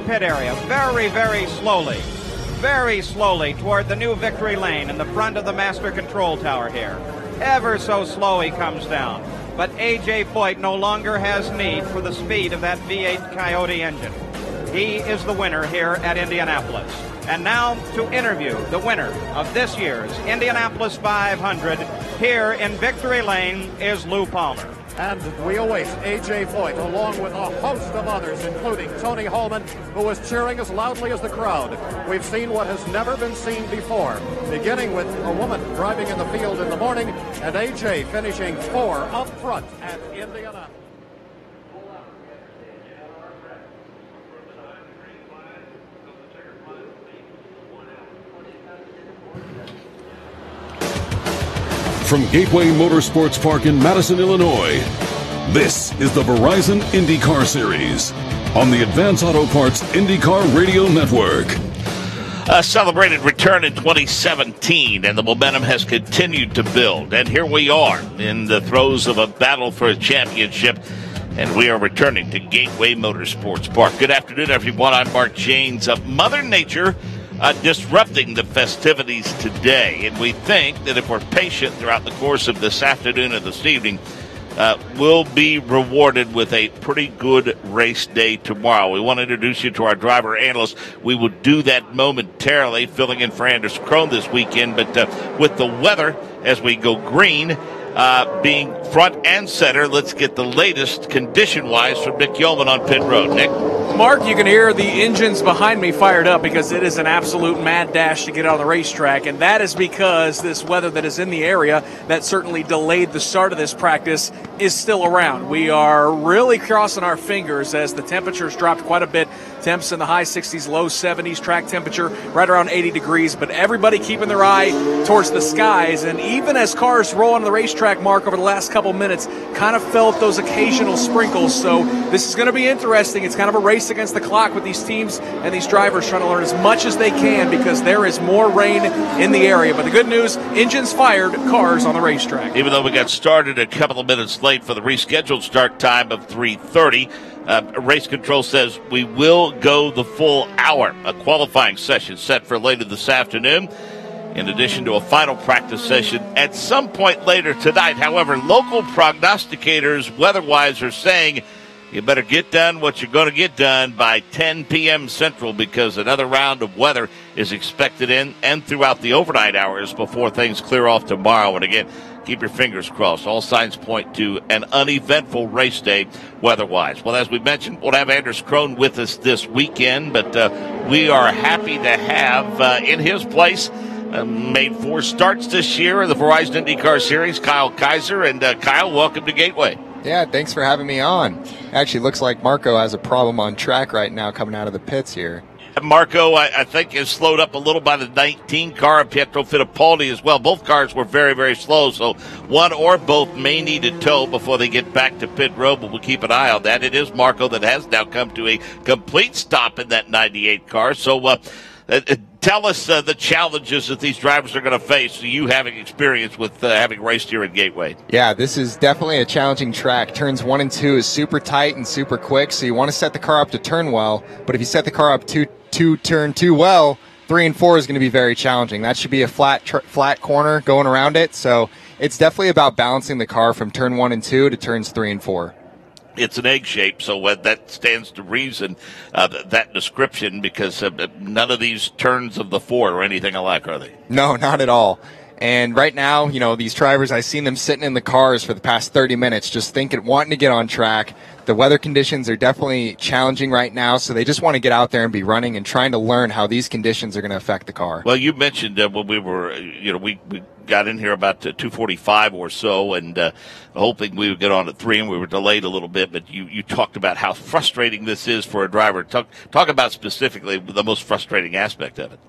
pit area, very, very slowly toward the new victory lane in the front of the master control tower here. Ever so slow he comes down. But A.J. Foyt no longer has need for the speed of that V8 Coyote engine. He is the winner here at Indianapolis. And now to interview the winner of this year's Indianapolis 500 here in Victory Lane is Lou Palmer. And we await A.J. Foyt along with a host of others, including Tony Holman, who was cheering as loudly as the crowd. We've seen what has never been seen before, beginning with a woman driving in the field in the morning, and A.J. finishing 4 up front at Indianapolis. From Gateway Motorsports Park in Madison, Illinois, this is the Verizon IndyCar Series on the Advance Auto Parts IndyCar Radio Network. A celebrated return in 2017, and the momentum has continued to build. And here we are in the throes of a battle for a championship, and we are returning to Gateway Motorsports Park. Good afternoon, everyone. I'm Mark Janes. Mother Nature disrupting the festivities today, and we think that if we're patient throughout the course of this afternoon and this evening, we'll be rewarded with a pretty good race day tomorrow. We want to introduce you to our driver analyst. We will do that momentarily, filling in for Anders Krohn this weekend, but with the weather as we go green being front and center, let's get the latest condition-wise from Nick Yeoman on pit road. Nick? Mark, you can hear the engines behind me fired up because it is an absolute mad dash to get out on the racetrack, and that is because this weather that is in the area that certainly delayed the start of this practice is still around. We are really crossing our fingers as the temperatures dropped quite a bit. Temps in the high 60s, low 70s, track temperature right around 80 degrees, but everybody keeping their eye towards the skies, and even as cars roll on the racetrack, Mark, over the last couple minutes, kind of felt those occasional sprinkles, so this is going to be interesting. It's kind of a race against the clock with these teams and these drivers trying to learn as much as they can because there is more rain in the area. But the good news, engines fired, cars on the racetrack. Even though we got started a couple of minutes late for the rescheduled start time of 3:30, race control says we will go the full hour. A qualifying session set for later this afternoon, in addition to a final practice session at some point later tonight. However, local prognosticators weather-wise are saying you better get done what you're going to get done by 10 p.m. Central because another round of weather is expected in and throughout the overnight hours before things clear off tomorrow. And again, keep your fingers crossed. All signs point to an uneventful race day weather-wise. Well, as we mentioned, we'll have Anders Krohn with us this weekend, but we are happy to have in his place made 4 starts this year in the Verizon IndyCar Series, Kyle Kaiser. And Kyle, welcome to Gateway. Yeah, thanks for having me on. Actually, looks like Marco has a problem on track right now coming out of the pits here. Marco, I think, is slowed up a little by the 19 car and Pietro Fittipaldi as well. Both cars were very, very slow, so one or both may need a tow before they get back to pit road, but we'll keep an eye on that. It is Marco that has now come to a complete stop in that 98 car, so tell us the challenges that these drivers are going to face, you having experience with having raced here at Gateway. Yeah, this is definitely a challenging track. Turns 1 and 2 is super tight and super quick, so you want to set the car up to turn well, but if you set the car up to turn too well, 3 and 4 is going to be very challenging. That should be a flat corner going around it, so it's definitely about balancing the car from turn 1 and 2 to turns 3 and 4. It's an egg shape, so that stands to reason, that description, because none of these turns of the 4 or anything alike, are they? No, not at all. And right now, you know, these drivers, I've seen them sitting in the cars for the past 30 minutes just wanting to get on track. The weather conditions are definitely challenging right now, so they just want to get out there and be running and trying to learn how these conditions are going to affect the car. Well, you mentioned when we were, we got in here about 2:45 or so, and hoping we would get on at 3, and we were delayed a little bit. But you talked about how frustrating this is for a driver. Talk about specifically the most frustrating aspect of it.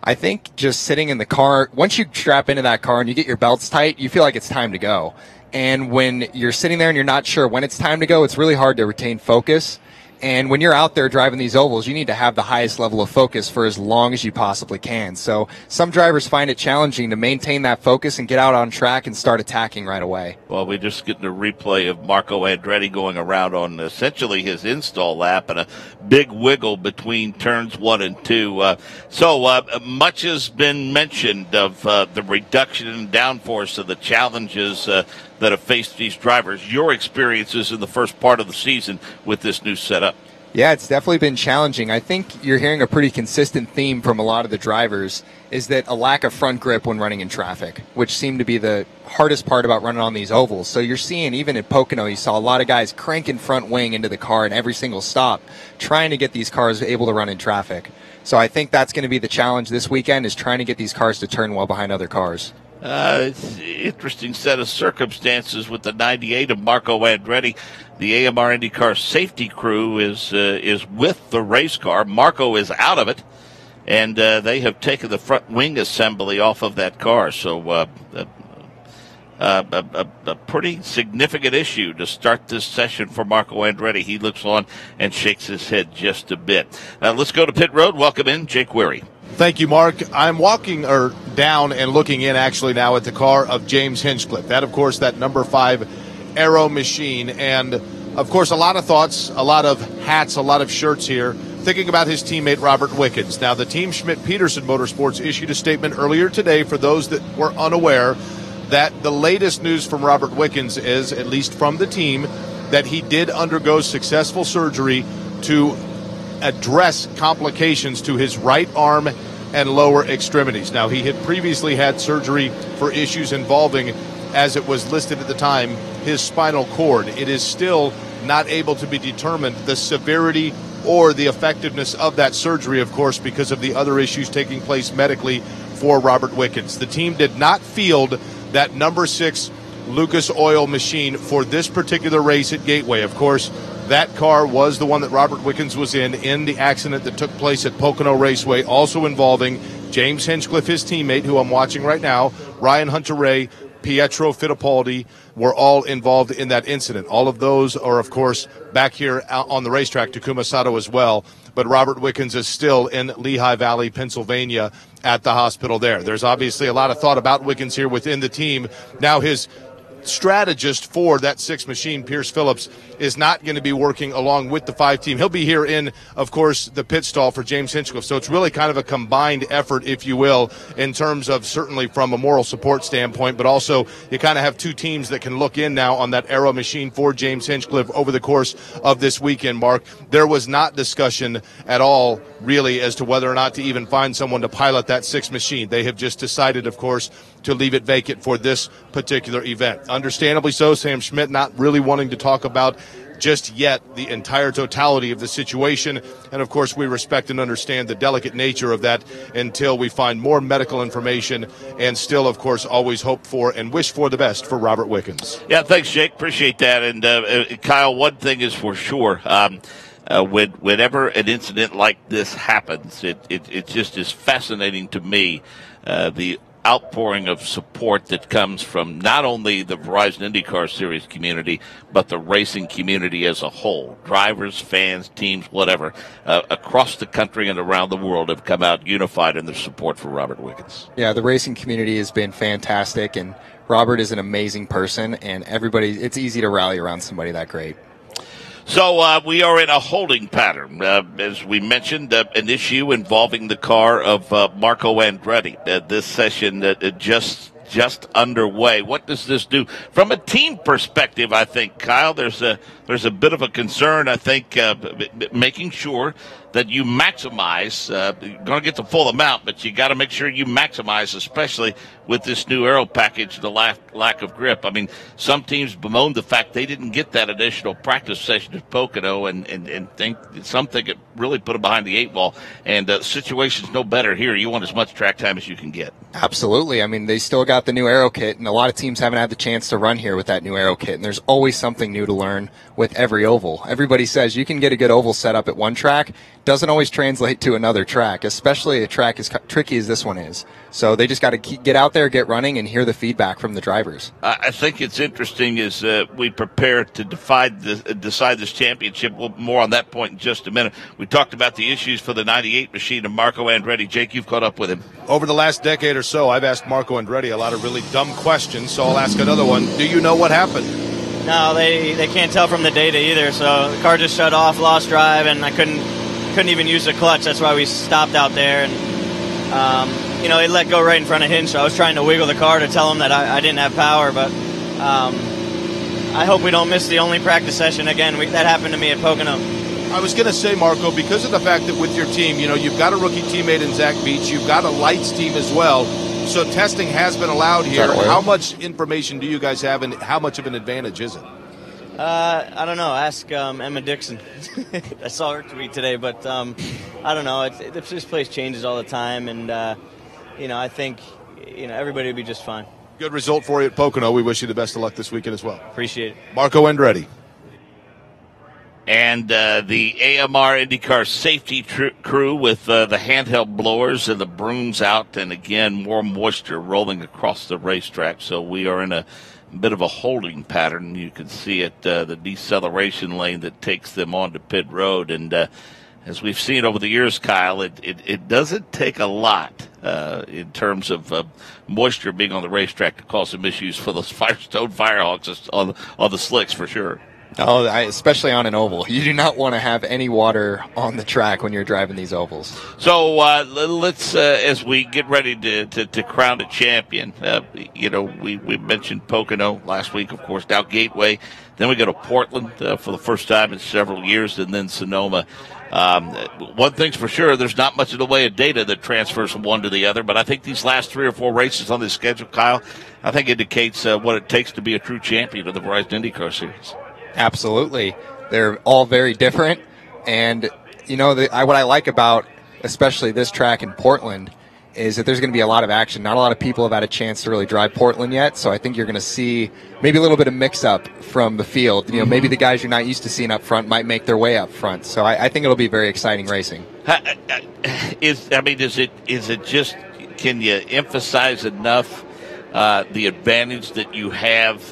I think just sitting in the car, once you strap into that car and you get your belts tight, you feel like it's time to go. And when you're sitting there and you're not sure when it's time to go, it's really hard to retain focus. And when you're out there driving these ovals, you need to have the highest level of focus for as long as you possibly can. So some drivers find it challenging to maintain that focus and get out on track and start attacking right away. Well, we're just getting a replay of Marco Andretti going around on essentially his install lap and a big wiggle between turns 1 and 2. So much has been mentioned of the reduction in downforce of the challenges that have faced these drivers. Your experiences in the first part of the season with this new setup? Yeah, it's definitely been challenging. I think you're hearing a pretty consistent theme from a lot of the drivers is that a lack of front grip when running in traffic, which seemed to be the hardest part about running on these ovals. So you're seeing, even at Pocono, you saw a lot of guys cranking front wing into the car in every single stop, trying to get these cars able to run in traffic. So I think that's going to be the challenge this weekend, is trying to get these cars to turn well behind other cars. It's an interesting set of circumstances with the 98 of Marco Andretti. The AMR IndyCar safety crew is with the race car. Marco is out of it, and they have taken the front wing assembly off of that car. So a pretty significant issue to start this session for Marco Andretti. He looks on and shakes his head just a bit. Let's go to pit road. Welcome in Jake Weary. Thank you, Mark. I'm walking down and looking in actually now at the car of James Hinchcliffe. That, of course, that number 5 Aero machine. And, of course, a lot of thoughts, a lot of hats, a lot of shirts here, thinking about his teammate Robert Wickens. Now, the team Schmidt-Peterson Motorsports issued a statement earlier today, for those that were unaware, that the latest news from Robert Wickens is, at least from the team, that he did undergo successful surgery to address complications to his right arm and lower extremities. Now, he had previously had surgery for issues involving, as it was listed at the time, his spinal cord. It is still not able to be determined the severity or the effectiveness of that surgery, of course, because of the other issues taking place medically for Robert Wickens. The team did not field that number 6 Lucas Oil machine for this particular race at Gateway. Of course, that car was the one that Robert Wickens was in the accident that took place at Pocono Raceway, also involving James Hinchcliffe, his teammate, who I'm watching right now, Ryan Hunter-Reay, Pietro Fittipaldi, were all involved in that incident. All of those are, of course, back here on the racetrack, Takuma Sato as well. But Robert Wickens is still in Lehigh Valley, Pennsylvania, at the hospital there. There's obviously a lot of thought about Wickens here within the team. Now, his strategist for that 6 machine, Pierce Phillips, is not going to be working along with the 5 team. He'll be here in, of course, the pit stall for James Hinchcliffe. So it's really kind of a combined effort, if you will, in terms of certainly from a moral support standpoint, but also you kind of have 2 teams that can look in now on that Aero machine for James Hinchcliffe over the course of this weekend, Mark. There was not discussion at all, really, as to whether or not to even find someone to pilot that 6 machine. They have just decided, of course, to leave it vacant for this particular event. Understandably so, Sam Schmidt not really wanting to talk about just yet the entire totality of the situation. And, of course, we respect and understand the delicate nature of that until we find more medical information, and still, of course, always hope for and wish for the best for Robert Wickens. Yeah, thanks, Jake. Appreciate that. And, Kyle, one thing is for sure. Whenever an incident like this happens, it just is fascinating to me, the outpouring of support that comes from not only the Verizon IndyCar Series community, but the racing community as a whole. Drivers, fans, teams, whatever, across the country and around the world have come out unified in their support for Robert Wickens. Yeah, the racing community has been fantastic, and Robert is an amazing person, and it's easy to rally around somebody that great. So we are in a holding pattern. As we mentioned, an issue involving the car of Marco Andretti. This session just underway. What does this do from a team perspective? I think, Kyle, there's a bit of a concern. I think making sure that you maximize. You're going to get the full amount, but you got to make sure you maximize, especially with this new aero package, the lack of grip. I mean, some teams bemoan the fact they didn't get that additional practice session at Pocono, and think it really put them behind the 8 ball. And the situation's no better here. You want as much track time as you can get. Absolutely. I mean, they still got the new aero kit, and a lot of teams haven't had the chance to run here with that new aero kit. And there's always something new to learn with every oval. Everybody says you can get a good oval set up at one track. doesn't always translate to another track, especially a track as tricky as this one is. So they just got to get out there, get running, and hear the feedback from the drivers. I think it's interesting as we prepare to decide this championship. We'll more on that point in just a minute. We talked about the issues for the 98 machine of Marco Andretti. Jake, you've caught up with him. Over the last decade or so, I've asked Marco Andretti a lot of really dumb questions, so I'll ask another one. Do you know what happened? No, they can't tell from the data either. So the car just shut off, lost drive, and I couldn't even use the clutch. That's why we stopped out there. And it let go right in front of Hinch. So I was trying to wiggle the car to tell him that I didn't have power. But I hope we don't miss the only practice session again. That happened to me at Pocono. I was going to say, Marco, because of the fact that with your team, you've got a rookie teammate in Zach Beach, you've got a lights team as well. So testing has been allowed here. How much information do you guys have, and how much of an advantage is it? I don't know. Ask Emma Dixon. I saw her tweet today, but I don't know. This place changes all the time, and I think everybody will be just fine. Good result for you at Pocono. We wish you the best of luck this weekend as well. Appreciate it. Marco Andretti. And the AMR IndyCar safety crew with the handheld blowers and the brooms out, and again, more moisture rolling across the racetrack. So we are in a bit of a holding pattern. You can see it, the deceleration lane that takes them onto pit road. And as we've seen over the years, Kyle, it doesn't take a lot in terms of moisture being on the racetrack to cause some issues for those Firestone Firehawks on the slicks for sure. Oh, especially on an oval. You do not want to have any water on the track when you're driving these ovals. So let's, as we get ready to crown a champion, we mentioned Pocono last week, of course, now Gateway. Then we go to Portland for the first time in several years, and then Sonoma. One thing's for sure, there's not much in the way of data that transfers from one to the other, but I think these last 3 or 4 races on this schedule, Kyle, I think indicates what it takes to be a true champion of the Verizon IndyCar Series. Absolutely. They're all very different. And, what I like about especially this track in Portland is that there's going to be a lot of action. Not a lot of people have had a chance to really drive Portland yet, so I think you're going to see maybe a little bit of mix-up from the field. Maybe the guys you're not used to seeing up front might make their way up front. So I think it'll be very exciting racing. Is it just, can you emphasize enough the advantage that you have,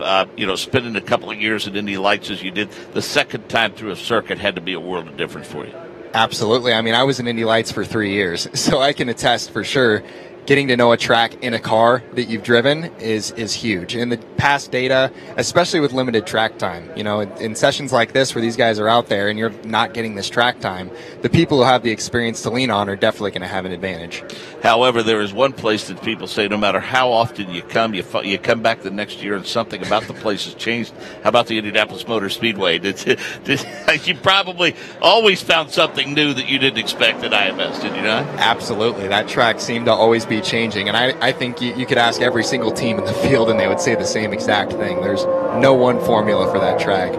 spending a couple of years at Indy Lights as you did? The second time through a circuit had to be a world of difference for you. Absolutely. I was in Indy Lights for 3 years, so I can attest for sure. Getting to know a track in a car that you've driven is huge. In the past data, especially with limited track time, in sessions like this where these guys are out there and you're not getting this track time, the people who have the experience to lean on are definitely going to have an advantage. However, there is one place that people say no matter how often you come, you come back the next year and something about the place has changed. How about the Indianapolis Motor Speedway? You probably always found something new that you didn't expect at IMS, did you not? Absolutely. That track seemed to always be changing, and I think you could ask every single team in the field and they would say the same exact thing. There's no one formula for that track.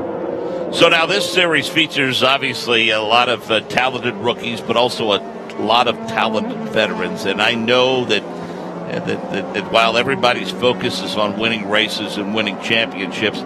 So now this series features obviously a lot of talented rookies, but also a lot of talented veterans, and I know that while everybody's focus is on winning races and winning championships,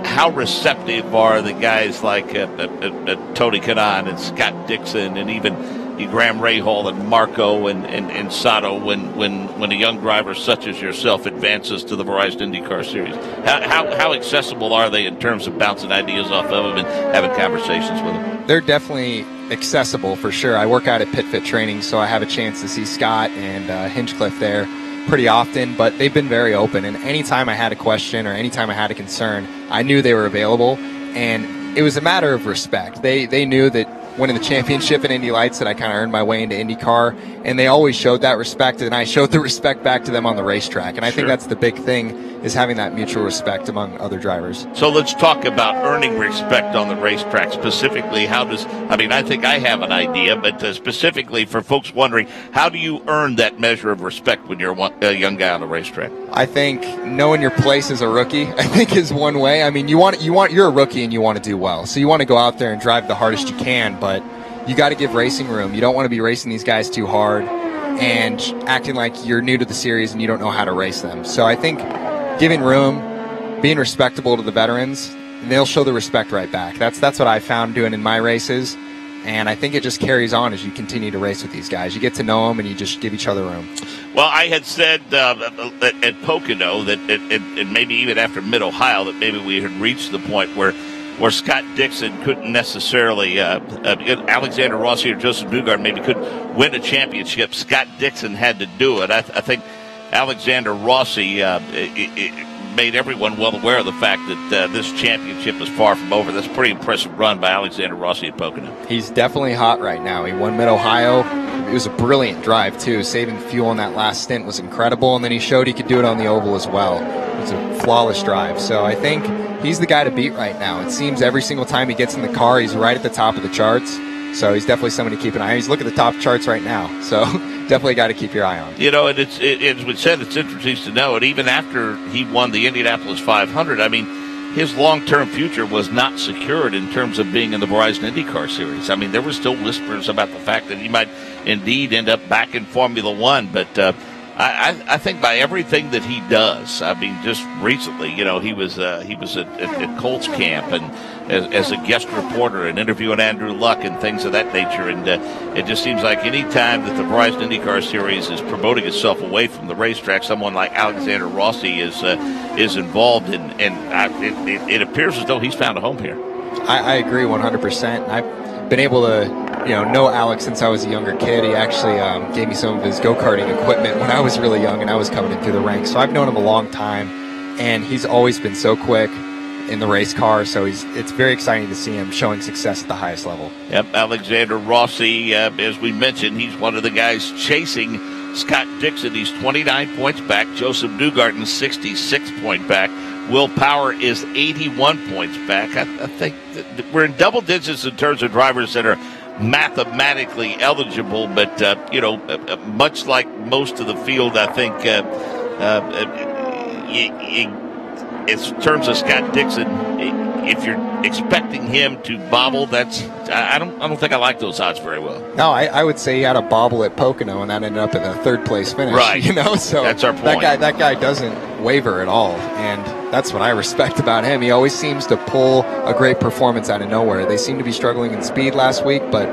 how receptive are the guys like Tony Kanaan and Scott Dixon and even Graham Rahal and Marco and Sato when a young driver such as yourself advances to the Verizon IndyCar Series? How accessible are they in terms of bouncing ideas off of them and having conversations with them? They're definitely accessible for sure. I work out at PitFit Training, so I have a chance to see Scott and Hinchcliffe there pretty often, but they've been very open, and anytime I had a question or anytime I had a concern, I knew they were available, and it was a matter of respect. They knew that winning the championship in Indy Lights that I kind of earned my way into IndyCar, and they always showed that respect, and I showed the respect back to them on the racetrack, and I think that's the big thing, is having that mutual respect among other drivers. So let's talk about earning respect on the racetrack. Specifically, I think I have an idea, but specifically for folks wondering, how do you earn that measure of respect when you're a young guy on the racetrack? I think knowing your place as a rookie, I think, is one way. You're a rookie and you want to do well, so you want to go out there and drive the hardest you can, but you got to give racing room. You don't want to be racing these guys too hard and acting like you're new to the series and you don't know how to race them. So I think giving room, being respectable to the veterans, they'll show the respect right back. That's what I found doing in my races. And I think it just carries on as you continue to race with these guys. You get to know them, and you just give each other room. Well, I had said at Pocono that, and maybe even after Mid-Ohio, that maybe we had reached the point where Scott Dixon couldn't necessarily, Alexander Rossi or Joseph Newgarden maybe couldn't win a championship. Scott Dixon had to do it. I think Alexander Rossi made everyone well aware of the fact that this championship is far from over. That's a pretty impressive run by Alexander Rossi at Pocono. He's definitely hot right now. He won Mid-Ohio. It was a brilliant drive, too. Saving fuel in that last stint was incredible, and then he showed he could do it on the oval as well. It was a flawless drive. So I think he's the guy to beat right now. It seems every single time he gets in the car, he's right at the top of the charts. So he's definitely somebody to keep an eye on. He's looking at the top charts right now. So definitely got to keep your eye on. You know, and as we said, it's interesting to know. And even after he won the Indianapolis 500, I mean, his long-term future was not secured in terms of being in the Verizon IndyCar Series. I mean, there were still whispers about the fact that he might indeed end up back in Formula One. But I think by everything that he does, I mean, just recently, you know, he was at Colts camp and as a guest reporter and interviewing Andrew Luck and things of that nature. And it just seems like any time that the Verizon IndyCar Series is promoting itself away from the racetrack, someone like Alexander Rossi is involved, and it appears as though he's found a home here. I agree 100%. I've been able to know Alex since I was a younger kid. He actually gave me some of his go-karting equipment when I was really young and I was coming in through the ranks. So I've known him a long time, and he's always been so quick in the race car. So it's very exciting to see him showing success at the highest level. Yep, Alexander Rossi, as we mentioned, he's one of the guys chasing Scott Dixon. He's 29 points back. Joseph Newgarden, 66 point back. Will Power is 81 points back. I think that we're in double digits in terms of drivers that are mathematically eligible, but much like most of the field, I think in terms of Scott Dixon, if you're expecting him to bobble, I don't think I like those odds very well. No, I would say he had a bobble at Pocono, and that ended up in a third place finish. Right. So that's our point. That guy doesn't waver at all, and that's what I respect about him. He always seems to pull a great performance out of nowhere. They seem to be struggling in speed last week, but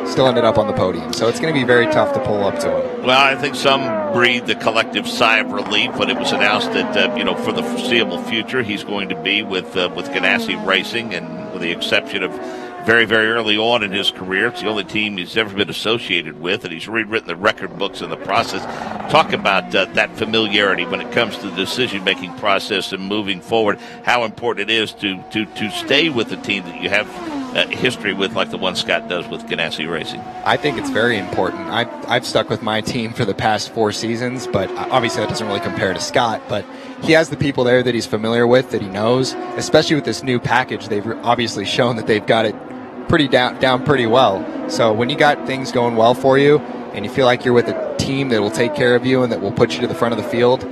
still ended up on the podium. So it's going to be very tough to pull up to him. Well, I think some breathed a collective sigh of relief when it was announced that, for the foreseeable future, he's going to be with Ganassi Racing, and with the exception of very, very early on in his career, it's the only team he's ever been associated with, and he's rewritten the record books in the process. Talk about that familiarity when it comes to the decision-making process and moving forward, how important it is to stay with the team that you have history with, like the one Scott does with Ganassi Racing. I think it's very important. I've stuck with my team for the past 4 seasons, but obviously that doesn't really compare to Scott, but he has the people there that he's familiar with, that he knows, especially with this new package. They've obviously shown that they've got it pretty down pretty well. So when you got things going well for you and you feel like you're with a team that will take care of you and that will put you to the front of the field,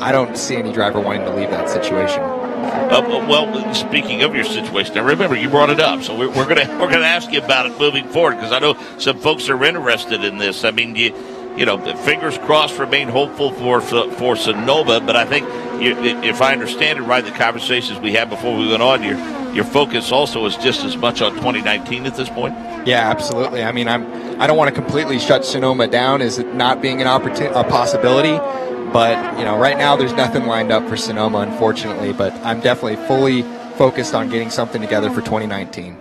I don't see any driver wanting to leave that situation. Well, speaking of your situation, now remember you brought it up, so we're gonna ask you about it moving forward, because I know some folks are interested in this. I mean, fingers crossed, remain hopeful for Sonoma, but I think if I understand it right, the conversations we had before we went on, your focus also is just as much on 2019 at this point. Yeah, absolutely. I mean, I don't want to completely shut Sonoma down as it not being a possibility. But, right now there's nothing lined up for Sonoma, unfortunately. But I'm definitely fully focused on getting something together for 2019.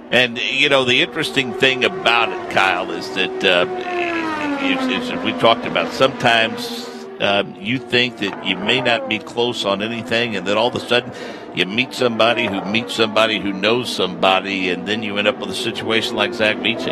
And, the interesting thing about it, Kyle, is that, as we talked about, sometimes you think that you may not be close on anything, and then all of a sudden you meet somebody who knows somebody, and then you end up with a situation like Zach Meach.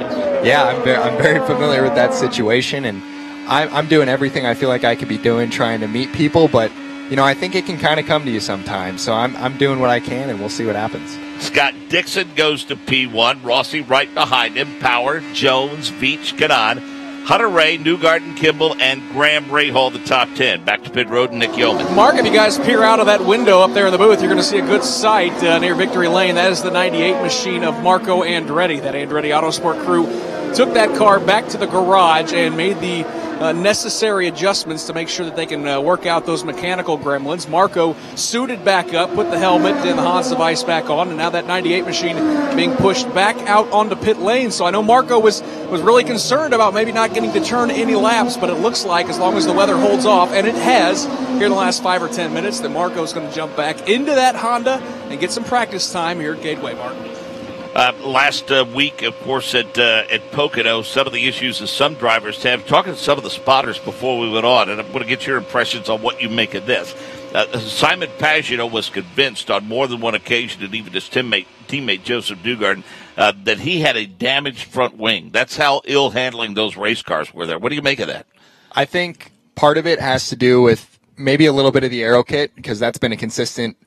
Yeah, I'm very familiar with that situation, and I'm doing everything I feel like I could be doing, trying to meet people, but I think it can kind of come to you sometimes. So I'm doing what I can, and we'll see what happens. Scott Dixon goes to P1. Rossi right behind him. Power, Jones, Veach, Kanan, Hunter Ray, Newgarden, Kimball, and Graham Rahal, the top 10. Back to pit road and Nick Yeoman. Mark, if you guys peer out of that window up there in the booth, you're going to see a good sight near Victory Lane. That is the 98 machine of Marco Andretti. That Andretti Autosport crew took that car back to the garage and made the necessary adjustments to make sure that they can work out those mechanical gremlins. Marco suited back up, put the helmet and the Hans device back on, and now that 98 machine being pushed back out onto pit lane. So I know Marco was really concerned about maybe not getting to turn any laps, but it looks like as long as the weather holds off, and it has here in the last 5 or 10 minutes, that Marco's going to jump back into that Honda and get some practice time here at Gateway, Mark. Last week, of course, at Pocono, some of the issues that some drivers have. Talking to some of the spotters before we went on, and I'm going to get your impressions on what you make of this. Simon Pagenaud was convinced on more than one occasion, and even his teammate Joseph Dugard, that he had a damaged front wing. That's how ill handling those race cars were there. What do you make of that? I think part of it has to do with maybe a little bit of the aero kit, because that's been a consistent,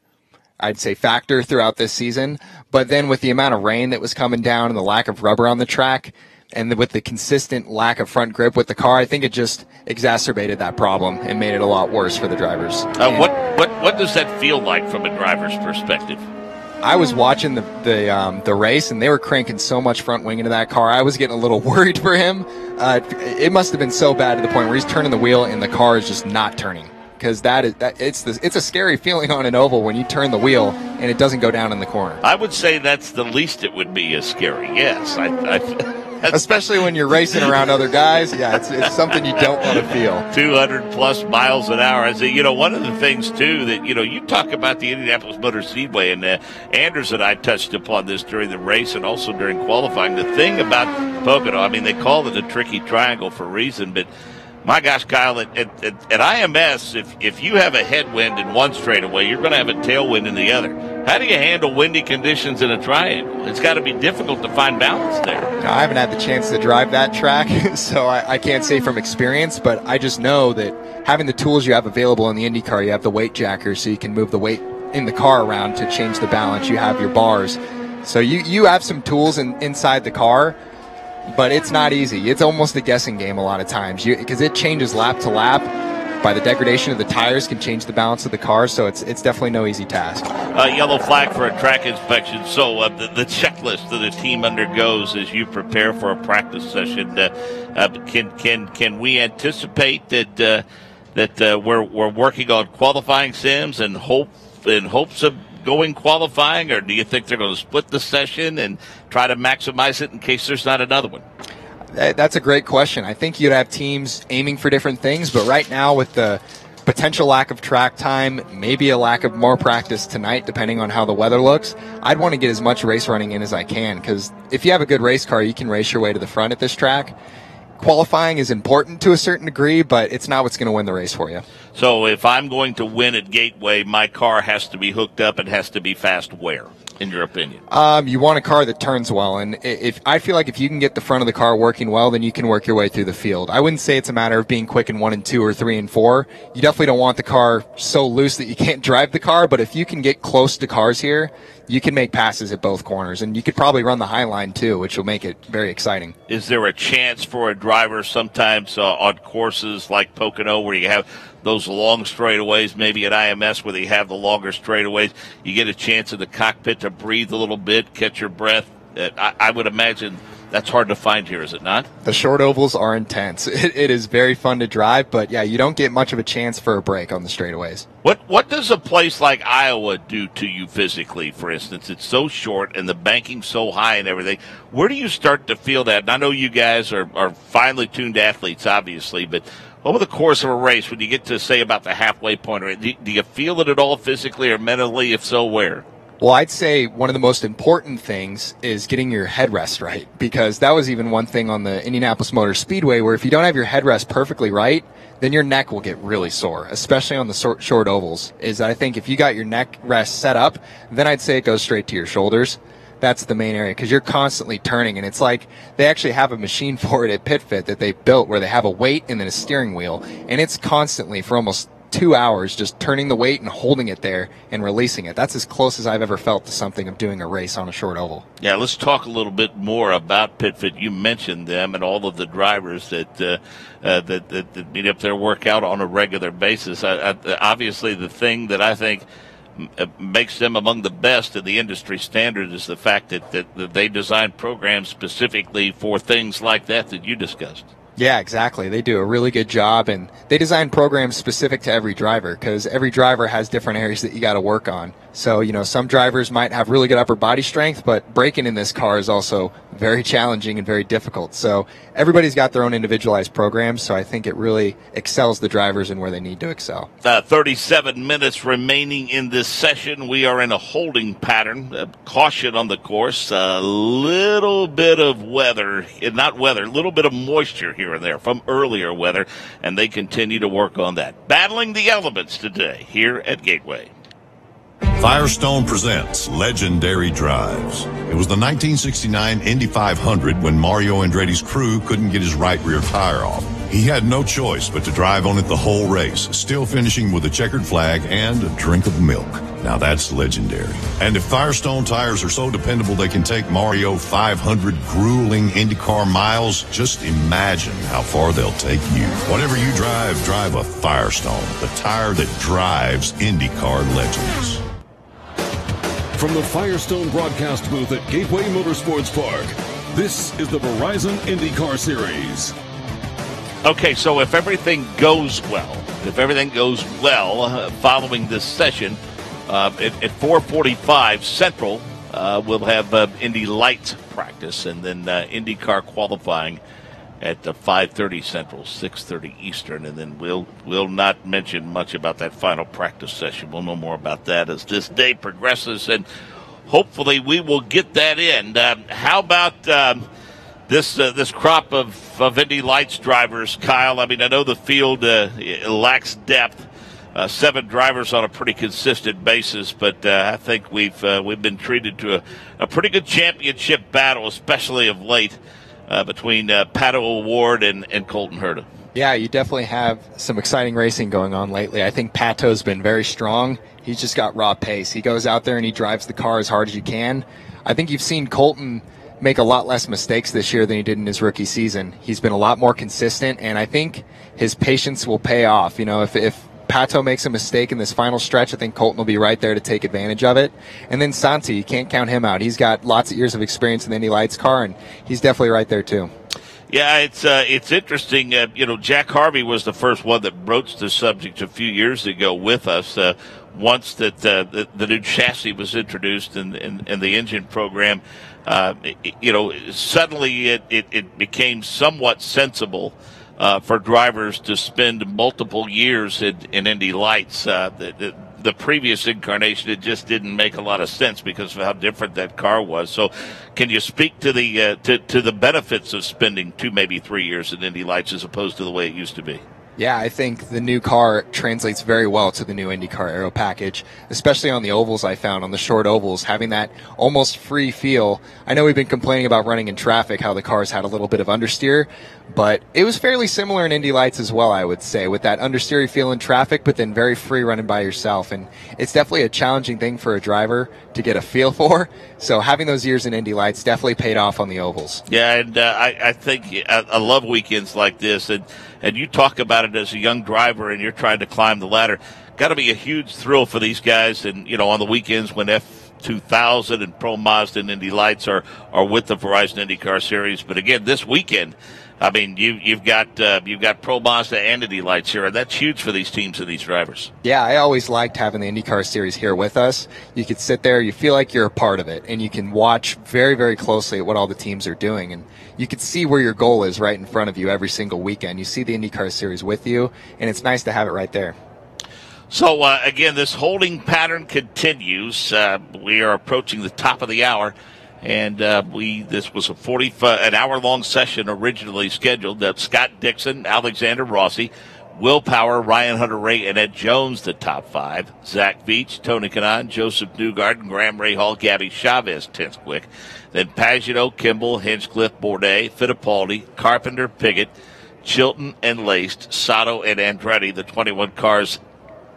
I'd say, factor throughout this season. But then with the amount of rain that was coming down and the lack of rubber on the track, and with the consistent lack of front grip with the car, I think it just exacerbated that problem and made it a lot worse for the drivers. What does that feel like from a driver's perspective? I was watching the race, and they were cranking so much front wing into that car. I was getting a little worried for him. It must have been so bad to the point where he's turning the wheel and the car is just not turning. Because it's a scary feeling on an oval when you turn the wheel and it doesn't go down in the corner. I would say that's the least it would be as scary. Yes, especially when you're racing around other guys. Yeah, it's something you don't want to feel. 200 plus miles an hour. I say, one of the things too that you talk about the Indianapolis Motor Speedway, and Anders and I touched upon this during the race and also during qualifying. The thing about Pocono, I mean, they call it a tricky triangle for a reason, but my gosh, Kyle, at IMS, if you have a headwind in one straightaway, you're going to have a tailwind in the other. How do you handle windy conditions in a triangle? It's got to be difficult to find balance there. Now, I haven't had the chance to drive that track, so I can't say from experience, but I just know that having the tools you have available in the IndyCar, you have the weight jacker, so you can move the weight in the car around to change the balance. You have your bars. So you have some tools inside the car, but it's not easy. It's almost a guessing game a lot of times because it changes lap to lap. By the degradation of the tires can change the balance of the car, so it's definitely no easy task. Yellow flag for a track inspection. So the checklist that the team undergoes as you prepare for a practice session, can we anticipate that we're working on qualifying sims in hopes of going qualifying, or do you think they're going to split the session and try to maximize it in case there's not another one? That's a great question. I think you'd have teams aiming for different things, but right now with the potential lack of track time, maybe a lack of more practice tonight, depending on how the weather looks, I'd want to get as much race running in as I can, because if you have a good race car, you can race your way to the front at this track. Qualifying is important to a certain degree, but it's not what's going to win the race for you. So if I'm going to win at Gateway, my car has to be hooked up and has to be fast where, in your opinion? You want a car that turns well, and I feel like if you can get the front of the car working well, then you can work your way through the field. I wouldn't say it's a matter of being quick in 1 and 2 or 3 and 4. You definitely don't want the car so loose that you can't drive the car, but if you can get close to cars here, you can make passes at both corners, and you could probably run the high line too, which will make it very exciting. Is there a chance for a driver sometimes on courses like Pocono where you have those long straightaways, maybe at IMS where they have the longer straightaways, you get a chance in the cockpit to breathe a little bit, catch your breath? I would imagine that's hard to find here, is it not? The short ovals are intense. It is very fun to drive, but yeah, you don't get much of a chance for a break on the straightaways. What does a place like Iowa do to you physically, for instance? It's so short and the banking's so high and everything. Where do you start to feel that? And I know you guys are finely tuned athletes, obviously, but over the course of a race, when you get to, say, about the halfway point, do you feel it at all physically or mentally? If so, where? Well, I'd say one of the most important things is getting your headrest right, because that was even one thing on the Indianapolis Motor Speedway where if you don't have your headrest perfectly right, then your neck will get really sore, especially on the short ovals. I think if you got your neck rest set up, then I'd say it goes straight to your shoulders. That's the main area, because you're constantly turning, and it's like they actually have a machine for it at PitFit that they built where they have a weight and then a steering wheel, and it's constantly for almost 2 hours just turning the weight and holding it there and releasing it. That's as close as I've ever felt to something of doing a race on a short oval. Yeah, let's talk a little bit more about PitFit. You mentioned them and all of the drivers that meet up their workout on a regular basis. Obviously, the thing that I think makes them among the best in the industry standard is the fact that they design programs specifically for things like that you discussed. Yeah, exactly. They do a really good job, and they design programs specific to every driver because every driver has different areas that you got to work on. So, some drivers might have really good upper body strength, but braking in this car is also very challenging and very difficult. So everybody's got their own individualized programs, so I think it really excels the drivers in where they need to excel. 37 minutes remaining in this session. We are in a holding pattern. Caution on the course. A little bit of weather, a little bit of moisture here and there from earlier weather, and they continue to work on that. Battling the elements today here at Gateway. Firestone presents Legendary Drives. It was the 1969 Indy 500 when Mario Andretti's crew couldn't get his right rear tire off. He had no choice but to drive on it the whole race, still finishing with a checkered flag and a drink of milk. Now that's legendary. And if Firestone tires are so dependable they can take Mario 500 grueling IndyCar miles, just imagine how far they'll take you. Whatever you drive, drive a Firestone, the tire that drives IndyCar legends. From the Firestone broadcast booth at Gateway Motorsports Park, this is the Verizon IndyCar Series. Okay, so if everything goes well, following this session, at 4:45 Central, we'll have Indy Lights practice, and then IndyCar qualifying at 5:30 Central, 6:30 Eastern, and then we'll not mention much about that final practice session. We'll know more about that as this day progresses, and hopefully we will get that in. How about this crop of Indy Lights drivers, Kyle? I mean, I know the field lacks depth. 7 drivers on a pretty consistent basis, but I think we've been treated to a pretty good championship battle, especially of late, between Pato O'Ward and Colton Herta. Yeah, you definitely have some exciting racing going on lately. I think Pato's been very strong. He's just got raw pace. He goes out there and he drives the car as hard as you can. I think you've seen Colton make a lot less mistakes this year than he did in his rookie season. He's been a lot more consistent, and I think his patience will pay off. If Pato makes a mistake in this final stretch, I think Colton will be right there to take advantage of it. And then Santi, you can't count him out. He's got lots of years of experience in the Indy Lights car, and he's definitely right there too. Yeah, it's interesting. Jack Harvey was the first one that broached the subject a few years ago with us. Once that the new chassis was introduced in the engine program, suddenly it became somewhat sensible for drivers to spend multiple years in Indy Lights. The previous incarnation, it just didn't make a lot of sense because of how different that car was. So can you speak to the to the benefits of spending 2, maybe 3 years in Indy Lights as opposed to the way it used to be? Yeah, I think the new car translates very well to the new IndyCar aero package, especially on the ovals. I found on the short ovals, having that almost free feel. I know we've been complaining about running in traffic, how the cars had a little bit of understeer, but it was fairly similar in Indy Lights as well, I would say, with that understeery feel in traffic, but then very free running by yourself. And it's definitely a challenging thing for a driver to get a feel for. So having those years in Indy Lights definitely paid off on the ovals. Yeah, and I think I love weekends like this, and you talk about it as a young driver and you're trying to climb the ladder. Got to be a huge thrill for these guys, and on the weekends when F2000 and Pro Mazda and Indy Lights are with the Verizon IndyCar Series. But again, this weekend, I mean, you've got Pro Mazda and Indy Lights here, and that's huge for these teams and these drivers. Yeah, I always liked having the IndyCar Series here with us. You could sit there, you feel like you're a part of it, and you can watch very, very closely at what all the teams are doing, and you can see where your goal is right in front of you every single weekend. You see the IndyCar Series with you, and it's nice to have it right there. So, again, this holding pattern continues. We are approaching the top of the hour. And this was an hour-long session originally scheduled. Scott Dixon, Alexander Rossi, Will Power, Ryan Hunter-Ray, and Ed Jones, the top 5. Zach Veach, Tony Kanaan, Joseph Newgarden, Graham Rahal, Gabby Chavez, 10th quick. Then Pagano, Kimball, Hinchcliffe, Bourdais, Fittipaldi, Carpenter, Piggott, Chilton, and Laced, Sato, and Andretti, the 21 cars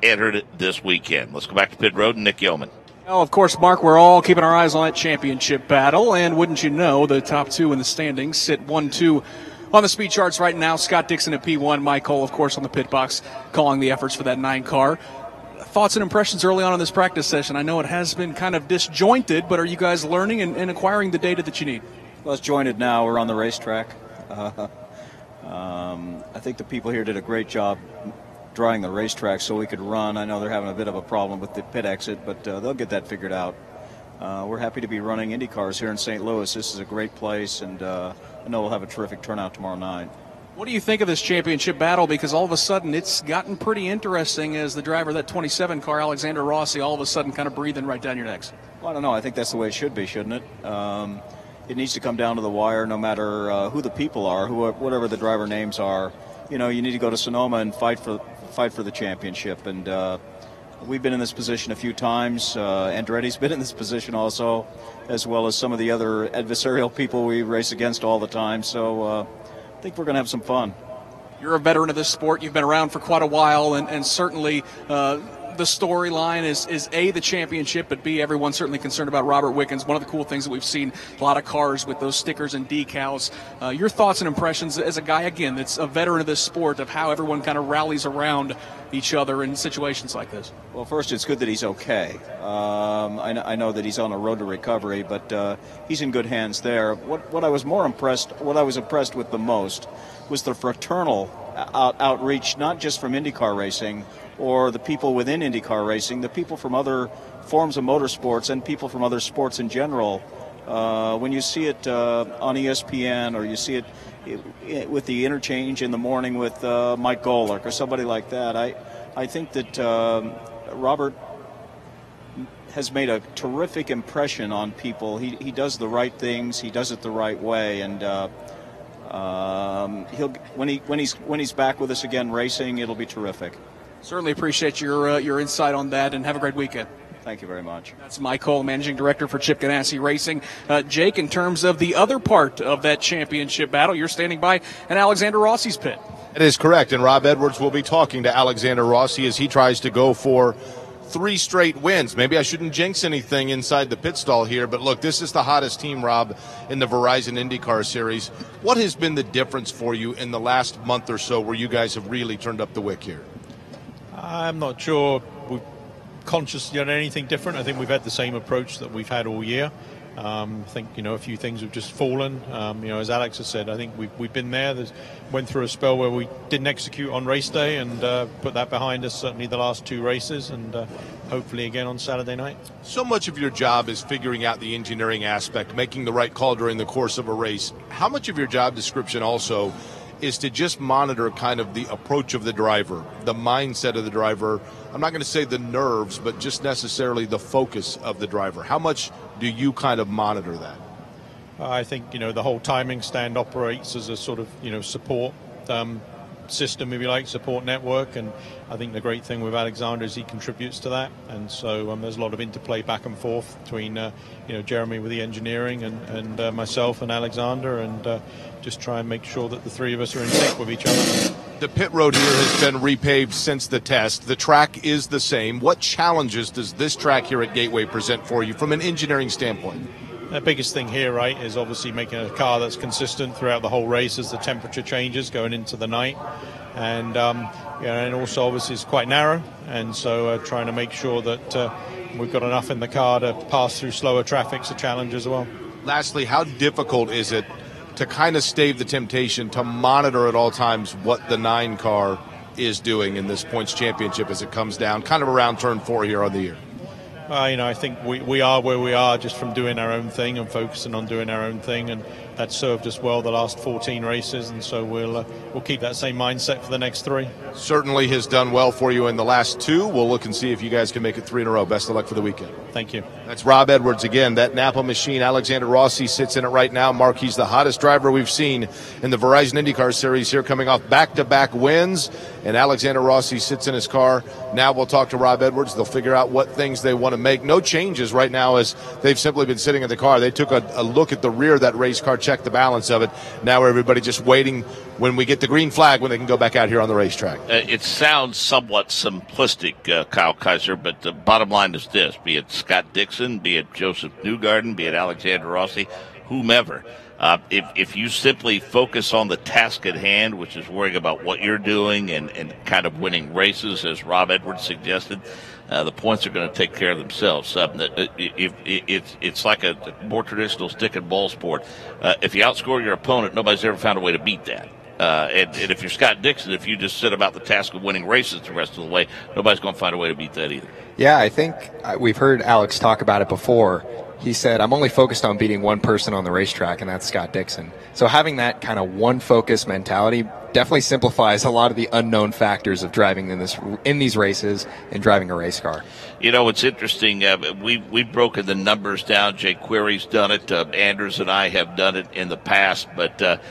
entered this weekend. Let's go back to pit road and Nick Yeoman. Well, of course, Mark, we're all keeping our eyes on that championship battle, and wouldn't you know, the top 2 in the standings sit 1-2 on the speed charts right now. Scott Dixon at P1, Mike Cole, of course, on the pit box, calling the efforts for that 9 car. Thoughts and impressions early on in this practice session? I know it has been kind of disjointed, but are you guys learning and acquiring the data that you need? Well, it's jointed now. We're on the racetrack. I think the people here did a great job drawing the racetrack so we could run. I know they're having a bit of a problem with the pit exit, but they'll get that figured out. We're happy to be running Indy cars here in St. Louis. This is a great place, and I know we'll have a terrific turnout tomorrow night. What do you think of this championship battle? Because all of a sudden it's gotten pretty interesting as the driver of that 27 car, Alexander Rossi, all of a sudden kind of breathing right down your necks. Well, I don't know. I think that's the way it should be, shouldn't it? It needs to come down to the wire no matter who the people are, whatever the driver names are. You know, you need to go to Sonoma and fight for the championship. And we've been in this position a few times. Andretti's been in this position also, as well as some of the other adversarial people we race against all the time. So I think we're going to have some fun. You're a veteran of this sport. You've been around for quite a while, and certainly the storyline is A, the championship, but B, everyone's certainly concerned about Robert Wickens. One of the cool things that we've seen, a lot of cars with those stickers and decals. Your thoughts and impressions as a guy, again, that's a veteran of this sport, of how everyone kind of rallies around each other in situations like this? Well, first, it's good that he's okay. I know that he's on a road to recovery, but he's in good hands there. What I was impressed with the most was the fraternal outreach, not just from IndyCar racing or the people within IndyCar racing, the people from other forms of motorsports and people from other sports in general. When you see it on ESPN, or you see it with the interchange in the morning with Mike Golick or somebody like that, I think that Robert has made a terrific impression on people. He does the right things. He does it the right way, and when he's back with us again racing, it'll be terrific. Certainly appreciate your insight on that, and have a great weekend. Thank you very much. That's Mike Cole, Managing Director for Chip Ganassi Racing. Jake, in terms of the other part of that championship battle, you're standing by in Alexander Rossi's pit. That is correct, and Rob Edwards will be talking to Alexander Rossi as he tries to go for 3 straight wins. Maybe I shouldn't jinx anything inside the pit stall here, but look, this is the hottest team, Rob, in the Verizon IndyCar Series. What has been the difference for you in the last month or so where you guys have really turned up the wick here? I'm not sure we're conscious on anything different. I think we've had the same approach that we've had all year. I think, a few things have just fallen. As Alex has said, I think we've been there. Went through a spell where we didn't execute on race day and put that behind us, certainly the last 2 races, and hopefully again on Saturday night. So much of your job is figuring out the engineering aspect, making the right call during the course of a race. How much of your job description also is to just monitor kind of the approach of the driver, the mindset of the driver? I'm not going to say the nerves, but just necessarily the focus of the driver. How much do you kind of monitor that? I think, the whole timing stand operates as a sort of, support system, if you like, support network. And I think the great thing with Alexander is he contributes to that. And so there's a lot of interplay back and forth between, Jeremy with the engineering and myself and Alexander, and just try and make sure that the 3 of us are in sync with each other. The pit road here has been repaved since the test. The track is the same. What challenges does this track here at Gateway present for you from an engineering standpoint? The biggest thing here, right, is obviously making a car that's consistent throughout the whole race as the temperature changes going into the night. And, and also obviously it's quite narrow. And so trying to make sure that we've got enough in the car to pass through slower traffic's a challenge as well. Lastly, how difficult is it to kind of stave the temptation to monitor at all times what the 9 car is doing in this points championship as it comes down kind of around turn 4 here on the year? I think we are where we are just from doing our own thing and focusing on doing our own thing, and that served us well the last 14 races, and so we'll keep that same mindset for the next 3. Certainly has done well for you in the last 2. We'll look and see if you guys can make it 3 in a row. Best of luck for the weekend. Thank you. That's Rob Edwards again. That Napa machine, Alexander Rossi sits in it right now. Mark, he's the hottest driver we've seen in the Verizon IndyCar Series here, coming off back-to-back wins, and Alexander Rossi sits in his car. Now we'll talk to Rob Edwards. They'll figure out what things they want to make. No changes right now as they've simply been sitting in the car. They took a look at the rear of that race car, checked the balance of it. Now everybody just waiting when we get the green flag when they can go back out here on the racetrack. It sounds somewhat simplistic, Kyle Kaiser, but the bottom line is this: be it Scott Dixon, be it Joseph Newgarden, be it Alexander Rossi, whomever. If you simply focus on the task at hand, which is worrying about what you're doing and kind of winning races, as Rob Edwards suggested, the points are going to take care of themselves. It's like a more traditional stick and ball sport. If you outscore your opponent, nobody's ever found a way to beat that. And if you're Scott Dixon, if you just sit about the task of winning races the rest of the way, nobody's going to find a way to beat that either. Yeah, I think we've heard Alex talk about it before. He said, I'm only focused on beating one person on the racetrack, and that's Scott Dixon. So having that kind of one focus mentality definitely simplifies a lot of the unknown factors of driving in these races and driving a race car. You know, it's interesting. We've broken the numbers down. Jay Query's done it. Anders and I have done it in the past. But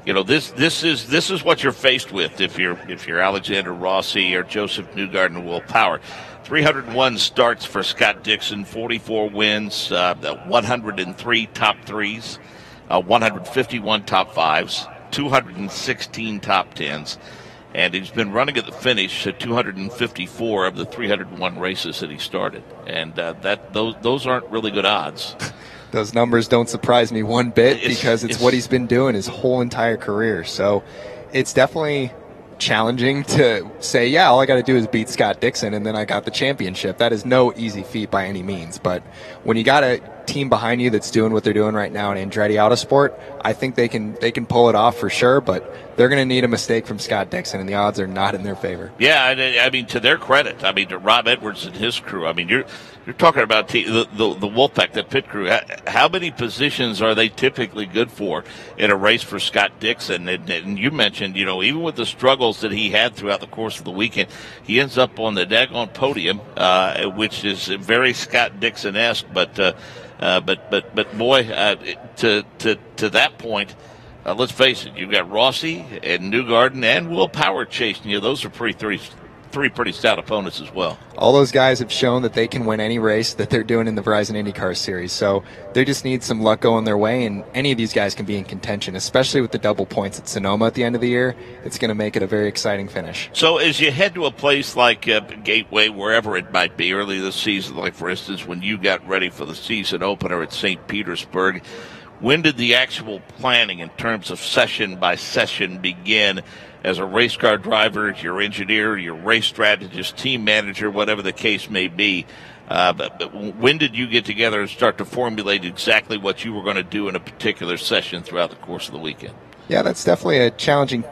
you know, this is what you're faced with if you're Alexander Rossi or Joseph Newgarden and Will Power. 301 starts for Scott Dixon, 44 wins, 103 top threes, 151 top fives, 216 top tens, and he's been running at the finish at 254 of the 301 races that he started, and those aren't really good odds. Those numbers don't surprise me one bit because it's what he's been doing his whole entire career. So it's definitely challenging to say, yeah, all I got to do is beat Scott Dixon and then I got the championship. That is no easy feat by any means. But when you got a team behind you that's doing what they're doing right now in Andretti Autosport, I think they can pull it off for sure, but they're going to need a mistake from Scott Dixon, and the odds are not in their favor. Yeah, I mean, to their credit, I mean, to Rob Edwards and his crew, I mean, you're talking about the Wolfpack, the pit crew. How many positions are they typically good for in a race for Scott Dixon? And you mentioned, you know, even with the struggles that he had throughout the course of the weekend, he ends up on the daggone podium, which is very Scott Dixon-esque, but boy, to that point, let's face it, you've got Rossi and Newgarden and Will Power chasing you. Those are three pretty stout opponents as well. All those guys have shown that they can win any race that they're doing in the Verizon IndyCar Series. So they just need some luck going their way, and any of these guys can be in contention, especially with the double points at Sonoma at the end of the year. It's going to make it a very exciting finish. So as you head to a place like Gateway, wherever it might be, early this season, like for instance when you got ready for the season opener at St. Petersburg, when did the actual planning in terms of session by session begin? As a race car driver, your engineer, your race strategist, team manager, whatever the case may be, but when did you get together and start to formulate exactly what you were going to do in a particular session throughout the course of the weekend? Yeah, that's definitely a challenging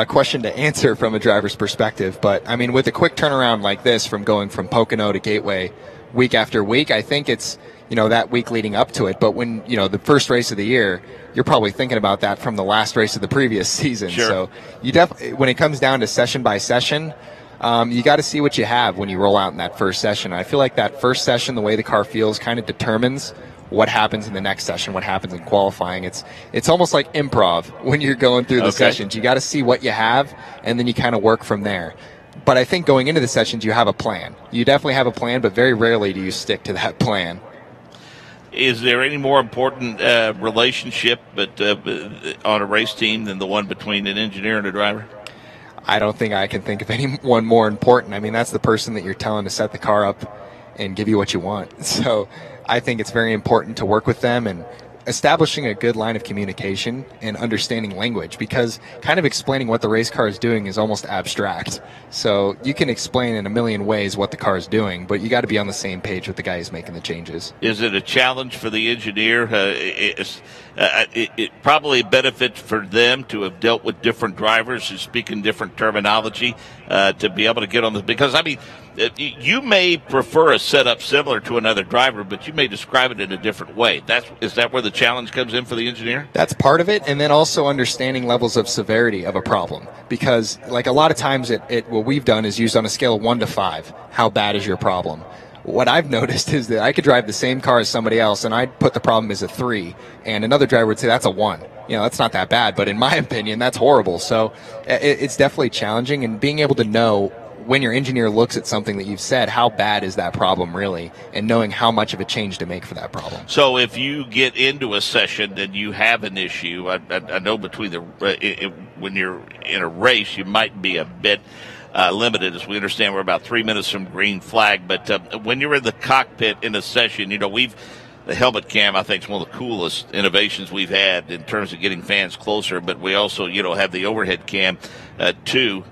question to answer from a driver's perspective. But, I mean, with a quick turnaround like this from going from Pocono to Gateway week after week, I think it's, you know, that week leading up to it. But when, you know, the first race of the year, you're probably thinking about that from the last race of the previous season. Sure. So you definitely, when it comes down to session by session, you got to see what you have when you roll out in that first session. I feel like that first session, the way the car feels, kind of determines what happens in the next session, what happens in qualifying. It's almost like improv when you're going through the sessions. You got to see what you have, and then you kind of work from there. But I think going into the sessions, you have a plan. You definitely have a plan, but very rarely do you stick to that plan. Is there any more important relationship on a race team than the one between an engineer and a driver? I don't think I can think of anyone more important. I mean, that's the person that you're telling to set the car up and give you what you want. So I think it's very important to work with them and establishing a good line of communication and understanding language, because kind of explaining what the race car is doing is almost abstract. So you can explain in a million ways what the car is doing, but you got to be on the same page with the guy who's making the changes. Is it a challenge for the engineer? It probably benefits for them to have dealt with different drivers who speak in different terminology to be able to get on this, because I mean, you may prefer a setup similar to another driver, but you may describe it in a different way. Is that where the challenge comes in for the engineer? That's part of it, and then also understanding levels of severity of a problem. Because, like, a lot of times what we've done is used on a scale of 1 to 5. How bad is your problem? What I've noticed is that I could drive the same car as somebody else, and I'd put the problem as a 3, and another driver would say that's a 1. You know, that's not that bad, but in my opinion, that's horrible. So it's definitely challenging, and being able to know when your engineer looks at something that you've said, how bad is that problem really, and knowing how much of a change to make for that problem. So if you get into a session and you have an issue, I know when you're in a race, you might be a bit limited. As we understand, we're about 3 minutes from green flag, but when you're in the cockpit in a session, you know, the helmet cam, I think, is one of the coolest innovations we've had in terms of getting fans closer, but we also, you know, have the overhead cam too.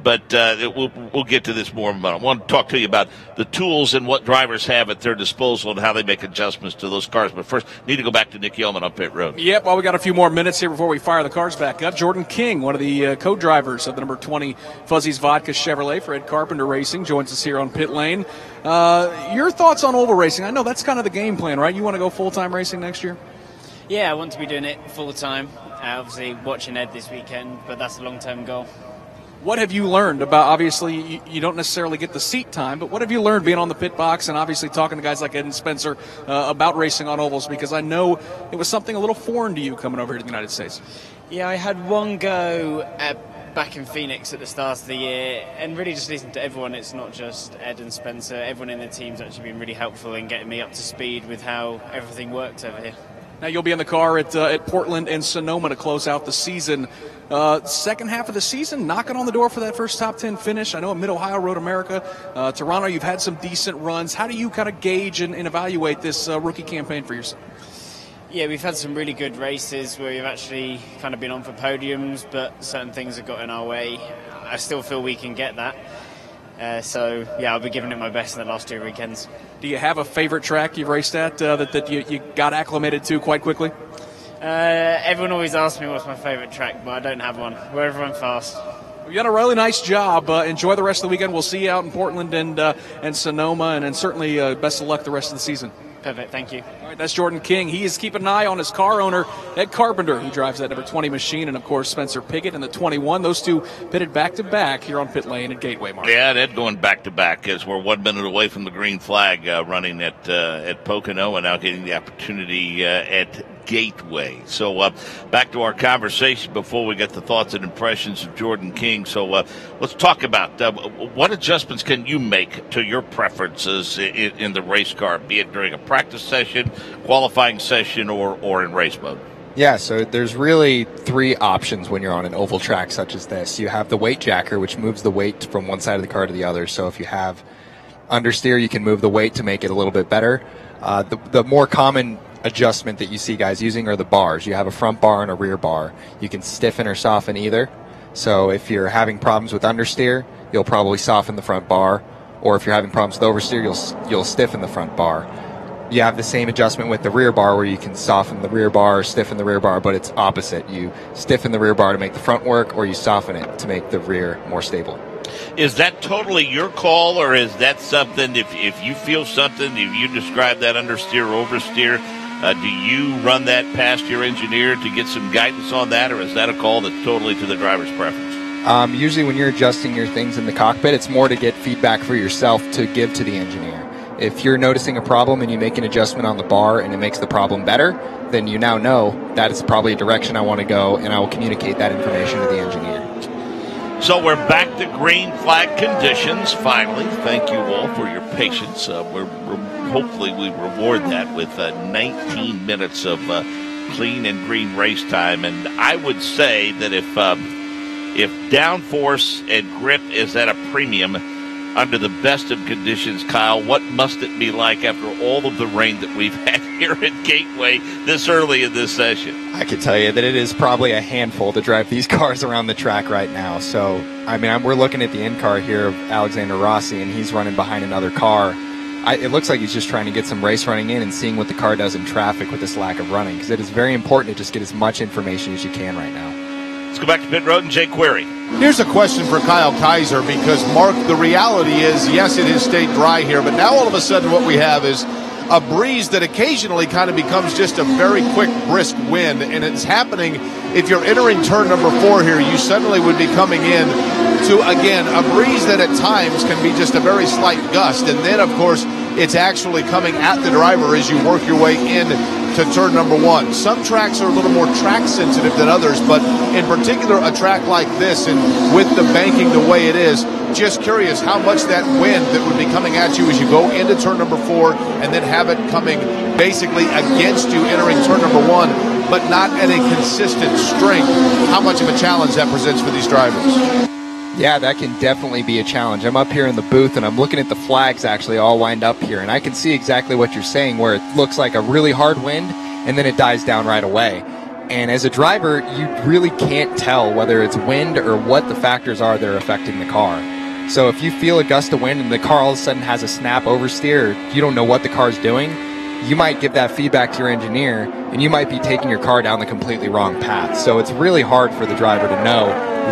but we'll get to this more in a moment. I want to talk to you about the tools and what drivers have at their disposal and how they make adjustments to those cars. But first, need to go back to Nick Yeoman on pit road. Yep, well, we got a few more minutes here before we fire the cars back up. Jordan King, one of the co-drivers of the number 20 Fuzzy's Vodka Chevrolet for Ed Carpenter Racing, joins us here on pit lane. Your thoughts on oval racing? I know that's kind of the game plan, right? You want to go full-time racing next year? Yeah, I want to be doing it full-time. Obviously watching Ed this weekend, but that's a long-term goal. What have you learned about, obviously, you don't necessarily get the seat time, but what have you learned being on the pit box and obviously talking to guys like Ed and Spencer about racing on ovals? Because I know it was something a little foreign to you coming over here to the United States. Yeah, I had one go back in Phoenix at the start of the year, and really just listening to everyone. It's not just Ed and Spencer. Everyone in the team's actually been really helpful in getting me up to speed with how everything works over here. Now you'll be in the car at Portland and Sonoma to close out the season. Second half of the season, knocking on the door for that first top 10 finish. I know at Mid-Ohio, Road America, Toronto, you've had some decent runs. How do you kind of gauge and evaluate this rookie campaign for yourself? Yeah, we've had some really good races where we've actually kind of been on for podiums, but certain things have got in our way. I still feel we can get that. So, yeah, I'll be giving it my best in the last 2 weekends. Do you have a favorite track you've raced at that you got acclimated to quite quickly? Everyone always asks me what's my favorite track, but I don't have one. Wherever I'm fast. You done a really nice job. Enjoy the rest of the weekend. We'll see you out in Portland and Sonoma, and certainly best of luck the rest of the season. Perfect, thank you. All right, that's Jordan King. He is keeping an eye on his car owner, Ed Carpenter, who drives that number 20 machine, and, of course, Spencer Piggott in the 21. Those two pitted back-to-back here on pit lane at Gateway, Mark. Yeah, and Ed going back-to-back as we're 1 minute away from the green flag running at Pocono and now getting the opportunity at Gateway. So back to our conversation before we get the thoughts and impressions of Jordan King. So let's talk about what adjustments can you make to your preferences in the race car, be it during a practice session, qualifying session, or in race mode? Yeah, so there's really 3 options when you're on an oval track such as this. You have the weight jacker, which moves the weight from one side of the car to the other. So if you have understeer, you can move the weight to make it a little bit better. The more common adjustment that you see guys using are the bars. You have a front bar and a rear bar. You can stiffen or soften either. So if you're having problems with understeer, you'll probably soften the front bar, or if you're having problems with oversteer, you'll stiffen the front bar. You have the same adjustment with the rear bar where you can soften the rear bar or stiffen the rear bar, but it's opposite. You stiffen the rear bar to make the front work, or you soften it to make the rear more stable. Is that totally your call, or is that something, if you feel something, if you describe that understeer or oversteer, do you run that past your engineer to get some guidance on that, or is that a call that's totally to the driver's preference? Usually when you're adjusting your things in the cockpit, it's more to get feedback for yourself to give to the engineer. If you're noticing a problem and you make an adjustment on the bar and it makes the problem better, then you now know that is probably a direction I want to go, and I will communicate that information to the engineer. So we're back to green flag conditions, finally. Thank you all for your patience. Hopefully we reward that with 19 minutes of clean and green race time. And I would say that if downforce and grip is at a premium under the best of conditions, Kyle, what must it be like after all of the rain that we've had here at Gateway this early in this session? I can tell you that it is probably a handful to drive these cars around the track right now. So, I mean, we're looking at the in-car here of Alexander Rossi, and he's running behind another car. It looks like he's just trying to get some race running in and seeing what the car does in traffic with this lack of running, because it is very important to just get as much information as you can right now. Let's go back to pit road and Jay Query. Here's a question for Kyle Kaiser, because, Mark, the reality is, yes, it has stayed dry here, but now all of a sudden what we have is a breeze that occasionally kind of becomes just a very quick, brisk wind, and it's happening if you're entering turn number 4 here. You suddenly would be coming in to, again, a breeze that at times can be just a very slight gust, and then, of course, it's actually coming at the driver as you work your way in to turn number 1. Some tracks are a little more track sensitive than others, but in particular a track like this, and with the banking the way it is, just curious how much that wind that would be coming at you as you go into turn number 4 and then have it coming basically against you entering turn number 1, but not at a consistent strength, how much of a challenge that presents for these drivers. Yeah, that can definitely be a challenge. I'm up here in the booth, and I'm looking at the flags actually all lined up here, and I can see exactly what you're saying, where it looks like a really hard wind, and then it dies down right away. And as a driver, you really can't tell whether it's wind or what the factors are that are affecting the car. So if you feel a gust of wind and the car all of a sudden has a snap oversteer, or you don't know what the car's doing, you might give that feedback to your engineer, and you might be taking your car down the completely wrong path. So it's really hard for the driver to know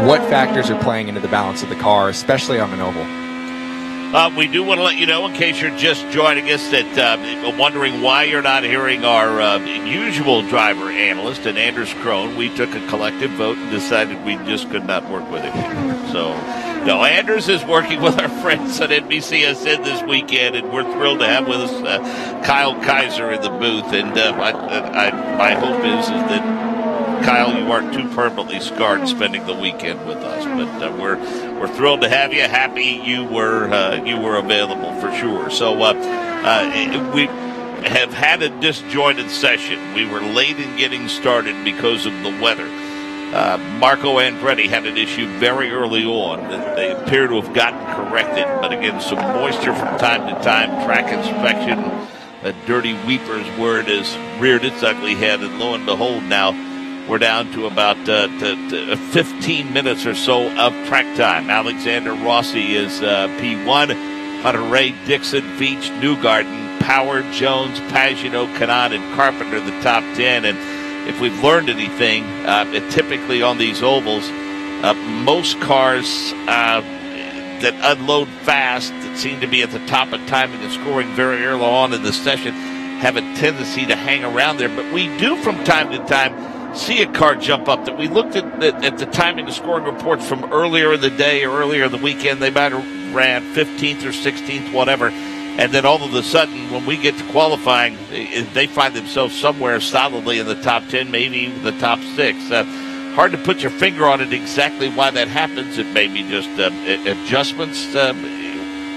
what factors are playing into the balance of the car, especially on an oval. We do want to let you know, in case you're just joining us, that wondering why you're not hearing our usual driver analyst, and Anders Krohn. We took a collective vote and decided we just could not work with him. So, no, Anders is working with our friends at NBCSN this weekend, and we're thrilled to have with us Kyle Kaiser in the booth. And my hope is that, Kyle, you aren't too permanently scarred spending the weekend with us, but we're thrilled to have you. Happy you were available for sure. So we have had a disjointed session. We were late in getting started because of the weather. Marco Andretti had an issue very early on that they appear to have gotten corrected, but again, some moisture from time to time, track inspection, a dirty weeper's where it has reared its ugly head, and lo and behold, now we're down to about 15 minutes or so of track time. Alexander Rossi is P1. Hunter Ray, Dixon, Veach, Newgarden, Power, Jones, Pagano, Kanaan, and Carpenter the top 10. And if we've learned anything, typically on these ovals, most cars that unload fast, that seem to be at the top of timing and scoring very early on in the session, have a tendency to hang around there. But we do from time to time see a car jump up that we looked at the timing and scoring reports from earlier in the day or earlier in the weekend. They might have ran 15th or 16th, whatever. And then all of a sudden, when we get to qualifying, they find themselves somewhere solidly in the top 10, maybe even the top 6. Hard to put your finger on it exactly why that happens. It may be just adjustments.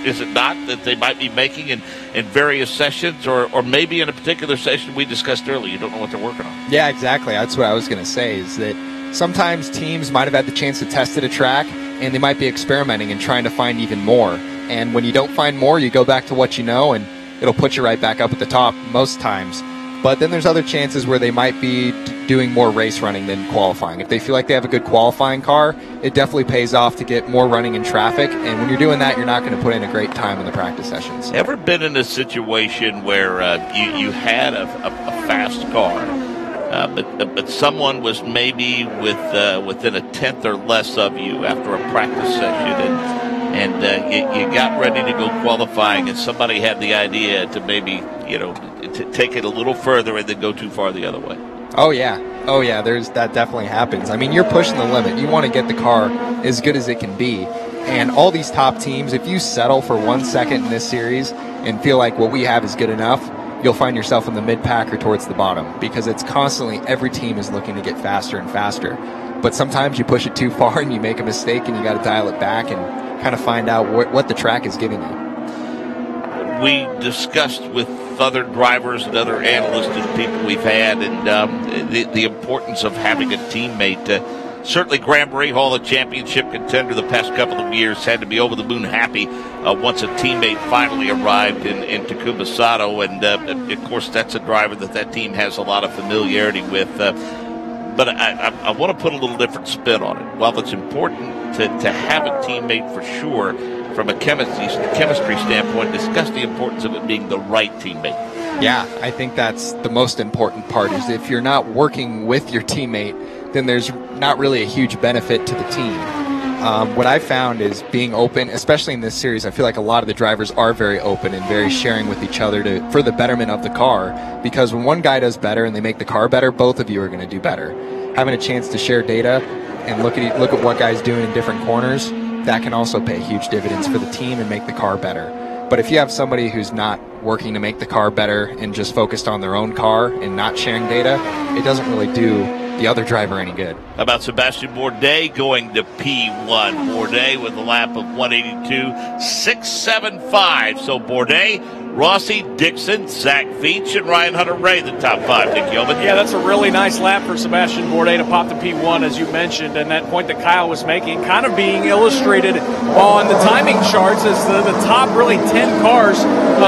Is it not, that they might be making in various sessions, or maybe in a particular session we discussed earlier? You don't know what they're working on. Yeah, exactly. That's what I was going to say, is that sometimes teams might have had the chance to test at a track, and they might be experimenting and trying to find even more. And when you don't find more, you go back to what you know, and it'll put you right back up at the top most times. But then there's other chances where they might be doing more race running than qualifying. If they feel like they have a good qualifying car, it definitely pays off to get more running in traffic. And when you're doing that, you're not going to put in a great time in the practice sessions. Ever been in a situation where you had a fast car, but someone was maybe within a tenth or less of you after a practice session, and you got ready to go qualifying, and somebody had the idea to maybe, to take it a little further and then go too far the other way? Oh yeah, that definitely happens. I mean, you're pushing the limit. You want to get the car as good as it can be. And all these top teams, if you settle for 1 second in this series and feel like what we have is good enough, you'll find yourself in the mid-pack or towards the bottom, because it's constantly, every team is looking to get faster and faster. But sometimes you push it too far and you make a mistake, and you got to dial it back and kind of find out what the track is giving you. We discussed with other drivers and other analysts and people we've had, and the importance of having a teammate. Certainly Graham Rahal, a championship contender the past couple of years, had to be over the moon happy once a teammate finally arrived in Takuma Sato, and of course that's a driver that team has a lot of familiarity with. But I want to put a little different spin on it. While it's important to have a teammate for sure, from a chemistry standpoint, discuss the importance of it being the right teammate. Yeah, I think that's the most important part, is if you're not working with your teammate, then there's not really a huge benefit to the team. What I've found is being open, especially in this series, I feel like a lot of the drivers are very open and very sharing with each other for the betterment of the car, because when one guy does better and they make the car better, both of you are going to do better. Having a chance to share data and look at what guys doing in different corners, that can also pay huge dividends for the team and make the car better. But if you have somebody who's not working to make the car better and just focused on their own car and not sharing data, it doesn't really do the other driver any good. How about Sebastian Bourdais going to P1? Bourdais with a lap of 182.675. So Bourdais Rossi, Dixon, Zach Veach, and Ryan Hunter-Ray, the top 5, Nick Yeoman. Yeah, that's a really nice lap for Sebastian Bourdais to pop the P1, as you mentioned, and that point that Kyle was making kind of being illustrated on the timing charts as the top really 10 cars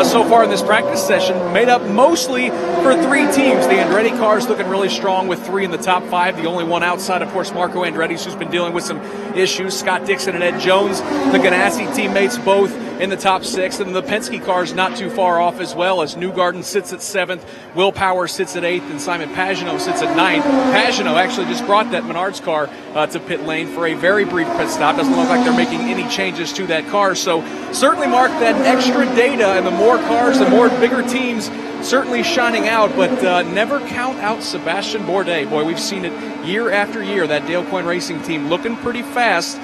so far in this practice session made up mostly for 3 teams. The Andretti cars looking really strong with 3 in the top 5. The only one outside, of course, Marco Andretti's, who's been dealing with some issues. Scott Dixon and Ed Jones, the Ganassi teammates, both in the top 6. And the Penske cars not too far off as well, as Newgarden sits at 7th, Will Power sits at 8th, and Simon Pagenaud sits at 9th. Pagenaud actually just brought that Menards car to pit lane for a very brief pit stop. Doesn't look like they're making any changes to that car. So certainly, Mark, that extra data and the more cars, the more bigger teams certainly shining out, but never count out Sebastian Bourdais. Boy, we've seen it year after year, that Dale Coyne Racing team looking pretty fast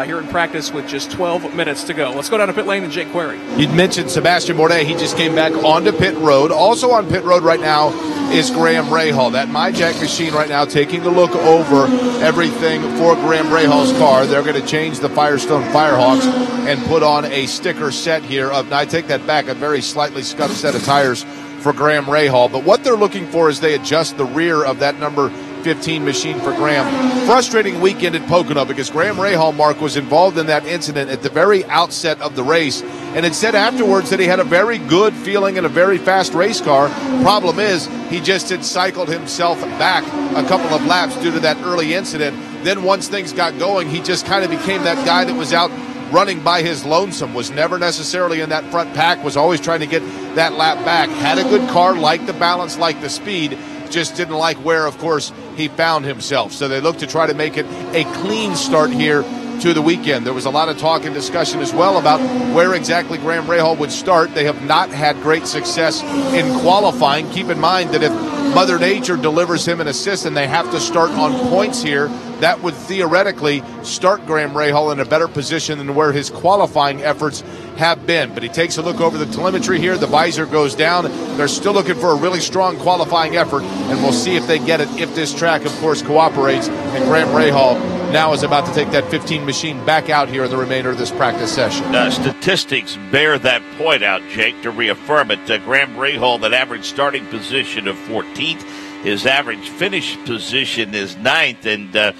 here in practice with just 12 minutes to go. Let's go down to pit lane and Jake Query. You'd mentioned Sebastian Bourdais. He just came back onto pit road. Also on pit road right now is Graham Rahal. That MyJack machine right now taking a look over everything for Graham Rahal's car. They're going to change the Firestone Firehawks and put on a sticker set here of, I take that back, a very slightly scuffed set of tires for Graham Rahal. But what they're looking for is they adjust the rear of that number 15 machine for Graham. Frustrating weekend at Pocono because Graham Rahal, Mark, was involved in that incident at the very outset of the race, and it said afterwards that he had a very good feeling in a very fast race car. Problem is, he just had cycled himself back a couple of laps due to that early incident. Then once things got going, he just kind of became that guy that was out running by his lonesome, was never necessarily in that front pack, was always trying to get that lap back. Had a good car, liked the balance, liked the speed, just didn't like where, of course, he found himself. So they look to try to make it a clean start here to the weekend. There was a lot of talk and discussion as well about where exactly Graham Rahal would start. They have not had great success in qualifying. Keep in mind that if Mother Nature delivers him an assist and they have to start on points here, that would theoretically start Graham Rahal in a better position than where his qualifying efforts have been. But he takes a look over the telemetry here. The visor goes down. They're still looking for a really strong qualifying effort, and we'll see if they get it if this track, of course, cooperates. And Graham Rahal now is about to take that 15 machine back out here in the remainder of this practice session. Statistics bear that point out, Jake, to reaffirm it. Graham Rahal, that average starting position of 14th. His average finish position is 9th. And,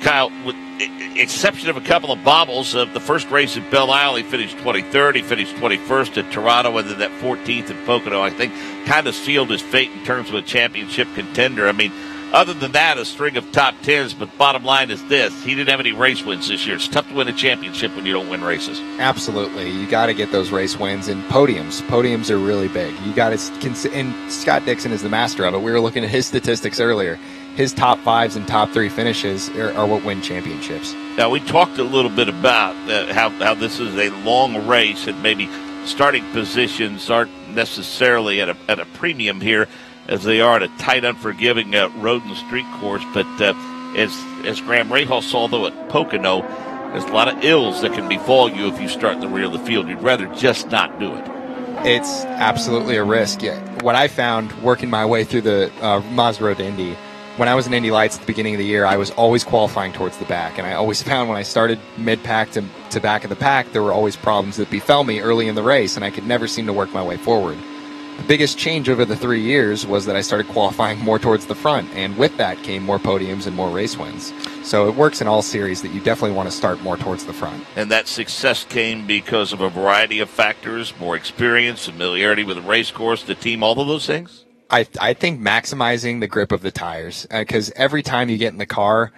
Kyle, with exception of a couple of bobbles, the first race at Belle Isle, he finished 23rd. He finished 21st at Toronto, and then that 14th at Pocono, I think, kind of sealed his fate in terms of a championship contender. I mean, other than that, a string of top 10s, but bottom line is this. He didn't have any race wins this year. It's tough to win a championship when you don't win races. Absolutely. You got to get those race wins and podiums. Podiums are really big. You got to, and Scott Dixon is the master of it. We were looking at his statistics earlier. His top 5s and top 3 finishes are what win championships. Now, we talked a little bit about how this is a long race and maybe starting positions aren't necessarily at a premium here as they are at a tight, unforgiving road and street course. But as Graham Rahal saw, though, at Pocono, there's a lot of ills that can befall you if you start in the rear of the field. You'd rather just not do it. It's absolutely a risk. Yeah. What I found working my way through the Mazda Road to Indy, when I was in Indy Lights at the beginning of the year, I was always qualifying towards the back. And I always found when I started mid-pack to back of the pack, there were always problems that befell me early in the race, and I could never seem to work my way forward. The biggest change over the 3 years was that I started qualifying more towards the front, and with that came more podiums and more race wins. So it works in all series that you definitely want to start more towards the front. And that success came because of a variety of factors, more experience, familiarity with the race course, the team, all of those things? I think maximizing the grip of the tires, because every time you get in the car,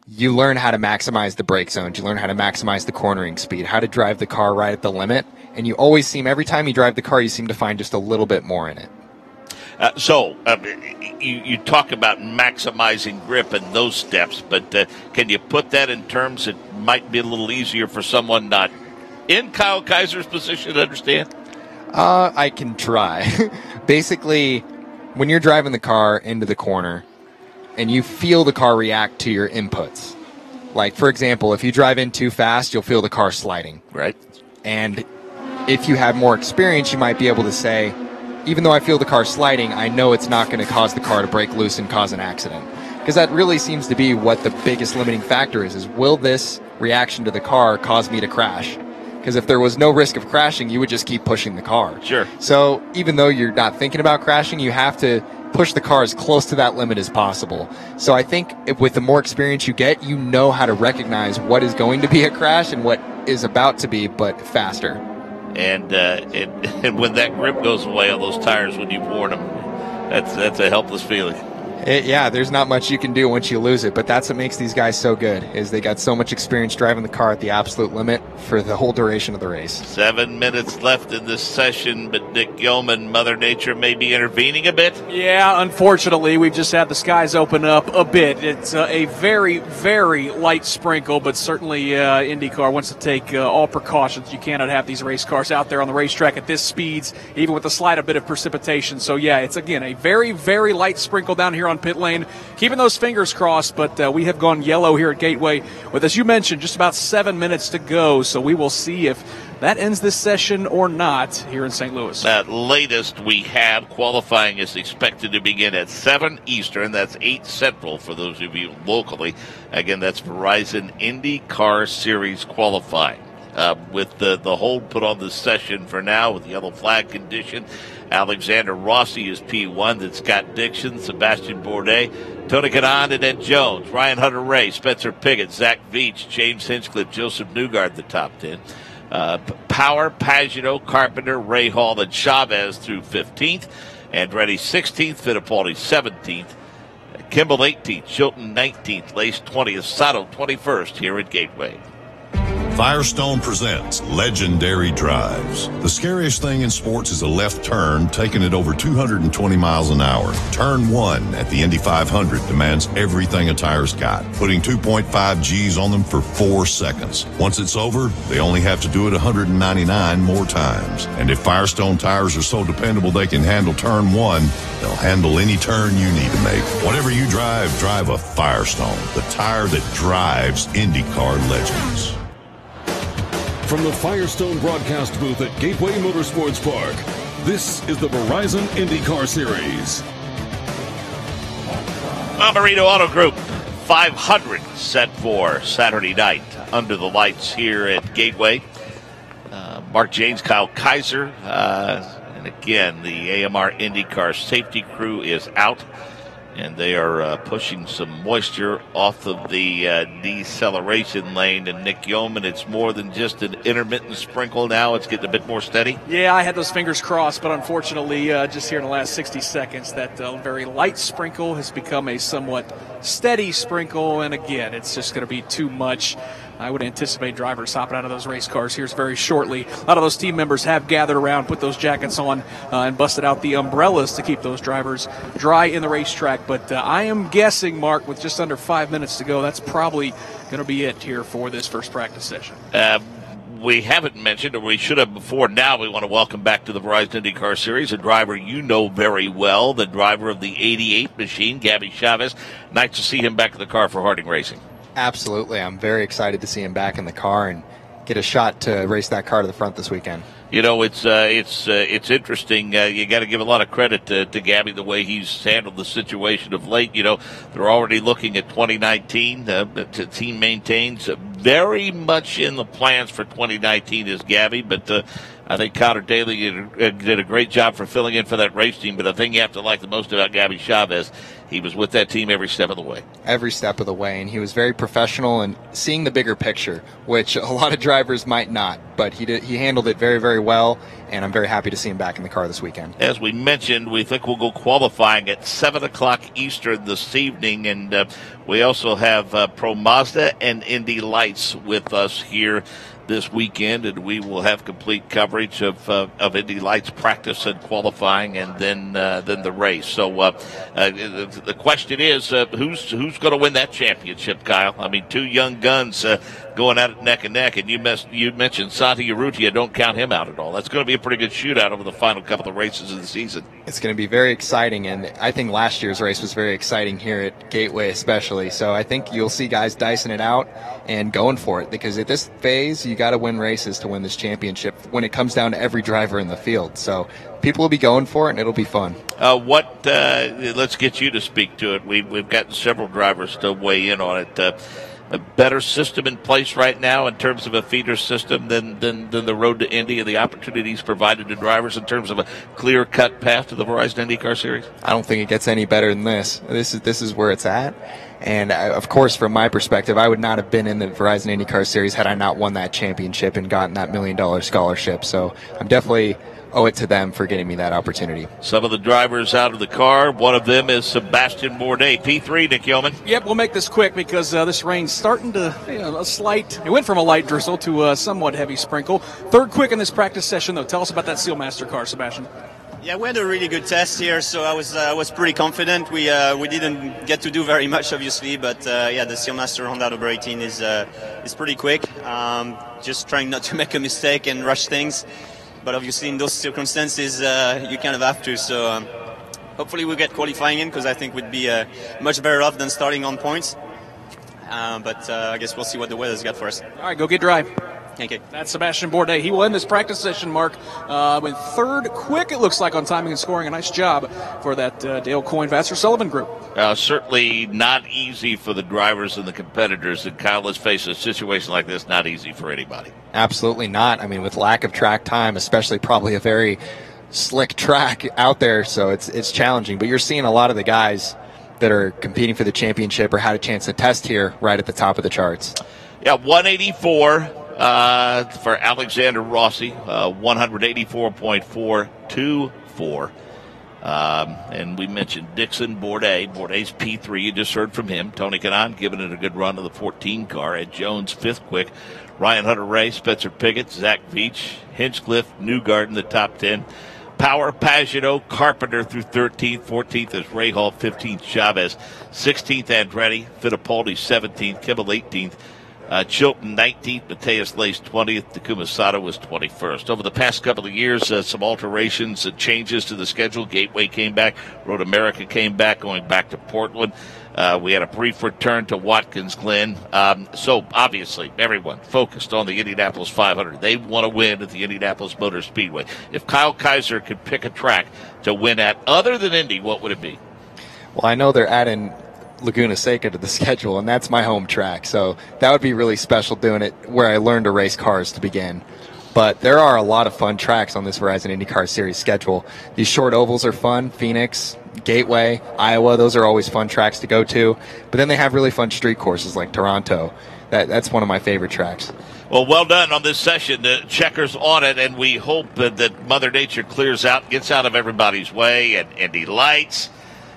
you learn how to maximize the brake zones, you learn how to maximize the cornering speed, how to drive the car right at the limit, and you always seem, every time you drive the car, you seem to find just a little bit more in it. You talk about maximizing grip and those steps, but can you put that in terms that might be a little easier for someone not in Kyle Kaiser's position to understand? I can try. Basically, when you're driving the car into the corner and you feel the car react to your inputs, like, for example, if you drive in too fast, you'll feel the car sliding. Right. And if you have more experience, you might be able to say, even though I feel the car sliding, I know it's not going to cause the car to break loose and cause an accident. Because that really seems to be what the biggest limiting factor is will this reaction to the car cause me to crash? because if there was no risk of crashing, you would just keep pushing the car. Sure. So even though you're not thinking about crashing, you have to push the car as close to that limit as possible. So I think with the more experience you get, you know how to recognize what is going to be a crash and what is about to be, but faster. And when that grip goes away on those tires when you've worn them, that's a helpless feeling. Yeah, there's not much you can do once you lose it, but that's what makes these guys so good, is they got so much experience driving the car at the absolute limit for the whole duration of the race. 7 minutes left in this session, but Nick Yeoman, Mother Nature may be intervening a bit. Yeah, unfortunately, we've just had the skies open up a bit. It's a very, very light sprinkle, but certainly IndyCar wants to take all precautions. You cannot have these race cars out there on the racetrack at this speeds, even with a slight bit of precipitation. So, yeah, it's, again, a very, very light sprinkle down here on pit lane. Keeping those fingers crossed, but we have gone yellow here at Gateway with, as you mentioned, just about 7 minutes to go. So we will see if that ends this session or not here in St. Louis. At latest, we have qualifying is expected to begin at 7 Eastern. That's 8 Central for those of you locally. Again, that's Verizon IndyCar Series qualifying. With the hold put on the session for now with yellow flag condition. Alexander Rossi is P1. That's Scott Dixon, Sebastian Bourdais, Tony Kanaan, and Ed Jones. Ryan Hunter-Reay, Spencer Pigot, Zach Veach, James Hinchcliffe, Joseph Newgard, the top 10. Power, Pagano, Carpenter, Ray Hall, and Chavez through 15th. Andretti 16th, Fittipaldi 17th. Kimball 18th, Chilton 19th, Lace 20th, Sato 21st here at Gateway. Firestone presents Legendary Drives. The scariest thing in sports is a left turn, taking it over 220 miles an hour. Turn 1 at the Indy 500 demands everything a tire's got, putting 2.5 Gs on them for 4 seconds. Once it's over, they only have to do it 199 more times. And if Firestone tires are so dependable they can handle turn 1, they'll handle any turn you need to make. Whatever you drive, drive a Firestone, the tire that drives IndyCar legends. From the Firestone broadcast booth at Gateway Motorsports Park, this is the Verizon IndyCar Series. Bommarito Auto Group 500 set for Saturday night under the lights here at Gateway. Mark James, Kyle Kaiser, and again, the AMR IndyCar safety crew is out. And they are pushing some moisture off of the deceleration lane. And Nick Yeoman, it's more than just an intermittent sprinkle now. It's getting a bit more steady. Yeah, I had those fingers crossed, but unfortunately, just here in the last 60 seconds, that very light sprinkle has become a somewhat steady sprinkle. And again, it's just going to be too much. I would anticipate drivers hopping out of those race cars here very shortly. A lot of those team members have gathered around, put those jackets on, and busted out the umbrellas to keep those drivers dry in the racetrack. But I am guessing, Mark, with just under 5 minutes to go, that's probably going to be it here for this first practice session. We haven't mentioned, or we should have before now, we want to welcome back to the Verizon IndyCar Series a driver you know very well, the driver of the 88 machine, Gabby Chavez. Nice to see him back in the car for Harding Racing. Absolutely. I'm very excited to see him back in the car and get a shot to race that car to the front this weekend. You know, it's interesting. You got to give a lot of credit to Gabby, the way he's handled the situation of late. You know, they're already looking at 2019. The team maintains very much in the plans for 2019 is Gabby, but I think Connor Daly did a great job for filling in for that race team. But the thing you have to like the most about Gabby Chavez, he was with that team every step of the way. Every step of the way, and he was very professional and seeing the bigger picture, which a lot of drivers might not. But he handled it very, very well, and I'm very happy to see him back in the car this weekend. As we mentioned, we think we'll go qualifying at 7 o'clock Eastern this evening, and we also have Pro Mazda and Indy Lights with us here this weekend, and we will have complete coverage of Indy Lights practice and qualifying, and then the race. So the question is, who's going to win that championship, Kyle? I mean, two young guns going at it neck and neck, and you mentioned Santi Urrutia. Don't count him out at all. That's going to be a pretty good shootout over the final couple of races of the season. It's going to be very exciting, and I think last year's race was very exciting here at Gateway especially. So I think you'll see guys dicing it out and going for it, because at this phase, you got to win races to win this championship when it comes down to every driver in the field. So people will be going for it, and it'll be fun. Let's get you to speak to it. We've gotten several drivers to weigh in on it. a better system in place right now in terms of a feeder system than the road to Indy and the opportunities provided to drivers in terms of a clear-cut path to the Verizon IndyCar Series? I don't think it gets any better than this. This is where it's at. And of course, from my perspective, I would not have been in the Verizon IndyCar Series had I not won that championship and gotten that $1 million scholarship. So I'm definitely owe it to them for getting me that opportunity. Some of the drivers out of the car. One of them is Sebastian Bourdais, P3, Nick Yeoman. Yep, we'll make this quick because this rain's starting to, it went from a light drizzle to a somewhat heavy sprinkle. Third quick in this practice session, though. Tell us about that Sealmaster car, Sebastian. Yeah, we had a really good test here, so I was pretty confident. We didn't get to do very much, obviously, but the Sealmaster Honda Number 18 is pretty quick. Just trying not to make a mistake and rush things. But obviously in those circumstances, you kind of have to. So hopefully we'll get qualifying in because I think we'd be much better off than starting on points. But I guess we'll see what the weather's got for us. All right, go get dry. Thank you. That's Sebastian Bourdais. He will end this practice session, Mark, with third quick, it looks like, on timing and scoring. A nice job for that Dale Coyne, Vassar Sullivan group. Certainly not easy for the drivers and the competitors. And Kyle, let's face it, a situation like this, not easy for anybody. Absolutely not. I mean, with lack of track time, especially probably a very slick track out there, so it's challenging. But you're seeing a lot of the guys that are competing for the championship or had a chance to test here right at the top of the charts. Yeah, 184 for Alexander Rossi, 184.424. And we mentioned Dixon Bourdais. Bourdais' P3, you just heard from him. Tony Kanaan giving it a good run to the 14 car. Ed Jones, fifth quick. Ryan Hunter-Ray, Spencer Piggott, Zach Veach, Hinchcliffe, Newgarden, the top 10. Power, Pagano, Carpenter through 13th. 14th is Ray Hall, 15th Chavez, 16th Andretti, Fittipaldi 17th, Kimmel 18th. Chilton 19th, Mateus Lace 20th, Takuma Sato was 21st. Over the past couple of years, some alterations and changes to the schedule. Gateway came back, Road America came back, going back to Portland. We had a brief return to Watkins Glen. So obviously, everyone focused on the Indianapolis 500. They want to win at the Indianapolis Motor Speedway. If Kyle Kaiser could pick a track to win at other than Indy, what would it be? Well, I know they're adding Laguna Seca to the schedule, and that's my home track, so that would be really special doing it where I learned to race cars to begin. But there are a lot of fun tracks on this Verizon IndyCar Series schedule. These short ovals are fun. Phoenix, Gateway, Iowa, those are always fun tracks to go to. But then they have really fun street courses like Toronto. That's one of my favorite tracks. Well done on this session. The checkers on it, and we hope that Mother Nature clears out, gets out of everybody's way, and Indy Lights,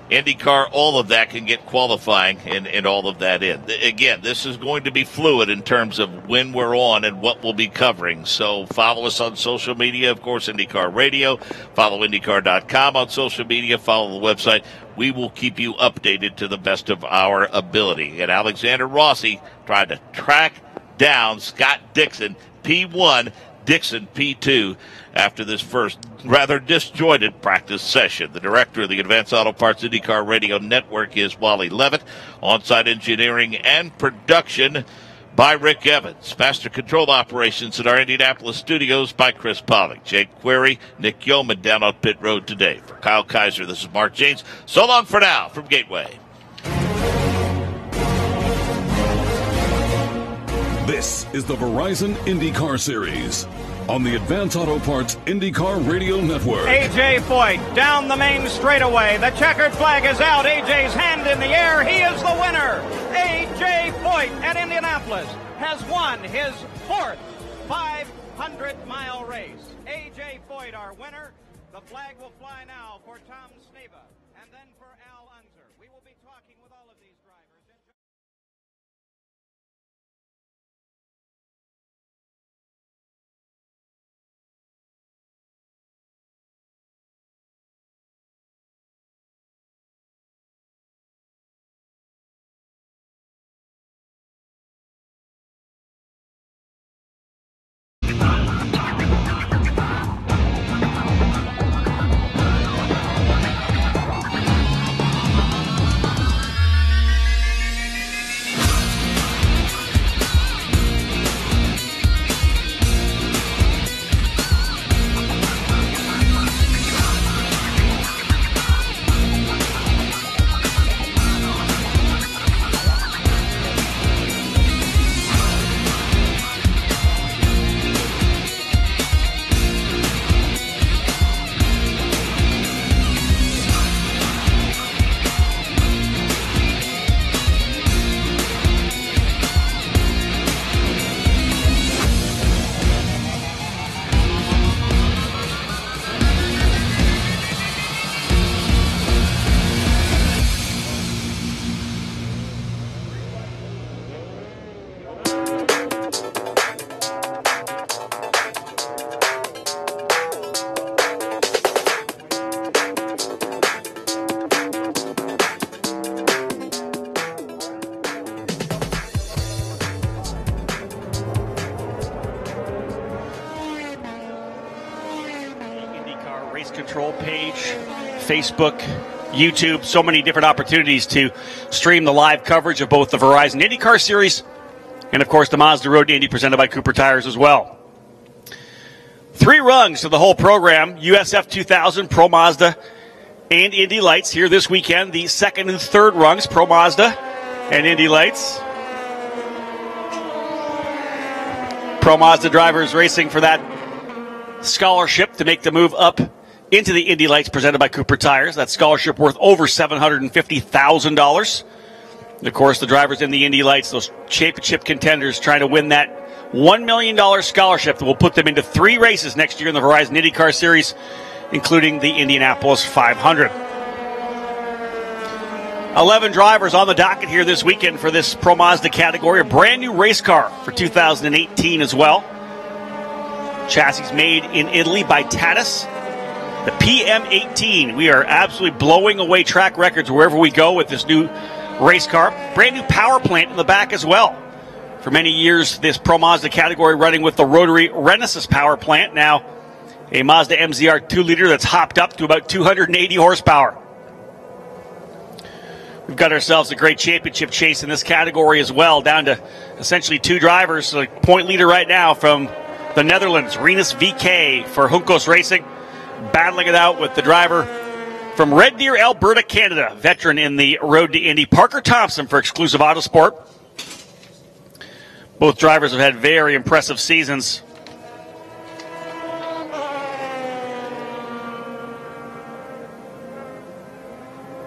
IndyCar, all of that can get qualifying and all of that in. Again, this is going to be fluid in terms of when we're on and what we'll be covering. So follow us on social media, of course, IndyCar Radio. Follow IndyCar.com on social media. Follow the website. We will keep you updated to the best of our ability. And Alexander Rossi tried to track down Scott Dixon, P1, Dixon P2, after this first rather disjointed practice session. The director of the Advanced Auto Parts IndyCar Radio Network is Wally Levitt. On-site engineering and production by Rick Evans. Master control operations at our Indianapolis studios by Chris Pollock. Jake Query, Nick Yeoman down on pit road today. For Kyle Kaiser, this is Mark James. So long for now from Gateway. This is the Verizon IndyCar Series on the Advanced Auto Parts IndyCar Radio Network. A.J. Foyt down the main straightaway. The checkered flag is out. A.J.'s hand in the air. He is the winner. A.J. Foyt at Indianapolis has won his fourth 500-mile race. A.J. Foyt, our winner. The flag will fly now for Tom Sneva and then for Al Unser. We will be talking with all of these drivers. Control page, Facebook, YouTube, so many different opportunities to stream the live coverage of both the Verizon IndyCar Series and, of course, the Mazda Road to Indy presented by Cooper Tires as well. 3 rungs to the whole program, USF 2000, Pro Mazda, and Indy Lights here this weekend. The second and third rungs, Pro Mazda and Indy Lights. Pro Mazda drivers racing for that scholarship to make the move up into the Indy Lights presented by Cooper Tires. That scholarship worth over $750,000. And of course, the drivers in the Indy Lights, those championship contenders, trying to win that $1 million scholarship that will put them into 3 races next year in the Verizon IndyCar Series, including the Indianapolis 500. 11 drivers on the docket here this weekend for this Pro Mazda category. A brand new race car for 2018 as well. Chassis made in Italy by Tatis. The PM18. We are absolutely blowing away track records wherever we go with this new race car. Brand new power plant in the back as well. For many years, this Pro Mazda category running with the rotary Renesis power plant. Now, a Mazda MZR 2-liter that's hopped up to about 280 horsepower. We've got ourselves a great championship chase in this category as well, down to essentially 2 drivers. The point leader right now from the Netherlands, Rinus VK for Juncos Racing, battling it out with the driver from Red Deer, Alberta, Canada, veteran in the Road to Indy, Parker Thompson for Exclusive Autosport. Both drivers have had very impressive seasons.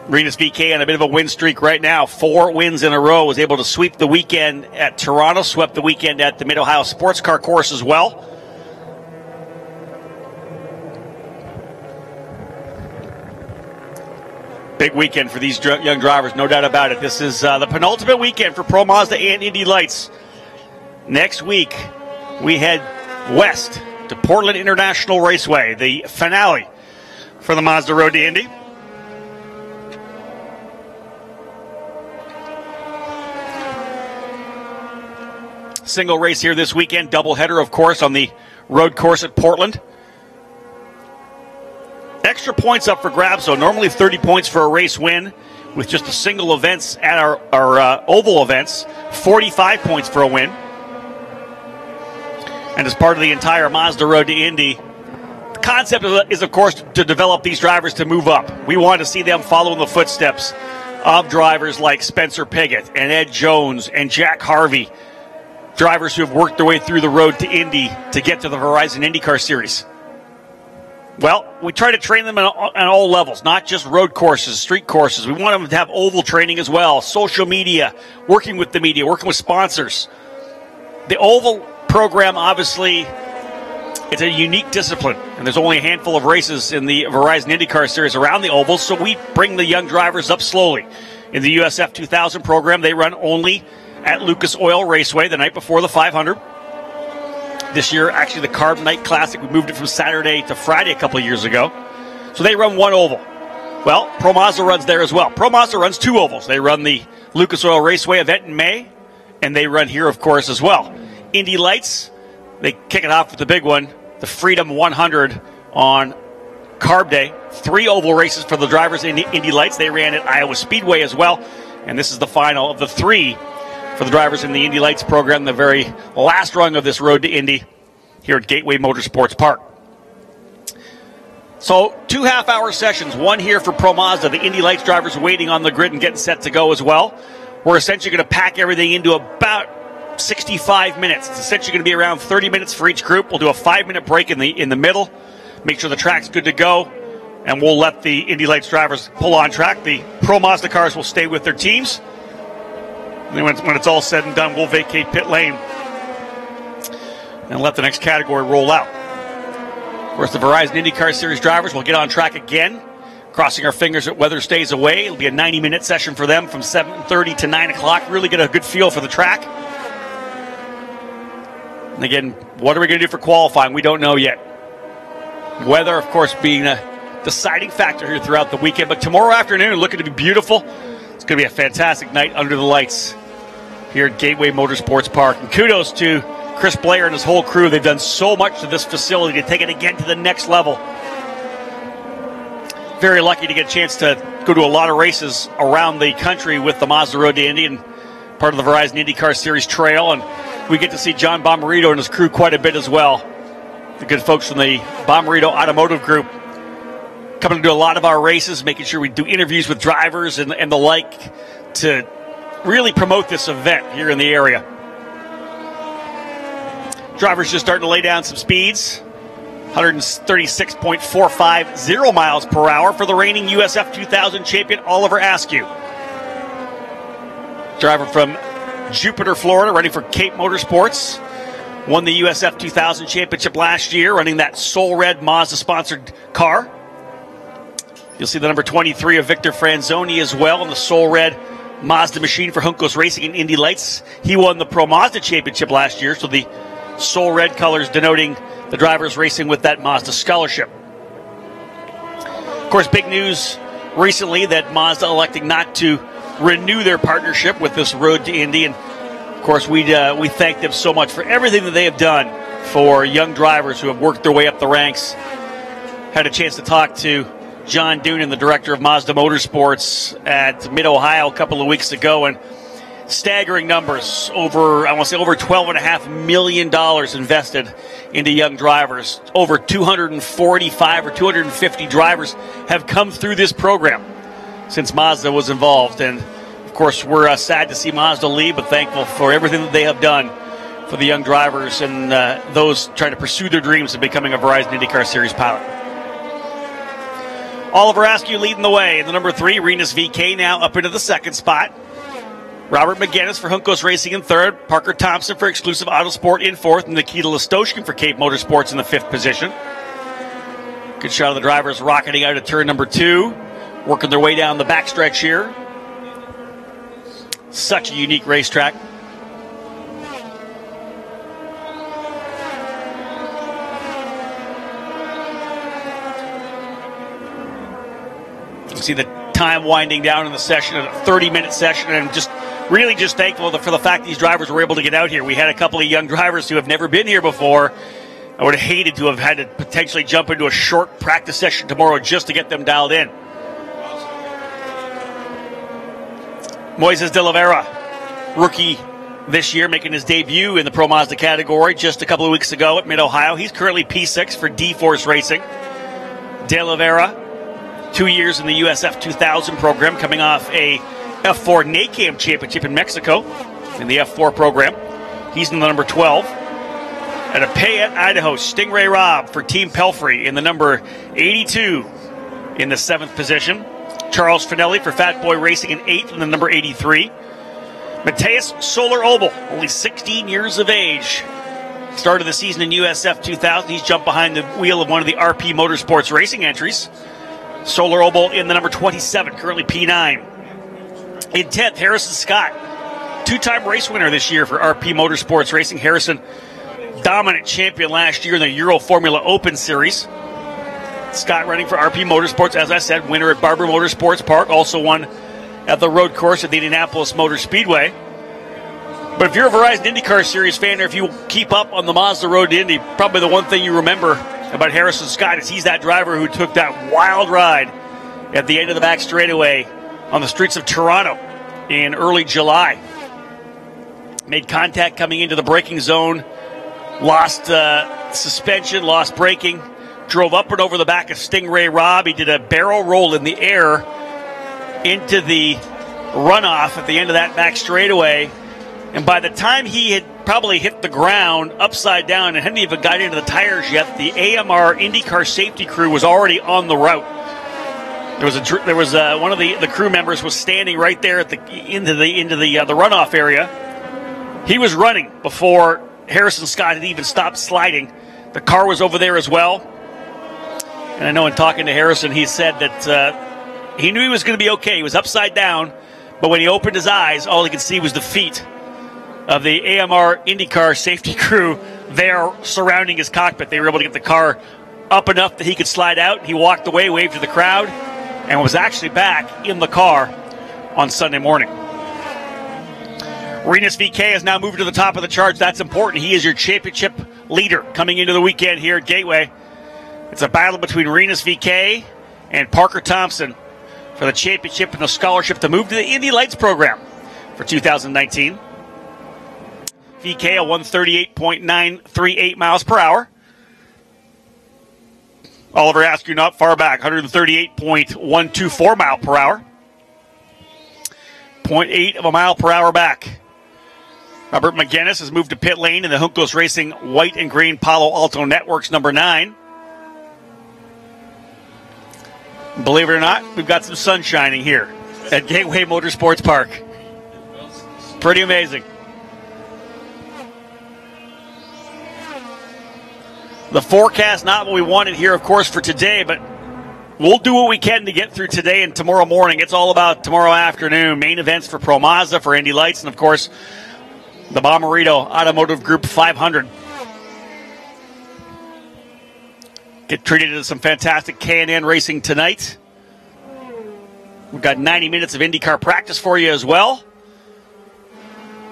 Rinus VK on a bit of a win streak right now. 4 wins in a row. Was able to sweep the weekend at Toronto. Swept the weekend at the Mid-Ohio Sports Car Course as well. Big weekend for these young drivers, no doubt about it. This is the penultimate weekend for Pro Mazda and Indy Lights. Next week, we head west to Portland International Raceway, the finale for the Mazda Road to Indy. Single race here this weekend, doubleheader, of course, on the road course at Portland. Extra points up for grabs, so normally 30 points for a race win. With just the single events at our oval events, 45 points for a win. And as part of the entire Mazda Road to Indy, the concept is, of course, to develop these drivers to move up. We want to see them follow in the footsteps of drivers like Spencer Pigot and Ed Jones and Jack Harvey. Drivers who have worked their way through the Road to Indy to get to the Verizon IndyCar Series. Well, we try to train them on all levels, not just road courses, street courses. We want them to have oval training as well, social media, working with the media, working with sponsors. The oval program, obviously, it's a unique discipline, and there's only a handful of races in the Verizon IndyCar Series around the oval, so we bring the young drivers up slowly. In the USF 2000 program, they run only at Lucas Oil Raceway the night before the 500. This year, actually, the Carb Night Classic, we moved it from Saturday to Friday a couple of years ago. So they run 1 oval. Well, Pro Mazda runs there as well. Pro Mazda runs 2 ovals. They run the Lucas Oil Raceway event in May, and they run here, of course, as well. Indy Lights, they kick it off with the big one, the Freedom 100 on Carb Day. 3 oval races for the drivers in Indy Lights. They ran at Iowa Speedway as well, and this is the final of the 3 for the drivers in the Indy Lights program, the very last rung of this Road to Indy here at Gateway Motorsports Park. So 2 half-hour sessions, one here for Pro Mazda. The Indy Lights drivers waiting on the grid and getting set to go as well. We're essentially going to pack everything into about 65 minutes. It's essentially going to be around 30 minutes for each group. We'll do a 5-minute break in the middle, make sure the track's good to go, and we'll let the Indy Lights drivers pull on track. The Pro Mazda cars will stay with their teams. And then when it's all said and done, we'll vacate pit lane and let the next category roll out. Of course, the Verizon IndyCar Series drivers will get on track again, crossing our fingers that weather stays away. It'll be a 90-minute session for them from 7:30 to 9 o'clock. Really get a good feel for the track. And again, what are we going to do for qualifying? We don't know yet. Weather, of course, being a deciding factor here throughout the weekend. But tomorrow afternoon, looking to be beautiful. It's going to be a fantastic night under the lights here at Gateway Motorsports Park. And kudos to Chris Blair and his whole crew. They've done so much to this facility to take it again to the next level. very lucky to get a chance to go to a lot of races around the country with the Mazda Road to Indy and part of the Verizon IndyCar Series Trail. And we get to see John Bommarito and his crew quite a bit as well. The good folks from the Bommarito Automotive Group coming to do a lot of our races, making sure we do interviews with drivers and the like to really promote this event here in the area. Drivers just starting to lay down some speeds. 136.450 miles per hour for the reigning USF 2000 champion Oliver Askew. Driver from Jupiter, Florida, running for Cape Motorsports. Won the USF 2000 championship last year, running that Soul Red Mazda-sponsored car. You'll see the number 23 of Victor Franzoni as well in the Soul Red Mazda machine for Juncos Racing and Indy Lights. He won the Pro Mazda championship last year, so the Soul Red colors denoting the drivers racing with that Mazda scholarship. Of course, big news recently that Mazda electing not to renew their partnership with this Road to Indy. And of course, we thank them so much for everything that they have done for young drivers who have worked their way up the ranks. Had a chance to talk to John Doonan, the director of Mazda Motorsports at Mid-Ohio a couple of weeks ago, and staggering numbers, over $12.5 million invested into young drivers. Over 245 or 250 drivers have come through this program since Mazda was involved. And of course, we're sad to see Mazda leave, but thankful for everything that they have done for the young drivers and those trying to pursue their dreams of becoming a Verizon IndyCar Series pilot. Oliver Askew leading the way in the number 3. Renus VK now up into the second spot. Robert McGinnis for Juncos Racing in third. Parker Thompson for Exclusive Autosport in fourth. And Nikita Listoshkin for Cape Motorsports in the fifth position. Good shot of the drivers rocketing out of turn number 2. Working their way down the backstretch here. Such a unique racetrack. You can see the time winding down in the session, a 30-minute session, and just thankful for the fact these drivers were able to get out here. We had a couple of young drivers who have never been here before. I would have hated to have had to potentially jump into a short practice session tomorrow just to get them dialed in. Moises De La Vera, rookie this year, making his debut in the Pro Mazda category just a couple of weeks ago at Mid-Ohio. He's currently P6 for D-Force Racing. De La Vera, 2 years in the USF 2000 program, coming off a F4 NACAM championship in Mexico in the F4 program. He's in the number 12. At Payette, Idaho, Stingray Robb for Team Pelfrey in the number 82 in the 7th position. Charles Fedeli for Fat Boy Racing in 8th in the number 83. Mateus Solar Obel, only 16 years of age. Started the season in USF 2000. He's jumped behind the wheel of one of the RP Motorsports racing entries. Solar Obel in the number 27, currently P9. In 10th, Harrison Scott, 2-time race winner this year for RP Motorsports Racing. Harrison, dominant champion last year in the Euro Formula Open Series. Scott running for RP Motorsports, as I said, winner at Barber Motorsports Park, also won at the road course at the Indianapolis Motor Speedway. But if you're a Verizon IndyCar Series fan, or if you keep up on the Mazda Road to Indy, probably the one thing you remember about Harrison Scott is he's that driver who took that wild ride at the end of the back straightaway on the streets of Toronto in early July. Made contact coming into the braking zone, lost suspension, lost braking, drove up and over the back of Stingray Robb. He did a barrel roll in the air into the runoff at the end of that back straightaway. And by the time he had probably hit the ground upside down and hadn't even got into the tires yet, the AMR IndyCar safety crew was already on the route. There was one of the crew members was standing right there at the runoff area. He was running before Harrison Scott had even stopped sliding. The car was over there as well. And I know in talking to Harrison, he said that he knew he was going to be okay. He was upside down, but when he opened his eyes, all he could see was the feet of the AMR IndyCar safety crew there surrounding his cockpit. They were able to get the car up enough that he could slide out. He walked away, waved to the crowd, and was actually back in the car on Sunday morning. Renus VK has now moved to the top of the charts. That's important. He is your championship leader coming into the weekend here at Gateway. It's a battle between Renus VK and Parker Thompson for the championship and the scholarship to move to the Indy Lights program for 2019. VK a 138.938 miles per hour. Oliver Askew not far back, 138.124 mile per hour. 0.8 of a mile per hour back. Robert McGinnis has moved to pit lane in the Juncos Racing white and green Palo Alto Networks number 9. Believe it or not, we've got some sun shining here at Gateway Motorsports Park. Pretty amazing. The forecast, not what we wanted here, of course, for today, but we'll do what we can to get through today and tomorrow morning. It's all about tomorrow afternoon. Main events for Pro Mazda, for Indy Lights, and, of course, the Bommarito Automotive Group 500. Get treated to some fantastic K&N racing tonight. We've got 90 minutes of IndyCar practice for you as well.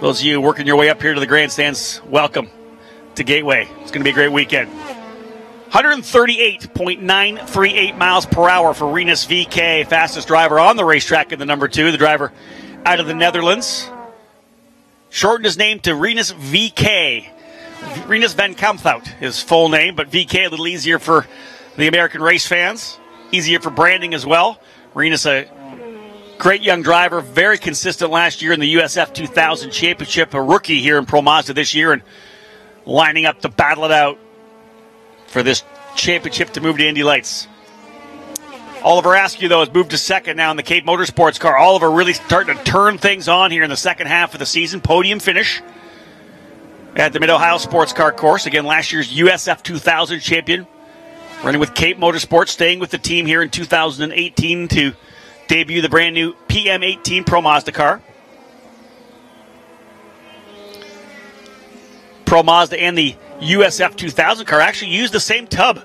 Those of you working your way up here to the grandstands, welcome to Gateway. It's going to be a great weekend. 138.938 miles per hour for Rinus VK, fastest driver on the racetrack in the number 2, the driver out of the Netherlands. Shortened his name to Rinus VK. Rinus van Kamphout, his full name, but VK a little easier for the American race fans. Easier for branding as well. Rinus, a great young driver, very consistent last year in the USF 2000 Championship, a rookie here in Pro Mazda this year, and lining up to battle it out for this championship to move to Indy Lights. Oliver Askew, though, has moved to second now in the Cape Motorsports car. Oliver really starting to turn things on here in the second half of the season. Podium finish at the Mid-Ohio Sports Car Course. Again, last year's USF 2000 champion. Running with Cape Motorsports, staying with the team here in 2018 to debut the brand new PM18 Pro Mazda car. Pro Mazda and the USF 2000 car actually use the same tub.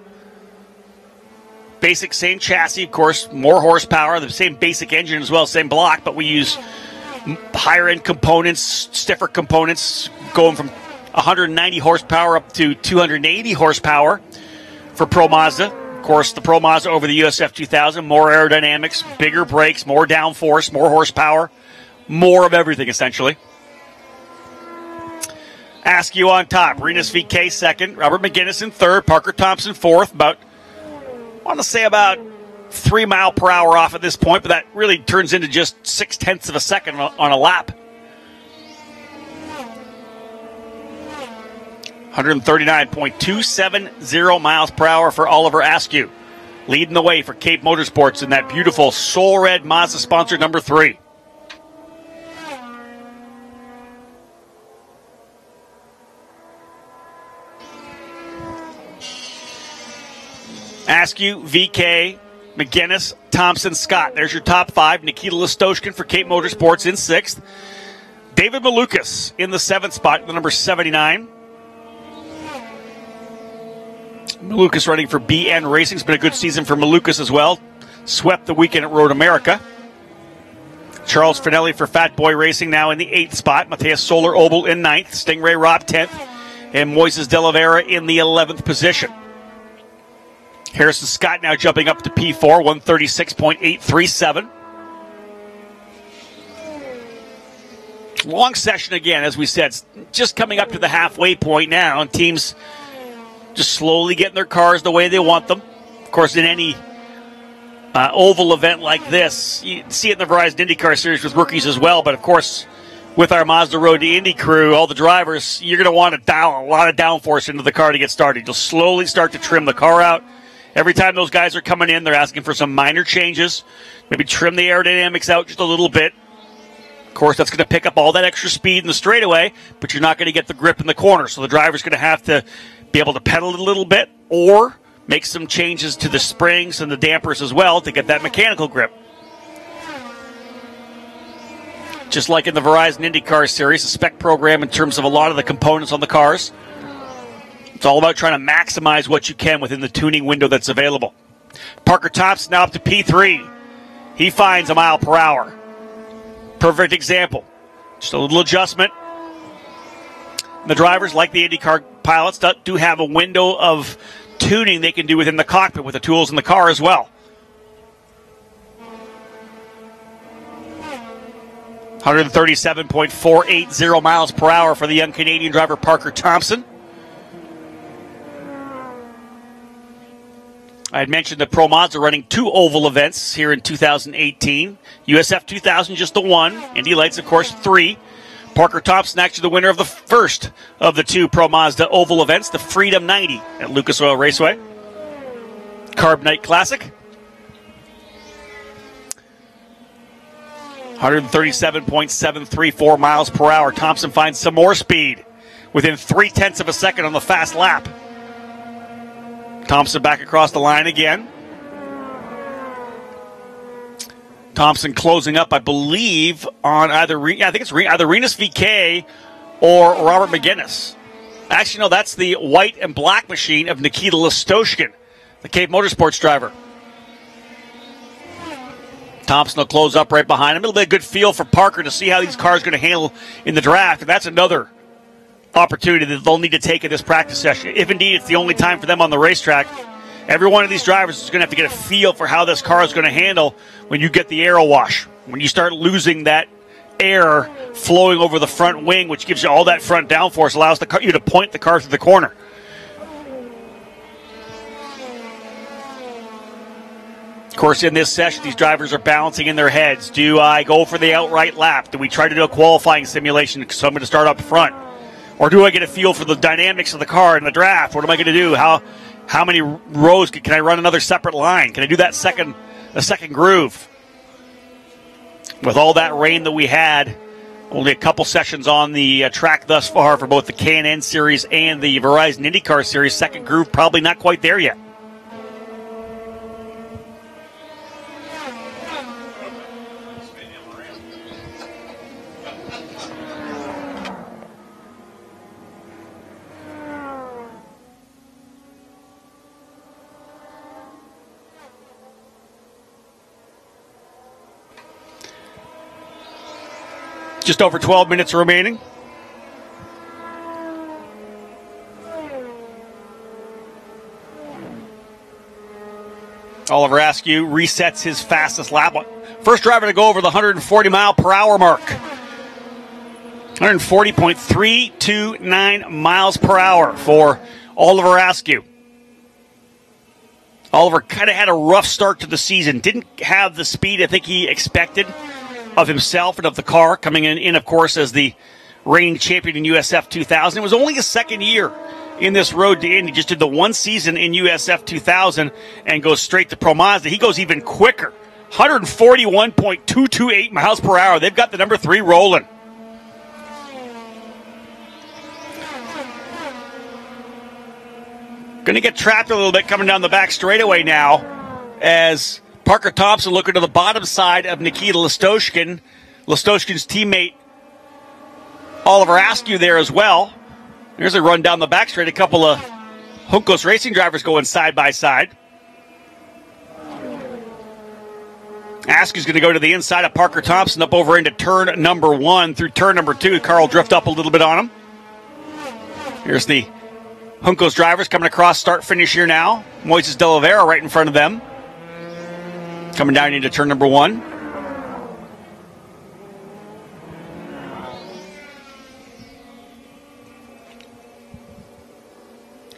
Basic, same chassis, of course, more horsepower, the same basic engine as well, same block, but we use higher end components, stiffer components, going from 190 horsepower up to 280 horsepower for Pro Mazda. Of course, the Pro Mazda over the USF 2000, more aerodynamics, bigger brakes, more downforce, more horsepower, more of everything essentially. Askew on top, Rinus VK second, Robert McGinnis in third, Parker Thompson fourth, I want to say about 3 mile per hour off at this point, but that really turns into just 0.6 of a second on a lap. 139.270 miles per hour for Oliver Askew, leading the way for Cape Motorsports in that beautiful Soul Red Mazda sponsor number 3. Askew, VK, McGinnis, Thompson, Scott. There's your top 5. Nikita Listoshkin for Cape Motorsports in 6th. David Malukas in the 7th spot, the number 79. Malukas running for BN Racing. It's been a good season for Malukas as well. Swept the weekend at Road America. Charles Fedeli for Fat Boy Racing now in the 8th spot. Matthias Solar Obel in 9th. Stingray Robb 10th. And Moises De La Vera in the 11th position. Harrison Scott now jumping up to P4, 136.837. Long session again, as we said, just coming up to the halfway point now, and teams just slowly getting their cars the way they want them. Of course, in any oval event like this, you see it in the Verizon IndyCar Series with rookies as well, but of course, with our Mazda Road to Indy crew, all the drivers, you're going to want to dial a lot of downforce into the car to get started. You'll slowly start to trim the car out. Every time those guys are coming in, they're asking for some minor changes. Maybe trim the aerodynamics out just a little bit. Of course, that's going to pick up all that extra speed in the straightaway, but you're not going to get the grip in the corner. So the driver's going to have to be able to pedal it a little bit or make some changes to the springs and the dampers as well to get that mechanical grip. Just like in the Verizon IndyCar Series, a spec program in terms of a lot of the components on the cars. It's all about trying to maximize what you can within the tuning window that's available. Parker Thompson now up to P3. He finds a mile per hour. Perfect example. Just a little adjustment. The drivers, like the IndyCar pilots, do have a window of tuning they can do within the cockpit with the tools in the car as well. 137.480 miles per hour for the young Canadian driver Parker Thompson. I had mentioned that Pro Mazda running 2 oval events here in 2018. USF 2000, just the 1. Indy Lights, of course, 3. Parker Thompson, actually the winner of the first of the 2 Pro Mazda oval events, the Freedom 90 at Lucas Oil Raceway. Carb Night Classic. 137.734 miles per hour. Thompson finds some more speed within 0.3 of a second on the fast lap. Thompson back across the line again. Thompson closing up, I believe, on either either Renus VK or Robert McGinnis. Actually, no, that's the white and black machine of Nikita Listoshkin, the Cape Motorsports driver. Thompson will close up right behind him. It'll be a good feel for Parker to see how these cars are going to handle in the draft, and that's another opportunity that they'll need to take in this practice session. If indeed it's the only time for them on the racetrack, every one of these drivers is going to have to get a feel for how this car is going to handle when you get the aero wash, when you start losing that air flowing over the front wing, which gives you all that front downforce, allows you to point the car through the corner. Of course, in this session, these drivers are balancing in their heads. Do I go for the outright lap? Do we try to do a qualifying simulation so I'm going to start up front? Or do I get a feel for the dynamics of the car in the draft? What am I going to do? How many rows can I run another separate line? Can I do that second groove? With all that rain that we had, only a couple sessions on the track thus far for both the K&N Series and the Verizon IndyCar Series. Second groove probably not quite there yet. Just over 12 minutes remaining. Oliver Askew resets his fastest lap. First driver to go over the 140 mile per hour mark. 140.329 miles per hour for Oliver Askew. Oliver kind of had a rough start to the season. Didn't have the speed I think he expected of himself and of the car, coming in, of course, as the reigning champion in USF 2000. It was only his second year in this road to Indy. Just did the 1 season in USF 2000 and goes straight to Pro Mazda. He goes even quicker, 141.228 miles per hour. They've got the number 3 rolling. Going to get trapped a little bit coming down the back straightaway now as Parker Thompson looking to the bottom side of Nikita Listoshkin. Listoshkin's teammate Oliver Askew there as well. There's a run down the back straight. A couple of Juncos Racing drivers going side by side. Askew's going to go to the inside of Parker Thompson up over into turn number 1 through turn number 2. Carl drift up a little bit on him. Here's the Juncos drivers coming across start finish here now. Moises De La Vera right in front of them. Coming down into turn number 1.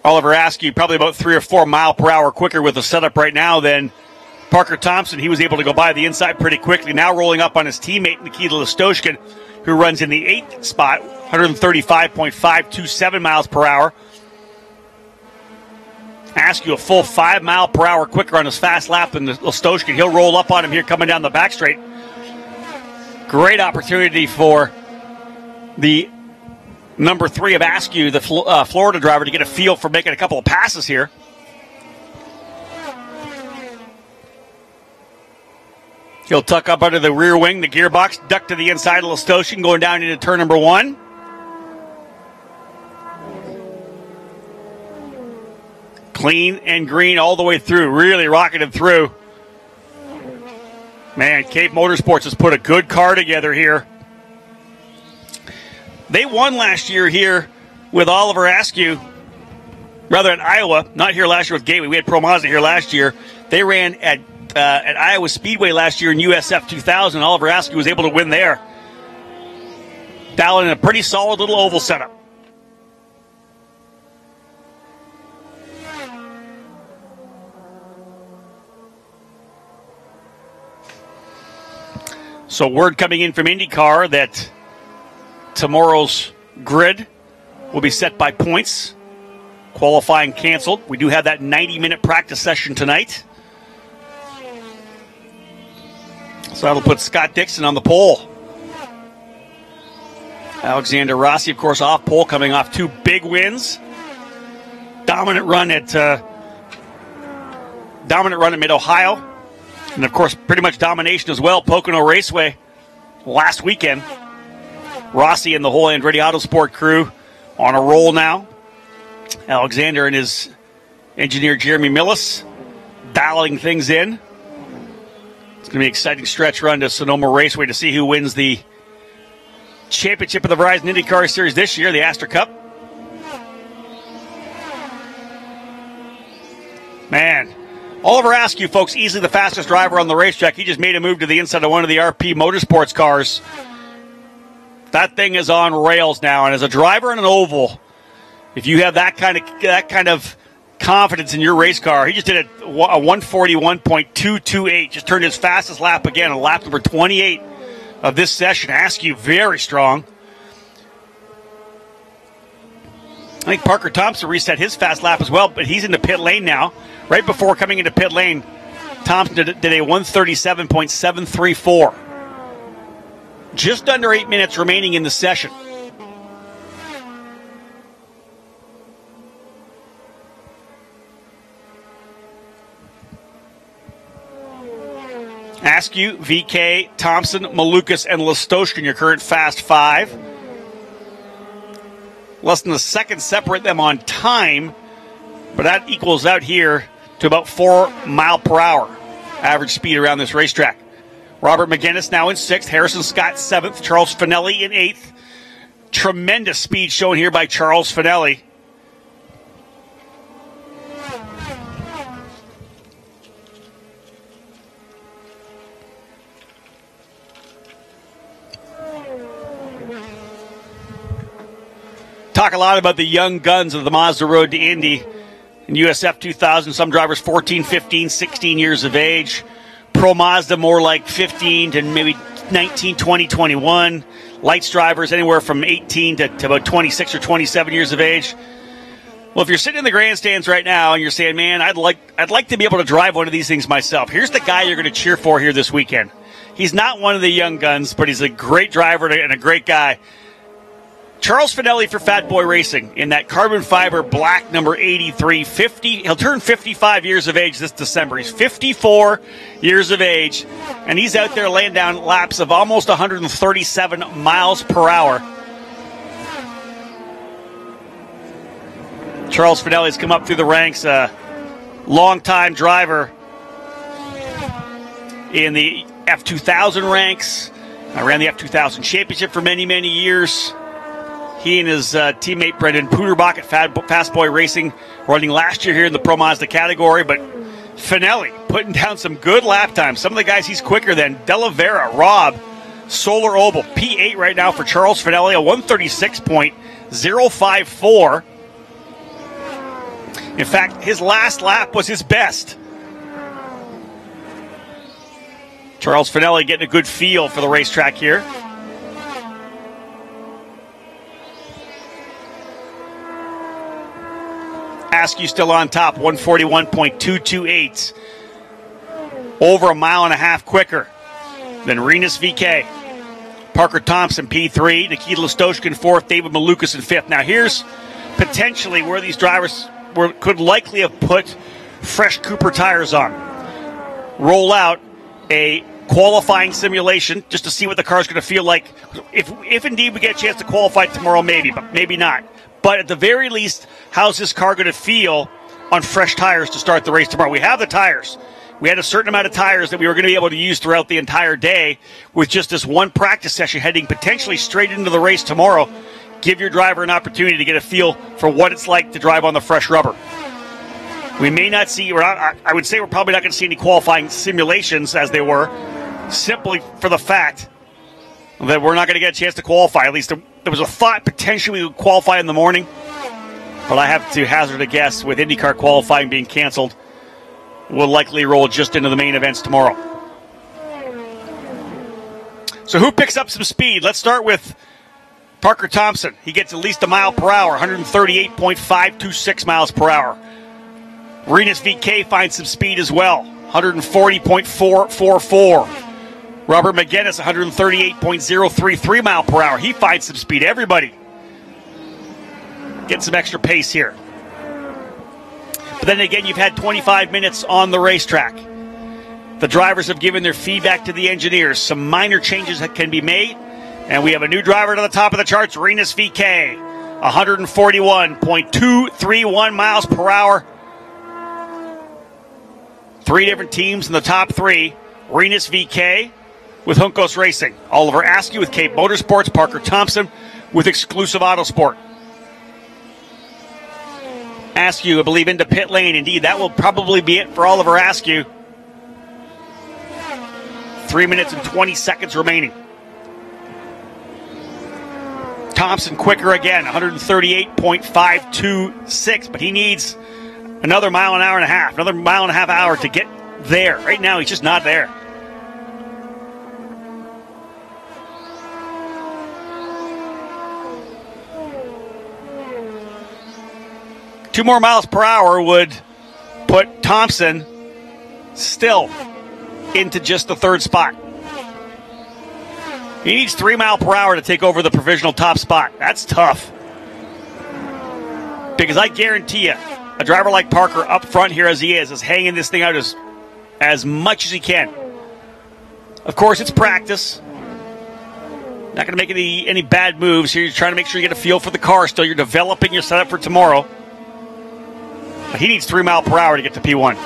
Oliver Askew probably about 3 or 4 mile per hour quicker with the setup right now than Parker Thompson. He was able to go by the inside pretty quickly. Now rolling up on his teammate Nikita Listoshkin, who runs in the 8th spot, 135.527 miles per hour. Askew a full 5 mile per hour quicker on his fast lap than Listoshkin. He'll roll up on him here coming down the back straight. Great opportunity for the number 3 of Askew, the Florida driver, to get a feel for making a couple of passes here. He'll tuck up under the rear wing, the gearbox, duck to the inside of Listoshkin, going down into turn number 1. Clean and green all the way through, really rocketed through. Man, Cape Motorsports has put a good car together here. They won last year here with Oliver Askew, rather at Iowa, not here last year with Gateway. We had Pro Mazda here last year. They ran at Iowa Speedway last year in USF 2000. Oliver Askew was able to win there. Dialing in a pretty solid little oval setup. So word coming in from IndyCar that tomorrow's grid will be set by points. Qualifying canceled. We do have that 90-minute practice session tonight. So that'll put Scott Dixon on the pole. Alexander Rossi, of course, off pole, coming off 2 big wins. Dominant run at Mid-Ohio. And, of course, pretty much domination as well. Pocono Raceway last weekend. Rossi and the whole Andretti Autosport crew on a roll now. Alexander and his engineer Jeremy Millis dialing things in. It's going to be an exciting stretch run to Sonoma Raceway to see who wins the championship of the Verizon IndyCar Series this year, the Astor Cup. Man, Oliver Askew, folks, easily the fastest driver on the racetrack. He just made a move to the inside of one of the RP Motorsports cars. That thing is on rails now, and as a driver in an oval, if you have that kind of confidence in your race car, he just did a 141.228, just turned his fastest lap again, a lap number 28 of this session. Askew very strong. I think Parker Thompson reset his fast lap as well, but he's into pit lane now. Right before coming into pit lane, Thompson did a 137.734. Just under 8 minutes remaining in the session. Askew, VK, Thompson, Malukas, and Listoshkin, your current Fast 5. Less than a second separate them on time, but that equals out here to about 4 mile per hour average speed around this racetrack. Robert McGinnis now in 6th, Harrison Scott 7th, Charles Fedeli in 8th. Tremendous speed shown here by Charles Fedeli. Talk a lot about the young guns of the Mazda Road to Indy. In USF 2000, some drivers 14, 15, 16 years of age. Pro Mazda more like 15 to maybe 19, 20, 21. Lights drivers anywhere from 18 to about 26 or 27 years of age. Well, if you're sitting in the grandstands right now and you're saying, man, I'd like to be able to drive one of these things myself, here's the guy you're going to cheer for here this weekend. He's not one of the young guns, but he's a great driver and a great guy. Charles Fedeli for Fat Boy Racing in that carbon fiber black number 83. He'll turn 55 years of age this December. He's 54 years of age, and he's out there laying down laps of almost 137 miles per hour. Charles Fedeli has come up through the ranks, a longtime driver in the F2000 ranks. I ran the F2000 championship for many, many years. He and his teammate Brendan Puderbach at Fast Boy Racing running last year here in the Pro Mazda category. But Fedeli putting down some good lap times. Some of the guys he's quicker than. De La Vera, Rob, Solar Oval, P8 right now for Charles Fedeli, a 136.054. In fact, his last lap was his best. Charles Fedeli getting a good feel for the racetrack here. Askew still on top, 141.228. Over a mile and a half quicker than Renus VK. Parker Thompson, P3. Nikita Listoshkin, 4th. David Malukas in 5th. Now here's potentially where these drivers could likely have put fresh Cooper tires on. Roll out a qualifying simulation just to see what the car's going to feel like. If indeed we get a chance to qualify tomorrow, maybe, but maybe not. But at the very least, how's this car going to feel on fresh tires to start the race tomorrow? We have the tires. We had a certain amount of tires that we were going to be able to use throughout the entire day with just this one practice session heading potentially straight into the race tomorrow. Give your driver an opportunity to get a feel for what it's like to drive on the fresh rubber. We may not see, I would say we're probably not going to see any qualifying simulations as they were, simply for the fact that we're not going to get a chance to qualify. At least there was a thought potentially we would qualify in the morning. But I have to hazard a guess with IndyCar qualifying being canceled. We'll likely roll just into the main events tomorrow. So who picks up some speed? Let's start with Parker Thompson. He gets at least a mile per hour, 138.526 miles per hour. Rinus VeeKay finds some speed as well, 140.444. Robert McGinnis, 138.033 mile per hour. He finds some speed. Everybody get some extra pace here. But then again, you've had 25 minutes on the racetrack. The drivers have given their feedback to the engineers. Some minor changes that can be made. And we have a new driver to the top of the charts, Rinus VeeKay, 141.231 miles per hour. 3 different teams in the top 3. Rinus VeeKay with Juncos Racing. Oliver Askew with Cape Motorsports. Parker Thompson with Exclusive Autosport. Askew, I believe, into pit lane. Indeed, that will probably be it for Oliver Askew. 3 minutes and 20 seconds remaining. Thompson quicker again, 138.526, but he needs another mile and a half hour to get there. Right now, he's just not there. Two more miles per hour would put Thompson still into just the 3rd spot. He needs 3 miles per hour to take over the provisional top spot. That's tough. Because I guarantee you, a driver like Parker up front here as he is hanging this thing out as much as he can. Of course, it's practice. Not going to make any bad moves here. You're trying to make sure you get a feel for the car still. You're developing your setup for tomorrow. But he needs 3 miles per hour to get to P1.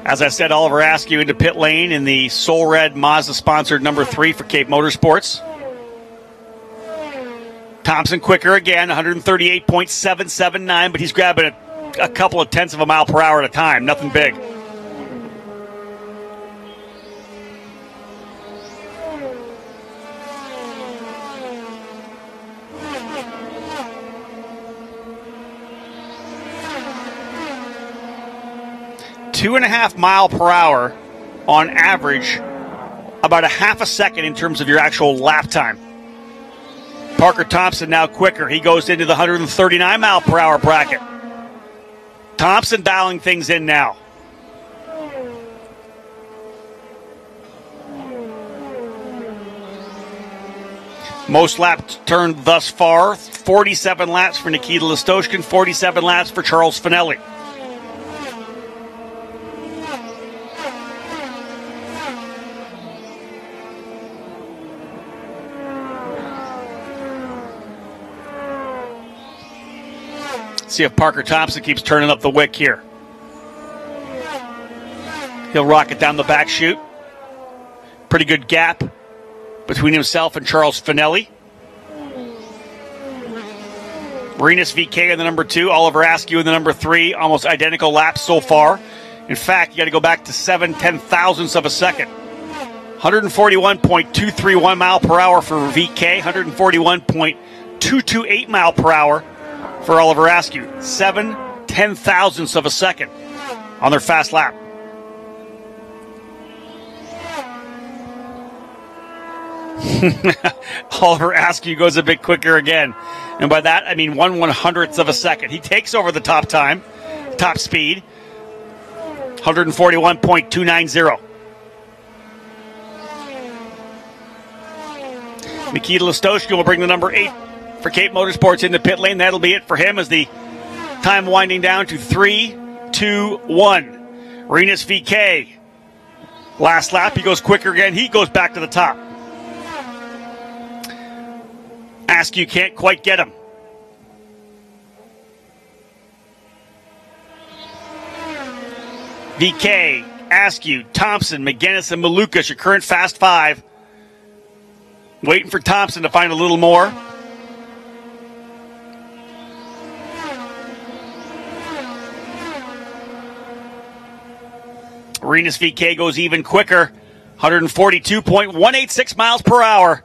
As I said, Oliver Askew into pit lane in the Soul Red Mazda-sponsored number 3 for Cape Motorsports. Thompson quicker again, 138.779, but he's grabbing a couple of tenths of a mile per hour at a time. Nothing big. Two and a half mile per hour on average, about a half a second in terms of your actual lap time. Parker Thompson now quicker. He goes into the 139 mile per hour bracket. Thompson dialing things in now. Most laps turned thus far, 47 laps for Nikita Listoshkin, 47 laps for Charles Fedeli. See if Parker Thompson keeps turning up the wick here. He'll rock it down the back chute. Pretty good gap between himself and Charles Fedeli. Rinus VeeKay in the number 2, Oliver Askew in the number 3. Almost identical laps so far. In fact, you got to go back to 7/10,000ths of a second. 141.231 mile per hour for VeeKay. 141.228 mile per hour for Oliver Askew. 7/10,000ths of a second on their fast lap. Oliver Askew goes a bit quicker again. And by that, I mean 1/100th of a second. He takes over the top time, top speed, 141.290. Nikita Listoshkin will bring the number 8 for Cape Motorsports into pit lane. That'll be it for him as the time winding down to 3, 2, 1. Rinus VeeKay. Last lap, he goes quicker again. He goes back to the top. Askew can't quite get him. VeeKay, Askew, Thompson, McGinnis, and Malukas, your current Fast 5. Waiting for Thompson to find a little more. Rinus VeeKay goes even quicker, 142.186 miles per hour.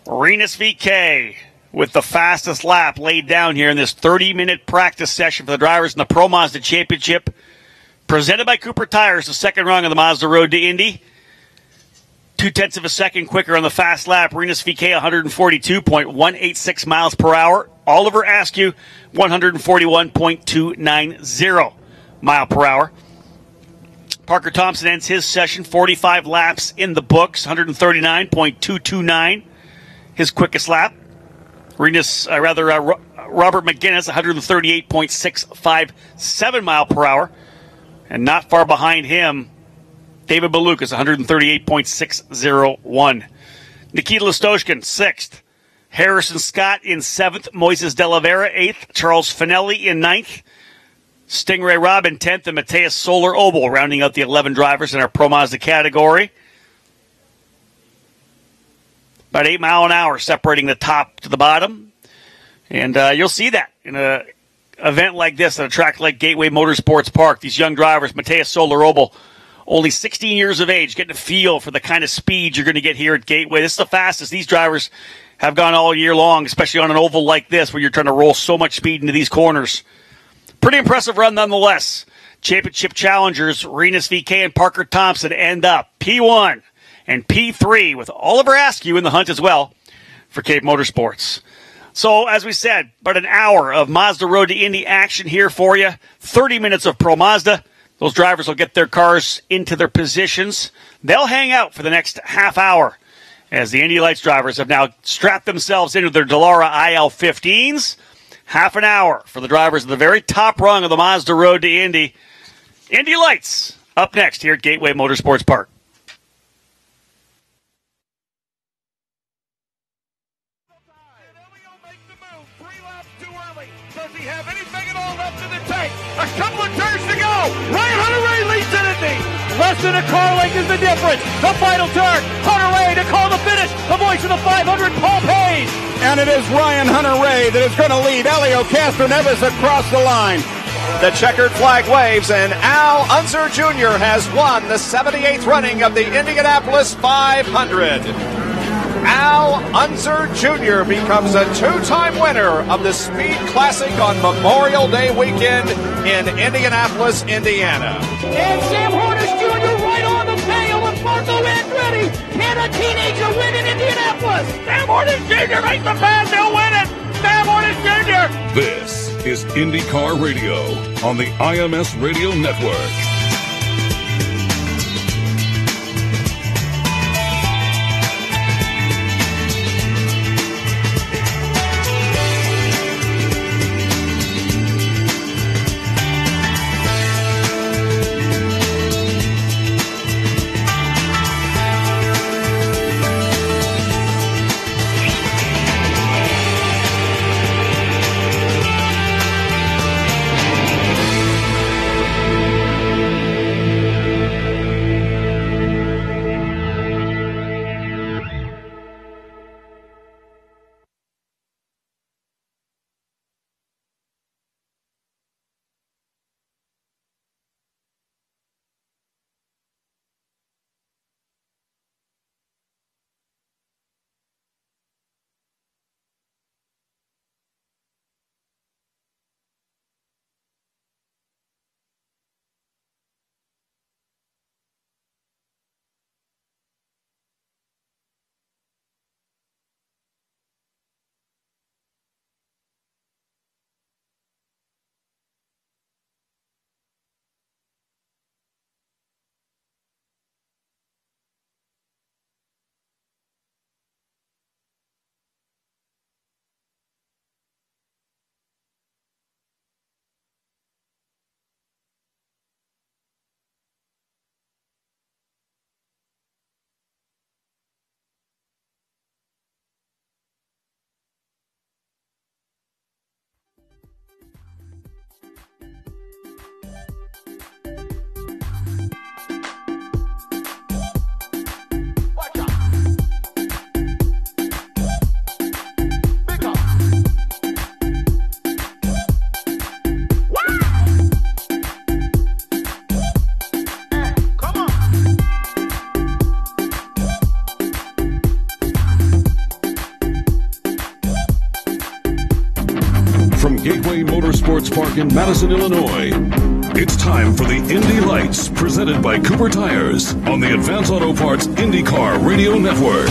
Rinus VeeKay with the fastest lap laid down here in this 30-minute practice session for the drivers in the Pro Mazda Championship. Presented by Cooper Tires, the second rung of the Mazda Road to Indy. 0.2 of a second quicker on the fast lap. Rinus VeeKay, 142.186 miles per hour. Oliver Askew, 141.290 mile per hour. Parker Thompson ends his session, 45 laps in the books, 139.229, his quickest lap. Robert McGinnis, 138.657 mile per hour. And not far behind him, David Malukas, 138.601. Nikita Listoshkin, 6th. Harrison Scott in 7th. Moises De La Vera, 8th. Charles Fedeli in 9th. Stingray Robb in 10th. And Mateus Soler-Obel rounding out the 11 drivers in our Pro Mazda category. About 8 mile an hour separating the top to the bottom. And you'll see that in a event like this at a track like Gateway Motorsports Park. These young drivers, Mateus Soler-Obel, only 16 years of age, getting a feel for the kind of speed you're going to get here at Gateway. This is the fastest these drivers have gone all year long, especially on an oval like this where you're trying to roll so much speed into these corners. Pretty impressive run nonetheless. Championship challengers Rinus VeeKay and Parker Thompson end up P1 and P3 with Oliver Askew in the hunt as well for Cape Motorsports. So, as we said, about an hour of Mazda Road to Indy action here for you. 30 minutes of Pro Mazda. Those drivers will get their cars into their positions. They'll hang out for the next half hour as the Indy Lights drivers have now strapped themselves into their Dallara IL-15s. Half an hour for the drivers of the very top rung of the Mazda Road to Indy. Indy Lights up next here at Gateway Motorsports Park. Have anything at all left in the tank? A couple of turns to go. Ryan Hunter-Reay leads in Indy. Less than a car length is the difference. The final turn. Hunter-Reay to call the finish. The voice of the 500, Paul Payne. And it is Ryan Hunter-Reay that is going to lead Elio Castroneves across the line. The checkered flag waves, and Al Unser Jr. has won the 78th running of the Indianapolis 500. Al Unser Jr. becomes a two-time winner of the Speed Classic on Memorial Day weekend in Indianapolis, Indiana. And Sam Hornish Jr. right on the tail of Marco Andretti. Can a teenager win in Indianapolis? Sam Hornish Jr. makes the pass. He'll win it. Sam Hornish Jr. This is IndyCar Radio on the IMS Radio Network. Motorsports Park in Madison, Illinois. It's time for the Indy Lights, presented by Cooper Tires on the Advance Auto Parts IndyCar Radio Network.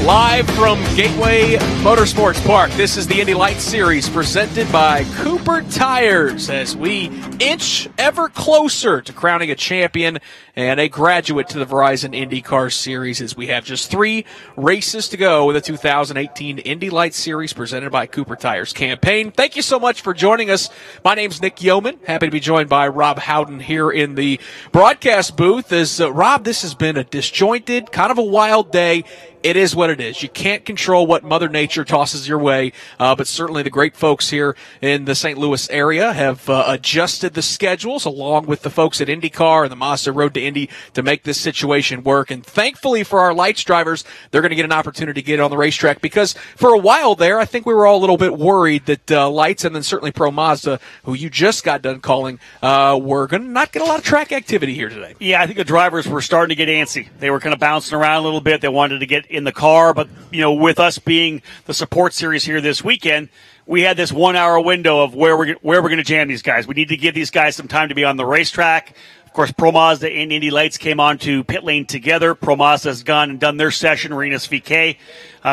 Live from Gateway Motorsports Park, this is the Indy Lights Series presented by Cooper Tires as we inch ever closer to crowning a champion and a graduate to the Verizon IndyCar Series as we have just 3 races to go with the 2018 Indy Lights Series presented by Cooper Tires campaign. Thank you so much for joining us. My name's Nick Yeoman. Happy to be joined by Rob Howden here in the broadcast booth. Rob, this has been a disjointed, kind of a wild day. It is what it is. You can't control what Mother Nature tosses your way, but certainly the great folks here in the St. Louis area have adjusted the schedules along with the folks at IndyCar and the Mazda Road to Indy to make this situation work. And thankfully for our lights drivers, they're going to get an opportunity to get on the racetrack because for a while there, I think we were all a little bit worried that Lights and then certainly Pro Mazda, who you just got done calling, were going to not get a lot of track activity here today. Yeah, I think the drivers were starting to get antsy. They were kind of bouncing around a little bit. They wanted to get in the car, but with us being the support series here this weekend, we had this 1 hour window of where we're going to jam these guys. We need to give these guys some time to be on the racetrack. Of course, Pro Mazda and Indy Lights came on to pit lane together. Pro Mazda has gone and done their session, Rinus VeeKay,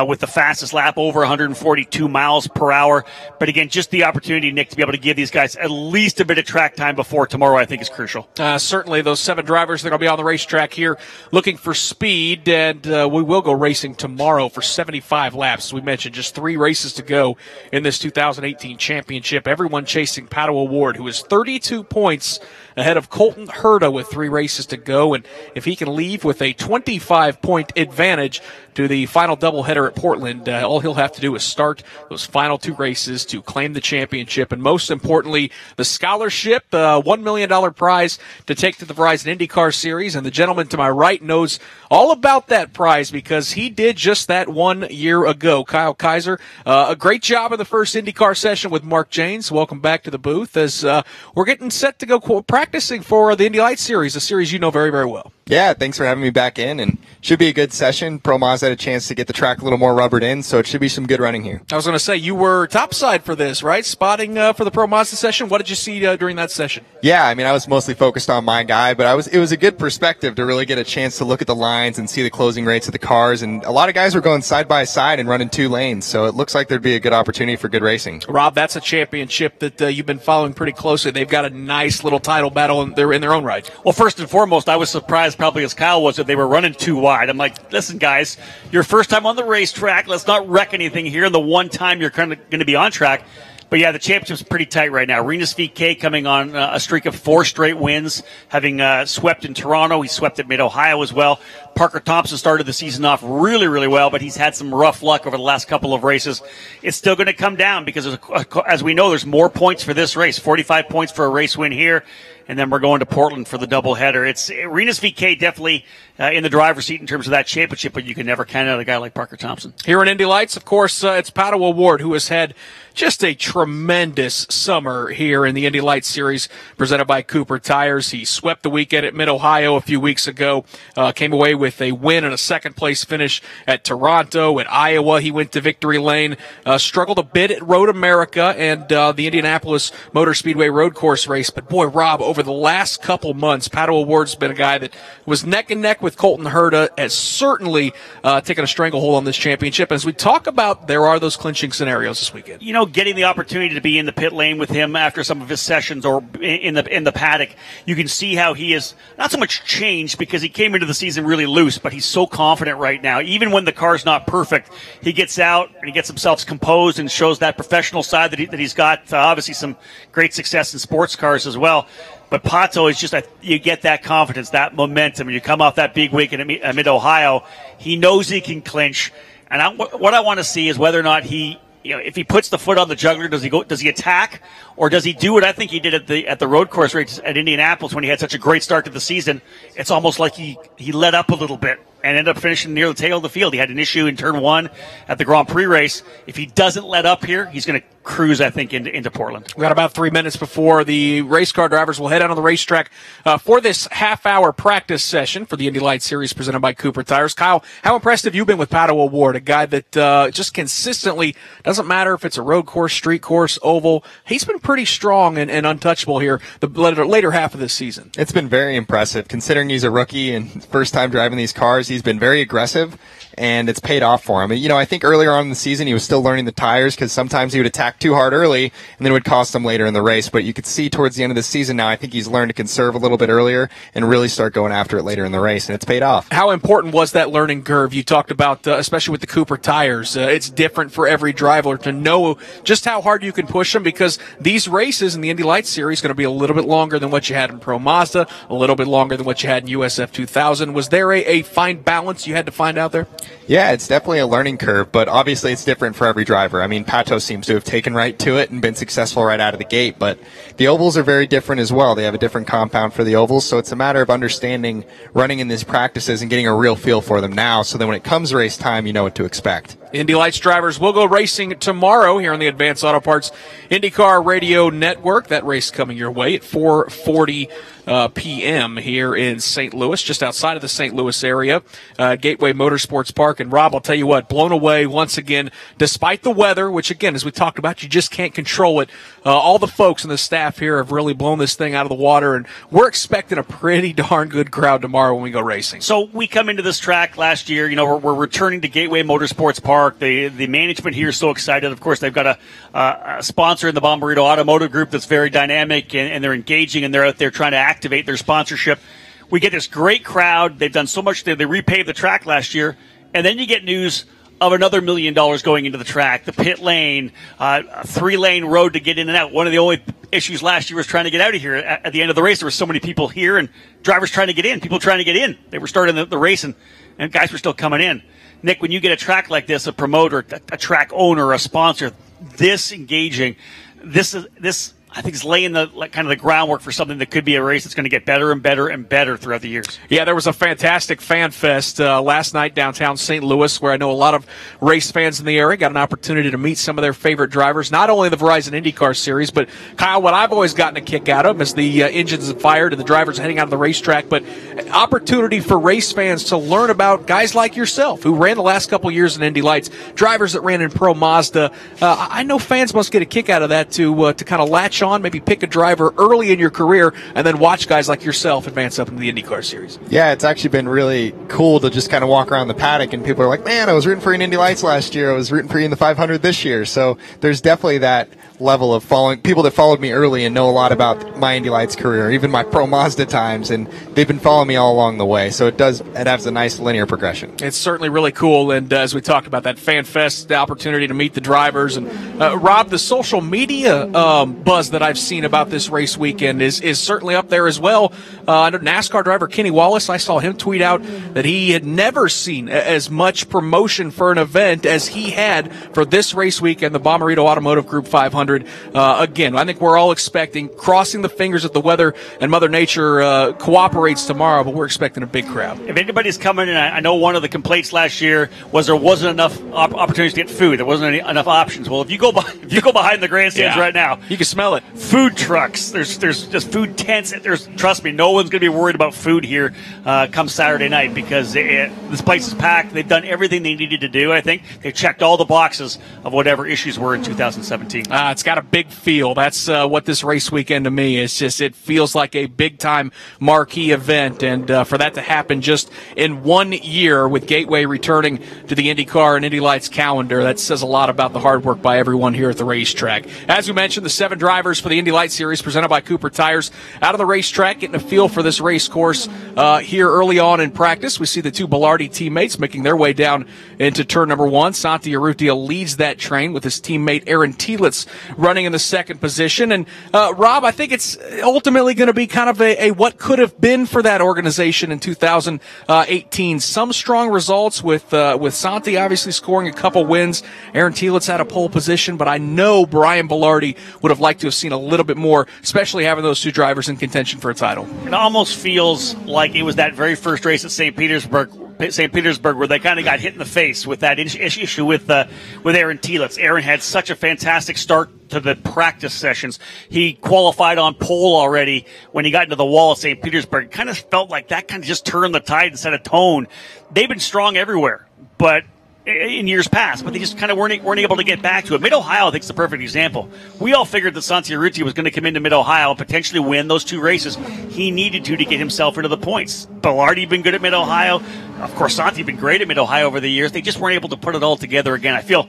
with the fastest lap over 142 miles per hour. But again, just the opportunity, Nick, to be able to give these guys at least a bit of track time before tomorrow, I think is crucial. Certainly those 7 drivers, they're going to be on the racetrack here looking for speed, and we will go racing tomorrow for 75 laps. As we mentioned, just 3 races to go in this 2018 championship. Everyone chasing Pato O'Ward, who is 32 points ahead of Colton Herta with 3 races to go. And if he can leave with a 25-point advantage to the final doubleheader at Portland, all he'll have to do is start those final 2 races to claim the championship. And most importantly, the scholarship, $1 million prize to take to the Verizon IndyCar Series. And the gentleman to my right knows all about that prize because he did just that 1 year ago. Kyle Kaiser, a great job in the first IndyCar session with Mark Janes. Welcome back to the booth as we're getting set to go practicing for the Indy Lights Series, a series you know very, very well. Yeah, thanks for having me back in, and should be a good session. Pro Mazda had a chance to get the track a little more rubbered in, so it should be some good running here. I was going to say, you were topside for this, right? Spotting for the Pro Mazda session. What did you see during that session? Yeah, I mean, I was mostly focused on my guy, but it was a good perspective to really get a chance to look at the lines and see the closing rates of the cars, and a lot of guys were going side by side and running 2 lanes, so it looks like there'd be a good opportunity for good racing. Rob, that's a championship that you've been following pretty closely. They've got a nice little title battle in their own right. Well, first and foremost, I was surprised probably as Kyle was that they were running 2 wide. I'm like, listen, guys, your first time on the racetrack. Let's not wreck anything here. The one time you're kind of going to be on track. But, yeah, the championship's pretty tight right now. Rinus VeeKay coming on a streak of 4 straight wins, having swept in Toronto. He swept at Mid-Ohio as well. Parker Thompson started the season off really, really well, but he's had some rough luck over the last couple of races. It's still going to come down because, as we know, there's more points for this race, 45 points for a race win here. And then we're going to Portland for the doubleheader. It's Rinus VeeKay definitely in the driver's seat in terms of that championship, but you can never count out a guy like Parker Thompson. Here in Indy Lights, of course, it's Pato O'Ward, who has had just a tremendous summer here in the Indy Lights Series presented by Cooper Tires. He swept the weekend at Mid-Ohio a few weeks ago, came away with a win and a second-place finish at Toronto. At Iowa, he went to victory lane, struggled a bit at Road America and the Indianapolis Motor Speedway road course race. But, boy, Rob, over the last couple months, Pato O'Ward's been a guy that was neck and neck with Colton Herta, has certainly taken a stranglehold on this championship. As we talk about, there are those clinching scenarios this weekend. Getting the opportunity to be in the pit lane with him after some of his sessions or in the paddock, you can see how he is not so much changed because he came into the season really loose, but he's so confident right now. Even when the car's not perfect, he gets out and he gets himself composed and shows that professional side that he's got. Obviously, some great success in sports cars as well. But Pato is just, you get that confidence, that momentum. You come off that big weekend at Mid-Ohio, he knows he can clinch. And what I want to see is whether or not he, if he puts the foot on the jugular, does he attack, or does he do what I think he did at the road course race at Indianapolis when he had such a great start to the season? It's almost like he let up a little bit and ended up finishing near the tail of the field. He had an issue in turn 1 at the Grand Prix race. If he doesn't let up here, he's going to cruise, I think, into Portland. We got about 3 minutes before the race car drivers will head out on the racetrack for this half-hour practice session for the Indy Lights Series presented by Cooper Tires. Kyle, how impressed have you been with Pato O'Ward, a guy that just consistently, doesn't matter if it's a road course, street course, oval, he's been pretty strong and untouchable here the later half of this season. It's been very impressive. Considering he's a rookie and first time driving these cars, he's been very aggressive, and it's paid off for him. You know, I think earlier on in the season he was still learning the tires because sometimes he would attack too hard early and then it would cost him later in the race. But you could see towards the end of the season now, I think he's learned to conserve a little bit earlier and really start going after it later in the race, and it's paid off. How important was that learning curve? You talked about, especially with the Cooper tires, it's different for every driver to know just how hard you can push them, because these races in the Indy Lights Series are going to be a little bit longer than what you had in Pro Mazda, a little bit longer than what you had in USF 2000. Was there a fine balance you had to find out there? Yeah, it's definitely a learning curve, but obviously it's different for every driver. I mean, Pato seems to have taken right to it and been successful right out of the gate, but the ovals are very different as well. They have a different compound for the ovals, so it's a matter of understanding running in these practices and getting a real feel for them now, so that when it comes race time, you know what to expect. Indy Lights drivers will go racing tomorrow here on the Advanced Auto Parts IndyCar Radio Network. That race coming your way at 4:40 p.m. here in St. Louis, just outside of the St. Louis area, Gateway Motorsports Park. And Rob, I'll tell you what, blown away once again, despite the weather, which again, as we talked about, you just can't control it. All the folks and the staff here have really blown this thing out of the water, and we're expecting a pretty darn good crowd tomorrow when we go racing. So we come into this track last year, you know, we're returning to Gateway Motorsports Park. The management here is so excited. Of course, they've got a sponsor in the Bommarito Automotive Group that's very dynamic, and they're engaging, and they're out there trying to activate their sponsorship. We get this great crowd. They've done so much. They repaved the track last year, and then you get news of another $1 million going into the track, the pit lane, a 3-lane road to get in and out. One of the only issues last year was trying to get out of here. At the end of the race, there were so many people here and drivers trying to get in, people trying to get in. They were starting the race, and guys were still coming in. Nick, when you get a track like this, a promoter, a track owner, a sponsor, this engaging, this I think is laying the kind of the groundwork for something that could be a race that's going to get better and better and better throughout the years. Yeah, there was a fantastic fan fest last night downtown St. Louis, where I know a lot of race fans in the area got an opportunity to meet some of their favorite drivers, not only the Verizon IndyCar Series, but Kyle, what I've always gotten a kick out of is the engines are fired and the drivers heading out of the racetrack, but opportunity for race fans to learn about guys like yourself who ran the last couple years in Indy Lights, drivers that ran in Pro Mazda. I know fans must get a kick out of that to kind of latch on, maybe pick a driver early in your career, and then watch guys like yourself advance up into the IndyCar Series. Yeah, it's actually been really cool to just kind of walk around the paddock, and people are like, man, I was rooting for you in Indy Lights last year. I was rooting for you in the 500 this year. So there's definitely that level of following people that followed me early and know a lot about my Indy Lights career, even my Pro Mazda times, and they've been following me all along the way. So it has a nice linear progression. It's certainly really cool, and as we talked about that fan fest, the opportunity to meet the drivers, and Rob, the social media buzz that I've seen about this race weekend is certainly up there as well. I know NASCAR driver Kenny Wallace, I saw him tweet out that he had never seen as much promotion for an event as he had for this race weekend, the Bommarito Automotive Group 500. Again, I think we're all expecting, crossing the fingers that the weather and Mother Nature cooperates tomorrow, but we're expecting a big crowd. If anybody's coming in, I know one of the complaints last year was there wasn't enough opportunities to get food. There wasn't enough options. Well, if you go behind the grandstands right now, you can smell it. Food trucks. There's just food tents. Trust me, no one's going to be worried about food here come Saturday night, because this place is packed. They've done everything they needed to do. I think they've checked all the boxes of whatever issues were in 2017. It's got a big feel. That's what this race weekend to me is. Just it feels like a big time marquee event, and for that to happen just in 1 year with Gateway returning to the IndyCar and Indy Lights calendar, that says a lot about the hard work by everyone here at the racetrack. As we mentioned, the 7 drivers for the Indy Lights Series presented by Cooper Tires out of the racetrack, getting a feel for this race course here early on in practice. We see the 2 Bilardi teammates making their way down into turn number 1. Santi Urrutia leads that train with his teammate Aaron Tielitz running in the second position. And Rob, I think it's ultimately going to be kind of a what could have been for that organization in 2018. Some strong results with Santi obviously scoring a couple wins. Aaron Tielitz had a pole position, but I know Brian Bilardi would have liked to have seen a little bit more, especially having those 2 drivers in contention for a title. It almost feels like it was that very first race at St. Petersburg St. Petersburg, where they kind of got hit in the face with that issue with Aaron Telitz. Aaron had such a fantastic start to the practice sessions. He qualified on pole already when he got into the wall at St. Petersburg. Kind of felt like that kind of just turned the tide and set a tone. They've been strong everywhere, but in years past, but they just kind of weren't able to get back to it. Mid-Ohio, I think, is the perfect example. We all figured that Santi Urrutia was going to come into Mid-Ohio and potentially win those 2 races. He needed to get himself into the points. Bilardi been good at Mid-Ohio. Of course, Santi been great at Mid-Ohio over the years. They just weren't able to put it all together again. I feel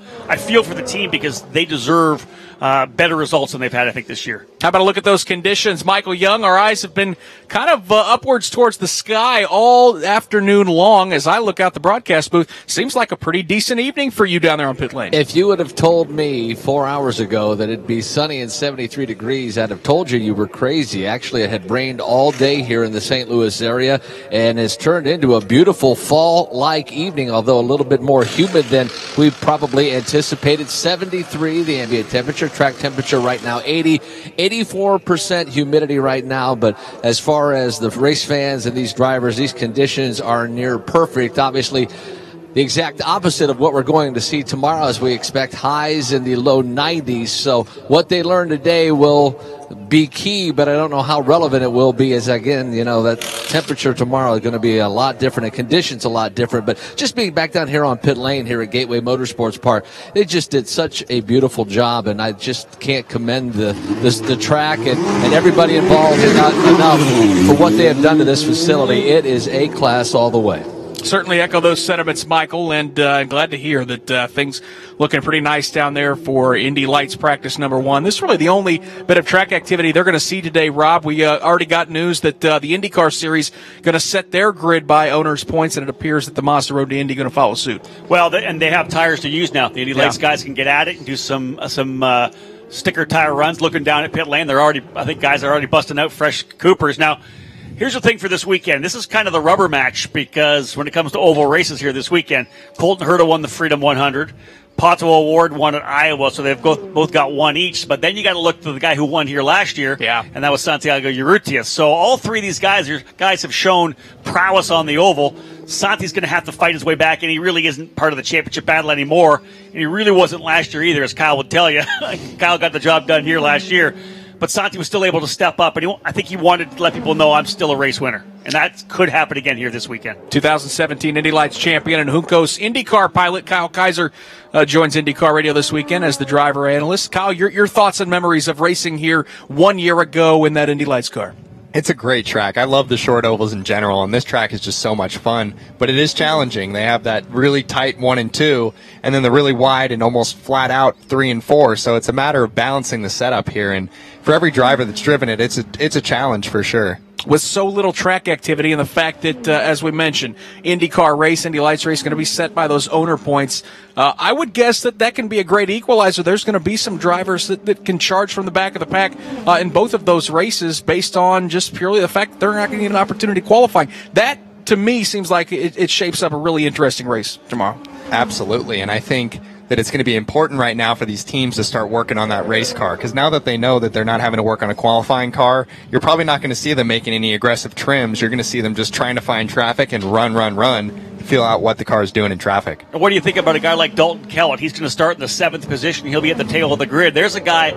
for the team because they deserve better results than they've had, I think, this year. How about a look at those conditions? Michael Young, our eyes have been kind of upwards towards the sky all afternoon long. As I look out the broadcast booth, seems like a pretty decent evening for you down there on pit lane. If you would have told me 4 hours ago that it'd be sunny and 73 degrees, I'd have told you were crazy. Actually, it had rained all day here in the St. Louis area and has turned into a beautiful fall-like evening, although a little bit more humid than we probably anticipated. 73, the ambient temperature. Track temperature right now 84% humidity right now. But as far as the race fans and these drivers, these conditions are near perfect. Obviously, the exact opposite of what we're going to see tomorrow, as we expect highs in the low 90s. So what they learned today will be key, but I don't know how relevant it will be, as again, that temperature tomorrow is going to be a lot different and conditions a lot different. But just being back down here on pit lane here at Gateway Motorsports Park, they just did such a beautiful job, and I just can't commend the track and everybody involved enough for what they have done to this facility. It is A-class all the way. Certainly echo those sentiments, Michael, and I'm glad to hear that things looking pretty nice down there for Indy Lights practice number 1. This is really the only bit of track activity they're going to see today, Rob. We already got news that the IndyCar Series going to set their grid by owners' points, and it appears that the Mazda Road to Indy going to follow suit. Well, and they have tires to use now. The Indy Lights guys can get at it and do some sticker tire runs. Looking down at pit lane, I think guys are already busting out fresh Coopers now. Here's the thing for this weekend. This is kind of the rubber match because when it comes to oval races here this weekend, Colton Herta won the Freedom 100. Pato O'Ward won at Iowa, so they've both got one each. But then you got to look to the guy who won here last year, and that was Santiago Urrutia. So all 3 of these guys have shown prowess on the oval. Santi's going to have to fight his way back, and he really isn't part of the championship battle anymore. And he really wasn't last year either, as Kyle would tell you. Kyle got the job done here last year. But Santi was still able to step up, and I think he wanted to let people know I'm still a race winner. And that could happen again here this weekend. 2017 Indy Lights champion and Juncos IndyCar pilot Kyle Kaiser joins IndyCar Radio this weekend as the driver analyst. Kyle, your thoughts and memories of racing here 1 year ago in that Indy Lights car? It's a great track. I love the short ovals in general, and this track is just so much fun. But it is challenging. They have that really tight 1 and 2, and then the really wide and almost flat out 3 and 4. So it's a matter of balancing the setup here. And for every driver that's driven it, it's a challenge for sure. With so little track activity and the fact that, as we mentioned, IndyCar race, Indy Lights race, going to be set by those owner points, I would guess that can be a great equalizer. There's going to be some drivers that can charge from the back of the pack in both of those races based on just purely the fact that they're not going to get an opportunity qualifying. That, to me, seems like it shapes up a really interesting race tomorrow. Absolutely, and I think that it's going to be important right now for these teams to start working on that race car, because now that they know that they're not having to work on a qualifying car, you're probably not going to see them making any aggressive trims. You're going to see them just trying to find traffic and run, feel out what the car is doing in traffic. What do you think about a guy like Dalton Kellett? He's going to start in the 7th position. He'll be at the tail of the grid. There's a guy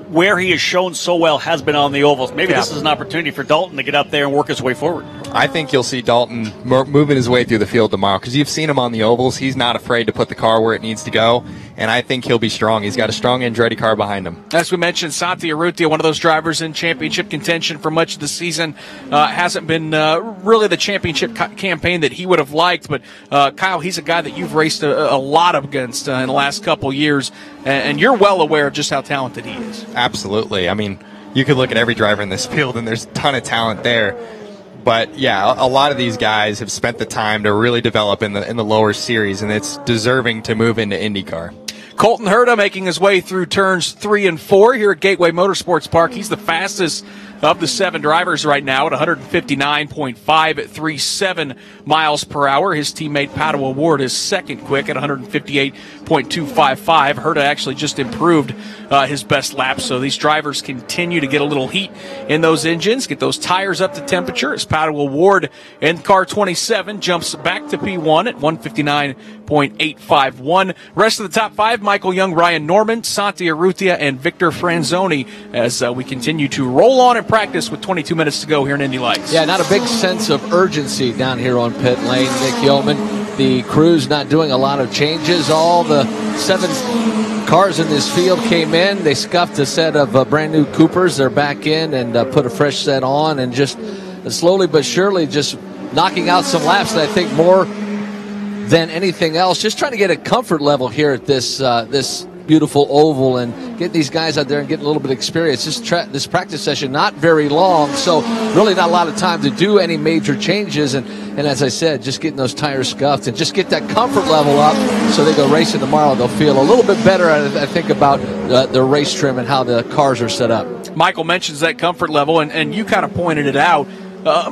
where he has shown so well has been on the ovals. Maybe this is an opportunity for Dalton to get up there and work his way forward. I think you'll see Dalton moving his way through the field tomorrow, because you've seen him on the ovals. He's not afraid to put the car where it needs to go, and I think he'll be strong. He's got a strong Andretti car behind him. As we mentioned, Santi Urrutia, one of those drivers in championship contention for much of the season, hasn't been really the championship campaign that he would have liked, but Kyle, he's a guy that you've raced a lot against in the last couple years, and you're well aware of just how talented he is. Absolutely. I mean, you could look at every driver in this field, and there's a ton of talent there. But, yeah, a lot of these guys have spent the time to really develop in the lower series, and it's deserving to move into IndyCar. Colton Herta making his way through turns 3 and 4 here at Gateway Motorsports Park. He's the fastest of the 7 drivers right now at 159.537 miles per hour. His teammate Pato O'Ward is second quick at 158.255. Herta actually just improved his best lap, so these drivers continue to get a little heat in those engines, get those tires up to temperature as Pato O'Ward in car 27 jumps back to P1 at 159.851. Rest of the top 5, Michael Young, Ryan Norman, Santi Urrutia, and Victor Franzoni as we continue to roll on in practice with 22 minutes to go here in Indy Lights. Yeah, not a big sense of urgency down here on pit lane, Nick Yeoman. The crew's not doing a lot of changes. All the 7 cars in this field came in. They scuffed a set of brand new Coopers. They're back in and put a fresh set on, and just slowly but surely just knocking out some laps. And I think more than anything else, just trying to get a comfort level here at this beautiful oval and get these guys out there and get a little bit of experience. This practice session not very long, so really not a lot of time to do any major changes. And as I said, just getting those tires scuffed and just get that comfort level up so they go racing tomorrow. They'll feel a little bit better, I think, about the race trim and how the cars are set up. Michael mentions that comfort level, and you kind of pointed it out.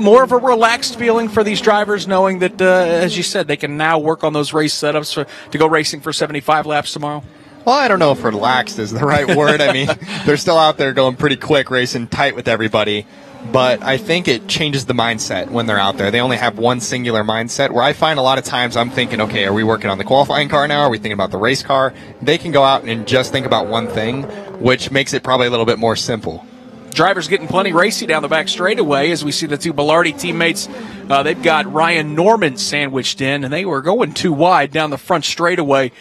More of a relaxed feeling for these drivers, knowing that, as you said, they can now work on those race setups to go racing for 75 laps tomorrow. Well, I don't know if relaxed is the right word. I mean, they're still out there going pretty quick, racing tight with everybody. But I think it changes the mindset when they're out there. They only have one singular mindset, where I find a lot of times I'm thinking, okay, are we working on the qualifying car now? Are we thinking about the race car? They can go out and just think about one thing, which makes it probably a little bit more simple. Drivers getting plenty racy down the back straightaway as we see the 2 Bilardi teammates. They've got Ryan Norman sandwiched in, and they were going too wide down the front straightaway.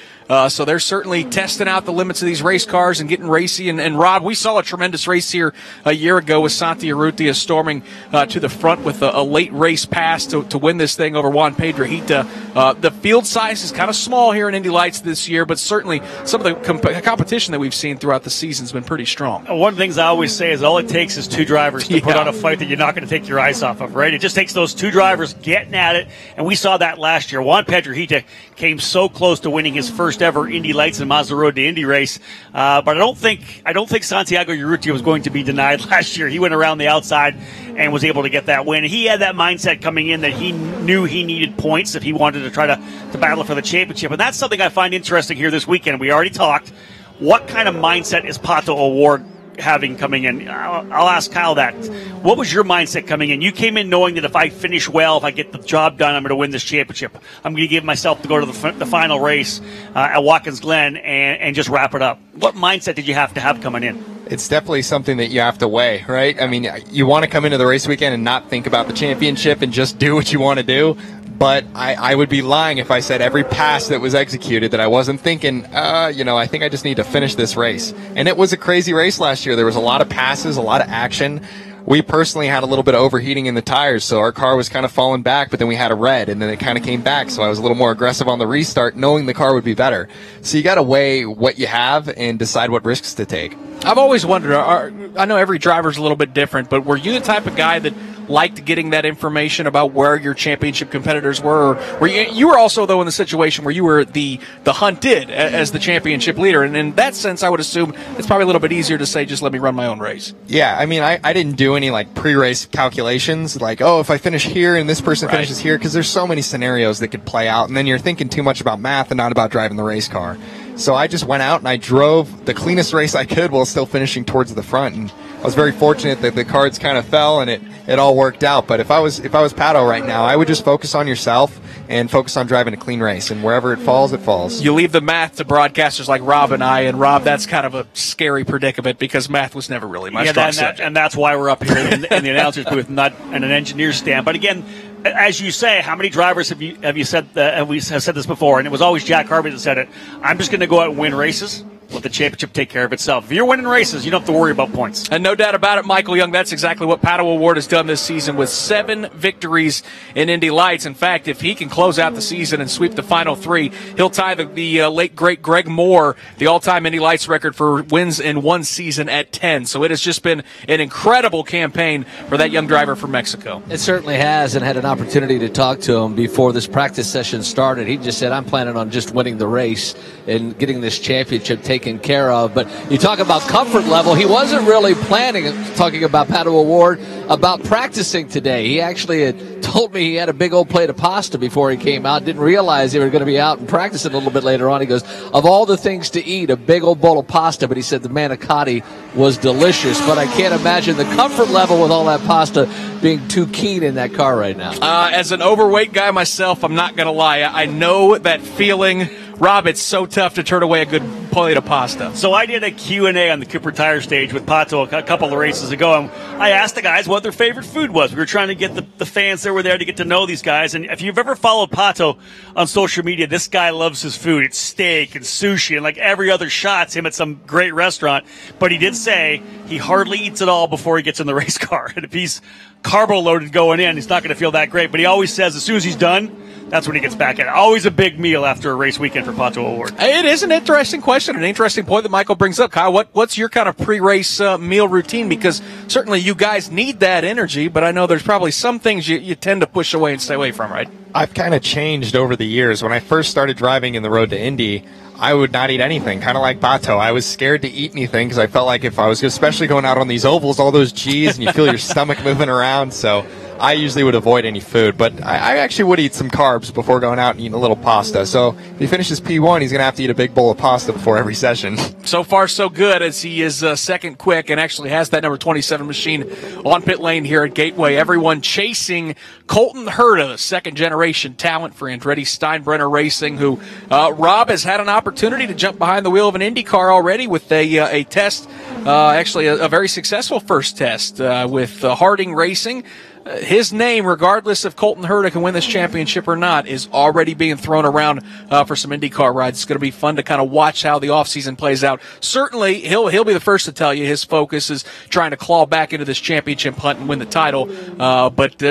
So they're certainly testing out the limits of these race cars and getting racy. And Rob, we saw a tremendous race here a year ago with Santi Urrutia storming to the front with a late race pass to win this thing over Juan Pedrojita. The field size is kind of small here in Indy Lights this year, but certainly some of the competition that we've seen throughout the season has been pretty strong. One of the things I always say is all it takes is 2 drivers to put on a fight that you're not going to take your eyes off of, right? It just takes those 2 drivers getting at it, and we saw that last year. Juan Pedrojita came so close to winning his first ever Indy Lights and Mazda Road to Indy race, but I don't think Santiago Urrutia was going to be denied last year. He went around the outside and was able to get that win. He had that mindset coming in that he knew he needed points if he wanted to try to battle for the championship, and that's something I find interesting here this weekend. We already talked. What kind of mindset is Pato O'Ward having coming in? I'll ask Kyle that. What was your mindset coming in? You came in knowing that if I finish well, if I get the job done, I'm going to win this championship. I'm going to give myself to go to the final race at Watkins Glen and just wrap it up. What mindset did you have to have coming in? It's definitely something that you have to weigh, right? I mean, you want to come into the race weekend and not think about the championship and just do what you want to do. But I would be lying if I said every pass that was executed that I wasn't thinking, I think I just need to finish this race. And it was a crazy race last year. There was a lot of passes, a lot of action. We personally had a little bit of overheating in the tires, so our car was kind of falling back, but then we had a red, and then it kind of came back, so I was a little more aggressive on the restart, knowing the car would be better. So you got to weigh what you have and decide what risks to take. I've always wondered, I know every driver's a little bit different, but were you the type of guy that liked getting that information about where your championship competitors were? Or you were also, though, in the situation where you were the hunted as the championship leader, and in that sense, I would assume it's probably a little bit easier to say, just let me run my own race. Yeah, I mean, I didn't do any pre-race calculations, if I finish here and this person finishes here, because there's so many scenarios that could play out, and then you're thinking too much about math and not about driving the race car. So I just went out and I drove the cleanest race I could while still finishing towards the front, and I was very fortunate that the cards kind of fell and it all worked out. But if I was Pato right now, I would just focus on yourself and focus on driving a clean race, and wherever it falls, it falls. You leave the math to broadcasters like Rob and I, and Rob, that's kind of a scary predicament because math was never really my strong subject. And that's why we're up here in the announcer's booth, not in an engineer's stand. But again, as you say, how many drivers have you said? We have said this before, and it was always Jack Harvey that said it. I'm just going to go out and win races. Let the championship take care of itself. If you're winning races, you don't have to worry about points. And no doubt about it, Michael Young, that's exactly what Pato O'Ward has done this season with 7 victories in Indy Lights. In fact, if he can close out the season and sweep the final 3, he'll tie the late, great Greg Moore, the all-time Indy Lights record for wins in one season at 10. So it has just been an incredible campaign for that young driver from Mexico. It certainly has, and had an opportunity to talk to him before this practice session started. He just said, I'm planning on just winning the race and getting this championship taken taken care of. But you talk about comfort level. He wasn't really planning, talking about Pato O'Ward, about practicing today. He actually had told me he had a big old plate of pasta before he came out. Didn't realize they were going to be out and practicing a little bit later on. He goes, of all the things to eat, a big old bowl of pasta. But he said the manicotti was delicious. But I can't imagine the comfort level with all that pasta being too keen in that car right now. As an overweight guy myself, I'm not going to lie. I know that feeling. Rob, it's so tough to turn away a good plate of pasta. So I did a Q&A on the Cooper Tire stage with Pato a couple of races ago, and I asked the guys what their favorite food was. We were trying to get the fans that were there to get to know these guys, and if you've ever followed Pato on social media, this guy loves his food. It's steak and sushi, and like every other shot's him at some great restaurant. But he did say he hardly eats it all before he gets in the race car. And if he's carbo-loaded going in, he's not going to feel that great. But he always says as soon as he's done, that's when he gets back at it. Always a big meal after a race weekend for Pato O'Ward. It is an interesting question, an interesting point that Michael brings up. Kyle, what's your kind of pre-race meal routine? Because certainly you guys need that energy, but I know there's probably some things you tend to push away and stay away from, right? I've kind of changed over the years. When I first started driving in the road to Indy, I would not eat anything, kind of like Pato. I was scared to eat anything because I felt like if I was, especially going out on these ovals, all those G's, and you feel your stomach moving around, so I usually would avoid any food. But I actually would eat some carbs before going out and eating a little pasta. So if he finishes P1, he's going to have to eat a big bowl of pasta before every session. So far, so good, as he is second quick and actually has that number 27 machine on pit lane here at Gateway. Everyone chasing Colton Herta, the second-generation talent for Andretti Steinbrenner Racing, who Rob has had an opportunity to jump behind the wheel of an IndyCar already with a test, actually a very successful first test with Harding Racing. His name, regardless if Colton Herta can win this championship or not, is already being thrown around for some IndyCar rides. It's going to be fun to kind of watch how the offseason plays out. Certainly, he'll be the first to tell you his focus is trying to claw back into this championship hunt and win the title. But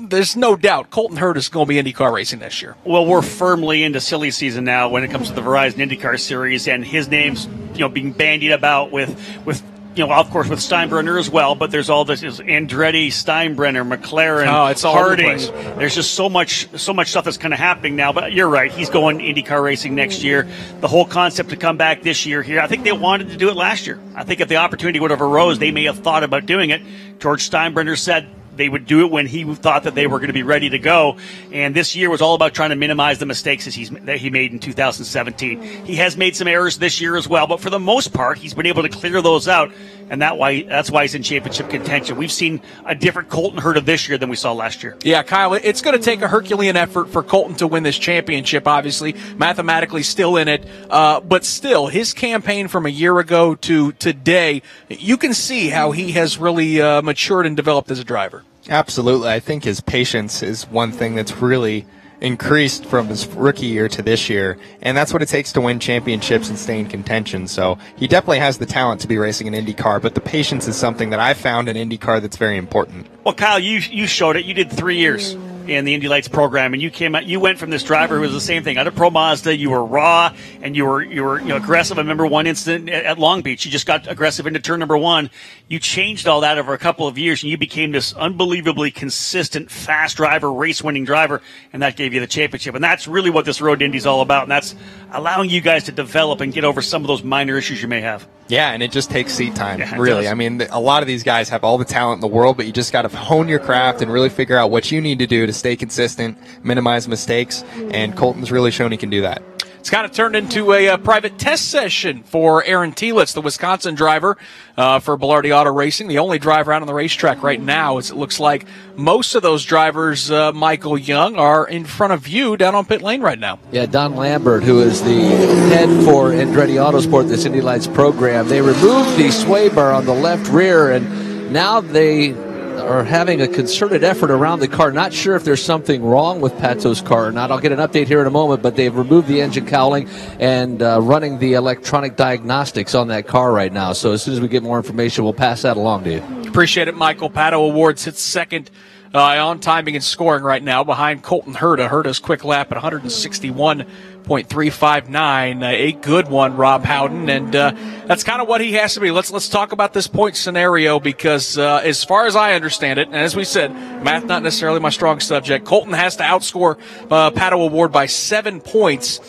there's no doubt Colton Herta is going to be IndyCar racing this year. Well, we're firmly into silly season now when it comes to the Verizon IndyCar Series, and his name's being bandied about with of course, with Steinbrenner as well, but there's all this is Andretti, Steinbrenner, McLaren, it's all Harding. over the place. There's just so much stuff that's kind of happening now. But you're right, he's going IndyCar racing next year. The whole concept to come back this year here, I think they wanted to do it last year. I think if the opportunity would have arose, they may have thought about doing it. George Steinbrenner said they would do it when he thought that they were going to be ready to go. And this year was all about trying to minimize the mistakes that he made in 2017. He has made some errors this year as well, but for the most part, he's been able to clear those out. And that's why he's in championship contention. We've seen a different Colton Herta this year than we saw last year. Yeah, Kyle, it's going to take a Herculean effort for Colton to win this championship, obviously. Mathematically still in it. But still, his campaign from a year ago to today, you can see how he has really matured and developed as a driver. Absolutely. I think his patience is one thing that's really increased from his rookie year to this year, and that's what it takes to win championships and stay in contention. So he definitely has the talent to be racing an IndyCar, but the patience is something that I found in IndyCar that's very important. Well, Kyle, you showed it. You did 3 years in the Indy Lights program, and you went from this driver who was the same thing out of Pro Mazda. You were raw and you were aggressive. I remember one incident at Long Beach. You just got aggressive into turn number 1. You changed all that over a couple of years, and you became this unbelievably consistent, fast driver, race-winning driver, and that gave you the championship. And that's really what this road to Indy is all about, and that's allowing you guys to develop and get over some of those minor issues you may have. Yeah, and it just takes seat time, really. I mean, a lot of these guys have all the talent in the world, but you just got to hone your craft and really figure out what you need to do to stay consistent, minimize mistakes, and Colton's really shown he can do that. It's kind of turned into a private test session for Aaron Telitz, the Wisconsin driver for Bommarito Auto Racing, the only driver out on the racetrack right now. As it looks like most of those drivers, Michael Young, are in front of you down on pit lane right now. Yeah, Don Lambert, who is the head for Andretti Autosport, this Indy Lights program, they removed the sway bar on the left rear, and now they are having a concerted effort around the car. Not sure if there's something wrong with Pato's car or not. I'll get an update here in a moment, but they've removed the engine cowling and running the electronic diagnostics on that car right now. So as soon as we get more information, we'll pass that along to you. Appreciate it, Michael. Pato O'Ward sits second on timing and scoring right now behind Colton Herta. Herta's quick lap at 161.359. A good one, Rob Howden, and that's kind of what he has to be. Let's talk about this point scenario because as far as I understand it, and as we said, math not necessarily my strong subject, Colton has to outscore Pato O'Ward by 7 points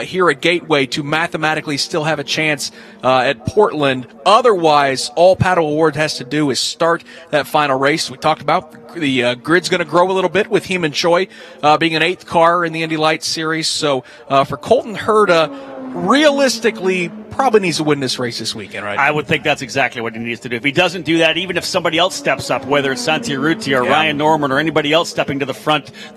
here at Gateway to mathematically still have a chance at Portland. Otherwise, all Pato O'Ward has to do is start that final race. We talked about the grid's going to grow a little bit with Heeman Choi being an 8th car in the Indy Lights Series. So for Colton Herta, realistically, probably needs to win this race this weekend, right? I would think that's exactly what he needs to do. If he doesn't do that, even if somebody else steps up, whether it's Santi Urruti or Ryan Norman or anybody else stepping to the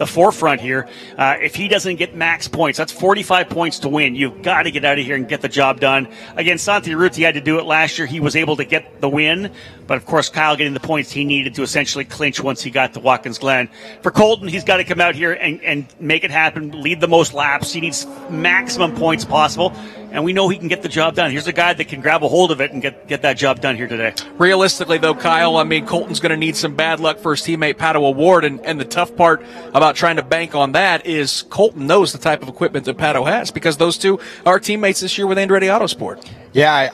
forefront here, if he doesn't get max points, that's 45 points to win. You've got to get out of here and get the job done. Again, Santi Urruti had to do it last year. He was able to get the win, but of course, Kyle getting the points he needed to essentially clinch once he got to Watkins Glen. For Colton, he's got to come out here and make it happen, lead the most laps. He needs maximum points possible. And we know he can get the job done. Here's a guy that can grab a hold of it and get that job done here today. Realistically, though, Kyle, I mean, Colton's going to need some bad luck for his teammate Pato O'Ward, and the tough part about trying to bank on that is Colton knows the type of equipment that Pato has, because those two are teammates this year with Andretti Autosport. Yeah,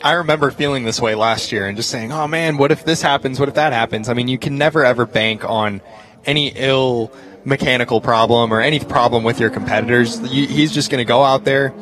I remember feeling this way last year and just saying, oh, man, what if this happens? What if that happens? I mean, you can never, ever bank on any ill mechanical problem or any problem with your competitors. He's just going to go out there,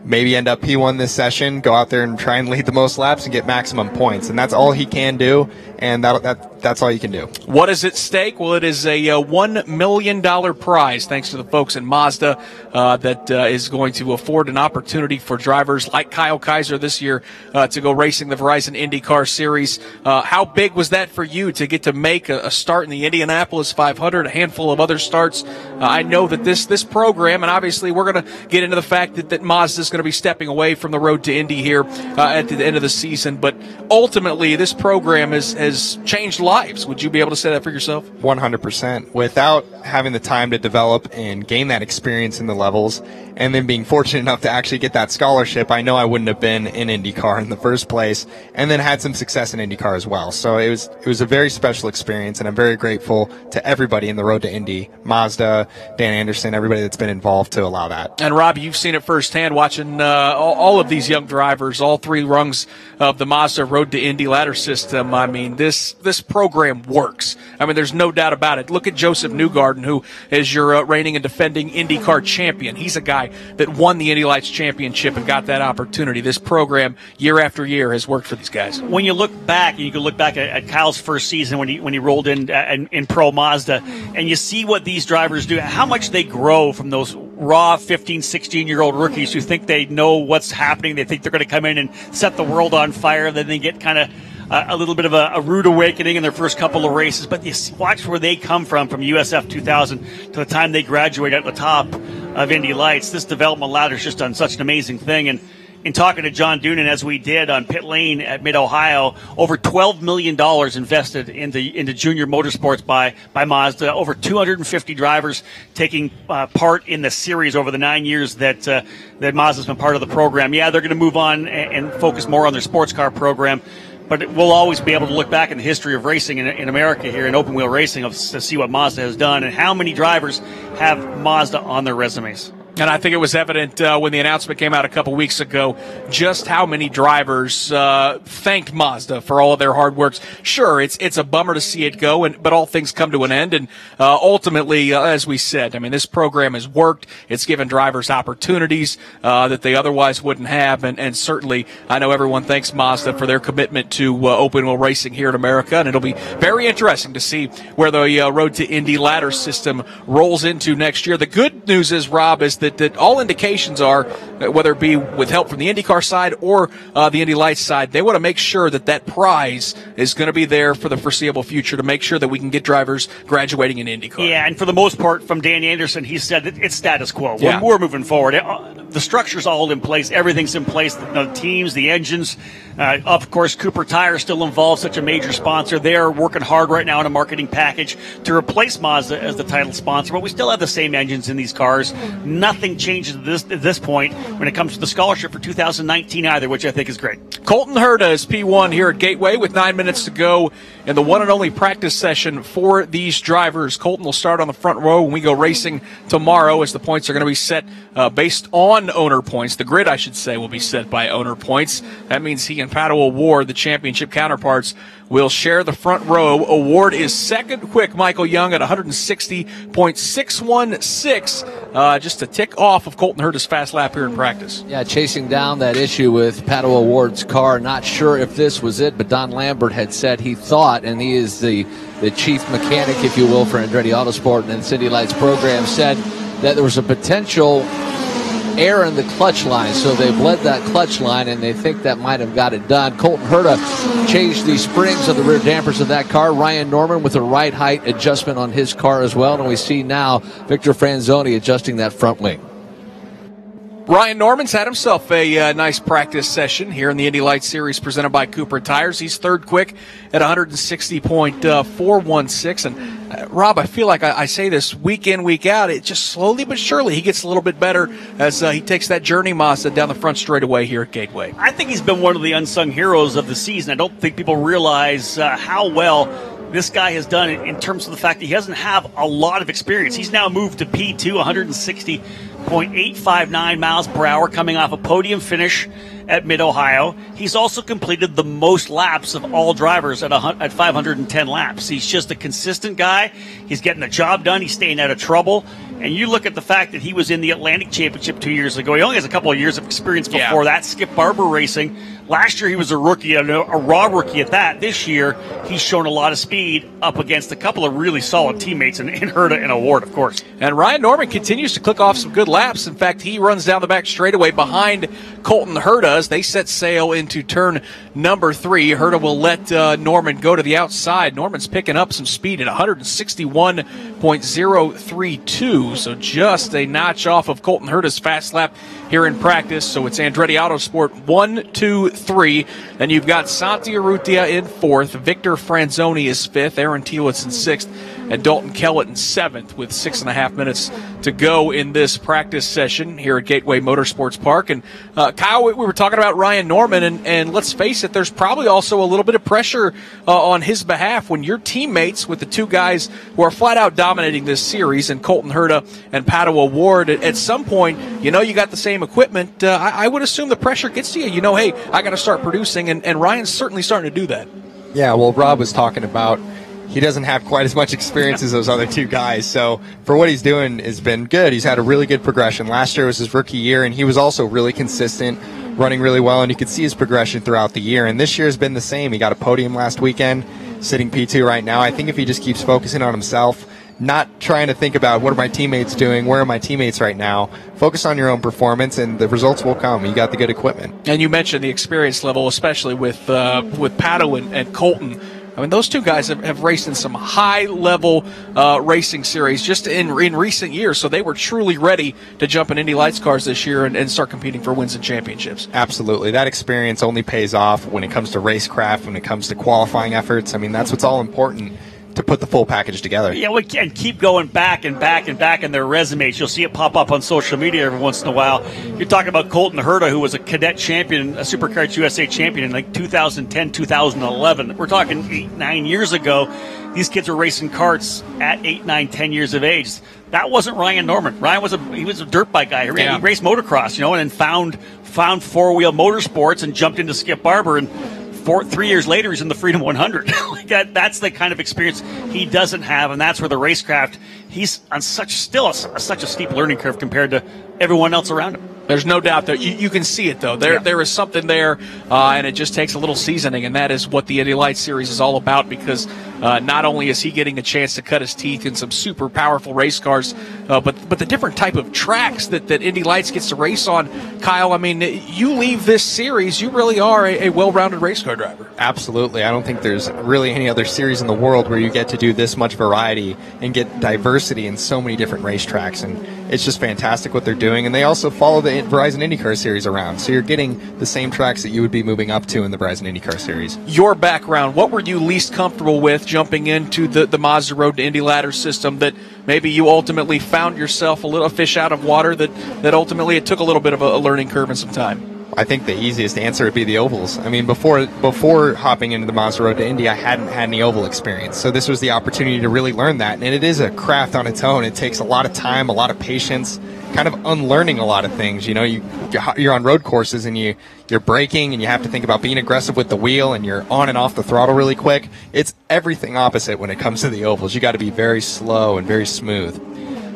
maybe end up P1 this session, go out there and try and lead the most laps and get maximum points. And that's all he can do, and that's all you can do. What is at stake? Well, it is a $1 million prize, thanks to the folks in Mazda, that is going to afford an opportunity for drivers like Kyle Kaiser this year to go racing the Verizon IndyCar Series. How big was that for you to get to make a start in the Indianapolis 500, a handful of other starts? I know that this program, and obviously we're going to get into the fact that Mazda is going to be stepping away from the road to Indy here at the end of the season, but ultimately this program has changed lives. Would you be able to say that for yourself? 100%. Without having the time to develop and gain that experience in the levels, and then being fortunate enough to actually get that scholarship, I know I wouldn't have been in IndyCar in the first place, and then had some success in IndyCar as well. So it was a very special experience, and I'm very grateful to everybody in the road to Indy, Mazda, Dan Anderson, everybody that's been involved to allow that. And Rob, you've seen it firsthand watching all of these young drivers, all three rungs of the Mazda road to Indy ladder system. I mean, this program works. I mean, there's no doubt about it. Look at Joseph Newgarden, who is your reigning and defending IndyCar champion. He's a guy that won the Indy Lights Championship and got that opportunity. This program, year after year, has worked for these guys. When you look back, you can look back at Kyle's first season when he rolled in Pro Mazda, and you see what these drivers do, how much they grow from those raw 15, 16-year-old rookies who think they know what's happening. They think they're going to come in and set the world on fire. Then they get kind of a little bit of a rude awakening in their first couple of races. But you watch where they come from USF 2000 to the time they graduate at the top of Indy Lights. This development ladder's just done such an amazing thing. And in talking to John Doonan, as we did on pit lane at Mid-Ohio, over $12 million invested into junior motorsports by Mazda. Over 250 drivers taking part in the series over the 9 years that Mazda's been part of the program. Yeah, they're going to move on and focus more on their sports car program, but we'll always be able to look back in the history of racing in America here in open wheel racing to see what Mazda has done and how many drivers have Mazda on their resumes. And I think it was evident when the announcement came out a couple weeks ago just how many drivers thanked Mazda for all of their hard work. Sure, it's a bummer to see it go, but all things come to an end. And ultimately, as we said, I mean, this program has worked. It's given drivers opportunities that they otherwise wouldn't have. And certainly, I know everyone thanks Mazda for their commitment to open wheel racing here in America. And it'll be very interesting to see where the Road to Indy ladder system rolls into next year. The good news is, Rob, is that all indications are, whether it be with help from the IndyCar side or the Indy Lights side, they want to make sure that prize is going to be there for the foreseeable future to make sure that we can get drivers graduating in IndyCar. Yeah, and for the most part, from Dan Anderson, he said that it's status quo. Yeah. We're moving forward. The structure's all in place. Everything's in place. The teams, the engines. Of course, Cooper Tire still involved, such a major sponsor. They're working hard right now on a marketing package to replace Mazda as the title sponsor, but we still have the same engines in these cars. Nothing changes at this point when it comes to the scholarship for 2019 either, which I think is great. Colton Herta is P1 here at Gateway with 9 minutes to go in the one and only practice session for these drivers. Colton will start on the front row when we go racing tomorrow, as the points are going to be set based on owner points. The grid, I should say, will be set by owner points. That means he and Pato O'Ward, the championship counterparts, will share the front row. Award is second quick. Michael Young at 160.616, just a tick off of Colton Herta's fast lap here in practice. Yeah, chasing down that issue with Pato O'Ward's car. Not sure if this was it, but Don Lambert had said he thought, and he is the chief mechanic, if you will, for Andretti Autosport and Indy Lights program, said that there was a potential air in the clutch line, so they bled that clutch line, and they think that might have got it done. Colton Herta changed the springs of the rear dampers of that car. Ryan Norman with a right height adjustment on his car as well, and we see now Victor Franzoni adjusting that front wing. Ryan Norman's had himself a nice practice session here in the Indy Lights Series presented by Cooper Tires. He's third quick at 160.416. And Rob, I feel like I say this week in, week out. It just slowly but surely he gets a little bit better as he takes that Journey Mazda down the front straightaway here at Gateway. I think he's been one of the unsung heroes of the season. I don't think people realize how well this guy has done in terms of the fact that he doesn't have a lot of experience. He's now moved to P2, 160.859 miles per hour, coming off a podium finish at Mid-Ohio. He's also completed the most laps of all drivers at 510 laps. He's just a consistent guy. He's getting the job done. He's staying out of trouble. And you look at the fact that he was in the Atlantic Championship 2 years ago. He only has a couple of years of experience before that. Skip Barber Racing. Last year he was a rookie, a raw rookie at that. This year he's shown a lot of speed up against a couple of really solid teammates in Herta and Award, of course. And Ryan Norman continues to click off some good laps. In fact, he runs down the back straightaway behind Colton Herta as they set sail into turn number 3. Herta will let Norman go to the outside. Norman's picking up some speed at 161.032, so just a notch off of Colton Herta's fast lap here in practice. So it's Andretti Autosport 1, 2, 3. Then you've got Santi Urrutia in 4th. Victor Franzoni is 5th. Aaron Tielitz in 6th. And Dalton Kellett in 7th with 6.5 minutes to go in this practice session here at Gateway Motorsports Park. And Kyle, we were talking about Ryan Norman, and let's face it, there's probably also a little bit of pressure on his behalf when your teammates with the two guys who are flat out dominating this series, and Colton Herta and Pato O'Ward, at some point, you got the same equipment. I would assume the pressure gets to you. Hey, I got to start producing, and Ryan's certainly starting to do that. Yeah, well, Rob was talking about he doesn't have quite as much experience as those other two guys. So for what he's doing has been good. He's had a really good progression. Last year was his rookie year, and he was also really consistent, running really well, and you could see his progression throughout the year. And this year has been the same. He got a podium last weekend, sitting P2 right now. I think if he just keeps focusing on himself, not trying to think about what are my teammates doing, where are my teammates right now, focus on your own performance, and the results will come. You got the good equipment. And you mentioned the experience level, especially with Pato and Colton. I mean, those two guys have raced in some high-level racing series just in recent years, so they were truly ready to jump in Indy Lights cars this year and start competing for wins and championships. Absolutely. That experience only pays off when it comes to racecraft, when it comes to qualifying efforts. I mean, that's what's all important to put the full package together. Yeah, we can keep going back and back and back in their resumes. You'll see it pop up on social media every once in a while. You're talking about Colton Herta, who was a cadet champion, a Supercars USA champion in like 2010, 2011. We're talking 8-9 years ago. These kids were racing karts at 8, 9, 10 years of age. That wasn't Ryan Norman. Ryan was a dirt bike guy. He raced motocross, and then found four-wheel motorsports and jumped into Skip Barber, and 3 years later, he's in the Freedom 100. That's the kind of experience he doesn't have, and that's where the racecraft, he's on such a steep learning curve compared to everyone else around him. There's no doubt that you can see it, though. There is something there, and it just takes a little seasoning, and that is what the Indy Lights Series is all about, because not only is he getting a chance to cut his teeth in some super powerful race cars, but the different type of tracks that Indy Lights gets to race on. Kyle, I mean, you leave this series, you really are a well-rounded race car driver. Absolutely. I don't think there's really any other series in the world where you get to do this much variety and get diversity in so many different racetracks, and it's just fantastic what they're doing. And they also follow the Verizon IndyCar Series around, so you're getting the same tracks that you would be moving up to in the Verizon IndyCar Series. Your background, what were you least comfortable with jumping into the Mazda Road to Indy ladder system that maybe you ultimately found yourself a little fish out of water that ultimately it took a little bit of a learning curve and some time? I think the easiest answer would be the ovals. I mean, before hopping into the Mazda Road to Indy, I hadn't had any oval experience. So this was the opportunity to really learn that. And it is a craft on its own. It takes a lot of time, a lot of patience, kind of unlearning a lot of things. You know, you're on road courses and you're braking and you have to think about being aggressive with the wheel and you're on and off the throttle really quick. It's everything opposite when it comes to the ovals. You got to be very slow and very smooth.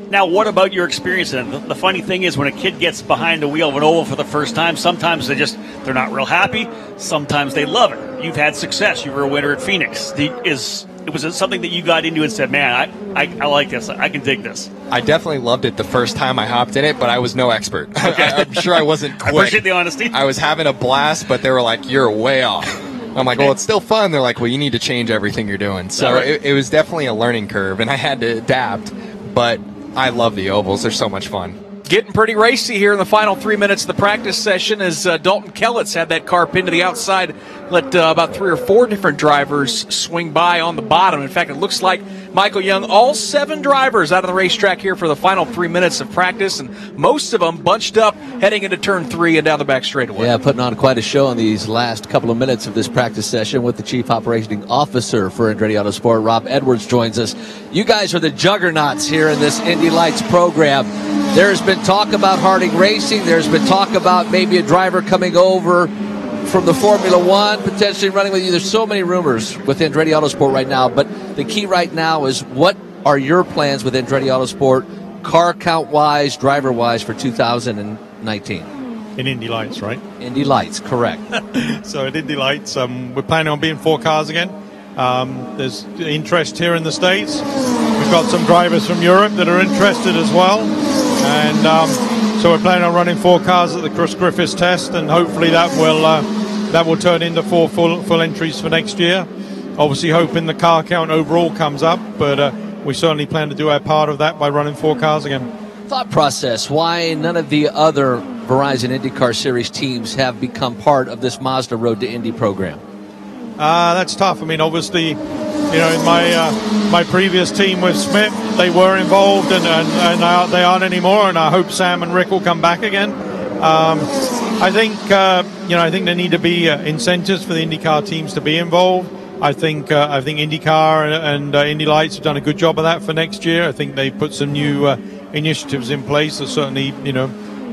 Now, what about your experience in it? The funny thing is when a kid gets behind the wheel of an oval for the first time, sometimes they're not real happy. Sometimes they love it. You've had success. You were a winner at Phoenix. Was it something that you got into and said, man, I like this. I can dig this? I definitely loved it the first time I hopped in it, but I was no expert. Okay. I'm sure I wasn't quick. I appreciate the honesty. I was having a blast, but they were like, you're way off. I'm like, well, it's still fun. They're like, well, you need to change everything you're doing. So right. it was definitely a learning curve, and I had to adapt. But I love the ovals. They're so much fun. Getting pretty racy here in the final 3 minutes of the practice session as Dalton Kellitz had that car pinned to the outside. Let about 3 or 4 different drivers swing by on the bottom. In fact, it looks like Michael Young, all 7 drivers out on the racetrack here for the final 3 minutes of practice, and most of them bunched up heading into turn 3 and down the back straightaway. Yeah, putting on quite a show in these last couple of minutes of this practice session with the Chief Operating Officer for Andretti Autosport, Rob Edwards, joins us. You guys are the juggernauts here in this Indy Lights program. There's been talk about Harding Racing. There's been talk about maybe a driver coming over from the Formula One, potentially running with you. There's so many rumors with Andretti Autosport right now, but the key right now is what are your plans with Andretti Autosport, car count-wise, driver-wise for 2019? In Indy Lights, right? Indy Lights, correct. So at Indy Lights, we're planning on being 4 cars again. There's interest here in the States. We've got some drivers from Europe that are interested as well. And so we're planning on running 4 cars at the Chris Griffiths test, and hopefully that will turn into 4 full entries for next year. Obviously hoping the car count overall comes up, but we certainly plan to do our part of that by running 4 cars again. Thought process, why none of the other Verizon IndyCar Series teams have become part of this Mazda Road to Indy program? That's tough. I mean, obviously, in my previous team with Smith, they were involved, and they aren't anymore. And I hope Sam and Rick will come back again. I think there need to be incentives for the IndyCar teams to be involved. I think IndyCar and Indy Lights have done a good job of that for next year. I think they put some new initiatives in place that certainly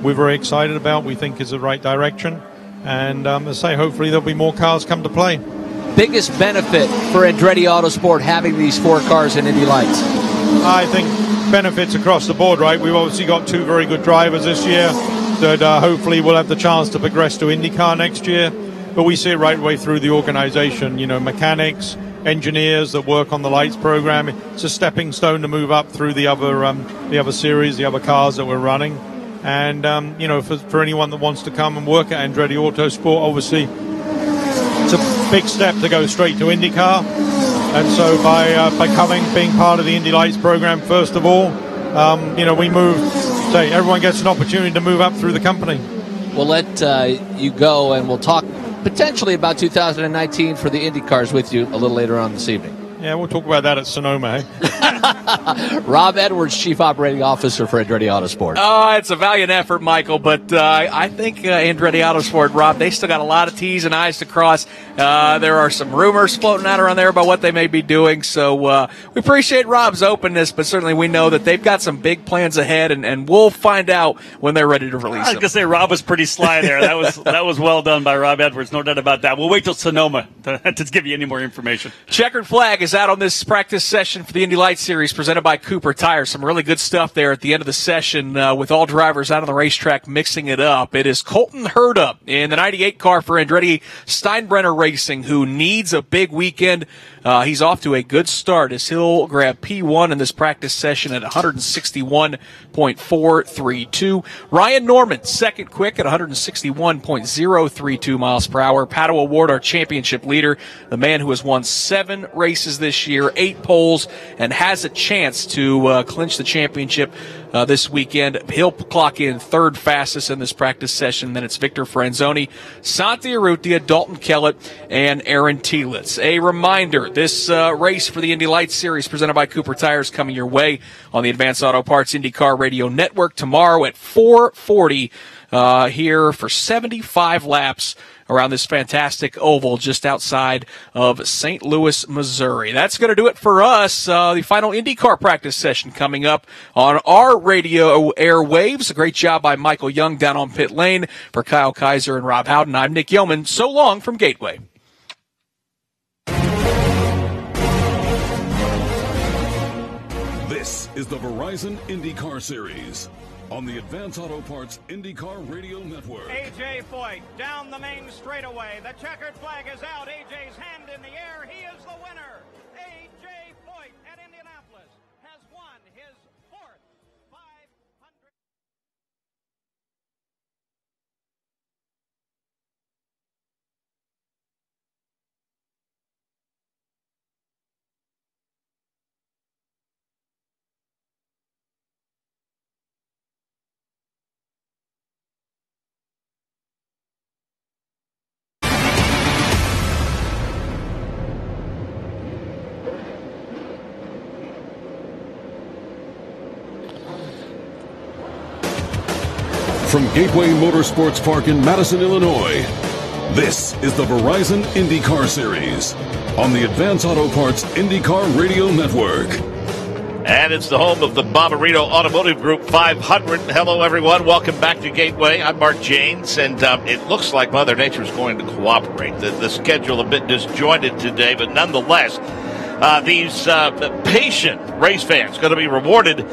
we're very excited about. We think is the right direction. And as I say, hopefully there'll be more cars come to play. Biggest benefit for Andretti Autosport having these 4 cars in Indy Lights? I think benefits across the board, right? We've obviously got 2 very good drivers this year that hopefully will have the chance to progress to IndyCar next year. But we see it right way through the organization, mechanics, engineers that work on the lights program. It's a stepping stone to move up through the other series, the other cars that we're running. And, for anyone that wants to come and work at Andretti Autosport, obviously it's a big step to go straight to IndyCar. And so by being part of the Indy Lights program, first of all, we everyone gets an opportunity to move up through the company. We'll let you go, and we'll talk potentially about 2019 for the IndyCars with you a little later on this evening. Yeah, we'll talk about that at Sonoma, Rob Edwards, Chief Operating Officer for Andretti Autosport. Oh, it's a valiant effort, Michael, but I think Andretti Autosport, Rob, they still got a lot of T's and I's to cross. There are some rumors floating out around there about what they may be doing, so we appreciate Rob's openness, but certainly we know that they've got some big plans ahead, and we'll find out when they're ready to release them. I was going to say, Rob was pretty sly there. That was well done by Rob Edwards, no doubt about that. We'll wait till Sonoma to give you any more information. Checkered flag is out on this practice session for the Indy Lights Series presented by Cooper Tires. Some really good stuff there at the end of the session with all drivers out on the racetrack mixing it up. It is Colton Herta in the 98 car for Andretti Steinbrenner Racing, who needs a big weekend. He's off to a good start as he'll grab P1 in this practice session at 161.432. Ryan Norman, second quick at 161.032 miles per hour. Pato O'Ward, our championship leader, the man who has won 7 races races this year, 8 poles, and has a chance to clinch the championship this weekend. He'll clock in third fastest in this practice session. Then it's Victor Franzoni, Santi Urrutia, Dalton Kellett, and Aaron Tielitz. A reminder, this race for the Indy Lights Series presented by Cooper Tires coming your way on the Advanced Auto Parts IndyCar Radio Network tomorrow at 4:40 here for 75 laps around this fantastic oval just outside of St. Louis, Missouri. That's going to do it for us. The final IndyCar practice session coming up on our radio airwaves. A great job by Michael Young down on pit lane. For Kyle Kaiser and Rob Howden, I'm Nick Yeoman. So long from Gateway. This is the Verizon IndyCar Series on the Advanced Auto Parts IndyCar Radio Network. A.J. Foyt down the main straightaway. The checkered flag is out. A.J.'s hand in the air. He is the winner. A.J. Foyt at Indianapolis has won his fourth 500. From Gateway Motorsports Park in Madison, Illinois, this is the Verizon IndyCar Series on the Advanced Auto Parts IndyCar Radio Network. And it's the home of the Bommarito Automotive Group 500. Hello, everyone. Welcome back to Gateway. I'm Mark Janes, and it looks like Mother Nature is going to cooperate. The schedule a bit disjointed today, but nonetheless, these patient race fans going to be rewarded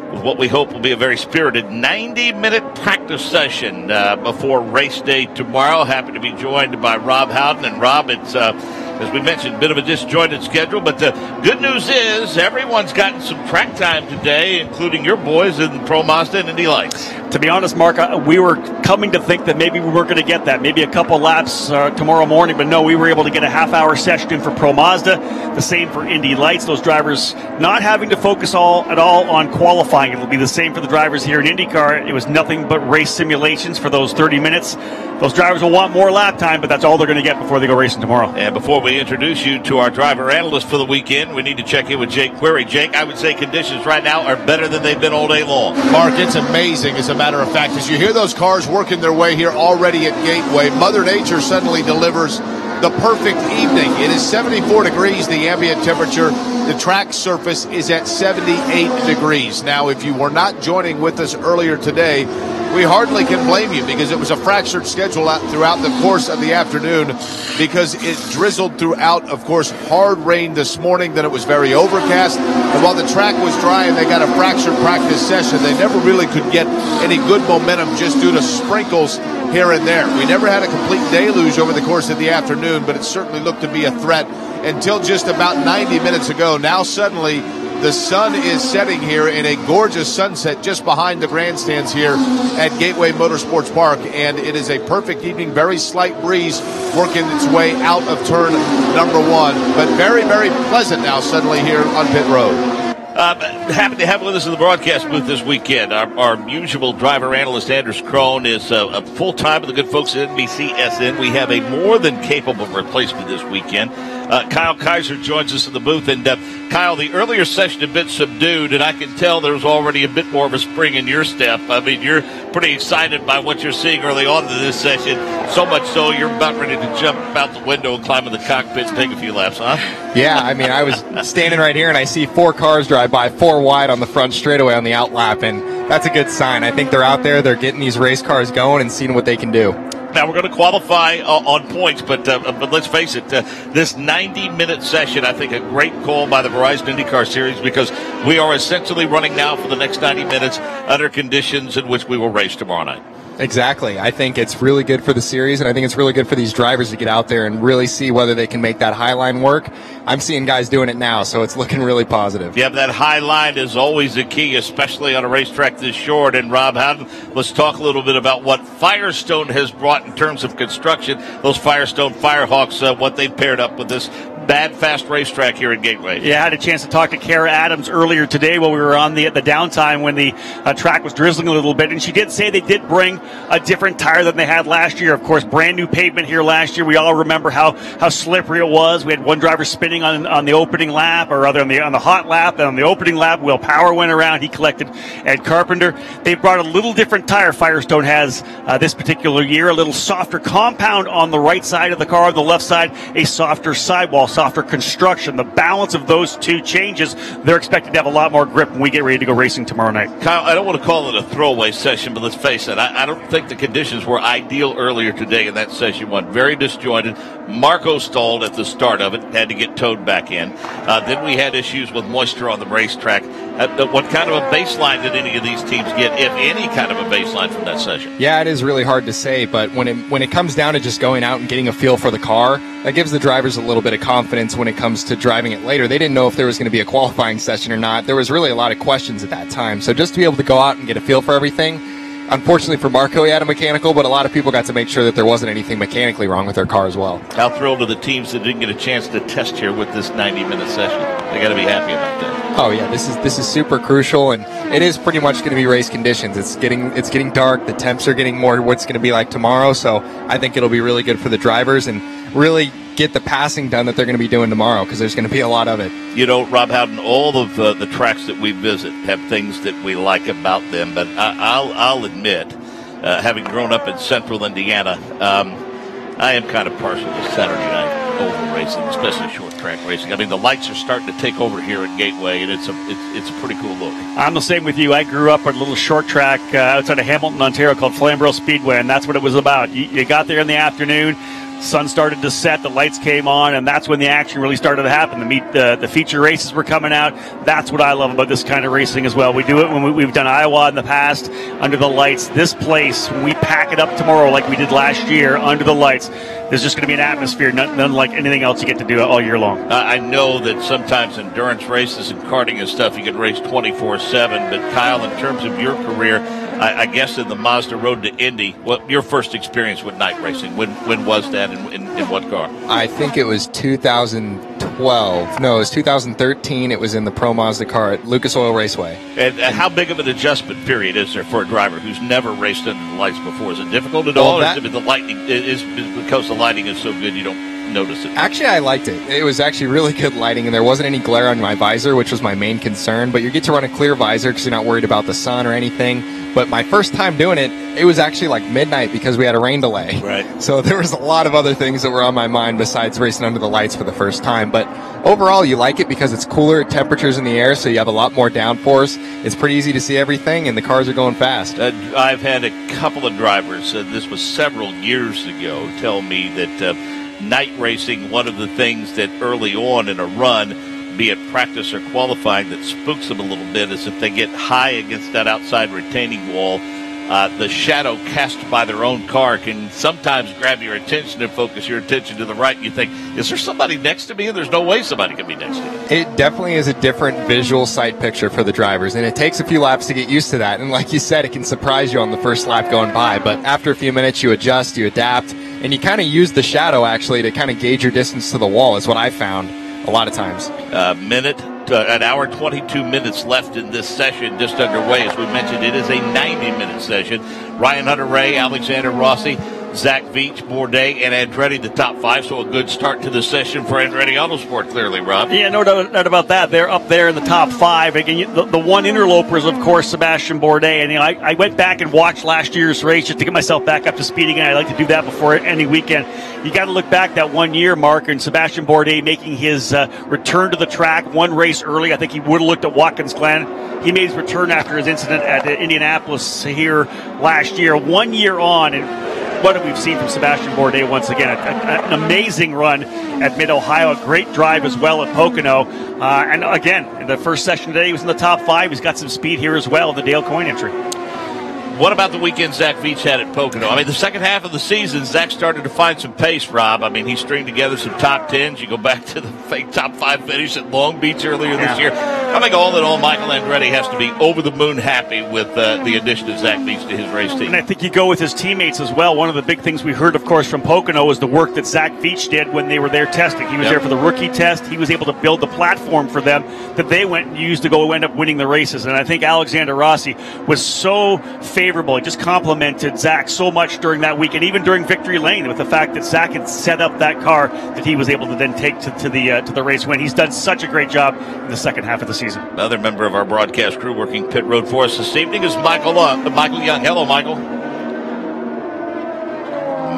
with what we hope will be a very spirited 90-minute practice session before race day tomorrow. Happy to be joined by Rob Howden. And Rob, it's, as we mentioned, a bit of a disjointed schedule, but the good news is everyone's gotten some track time today, including your boys in Pro Mazda and Indy Lights. To be honest, Mark, we were coming to think that maybe we weren't going to get that. Maybe a couple laps tomorrow morning, but no, we were able to get a half-hour session in for Pro Mazda. The same for Indy Lights. Those drivers not having to focus at all on qualifying. It'll be the same for the drivers here in IndyCar. It was nothing but race simulations for those 30 minutes. Those drivers will want more lap time, but that's all they're going to get before they go racing tomorrow. And before we introduce you to our driver analyst for the weekend, we need to check in with Jake Query. Jake, I would say conditions right now are better than they've been all day long. Mark, it's amazing, as a matter of fact. As you hear those cars working their way here already at Gateway, Mother Nature suddenly delivers the perfect evening. It is 74 degrees, the ambient temperature. The track surface is at 78 degrees. Now, if you were not joining with us earlier today, we hardly can blame you, because it was a fractured schedule throughout the course of the afternoon, because it drizzled throughout. Of course, hard rain this morning, then it was very overcast. And while the track was dry and they got a fractured practice session, they never really could get any good momentum just due to sprinkles here and there. We never had a complete deluge over the course of the afternoon, but it certainly looked to be a threat until just about 90 minutes ago. Now suddenly the sun is setting here in a gorgeous sunset just behind the grandstands here at Gateway Motorsports Park, and it is a perfect evening. Very slight breeze working its way out of turn number 1, but very, very pleasant now suddenly here on pit road. Happy to have with us in the broadcast booth this weekend. Our usual driver analyst, Anders Krohn, is a full-time with the good folks at NBCSN. We have a more than capable replacement this weekend. Kyle Kaiser joins us in the booth. And Kyle, the earlier session a bit subdued, and I can tell there's already a bit more of a spring in your step. I mean, you're pretty excited by what you're seeing early on in this session, so much so you're about ready to jump out the window and climb in the cockpit and take a few laps, huh? Yeah, I mean, I was standing right here, and I see 4 cars drive by 4 wide on the front straightaway on the outlap, and that's a good sign. I think they're out there, they're getting these race cars going and seeing what they can do. Now, we're going to qualify on points, but let's face it, this 90-minute session, I think a great call by the Verizon IndyCar Series, because we are essentially running now for the next 90 minutes under conditions in which we will race tomorrow night. Exactly. I think it's really good for the series, and I think it's really good for these drivers to get out there and really see whether they can make that high line work. I'm seeing guys doing it now, so it's looking really positive. Yeah, that high line is always the key, especially on a racetrack this short. And Rob Howden, let's talk a little bit about what Firestone has brought in terms of construction. Those Firestone Firehawks, what they've paired up with this bad, fast racetrack here at Gateway. Yeah, I had a chance to talk to Kara Adams earlier today while we were on the downtime when the track was drizzling a little bit, and she did say they did bring a different tire than they had last year. Of course, brand new pavement here last year. We all remember how slippery it was. We had one driver spinning on the opening lap, or rather on the hot lap, and on the opening lap, Will Power went around. He collected Ed Carpenter. They brought a little different tire. Firestone has this particular year, a little softer compound on the right side of the car. On the left side, a softer sidewall, softer construction. The balance of those two changes, they're expected to have a lot more grip when we get ready to go racing tomorrow night. Kyle, I don't want to call it a throwaway session, but let's face it, I don't think the conditions were ideal earlier today in that session one. Very disjointed. Marco stalled at the start of it, had to get towed back in. Then we had issues with moisture on the racetrack. What kind of a baseline did any of these teams get, if any kind of a baseline from that session? Yeah, it is really hard to say, but when it comes down to just going out and getting a feel for the car, that gives the drivers a little bit of confidence when it comes to driving it later. They didn't know if there was going to be a qualifying session or not. There was really a lot of questions at that time. So just to be able to go out and get a feel for everything, unfortunately for Marco, he had a mechanical, but a lot of people got to make sure that there wasn't anything mechanically wrong with their car as well. How thrilled are the teams that didn't get a chance to test here with this 90-minute session? They got to be happy about that. Oh yeah, this is super crucial, and it is pretty much going to be race conditions. It's getting dark. The temps are getting more what's going to be like tomorrow. So I think it'll be really good for the drivers and really get the passing done that they're going to be doing tomorrow, because there's going to be a lot of it. You know, Rob Howden, all of the tracks that we visit have things that we like about them, but I'll admit, having grown up in central Indiana, I am kind of partial to Saturday night oval racing, especially short track racing. I mean, the lights are starting to take over here at Gateway, and it's a pretty cool look. I'm the same with you. I grew up at a little short track outside of Hamilton, Ontario called Flamborough Speedway, and that's what it was about. You got there in the afternoon, sun started to set, the lights came on, and that's when the action really started to happen. The feature races were coming out. That's what I love about this kind of racing as well. We do it when we've done Iowa in the past under the lights. This place, when we pack it up tomorrow like we did last year under the lights, there's just going to be an atmosphere, none like anything else you get to do all year long. I know that sometimes endurance races and karting and stuff, you can race 24/7, but Kyle, in terms of your career, I guess in the Mazda Road to Indy, what your first experience with night racing? When was that, and in what car? I think it was 2012. No, it was 2013. It was in the Pro Mazda car at Lucas Oil Raceway. And how big of an adjustment period is there for a driver who's never raced under the lights before? Is it difficult at all? Or is it the lighting? Is because the lighting is so good you don't notice it? Actually, I liked it. It was actually really good lighting, and there wasn't any glare on my visor, which was my main concern. But you get to run a clear visor because you're not worried about the sun or anything. But my first time doing it, it was actually like midnight because we had a rain delay. Right. So there was a lot of other things that were on my mind besides racing under the lights for the first time. But overall, you like it because it's cooler temperatures in the air, so you have a lot more downforce. It's pretty easy to see everything, and the cars are going fast. I've had a couple of drivers, this was several years ago, tell me that night racing, one of the things that early on in a run, be it practice or qualifying, that spooks them a little bit is if they get high against that outside retaining wall, the shadow cast by their own car can sometimes grab your attention and focus your attention to the right. And you think, is there somebody next to me? And there's no way somebody can be next to you. It definitely is a different visual sight picture for the drivers, and it takes a few laps to get used to that. And like you said, it can surprise you on the first lap going by, but after a few minutes, you adjust, you adapt, and you kind of use the shadow actually to kind of gauge your distance to the wall is what I found a lot of times. An hour, 22 minutes left in this session, just underway. As we mentioned, it is a 90-minute session. Ryan Hunter-Reay, Alexander Rossi, Zach Veach, Bourdais, and Andretti, the top five. So a good start to the session for Andretti Autosport, clearly, Rob. Yeah, no doubt about that. They're up there in the top five. Again, the one interloper is, of course, Sebastian Bourdais. And I went back and watched last year's race just to get myself back up to speed again. I like to do that before any weekend. You got to look back that 1 year, Mark, and Sebastian Bourdais making his return to the track one race early. I think he would have looked at Watkins Glen. He made his return after his incident at Indianapolis here last year. 1 year on, and what have we seen from Sebastian Bourdais once again? An amazing run at Mid-Ohio, a great drive as well at Pocono. And again, in the first session today, he was in the top five. He's got some speed here as well, the Dale Coyne entry. What about the weekend Zach Veach had at Pocono? I mean, the second half of the season, Zach started to find some pace, Rob. I mean, he stringed together some top tens. You go back to the fake top five finish at Long Beach earlier this year. I think all in all, Michael Andretti has to be over the moon happy with the addition of Zach Veach to his race team. And I think you go with his teammates as well. One of the big things we heard, of course, from Pocono was the work that Zach Veach did when they were there testing. He was there for the rookie test. He was able to build the platform for them that they went and used to go end up winning the races. And I think Alexander Rossi was so favorable. He just complimented Zach so much during that week, and even during Victory Lane, with the fact that Zach had set up that car that he was able to then take to the race win. He's done such a great job in the second half of the season. Another member of our broadcast crew working pit road for us this evening is Michael Young. Hello, Michael.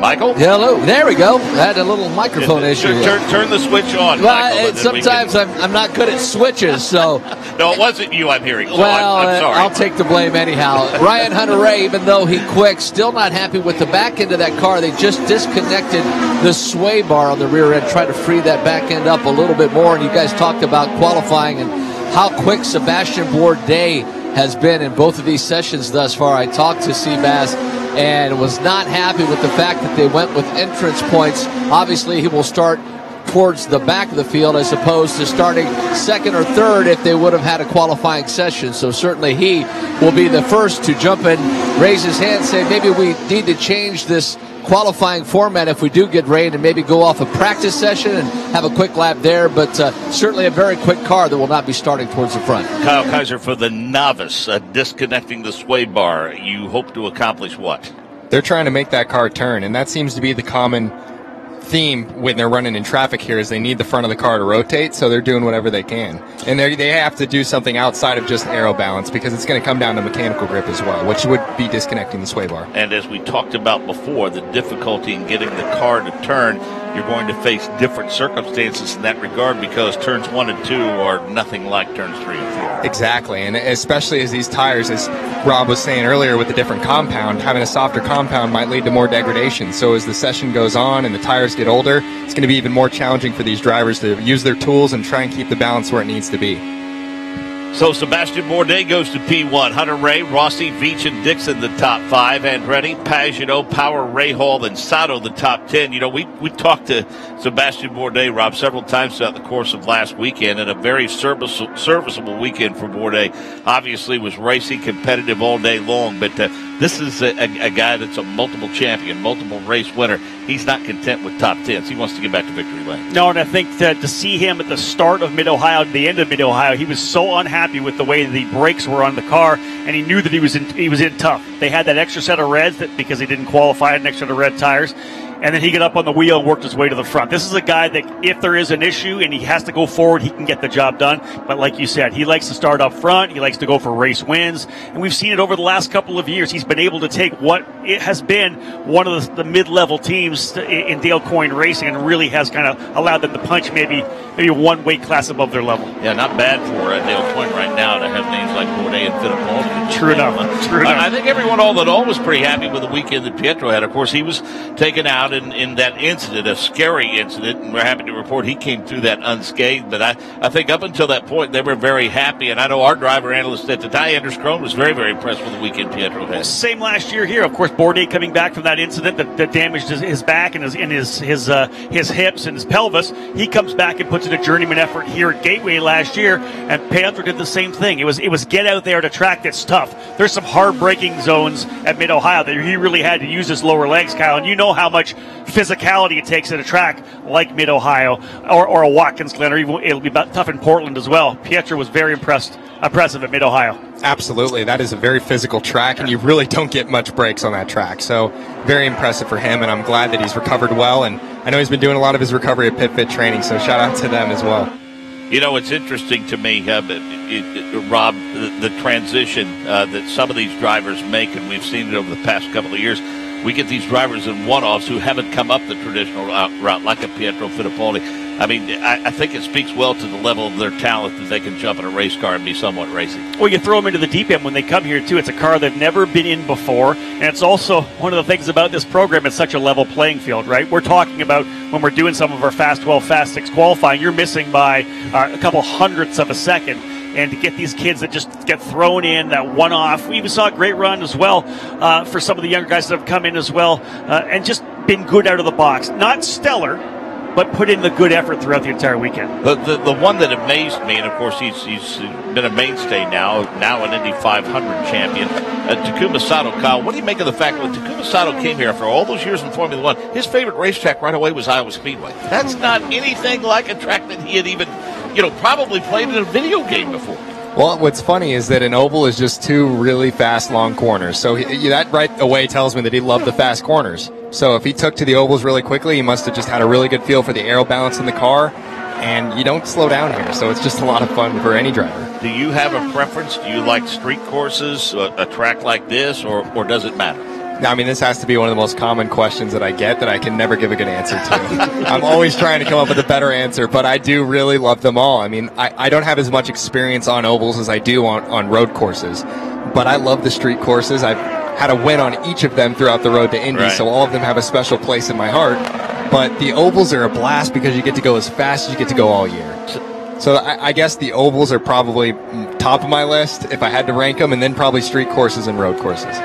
Michael? Hello. There we go. I had a little microphone issue. Turn the switch on, well, Michael. Sometimes I'm not good at switches, so... No, it wasn't you I'm hearing. So well, I'm sorry. I'll take the blame anyhow. Ryan Hunter-Reay, even though he quit, still not happy with the back end of that car. They just disconnected the sway bar on the rear end, trying to free that back end up a little bit more. And you guys talked about qualifying and how quick Sebastian Bourdais has been in both of these sessions thus far. I talked to Seabass and was not happy with the fact that they went with entrance points. Obviously, he will start towards the back of the field as opposed to starting second or third if they would have had a qualifying session. So certainly he will be the first to jump in, raise his hand, say maybe we need to change this qualifying format if we do get rain, and maybe go off a practice session and have a quick lap there. But certainly a very quick car that will not be starting towards the front. Kyle Kaiser, for the novice, disconnecting the sway bar, you hope to accomplish what? They're trying to make that car turn, and that seems to be the common theme when they're running in traffic here, is they need the front of the car to rotate, so they're doing whatever they can. And they have to do something outside of just aero balance, because it's going to come down to mechanical grip as well, which would be disconnecting the sway bar. And as we talked about before, the difficulty in getting the car to turn, you're going to face different circumstances in that regard, because turns 1 and 2 are nothing like turns 3 and 4. Exactly, and especially as these tires, as Rob was saying earlier, with the different compound, having a softer compound might lead to more degradation. So as the session goes on and the tires get older, it's going to be even more challenging for these drivers to use their tools and try and keep the balance where it needs to be. So Sebastian Bourdais goes to P1. Hunter-Reay, Rossi, Veach, and Dixon the top 5. Andretti, Pagenaud, Power, Rahal, and Sato the top 10. You know, we talked to Sebastian Bourdais, Rob, several times throughout the course of last weekend, and a very serviceable weekend for Bourdais. Obviously was racing competitive all day long, but this is a guy that's a multiple champion, multiple race winner. He's not content with top 10s. He wants to get back to victory lane. No, and I think that to see him at the start of Mid-Ohio, the end of Mid-Ohio, he was so unhappy with the way the brakes were on the car, and he knew that he was in tough. They had that extra set of reds because he didn't qualify, an extra set of red tires. And then he got up on the wheel and worked his way to the front. This is a guy that if there is an issue and he has to go forward, he can get the job done. But like you said, he likes to start up front. He likes to go for race wins. And we've seen it over the last couple of years. He's been able to take what it has been one of the mid-level teams in Dale Coyne Racing and really has kind of allowed them to punch maybe one weight class above their level. Yeah, not bad for Dale Coyne right now to have names like Bourdais and Fittipaldi. True enough. True enough. I think everyone all in all was pretty happy with the weekend that Pietro had. Of course, he was taken out in that incident, a scary incident, and we're happy to report he came through that unscathed. But I think up until that point, they were very happy. And I know our driver analyst at the time, Anders Krohn, was very, very impressed with the weekend Pietro had. Same last year here. Of course, Bourdais coming back from that incident that damaged his back and his hips and his pelvis. He comes back and puts in a journeyman effort here at Gateway last year, and Pietro did the same thing. It was get out there at a track that's tough. There's some hard braking zones at Mid-Ohio that he really had to use his lower legs, Kyle, and you know how much physicality it takes at a track like Mid-Ohio or a Watkins Glen, or even it'll be tough in Portland as well. Pietro was very impressive at Mid-Ohio. Absolutely. That is a very physical track, and you really don't get much breaks on that track. So very impressive for him, and I'm glad that he's recovered well. And I know he's been doing a lot of his recovery at Pit Fit training, so shout out to them as well. You know, it's interesting to me, Rob, the transition that some of these drivers make, and we've seen it over the past couple of years. We get these drivers in one-offs who haven't come up the traditional route, like a Pietro Fittipaldi. I mean, I think it speaks well to the level of their talent that they can jump in a race car and be somewhat racing. Well, you throw them into the deep end when they come here, too. It's a car they've never been in before, and it's also one of the things about this program, it's such a level playing field, right? We're talking about when we're doing some of our Fast 12, Fast 6 qualifying, you're missing by a couple hundredths of a second. And to get these kids that just get thrown in, that one-off. We even saw a great run as well for some of the younger guys that have come in as well and just been good out of the box. Not stellar, but put in the good effort throughout the entire weekend. The one that amazed me, and of course he's been a mainstay now an Indy 500 champion, Takuma Sato. Kyle, what do you make of the fact that when Takuma Sato came here after all those years in Formula One, his favorite racetrack right away was Iowa Speedway? That's not anything like a track that he had even, probably played in a video game before. Well, what's funny is that an oval is just two really fast, long corners. So that right away tells me that he loved the fast corners. So if he took to the ovals really quickly, he must have just had a really good feel for the aero balance in the car. And you don't slow down here, so it's just a lot of fun for any driver. Do you have a preference? Do you like street courses, a track like this, or does it matter? I mean, this has to be one of the most common questions that I get that I can never give a good answer to. I'm always trying to come up with a better answer, but I do really love them all. I mean, I don't have as much experience on ovals as I do on road courses, but I love the street courses. I've had a win on each of them throughout the road to Indy, so all of them have a special place in my heart. But the ovals are a blast because you get to go as fast as you get to go all year. So I guess the ovals are probably top of my list if I had to rank them, and then probably street courses and road courses.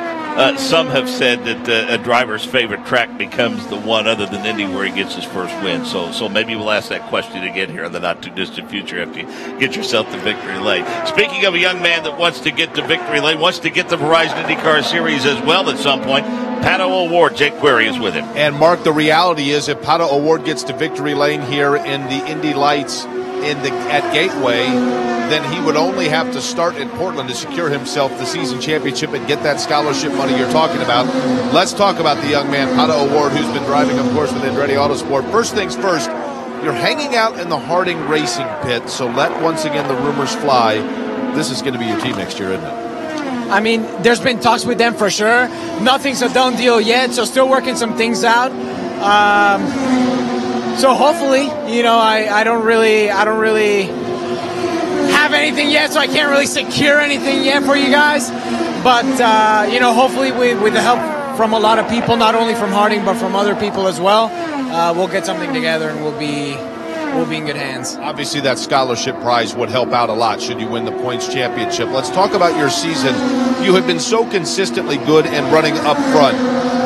Some have said that a driver's favorite track becomes the one other than Indy where he gets his first win. So maybe we'll ask that question again here in the not-too-distant future after you get yourself to victory lane. Speaking of a young man that wants to get to victory lane, wants to get the Verizon IndyCar Series as well at some point, Pato O'Ward, Jake Query is with him. And, Mark, the reality is if Pato O'Ward gets to victory lane here in the Indy Lights at Gateway, then he would only have to start in Portland to secure himself the season championship and get that scholarship money you're talking about. Let's talk about the young man, Pato O'Ward, who's been driving, of course, with Andretti Autosport. First things first, you're hanging out in the Harding Racing pit, so let once again the rumors fly. This is going to be your team next year, isn't it? I mean, there's been talks with them for sure. Nothing's a done deal yet, so still working some things out. So hopefully, I don't really have anything yet, so I can't really secure anything yet for you guys. But hopefully with the help from a lot of people, not only from Harding but from other people as well, we'll get something together and we'll be in good hands. Obviously, that scholarship prize would help out a lot should you win the points championship. Let's talk about your season. You have been so consistently good and running up front.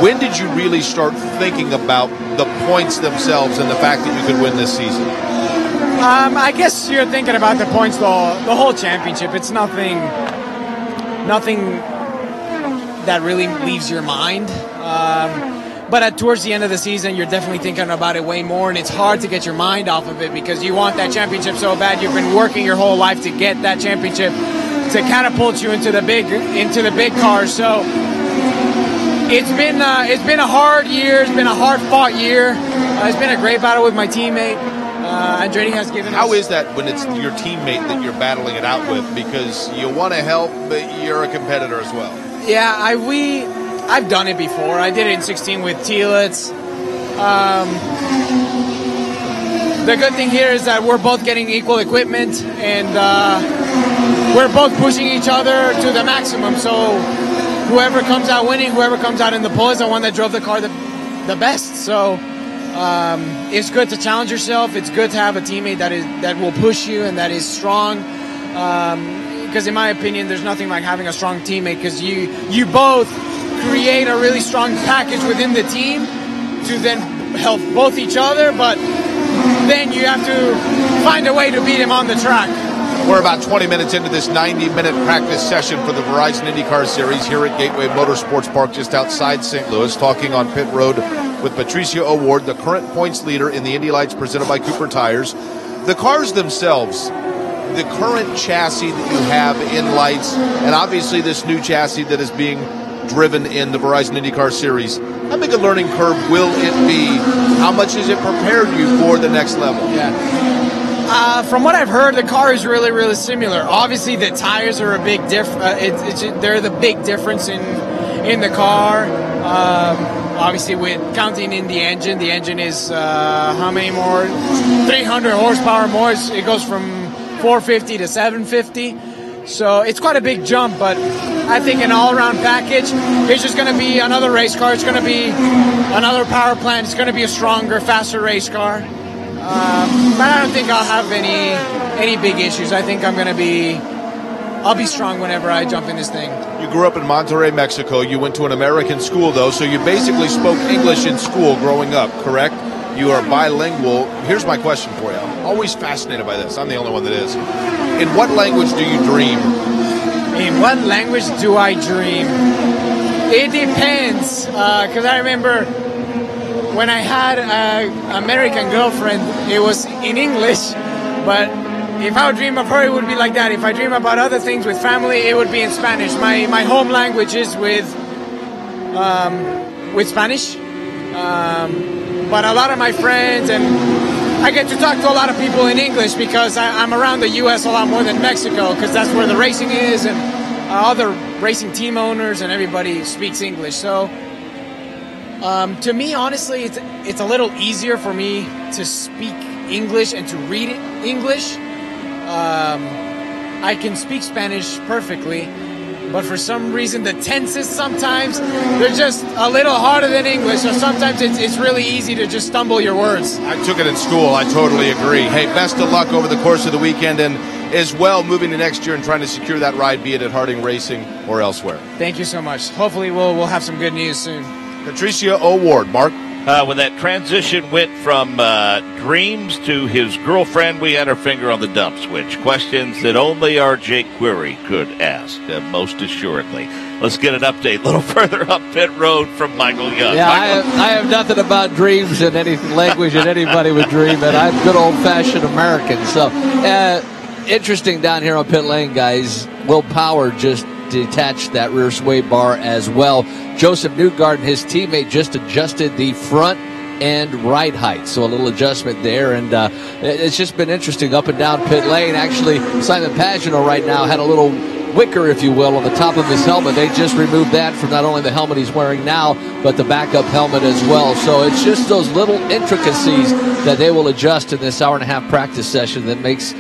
When did you really start thinking about the points themselves and the fact that you could win this season? I guess you're thinking about the points the whole championship. It's nothing that really leaves your mind. But towards the end of the season, you're definitely thinking about it way more, and it's hard to get your mind off of it because you want that championship so bad. You've been working your whole life to get that championship to catapult you into the big cars. So it's been a hard year. It's been a hard-fought year. It's been a great battle with my teammate. Andretti has given us... How is that when it's your teammate that you're battling it out with? Because you want to help, but you're a competitor as well. Yeah, I've done it before. I did it in 16 with Tielitz. The good thing here is that we're both getting equal equipment, and we're both pushing each other to the maximum. So whoever comes out winning, whoever comes out in the pole is the one that drove the car the best. So it's good to challenge yourself. It's good to have a teammate that will push you and that is strong. Because in my opinion, there's nothing like having a strong teammate because you both create a really strong package within the team to then help both each other, but then you have to find a way to beat him on the track. We're about 20 minutes into this 90-minute practice session for the Verizon IndyCar Series here at Gateway Motorsports Park just outside St. Louis, talking on pit road with Patricio O'Ward, the current points leader in the Indy Lights presented by Cooper Tires. The cars themselves, the current chassis that you have in lights, and obviously this new chassis that is being driven in the Verizon IndyCar Series, how big a learning curve will it be? How much has it prepared you for the next level? Yeah. From what I've heard, the car is really, really similar. Obviously, the tires are a big they're the big difference in the car. Obviously, with counting in the engine is how many more? 300 horsepower more. It goes from 450 to 750. So it's quite a big jump, but I think an all-around package, it's just going to be another race car. It's going to be another power plant. It's going to be a stronger, faster race car. But I don't think I'll have any big issues. I think I'll be strong whenever I jump in this thing. You grew up in Monterrey, Mexico. You went to an American school, though, so you basically spoke English in school growing up, correct? You are bilingual. Here's my question for you. I'm always fascinated by this. I'm the only one that is. In what language do you dream? In what language do I dream? It depends, because I remember when I had an American girlfriend, it was in English, but if I would dream of her, it would be like that. If I dream about other things with family, it would be in Spanish. My home language is with Spanish, but a lot of my friends, and I get to talk to a lot of people in English because I'm around the U.S. a lot more than Mexico, because that's where the racing is, and other racing team owners and everybody speaks English. So to me, honestly, it's a little easier for me to speak English and to read English. I can speak Spanish perfectly, but for some reason the tenses sometimes, they're just a little harder than English, so sometimes it's really easy to just stumble your words. I took it in school. I totally agree. Hey, best of luck over the course of the weekend, and as well moving to next year and trying to secure that ride, be it at Harding Racing or elsewhere. Thank you so much. Hopefully we'll have some good news soon. Patricia O'Ward. Mark? When that transition went from dreams to his girlfriend, we had our finger on the dump switch. Questions that only our Jake Query could ask, most assuredly. Let's get an update a little further up pit road from Michael Young. Yeah, Michael? I have nothing about dreams in any language that anybody would dream in. I'm good old-fashioned American. So, interesting down here on pit lane, guys. Will Power just detached that rear sway bar as well. Joseph Newgard and his teammate just adjusted the front and right height, so a little adjustment there, and it's just been interesting up and down pit lane. Actually, Simon Pagino right now had a little wicker, if you will, on the top of his helmet. They just removed that from not only the helmet he's wearing now, but the backup helmet as well. So it's just those little intricacies that they will adjust in this hour-and-a-half practice session that makes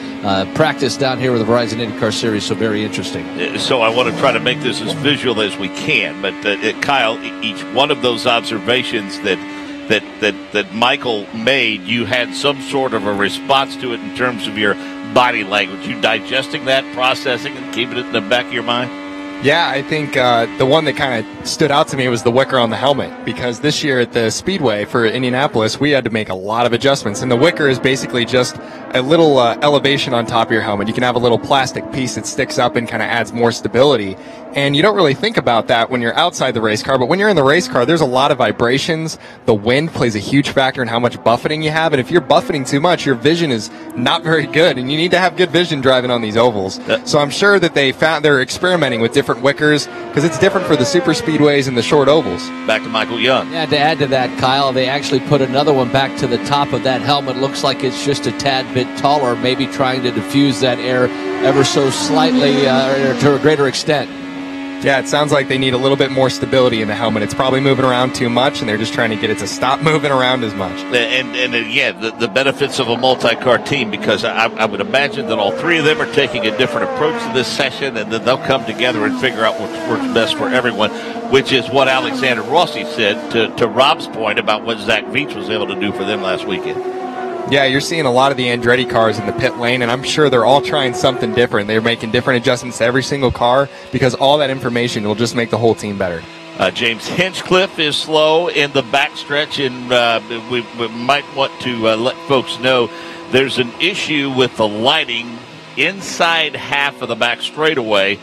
practice down here with the Verizon IndyCar Series so very interesting. So I want to try to make this as visual as we can, but Kyle, each one of those observations that Michael made, you had some sort of a response to it in terms of your body language. You digesting that, processing, and keeping it in the back of your mind? Yeah, I think the one that kind of stood out to me was the wicker on the helmet, because this year at the Speedway for Indianapolis, we had to make a lot of adjustments. And the wicker is basically just a little elevation on top of your helmet. You can have a little plastic piece that sticks up and kind of adds more stability. And you don't really think about that when you're outside the race car, but when you're in the race car, there's a lot of vibrations. The wind plays a huge factor in how much buffeting you have, and if you're buffeting too much, your vision is not very good, and you need to have good vision driving on these ovals. So I'm sure that they're experimenting with different wickers, because it's different for the super speedways and the short ovals. Back to Michael Young. Yeah, to add to that, Kyle, they actually put another one back to the top of that helmet. Looks like it's just a tad bit taller, maybe trying to diffuse that air ever so slightly or to a greater extent. Yeah, it sounds like they need a little bit more stability in the helmet. It's probably moving around too much, and they're just trying to get it to stop moving around as much. And again, the benefits of a multi-car team, because I would imagine that all three of them are taking a different approach to this session, and then they'll come together and figure out what works best for everyone, which is what Alexander Rossi said to Rob's point about what Zach Veach was able to do for them last weekend. Yeah, you're seeing a lot of the Andretti cars in the pit lane, and I'm sure they're all trying something different. They're making different adjustments to every single car, because all that information will just make the whole team better. James Hinchcliffe is slow in the backstretch, and we might want to let folks know there's an issue with the lighting inside half of the back straightaway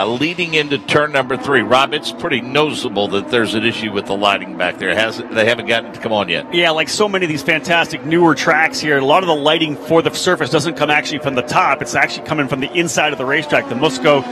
leading into turn number 3. Rob, it's pretty noticeable that there's an issue with the lighting back there. They haven't gotten it to come on yet. Yeah, like so many of these fantastic newer tracks here, a lot of the lighting for the surface doesn't come actually from the top. It's actually coming from the inside of the racetrack. The Musco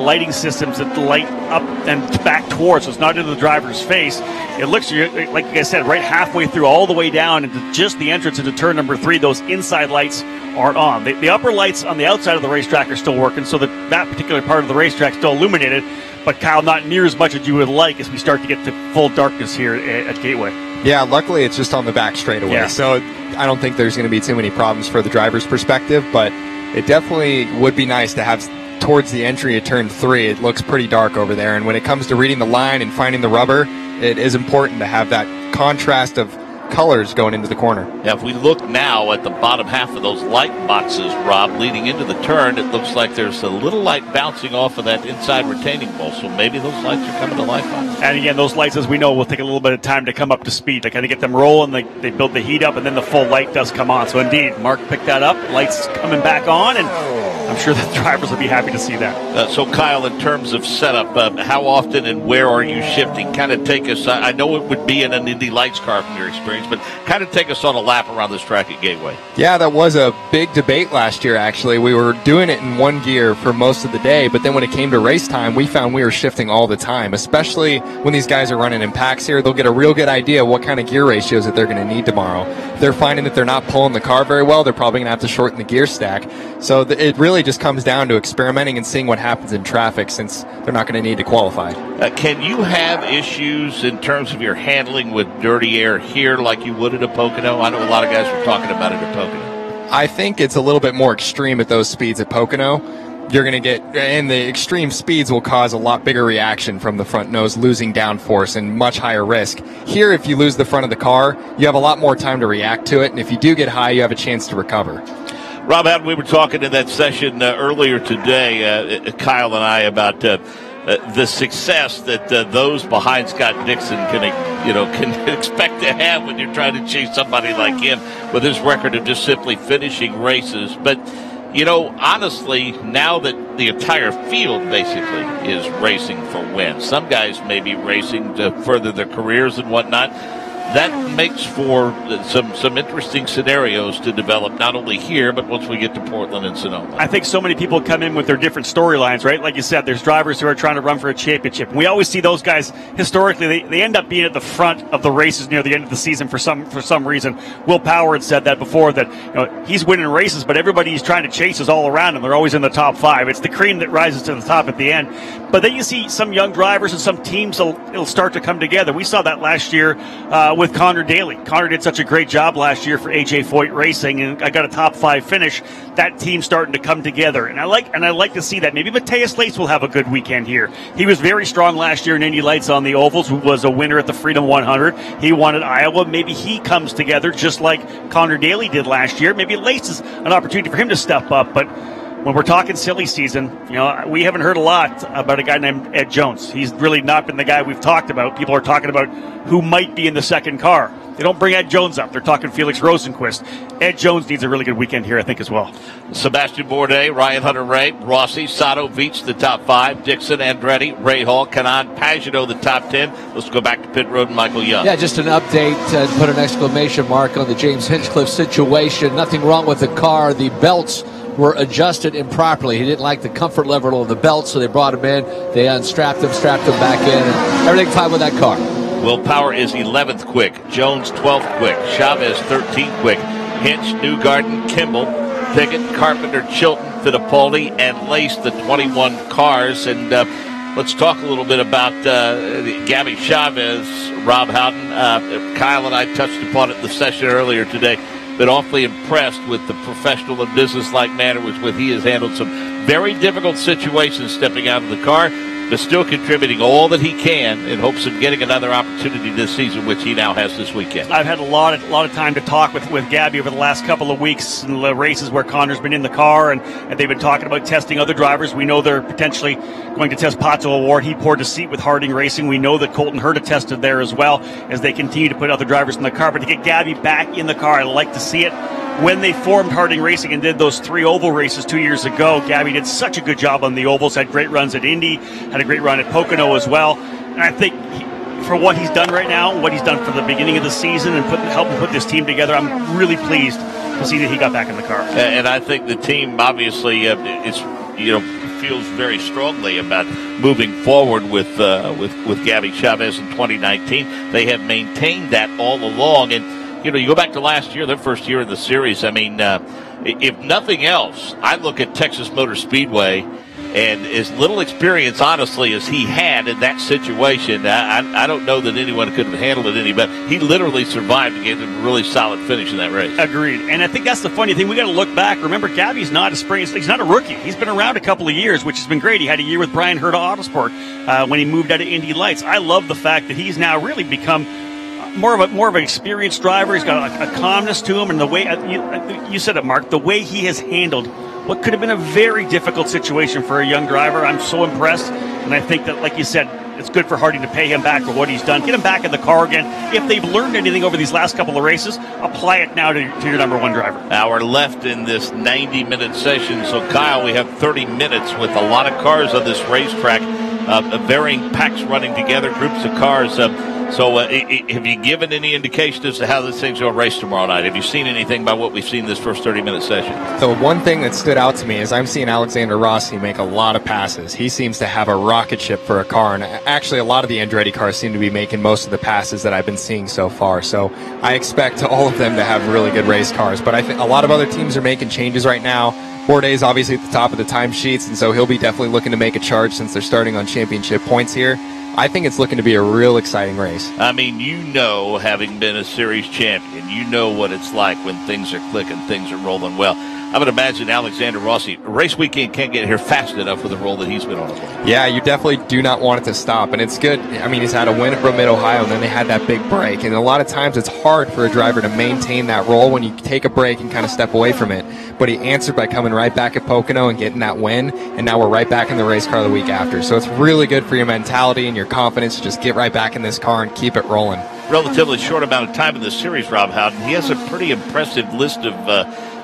lighting systems that light up and back towards, so it's not into the driver's face. It looks, like I said, right halfway through, all the way down into just the entrance into turn number 3. Those inside lights aren't on. The upper lights on the outside of the racetrack are still working, so that particular part of the racetrack still illuminated, but Kyle, not near as much as you would like as we start to get to full darkness here at Gateway. Yeah, luckily it's just on the back straightaway, so I don't think there's going to be too many problems for the driver's perspective, but it definitely would be nice to have towards the entry of turn 3. It looks pretty dark over there, and when it comes to reading the line and finding the rubber, it is important to have that contrast of colors going into the corner. Now, if we look now at the bottom half of those light boxes, Rob, leading into the turn, it looks like there's a little light bouncing off of that inside retaining wall, so maybe those lights are coming to life on it. And again, those lights, as we know, will take a little bit of time to come up to speed. They kind of get them rolling, they build the heat up, and then the full light does come on. So indeed, Mark picked that up, lights coming back on, and I'm sure the drivers will be happy to see that. So Kyle, in terms of setup, how often and where are you shifting? Kind of take us, I know it would be in an Indy Lights car from your experience, but kind of take us on a lap around this track at Gateway. Yeah, that was a big debate last year, actually. We were doing it in one gear for most of the day, but then when it came to race time, we found we were shifting all the time, especially when these guys are running in packs here. They'll get a real good idea what kind of gear ratios that they're going to need tomorrow. If they're finding that they're not pulling the car very well, they're probably going to have to shorten the gear stack. So it really just comes down to experimenting and seeing what happens in traffic, since they're not going to need to qualify. Can you have issues in terms of your handling with dirty air here like you would at a Pocono? I know a lot of guys were talking about it at Pocono. I think it's a little bit more extreme at those speeds at Pocono. You're going to get, and the extreme speeds will cause a lot bigger reaction from the front nose, losing downforce and much higher risk. Here, if you lose the front of the car, you have a lot more time to react to it, and if you do get high, you have a chance to recover. Rob, we were talking in that session earlier today, Kyle and I, about the success that those behind Scott Dixon can expect to have when you're trying to chase somebody like him with his record of just simply finishing races. But, honestly, now that the entire field basically is racing for wins, some guys may be racing to further their careers and whatnot. That makes for some interesting scenarios to develop, not only here, but once we get to Portland and Sonoma. I think so many people come in with their different storylines, right? Like you said, there's drivers who are trying to run for a championship. We always see those guys, historically, they end up being at the front of the races near the end of the season for some reason. Will Power had said that before, that he's winning races, but everybody he's trying to chase is all around him. They're always in the top five. It's the cream that rises to the top at the end. But then you see some young drivers and some teams, it'll start to come together. We saw that last year with Connor Daly. Connor did such a great job last year for AJ Foyt Racing, and I got a top five finish. That team's starting to come together, and I like to see that. Maybe Matthias Lates will have a good weekend here. He was very strong last year in Indy Lights on the ovals, who was a winner at the Freedom 100. He won at Iowa. Maybe he comes together just like Connor Daly did last year. Maybe Lates is an opportunity for him to step up, but when we're talking silly season, we haven't heard a lot about a guy named Ed Jones. He's really not been the guy we've talked about. People are talking about who might be in the second car. They don't bring Ed Jones up. They're talking Felix Rosenquist. Ed Jones needs a really good weekend here, I think, as well. Sebastian Bourdais, Ryan Hunter-Reay, Rossi, Sato, Veach, the top five, Dixon, Andretti, Ray Hall, Kanaan, Pagenaud, the top 10. Let's go back to pit road and Michael Young. Yeah, just an update, put an exclamation mark on the James Hinchcliffe situation. Nothing wrong with the car. The belts were adjusted improperly. He didn't like the comfort level of the belt, so they brought him in. They unstrapped him, strapped him back in, and everything fine with that car. Will Power is 11th quick. Jones 12th quick. Chavez 13th quick. Hinch, Newgarden, Kimball, Pickett, Carpenter, Chilton, Fittipaldi, and Lace, the 21 cars. And let's talk a little bit about Gabby Chavez, Rob Howden. Kyle and I touched upon it in the session earlier today. Been awfully impressed with the professional and business-like manner with which he has handled some very difficult situations stepping out of the car, but still contributing all that he can in hopes of getting another opportunity this season, which he now has this weekend. I've had a lot of time to talk with Gabby over the last couple of weeks in the races where Connor's been in the car, and they've been talking about testing other drivers. We know they're potentially going to test Pato O'Ward. He poured a seat with Harding Racing. We know that Colton Herta tested there as well, as they continue to put other drivers in the car. But to get Gabby back in the car, I like to see it. When they formed Harding Racing and did those 3 oval races 2 years ago, Gabby did such a good job on the ovals, had great runs at Indy, had a great run at Pocono as well. And I think for what he's done right now, what he's done for the beginning of the season and helping put this team together, I'm really pleased to see that he got back in the car. And I think the team obviously feels very strongly about moving forward with Gabby Chavez in 2019. They have maintained that all along, and you go back to last year, their first year in the series. I mean, if nothing else, I look at Texas Motor Speedway, and as little experience, honestly, as he had in that situation, I don't know that anyone could have handled it any better. He literally survived and gave them a really solid finish in that race. Agreed. And I think that's the funny thing. We got to look back. Remember, Gabby's not he's not a rookie. He's been around a couple of years, which has been great. He had a year with Brian Herta Autosport when he moved out of Indy Lights. I love the fact that he's now really become more of an experienced driver. He's got a calmness to him, and the way you said it, Mark, the way he has handled what could have been a very difficult situation for a young driver. I'm so impressed, and I think that, like you said, it's good for Harding to pay him back for what he's done. Get him back in the car again. If they've learned anything over these last couple of races, apply it now to your number one driver. Hour left in this 90-minute session. So, Kyle, we have 30 minutes with a lot of cars on this racetrack, varying packs running together, groups of cars. So have you given any indication as to how this thing's going to race tomorrow night? Have you seen anything by what we've seen this first 30-minute session? The one thing that stood out to me is I'm seeing Alexander Rossi make a lot of passes. He seems to have a rocket ship for a car, and actually a lot of the Andretti cars seem to be making most of the passes that I've been seeing so far. So I expect all of them to have really good race cars. But I think a lot of other teams are making changes right now. Bourdais obviously at the top of the timesheets, and so he'll be definitely looking to make a charge since they're starting on championship points here. I think it's looking to be a real exciting race. I mean, having been a series champion, you know what it's like when things are clicking, things are rolling well. I would imagine Alexander Rossi, race weekend can't get here fast enough with the role that he's been on. Yeah, you definitely do not want it to stop, and it's good. I mean, he's had a win from Mid-Ohio, and then they had that big break, and a lot of times it's hard for a driver to maintain that role when you take a break and kind of step away from it. But he answered by coming right back at Pocono and getting that win, and now we're right back in the race car the week after. So it's really good for your mentality and your confidence to just get right back in this car and keep it rolling. Relatively short amount of time in this series, Rob Howden. He has a pretty impressive list of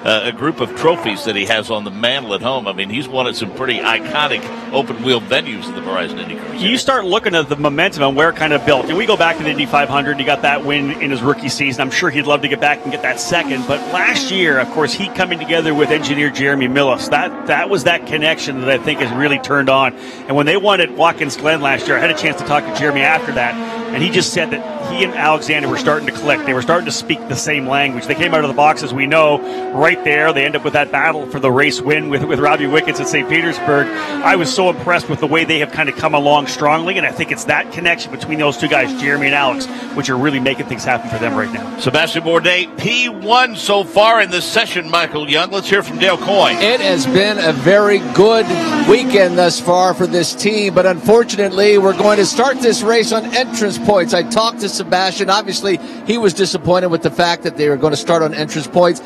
a group of trophies that he has on the mantle at home. I mean, he's won at some pretty iconic open-wheel venues in the Verizon IndyCar. You start looking at the momentum and where it kind of built. And we go back to the Indy 500. He got that win in his rookie season. I'm sure he'd love to get back and get that second. But last year, of course, he coming together with engineer Jeremy Millis. That was that connection that I think has really turned on. And when they won at Watkins Glen last year, I had a chance to talk to Jeremy after that. And he just said that he and Alexander were starting to click. They were starting to speak the same language. They came out of the box, as we know, right there. They end up with that battle for the race win with Robbie Wickens at St. Petersburg. I was so impressed with the way they have kind of come along strongly, and I think it's that connection between those two guys, Jeremy and Alex, which are really making things happen for them right now. Sebastian Bourdais, P1 so far in this session, Michael Young. Let's hear from Dale Coyne. It has been a very good weekend thus far for this team, but unfortunately, we're going to start this race on entrance points. I talked to Sebastian. Obviously, he was disappointed with the fact that they were going to start on entrance points.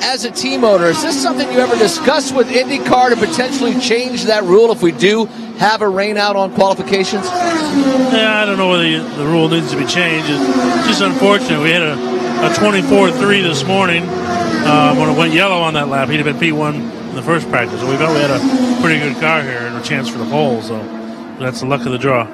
As a team owner, is this something you ever discussed with IndyCar to potentially change that rule if we do have a rain out on qualifications? Yeah, I don't know whether the rule needs to be changed. It's just unfortunate. We had a 24-3 this morning. When it went yellow on that lap, he'd have been P1 in the first practice. So we felt we had a pretty good car here and a chance for the pole. So that's the luck of the draw.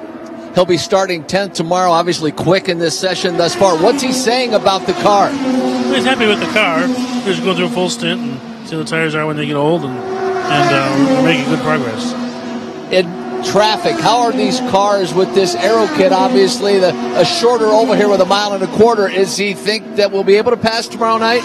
He'll be starting 10th tomorrow, obviously quick in this session thus far. What's he saying about the car? He's happy with the car. We're just going through a full stint and see how the tires are when they get old, and we're making good progress. In traffic, how are these cars with this aero kit? Obviously, a shorter oval here with 1.25 miles. Is he think that we'll be able to pass tomorrow night?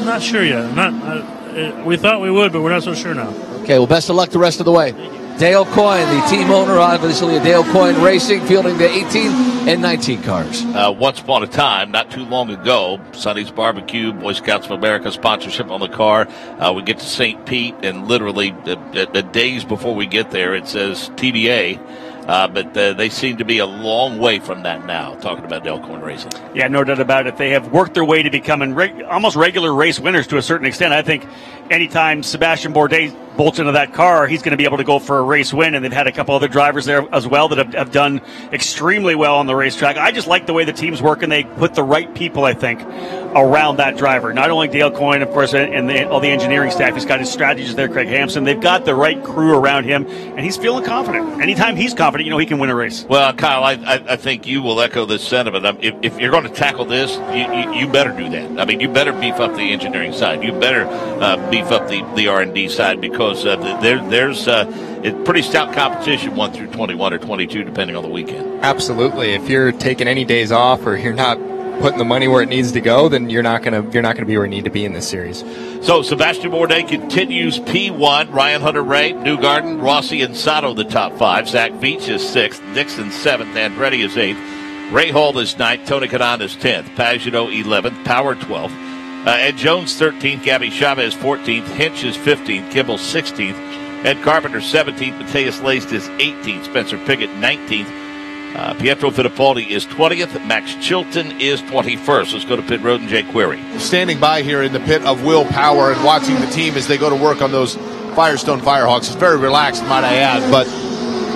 Not sure yet. We thought we would, but we're not so sure now. Okay, well, best of luck the rest of the way. Dale Coyne, the team owner, obviously, of Dale Coyne Racing, fielding the 18 and 19 cars. Once upon a time, not too long ago, Sonny's Barbecue, Boy Scouts of America sponsorship on the car. We get to St. Pete, and literally the days before we get there, it says TBA. But they seem to be a long way from that now, talking about Dale Coyne Racing. Yeah, no doubt about it. They have worked their way to becoming almost regular race winners to a certain extent. I think anytime Sebastian Bourdais bolts into that car, he's going to be able to go for a race win, and they've had a couple other drivers there as well that have done extremely well on the racetrack. I just like the way the team's working. They put the right people, I think, around that driver. Not only Dale Coyne, of course, and all the engineering staff. He's got his strategist there, Craig Hampson. They've got the right crew around him, and he's feeling confident. Anytime he's confident, he can win a race. Well, Kyle, I think you will echo this sentiment. If you're going to tackle this, you better do that. I mean, you better beef up the engineering side. You better beef up the R&D side, because there's it's pretty stout competition 1 through 21 or 22, depending on the weekend. Absolutely. If you're taking any days off or you're not putting the money where it needs to go, then you're not going to be where you need to be in this series. So Sebastian Bourdais continues P1. Ryan Hunter-Reay, Newgarden, Rossi, and Sato the top 5. Zach Veach is 6th. Dixon 7th. Andretti is 8th. Ray Hall is 9th. Tony Kanaan is 10th. Pagenaud 11th. Power 12th. Ed Jones 13th. Gabby Chavez 14th. Hinch is 15th. Kimball 16th. Ed Carpenter 17th. Mateus Leist is 18th. Spencer Piggott 19th. Pietro Fittipaldi is 20th. Max Chilton is 21st. Let's go to pit road and Jake Query. Standing by here in the pit of Will Power and watching the team as they go to work on those Firestone Firehawks. It's very relaxed, might I add, but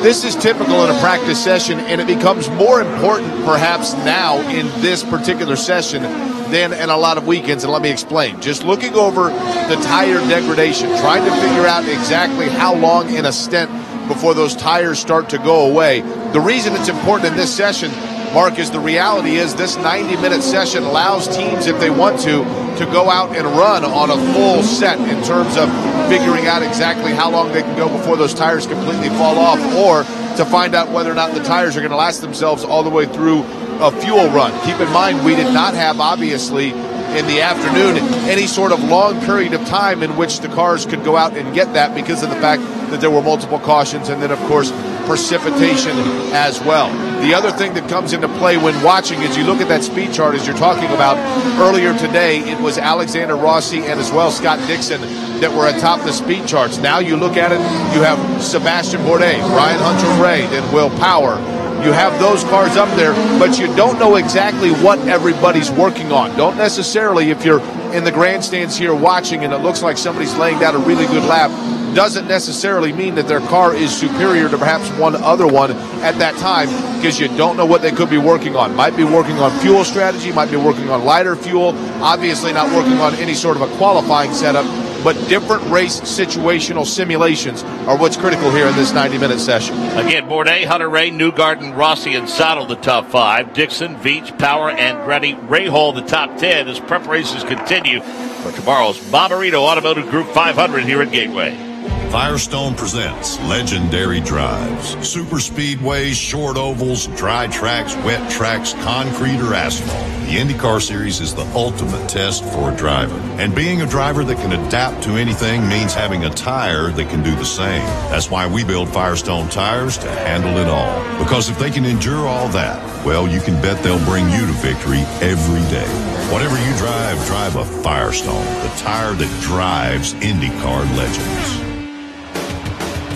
this is typical in a practice session, and it becomes more important perhaps now in this particular session than in a lot of weekends, and let me explain. Just looking over the tire degradation, trying to figure out exactly how long in a stint before those tires start to go away. The reason it's important in this session, Mark, is the reality is this 90-minute session allows teams, if they want to go out and run on a full set in terms of figuring out exactly how long they can go before those tires completely fall off, or to find out whether or not the tires are going to last themselves all the way through a fuel run. Keep in mind, we did not have, obviously, in the afternoon, any sort of long period of time in which the cars could go out and get that because of the fact that there were multiple cautions and then, of course, precipitation as well. The other thing that comes into play when watching is you look at that speed chart as you're talking about. Earlier today, it was Alexander Rossi and as well Scott Dixon that were atop the speed charts. Now you look at it, you have Sebastian Bourdais, Brian Hunter-Reay, then Will Power. You have those cars up there, but you don't know exactly what everybody's working on. Don't necessarily, if you're in the grandstands here watching and it looks like somebody's laying down a really good lap, doesn't necessarily mean that their car is superior to perhaps one other one at that time, because you don't know what they could be working on. Might be working on fuel strategy, might be working on lighter fuel, obviously not working on any sort of a qualifying setup, but different race situational simulations are what's critical here in this 90-minute session. Again, Bourdais, Hunter-Reay, Newgarden, Rossi, and Sato the top 5. Dixon, Veach, Power, Andretti, Rahal the top 10 as preparations continue for tomorrow's Bommarito Automotive Group 500 here at Gateway. Firestone presents legendary drives. Super speedways, short ovals, dry tracks, wet tracks, concrete or asphalt. The IndyCar Series is the ultimate test for a driver. And being a driver that can adapt to anything means having a tire that can do the same. That's why we build Firestone tires to handle it all. Because if they can endure all that, well, you can bet they'll bring you to victory every day. Whatever you drive, drive a Firestone, the tire that drives IndyCar legends.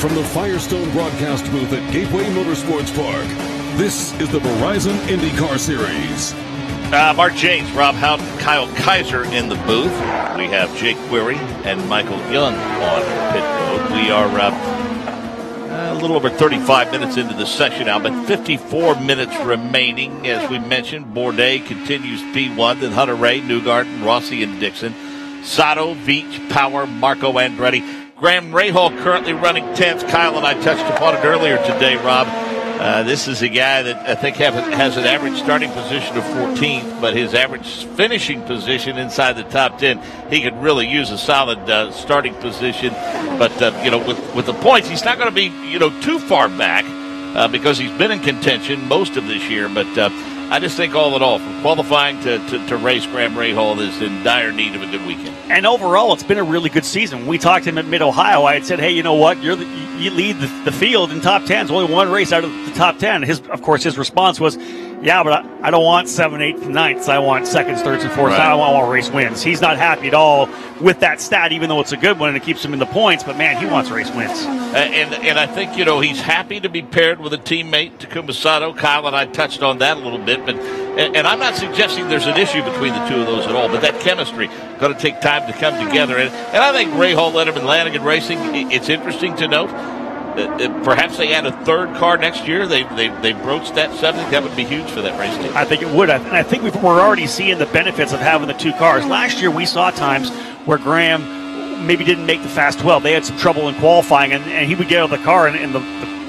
From the Firestone broadcast booth at Gateway Motorsports Park, this is the Verizon IndyCar Series. Mark James, Rob Houghton, Kyle Kaiser in the booth. We have Jake Query and Michael Young on pit road. We are a little over 35 minutes into the session now, but 54 minutes remaining. As we mentioned, Bourdais continues P1, then Hunter-Reay, Newgarden, Rossi, and Dixon. Sato, Veach, Power, Marco Andretti. Graham Rahal currently running 10th. Kyle and I touched upon it earlier today, Rob. This is a guy that I think has an average starting position of 14th, but his average finishing position inside the top 10, he could really use a solid starting position. But, with the points, he's not going to be, too far back because he's been in contention most of this year. But I just think all in all, from qualifying to race, Graham Rahal is in dire need of a good weekend. And overall, it's been a really good season. When we talked to him at Mid-Ohio, I had said, hey, you know what? You lead the field in top 10s. Only one race out of the top 10. Of course, his response was, yeah, but I don't want 7th, 8th, and 9th. I want 2nds, 3rds, and 4ths. Right. I don't want race wins. He's not happy at all with that stat, even though it's a good one and it keeps him in the points. But, man, he wants race wins. And I think, he's happy to be paired with a teammate, Takuma Sato. Kyle and I touched on that a little bit. And I'm not suggesting there's an issue between the two of those at all, but that chemistry going to take time to come together. And I think Rahal, Letterman, Lanigan Racing, it's interesting to note. Perhaps they add a third car next year. They broached that subject. That would be huge for that race team. I think it would. I think we're already seeing the benefits of having the two cars. Last year we saw times where Graham maybe didn't make the Fast 12. They had some trouble in qualifying, and he would get out of the car, and the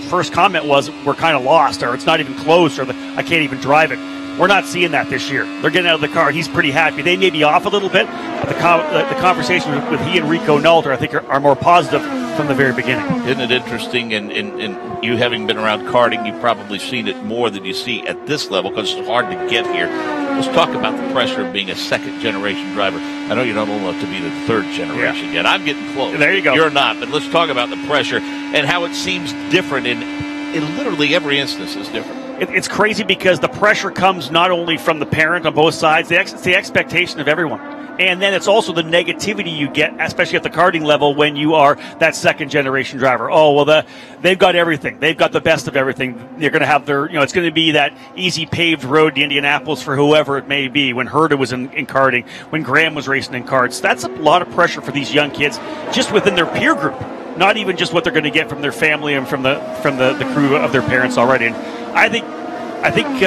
first comment was, we're kind of lost, or it's not even close, or I can't even drive it. We're not seeing that this year. They're getting out of the car. He's pretty happy. They may be off a little bit, but the conversation with he and Rico Nalter, I think, are more positive from the very beginning. Isn't it interesting? And you having been around karting, you've probably seen it more than you see at this level because it's hard to get here. Let's talk about the pressure of being a second-generation driver. I know you're not old enough to be the third generation yet. I'm getting close. There you go. You're not, but let's talk about the pressure and how it seems different in literally every instance is different. It's crazy because the pressure comes not only from the parent on both sides, it's the expectation of everyone. And then it's also the negativity you get, especially at the karting level, when you are that second-generation driver. Oh, well, they've got everything. They've got the best of everything. They're going to have their, it's going to be that easy paved road to Indianapolis for whoever it may be. When Herta was in karting, when Graham was racing in karts, that's a lot of pressure for these young kids just within their peer group, not even just what they're going to get from their family and from the crew of their parents already. And I think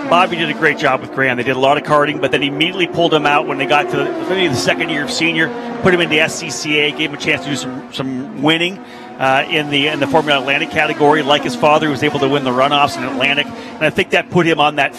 Bobby did a great job with Graham. They did a lot of karting, but then immediately pulled him out when they got to maybe the second year of senior, put him in the SCCA, gave him a chance to do some winning in the Formula Atlantic category, like his father, who was able to win the runoffs in Atlantic. And I think that put him on that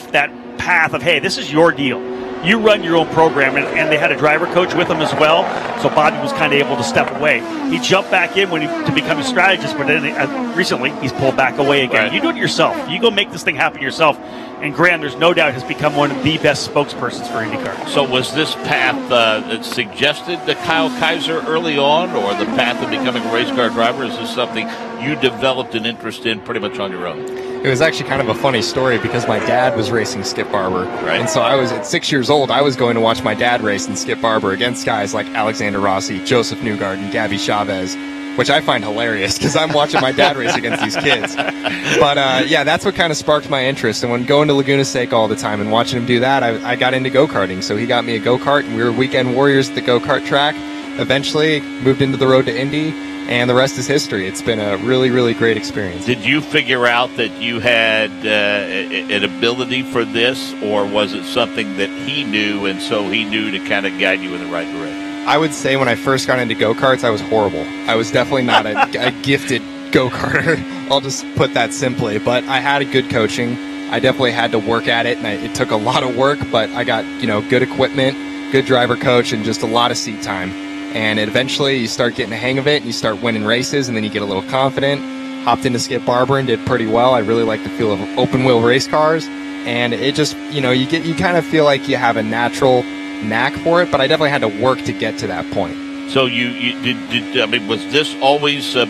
path of, hey, this is your deal. You run your own program, and they had a driver coach with him as well, so Bobby was kind of able to step away. He jumped back in to become a strategist, but then recently he's pulled back away again. Right. You do it yourself. You go make this thing happen yourself. And Graham, there's no doubt, has become one of the best spokespersons for IndyCar. So was this path suggested to Kyle Kaiser early on, or the path of becoming a race car driver? Is this something you developed an interest in pretty much on your own? It was actually kind of a funny story because my dad was racing Skip Barber. Right. And so I was, at 6 years old, I was going to watch my dad race in Skip Barber against guys like Alexander Rossi, Joseph Newgarden, Gabby Chavez, which I find hilarious because I'm watching my dad race against these kids. But yeah, that's what kind of sparked my interest. And when going to Laguna Seca all the time and watching him do that, I got into go-karting. So he got me a go-kart, and we were weekend warriors at the go-kart track. Eventually moved into the road to Indy, and the rest is history. It's been a really, really great experience. Did you figure out that you had an ability for this, or was it something that he knew, and so he knew to kind of guide you in the right direction? I would say when I first got into go-karts, I was horrible. I was definitely not a gifted go-karter. I'll just put that simply. But I had a good coaching. I definitely had to work at it, and it took a lot of work, but I got, good equipment, good driver coach, and just a lot of seat time. And eventually you start getting the hang of it, and you start winning races, and then you get a little confident. Hopped into Skip Barber and did pretty well. I really like the feel of open-wheel race cars. And it just, you kind of feel like you have a natural knack for it, but I definitely had to work to get to that point. So you did. I mean, was this always the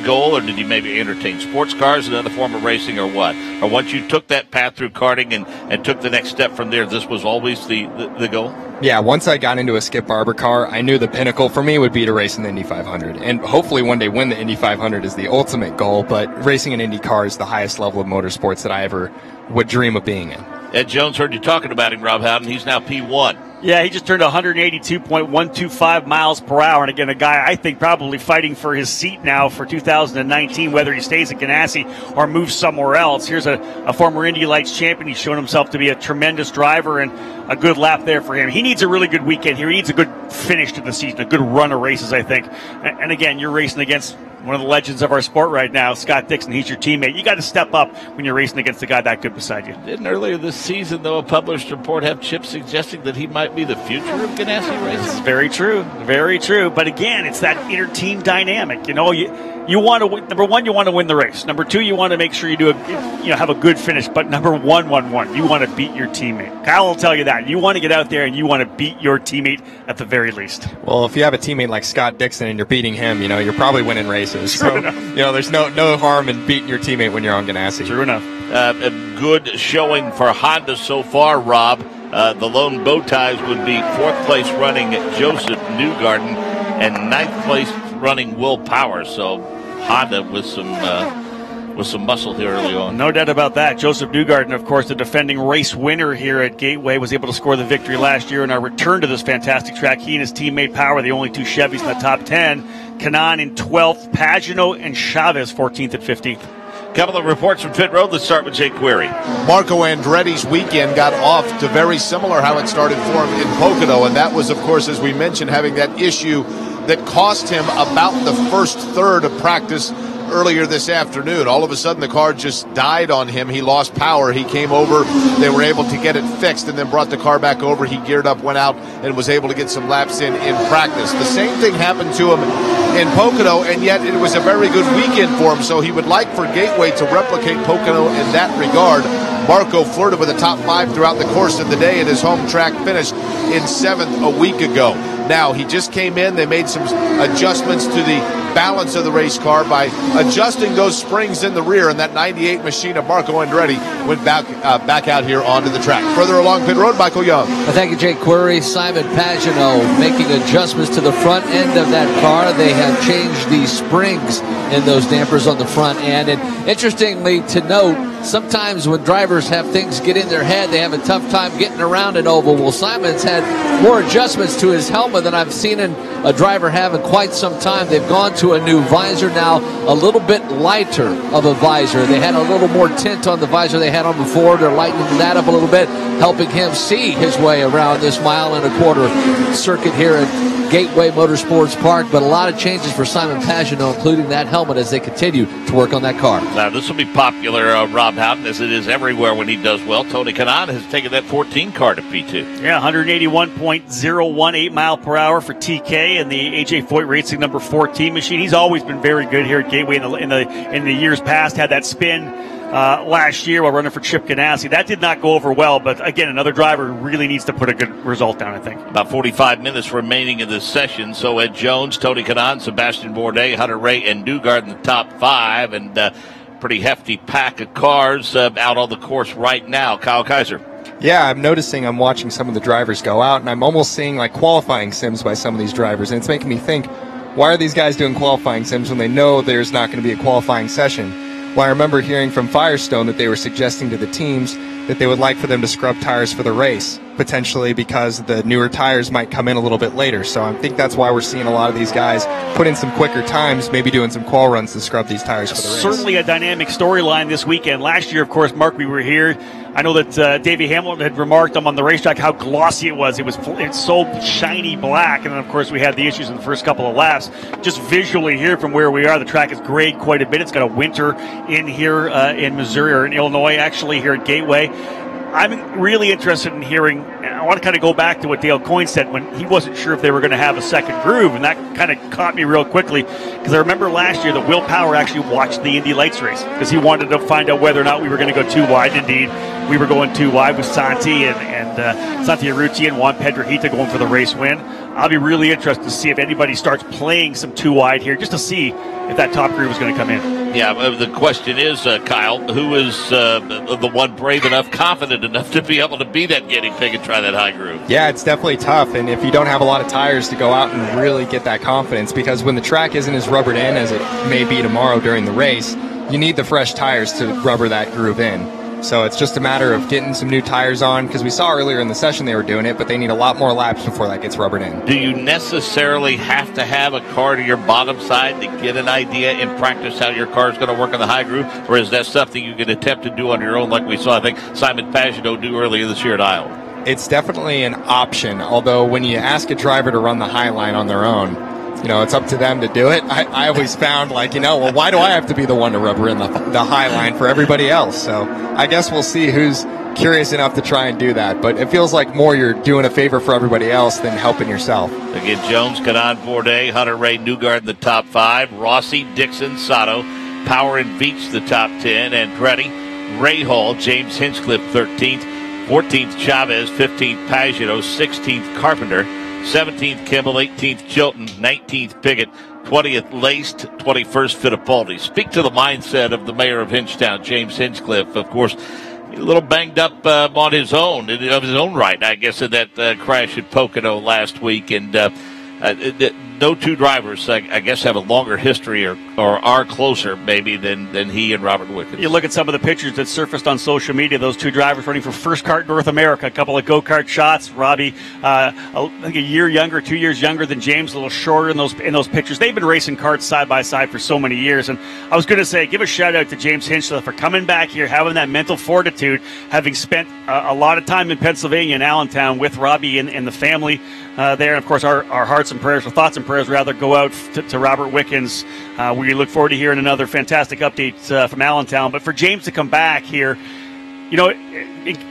goal, or did you maybe entertain sports cars, another form of racing, or what? Or once you took that path through karting and took the next step from there, this was always the goal? Yeah, once I got into a Skip Barber car, I knew the pinnacle for me would be to race in the Indy 500. And hopefully one day win the Indy 500 is the ultimate goal, but racing an Indy car is the highest level of motorsports that I ever would dream of being in. Ed Jones heard you talking about him, Rob Howden. He's now P1. Yeah, he just turned 182.125 miles per hour. And again, a guy I think probably fighting for his seat now for 2019, whether he stays at Ganassi or moves somewhere else. Here's a former Indy Lights champion. He's shown himself to be a tremendous driver, and a good lap there for him. He needs a really good weekend here. He needs a good finish to the season, a good run of races, I think. And again, you're racing against one of the legends of our sport right now, Scott Dixon. He's your teammate. You got to step up when you're racing against a guy that good beside you. Didn't earlier this season, though, a published report have Chip suggesting that he might be the future of Ganassi racing? It's very true. Very true. But again, it's that inter-team dynamic. You want to win, number one, you want to win the race. Number two, you want to make sure you have a good finish. But number one, you want to beat your teammate. Kyle will tell you that. You want to get out there and you want to beat your teammate at the very least. Well, if you have a teammate like Scott Dixon and you're beating him, you're probably winning races. So, there's no harm in beating your teammate when you're on Ganassi. True enough. A good showing for Honda so far, Rob. The lone bow ties would be fourth place running Joseph Newgarden and ninth place running Will Power. So Honda with some muscle here early on. No doubt about that. Joseph Newgarden, of course, the defending race winner here at Gateway, was able to score the victory last year in our return to this fantastic track. He and his teammate Power, the only two Chevys in the top 10. Kanaan in 12th, Pagano and Chavez 14th and 15th. Couple of reports from Pit Road. Let's start with Jake Query. Marco Andretti's weekend got off to very similar how it started for him in Pocono, and that was, of course, as we mentioned, having that issue that cost him about the first third of practice earlier this afternoon. All of a sudden, the car just died on him. He lost power. He came over. They were able to get it fixed and then brought the car back over. He geared up, went out, and was able to get some laps in practice. The same thing happened to him in Pocono, and yet it was a very good weekend for him. So he would like for Gateway to replicate Pocono in that regard. Marco flirted with the top five throughout the course of the day, and his home track finished in 7th a week ago. Now, he just came in. They made some adjustments to the balance of the race car by adjusting those springs in the rear, and that 98 machine of Marco Andretti went back out here onto the track. Further along pit road, Michael Young. Well, thank you, Jake Query. Simon Pagenaud making adjustments to the front end of that car. They have changed the springs in those dampers on the front end. And interestingly to note, sometimes when drivers have things get in their head, they have a tough time getting around an oval. Well, Simon's had more adjustments to his helmet than I've seen a driver have in quite some time. They've gone to a new visor now, a little bit lighter of a visor. They had a little more tint on the visor they had on before. They're lightening that up a little bit, helping him see his way around this 1.25 mile circuit here at Gateway Motorsports Park. But a lot of changes for Simon Pagenaud, including that helmet, as they continue to work on that car. Now, this will be popular, Rob Houghton, as it is everywhere when he does well. Tony Kanaan has taken that 14 car to P2. Yeah, 181.018 mile per hour for TK and the AJ Foyt Racing number 14 machine. He's always been very good here at Gateway in the years past. Had that spin last year while running for Chip Ganassi. That did not go over well, but again, another driver who really needs to put a good result down, I think. About 45 minutes remaining in this session. So Ed Jones, Tony Kanaan, Sebastian Bourdais, Hunter Ray, and Newgard in the top 5, and pretty hefty pack of cars out on the course right now. Kyle Kaiser. Yeah, I'm watching some of the drivers go out, and I'm almost seeing like qualifying sims by some of these drivers, and it's making me think, why are these guys doing qualifying sims when they know there's not going to be a qualifying session? Well, I remember hearing from Firestone that they were suggesting to the teams that they would like for them to scrub tires for the race, potentially because the newer tires might come in a little bit later. So I think that's why we're seeing a lot of these guys put in some quicker times, maybe doing some qual runs to scrub these tires for the race. Certainly a dynamic storyline this weekend. Last year, of course, Mark, we were here. I know that Davey Hamilton had remarked on the racetrack how glossy it was. It's so shiny black. And then, of course, we had the issues in the first couple of laps. Just visually here from where we are, the track is grayed quite a bit. It's got a winter in here in Missouri, or in Illinois, actually, here at Gateway. I'm really interested in hearing, I want to kind of go back to what Dale Coyne said when he wasn't sure if they were going to have a second groove, and that kind of caught me real quickly, because I remember last year that Will Power actually watched the Indy Lights race, because he wanted to find out whether or not we were going to go too wide. Indeed, we were going too wide with Santi and Santi Arruti and Juan Pedrohita going for the race win. I'll be really interested to see if anybody starts playing some too wide here, just to see if that top groove is going to come in. Yeah, the question is, Kyle, who is the one brave enough, confident enough to be able to be that guinea pig and try that high groove? Yeah, it's definitely tough, and if you don't have a lot of tires to go out and really get that confidence, because when the track isn't as rubbered in as it may be tomorrow during the race, you need the fresh tires to rubber that groove in. So it's just a matter of getting some new tires on, because we saw earlier in the session they were doing it, but they need a lot more laps before that gets rubbered in. Do you necessarily have to have a car to your bottom side to get an idea in practice how your car is going to work on the high groove, or is that something you can attempt to do on your own, like we saw, I think, Simon Pagenaud do earlier this year at Iowa? It's definitely an option, although when you ask a driver to run the high line on their own, it's up to them to do it. I always found, well, why do I have to be the one to rubber in the high line for everybody else? So I guess we'll see who's curious enough to try and do that. But it feels like more you're doing a favor for everybody else than helping yourself. Again, Jones, Kanaan, Bourdais, Hunter Ray, Newgard in the top 5, Rossi, Dixon, Sato, Power and Veach the top 10, and Andretti, Ray Hall, James Hinchcliffe 13th, 14th Chavez, 15th Pagenaud, 16th Carpenter, 17th Kimball, 18th Chilton, 19th Piggott, 20th Laced, 21st Fittipaldi. Speak to the mindset of the mayor of Hinchtown, James Hinchcliffe. Of course, a little banged up on his own, of his own right, I guess, in that crash at Pocono last week. And no two drivers, I guess, have a longer history or are closer maybe than he and Robert Wickens. You look at some of the pictures that surfaced on social media, those two drivers running for First Kart North America, a couple of go-kart shots. Robbie, I think 2 years younger than James, a little shorter in those pictures. They've been racing karts side by side for so many years. And I was going to say, give a shout out to James Hinchcliffe for coming back here, having that mental fortitude, having spent a lot of time in Pennsylvania and Allentown with Robbie and the family there. And of course, our hearts and prayers, or thoughts and prayers rather, go out to Robert Wickens. We look forward to hearing another fantastic update from Allentown. But for James to come back here,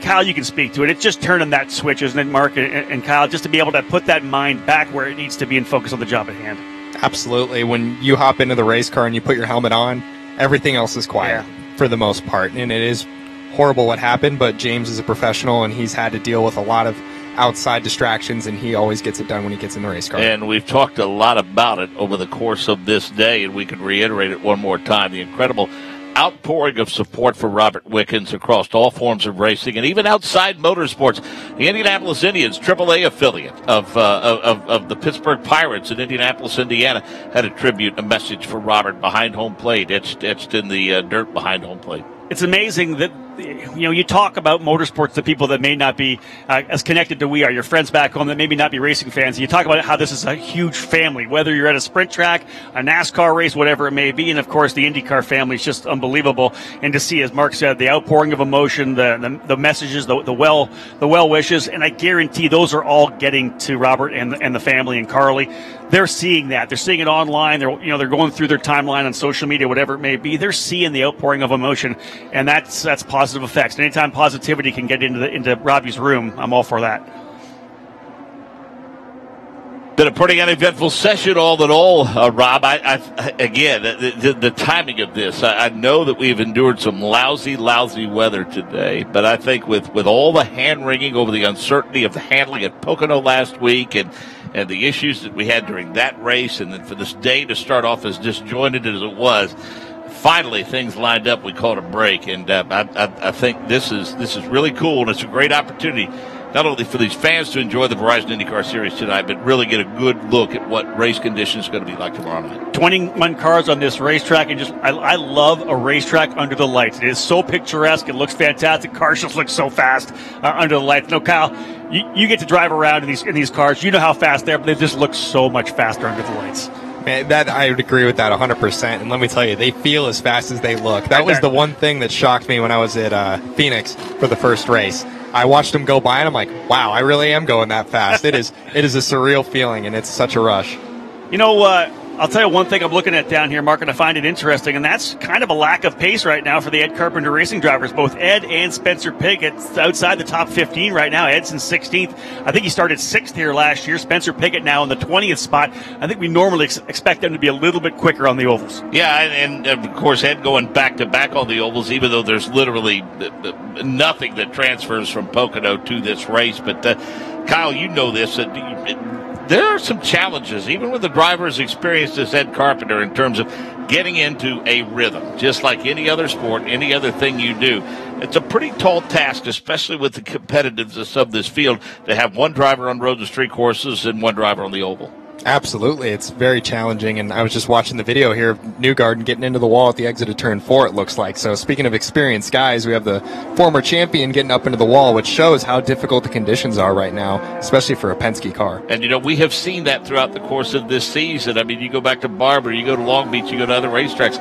Kyle, you can speak to it. It's just turning that switch, isn't it, Mark and Kyle, just to be able to put that mind back where it needs to be and focus on the job at hand. Absolutely. When you hop into the race car and you put your helmet on, everything else is quiet for the most part. And it is horrible what happened, but James is a professional, and he's had to deal with a lot of outside distractions, and he always gets it done when he gets in the race car. And we've talked a lot about it over the course of this day, and we can reiterate it one more time. The incredible outpouring of support for Robert Wickens across all forms of racing, and even outside motorsports. The Indianapolis Indians, AAA affiliate of the Pittsburgh Pirates in Indianapolis, Indiana, had a message for Robert behind home plate, etched in the dirt behind home plate. It's amazing that, you talk about motorsports to people that may not be as connected to we are, your friends back home that maybe not be racing fans. You talk about how this is a huge family, whether you're at a sprint track, a NASCAR race, whatever it may be. And, of course, the IndyCar family is just unbelievable. And to see, as Mark said, the outpouring of emotion, the messages, the well wishes, and I guarantee those are all getting to Robert and the family and Carly. They're seeing that. They're seeing it online. They're going through their timeline on social media, whatever it may be. They're seeing the outpouring of emotion, and that's positive effects. And anytime positivity can get into Robbie's room, I'm all for that. Been a pretty uneventful session, all in all, Rob. Again, the timing of this, I know that we've endured some lousy weather today, but I think with all the hand-wringing over the uncertainty of the handling at Pocono last week and the issues that we had during that race, and then for this day to start off as disjointed as it was, finally things lined up. We called a break, and I think this is really cool, and it's a great opportunity not only for these fans to enjoy the Verizon IndyCar Series tonight, but really get a good look at what race conditions are going to be like tomorrow night. 21 cars on this racetrack, and I love a racetrack under the lights. It is so picturesque. It looks fantastic. Cars just look so fast under the lights. No, Kyle, you get to drive around in these cars. You know how fast they are, but they just look so much faster under the lights. Man, I would agree with that 100%. And let me tell you, they feel as fast as they look. That was the one thing that shocked me when I was at Phoenix for the first race. I watched them go by, and I'm like, wow, I really am going that fast. It is a surreal feeling, and it's such a rush. You know, I'll tell you one thing I'm looking at down here, Mark, and I find it interesting, and that's kind of a lack of pace right now for the Ed Carpenter racing drivers. Both Ed and Spencer Piggott outside the top 15 right now. Ed's in 16th. I think he started 6th here last year. Spencer Piggott now in the 20th spot. I think we normally expect them to be a little bit quicker on the ovals. Yeah, and of course, Ed going back-to-back on the ovals, even though there's literally nothing that transfers from Pocono to this race. But, Kyle, you know this. There are some challenges, even with the driver as experienced as Ed Carpenter, in terms of getting into a rhythm, just like any other sport, any other thing you do. It's a pretty tall task, especially with the competitiveness of this field, to have one driver on road to street courses and one driver on the oval. Absolutely. It's very challenging, and I was just watching the video here of Newgarden getting into the wall at the exit of turn 4, it looks like. So speaking of experienced guys, we have the former champion getting up into the wall, which shows how difficult the conditions are right now, especially for a Penske car. And, we have seen that throughout the course of this season. I mean, you go back to Barber, you go to Long Beach, you go to other racetracks.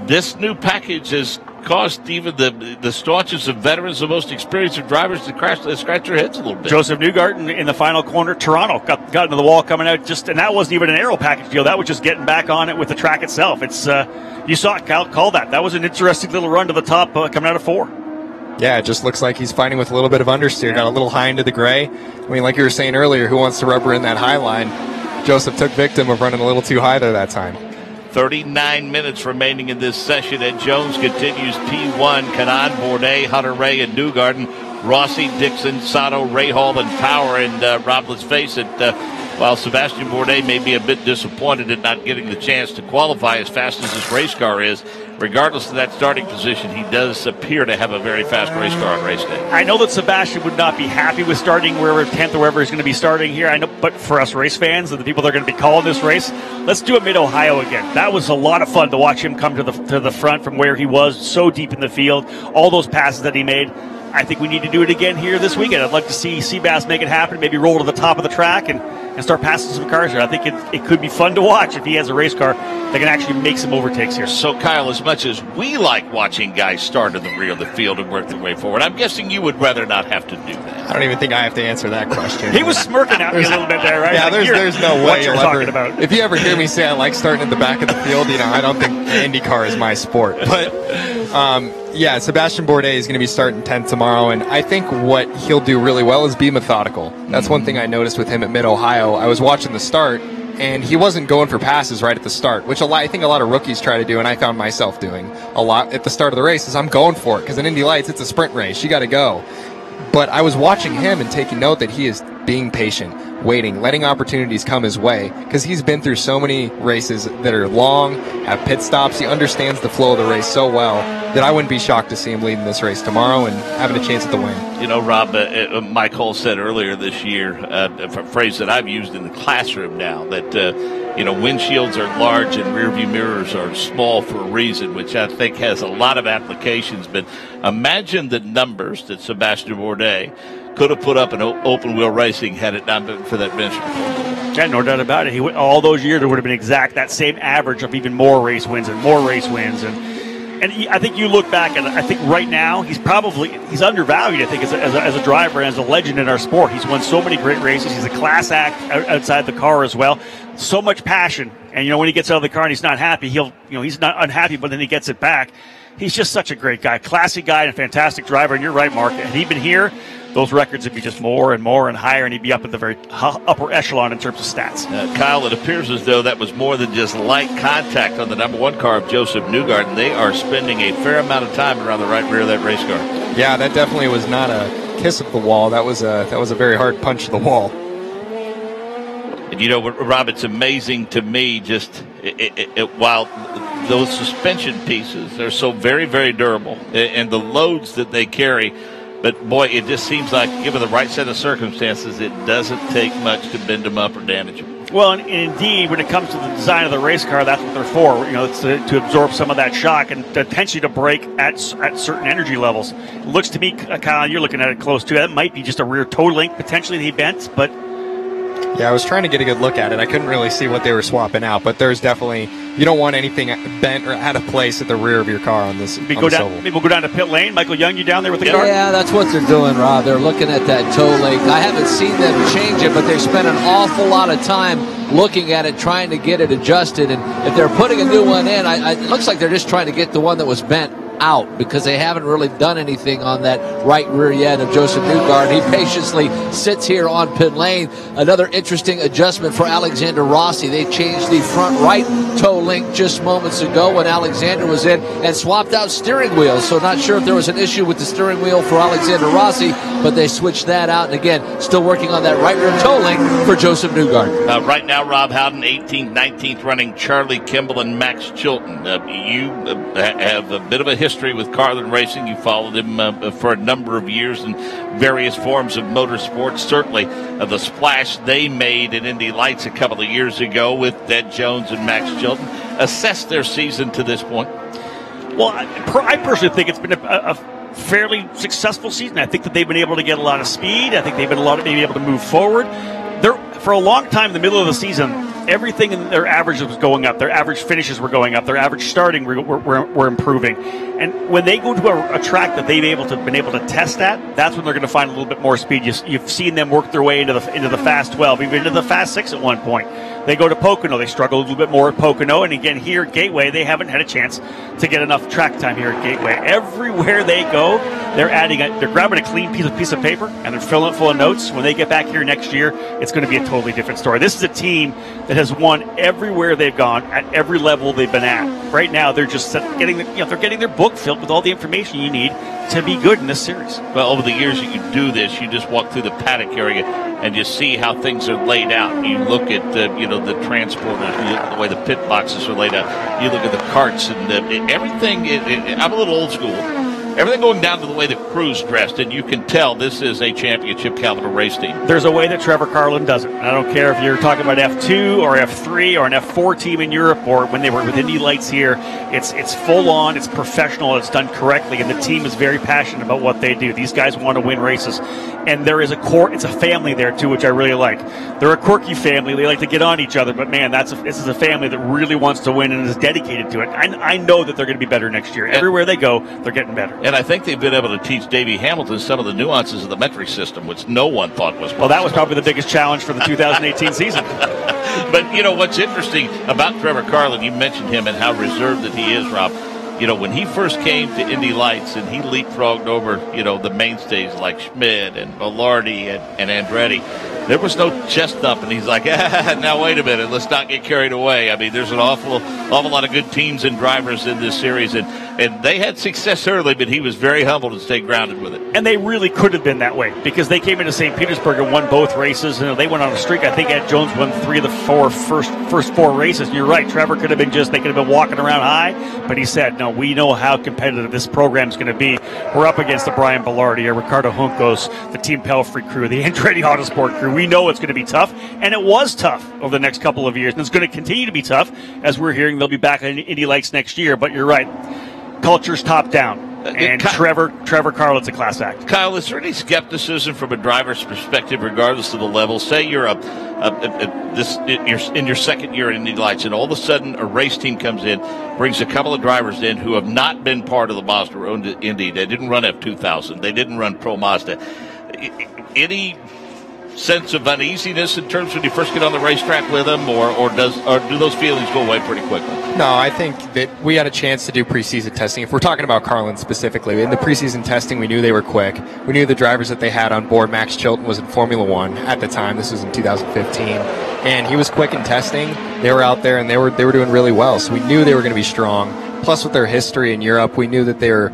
This new package has caused even the staunchest of veterans, the most experienced of drivers, to scratch their heads a little bit. Joseph Newgarden in the final corner, Toronto, got into the wall coming out, and that wasn't even an aero package deal. That was just getting back on it with the track itself. It's you saw it, Kyle, call that. That was an interesting little run to the top coming out of 4. Yeah, it just looks like he's fighting with a little bit of understeer. Got a little high into the gray. I mean, like you were saying earlier, who wants to rubber in that high line? Joseph took victim of running a little too high there that time. 39 minutes remaining in this session. Ed Jones continues P1. Kanaan, Bourdais, Hunter Ray, and Newgarden. Rossi, Dixon, Sato, Rahal, and Power. And Rob, let's face it, while Sebastian Bourdais may be a bit disappointed at not getting the chance to qualify as fast as his race car is, regardless of that starting position, he does appear to have a very fast race car on race day. I know that Sebastian would not be happy with starting wherever 10th or wherever he's going to be starting here. I know, but for us race fans and the people that are going to be calling this race, let's do it mid-Ohio again. That was a lot of fun to watch him come to the front from where he was so deep in the field. All those passes that he made. I think we need to do it again here this weekend. I'd like to see Seabass make it happen, maybe roll to the top of the track and start passing some cars here. I think it could be fun to watch if he has a race car that can actually make some overtakes here. So, Kyle, as much as we like watching guys start in the rear of the field and work their way forward, I'm guessing you would rather not have to do that. I don't even think I have to answer that question. He was smirking at me a little bit there, right? Yeah, there's no way you're talking about. If you ever hear me say I like starting at the back of the field, I don't think IndyCar is my sport. But, yeah, Sebastian Bourdais is going to be starting 10th tomorrow, and I think what he'll do really well is be methodical. That's one thing I noticed with him at Mid-Ohio. I was watching the start, and he wasn't going for passes right at the start, which I think a lot of rookies try to do, and I found myself doing a lot at the start of the race, is I'm going for it, because in Indy Lights, it's a sprint race. You got to go. But I was watching him and taking note that he is being patient, waiting, letting opportunities come his way, because he's been through so many races that are long, have pit stops. He understands the flow of the race so well that I wouldn't be shocked to see him leading this race tomorrow and having a chance at the win. You know, Rob, Mike Hull said earlier this year, a phrase that I've used in the classroom now, that, windshields are large and rearview mirrors are small for a reason, which I think has a lot of applications. But imagine the numbers that Sebastian Bourdais could have put up in open-wheel racing had it not been for that bench. Yeah, no doubt about it. All those years, there would have been exact that same average of even more race wins and more race wins. And I think you look back, and I think right now he's undervalued, I think, as a driver and as a legend in our sport. He's won so many great races. He's a class act outside the car as well. So much passion. And, when he gets out of the car and he's not happy, he's not unhappy, but then he gets it back. He's just such a great guy, classy guy, and a fantastic driver. And you're right, Mark. Had he been here, those records would be just more and more and higher, and he'd be up at the very upper echelon in terms of stats. Kyle, it appears as though that was more than just light contact on the number one car of Joseph Newgarden. They are spending a fair amount of time around the right rear of that race car. Yeah, that definitely was not a kiss of the wall. That was a very hard punch to the wall. And Rob, it's amazing to me just while those suspension pieces are so very, very durable and the loads that they carry. But, boy, it just seems like, given the right set of circumstances, it doesn't take much to bend them up or damage them. Well, and indeed, when it comes to the design of the race car, that's what they're for. It's to absorb some of that shock and potentially to brake at certain energy levels. It looks to me, Kyle, you're looking at it close, too. That might be just a rear toe link, potentially, that he bent, but... Yeah, I was trying to get a good look at it. I couldn't really see what they were swapping out, but there's definitely, you don't want anything bent or out of place at the rear of your car on this. Maybe we'll go down to pit lane. Michael Young, you down there with the car? Yeah, that's what they're doing, Rob. They're looking at that toe link. I haven't seen them change it, but they spent an awful lot of time looking at it, trying to get it adjusted. And if they're putting a new one in, it looks like they're just trying to get the one that was bent out, because they haven't really done anything on that right rear yet of Joseph Newgarden. He patiently sits here on pit lane. Another interesting adjustment for Alexander Rossi. They changed the front right toe link just moments ago when Alexander was in and swapped out steering wheels. So not sure if there was an issue with the steering wheel for Alexander Rossi, but they switched that out. And again, still working on that right rear toe link for Joseph Newgarden. Right now, Rob Howden, 18th, 19th, running Charlie Kimball and Max Chilton. You have a bit of a history with Carlin Racing. You followed him for a number of years in various forms of motorsports. Certainly the splash they made in Indy Lights a couple of years ago with Ed Jones and Max Chilton. Assess their season to this point. Well, I personally think it's been a fairly successful season. I think that they've been able to get a lot of speed. I think they've been able to move forward. For a long time in the middle of the season, everything in their averages was going up. Their average finishes were going up. Their average starting were improving. And when they go to a track that they've been able to test at, that's when they're going to find a little bit more speed. You've seen them work their way into the Fast 12, even into the Fast 6 at one point. They go to Pocono. They struggle a little bit more at Pocono. And again, here at Gateway, they haven't had a chance to get enough track time here at Gateway. Everywhere they go, they're grabbing a clean piece of paper and they're filling it full of notes. When they get back here next year, it's going to be a totally different story. This is a team that has won everywhere they've gone at every level they've been at. Right now, they're just getting their book filled with all the information you need to be good in this series. Well, over the years you can do this. You just walk through the paddock area and you see how things are laid out. You look at the transporters, you look at the way the pit boxes are laid out. You look at the carts and everything. I'm a little old school. Everything going down to the way the crew's dressed, and you can tell this is a championship caliber race team. There's a way that Trevor Carlin does it. I don't care if you're talking about F2 or F3 or an F4 team in Europe or when they were with Indy Lights here. It's full on, it's professional, it's done correctly, and the team is very passionate about what they do. These guys want to win races. And there is it's a family there too, which I really like. They're a quirky family. They like to get on each other, but man, this is a family that really wants to win and is dedicated to it. I know that they're going to be better next year. Everywhere they go, they're getting better. And I think they've been able to teach Davey Hamilton some of the nuances of the metric system, which no one thought was possible. Well, that was probably the biggest challenge for the 2018 season. But, what's interesting about Trevor Carlin, you mentioned him and how reserved that he is, Rob. When he first came to Indy Lights and he leapfrogged over, the mainstays like Schmidt and Velarde and Andretti, there was no chest up, and he's like, now wait a minute, let's not get carried away. I mean, there's an awful lot of good teams and drivers in this series, and And they had success early, but he was very humble and stayed grounded with it. And they really could have been that way because they came into St. Petersburg and won both races. And they went on a streak. I think Ed Jones won 3 of the first 4 races. And you're right. Trevor could have been they could have been walking around high. But he said, no, we know how competitive this program is going to be. We're up against the Brian Bellardi, Ricardo Juncos, the Team Pelfrey crew, the Andretti Autosport crew. We know it's going to be tough. And it was tough over the next couple of years. And it's going to continue to be tough. As we're hearing, they'll be back in Indy Lights next year. But you're right. Culture's top down, and Trevor Carlett's a class act. Kyle, is there any skepticism from a driver's perspective, regardless of the level? Say you're in your second year in Indy Lights, and all of a sudden a race team comes in, brings a couple of drivers in who have not been part of the Mazda-owned Indy. They didn't run F2000. They didn't run Pro Mazda. Any sense of uneasiness in terms when you first get on the racetrack with them, or do those feelings go away pretty quickly? No, I think that we had a chance to do preseason testing. If we're talking about Carlin specifically, in the preseason testing, we knew they were quick. We knew the drivers that they had on board. Max Chilton was in Formula One at the time. This was in 2015. And he was quick in testing. They were out there, and they were doing really well. So we knew they were going to be strong. Plus, with their history in Europe, we knew that they were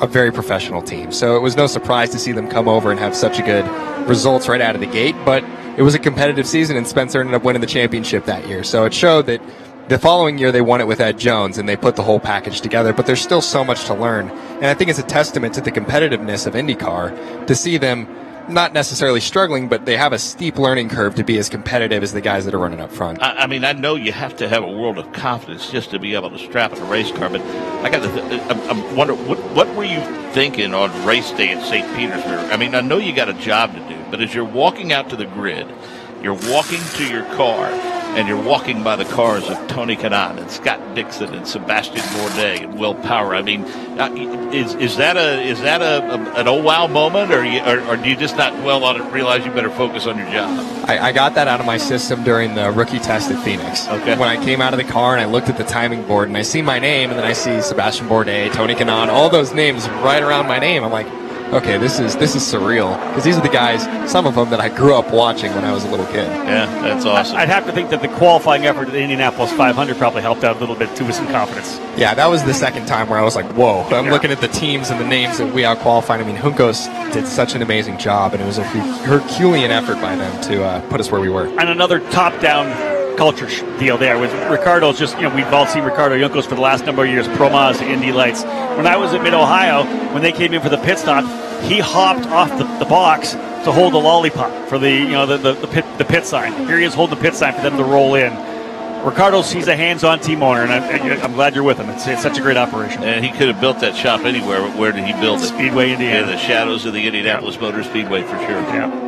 a very professional team. So it was no surprise to see them come over and have such a good results right out of the gate. But it was a competitive season, and Spencer ended up winning the championship that year. So it showed that the following year they won it with Ed Jones, and they put the whole package together. But there's still so much to learn. And I think it's a testament to the competitiveness of IndyCar to see them not necessarily struggling, but they have a steep learning curve to be as competitive as the guys that are running up front. I mean, I know you have to have a world of confidence just to be able to strap in a race car, but I got I'm wondering, what were you thinking on race day in St. Petersburg? I mean, I know you got a job to do, but as you're walking out to the grid, you're walking to your car, and you're walking by the cars of Tony Kanaan and Scott Dixon and Sebastian Bourdais and Will Power. I mean, is that an oh wow moment, or do you just not dwell on it, realize you better focus on your job? I got that out of my system during the rookie test at Phoenix. Okay. When I came out of the car and I looked at the timing board and I see my name, and then I see Sebastian Bourdais, Tony Kanaan, all those names right around my name. I'm like, okay, this is surreal, because these are the guys, some of them, that I grew up watching when I was a little kid. Yeah, that's awesome. I'd have to think that the qualifying effort at the Indianapolis 500 probably helped out a little bit too with some confidence. Yeah, that was the second time where I was like, whoa. I'm looking at the teams and the names that we out-qualified. I mean, Juncos did such an amazing job, and it was a Herculean effort by them to put us where we were. And another top-down culture deal there with Ricardo's just, we've all seen Ricardo Juncos for the last number of years, Pro Mazda, Indy Lights. When I was at Mid-Ohio, when they came in for the pit stop, he hopped off the box to hold the lollipop for the pit sign. Here he is holding the pit sign for them to roll in. Ricardo's, he's a hands-on team owner, and I'm glad you're with him. It's such a great operation. And he could have built that shop anywhere, but where did he build it? Speedway, Indiana. In the shadows of the Indianapolis Motor Speedway, for sure. Yeah.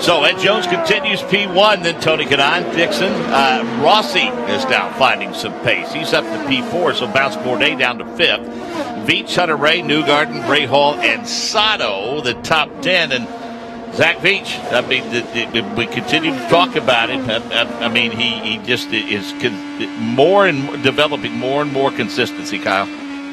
So Ed Jones continues P1, then Tony Kanaan, Dixon. Rossi is now finding some pace. He's up to P4, so bounce Bourdais down to 5th. Veach, Hunter Ray, Newgarden, Ray Hall, and Sato, the top 10. And Zach Veach, I mean, we continue to talk about it. I mean, he just is developing more and more consistency, Kyle.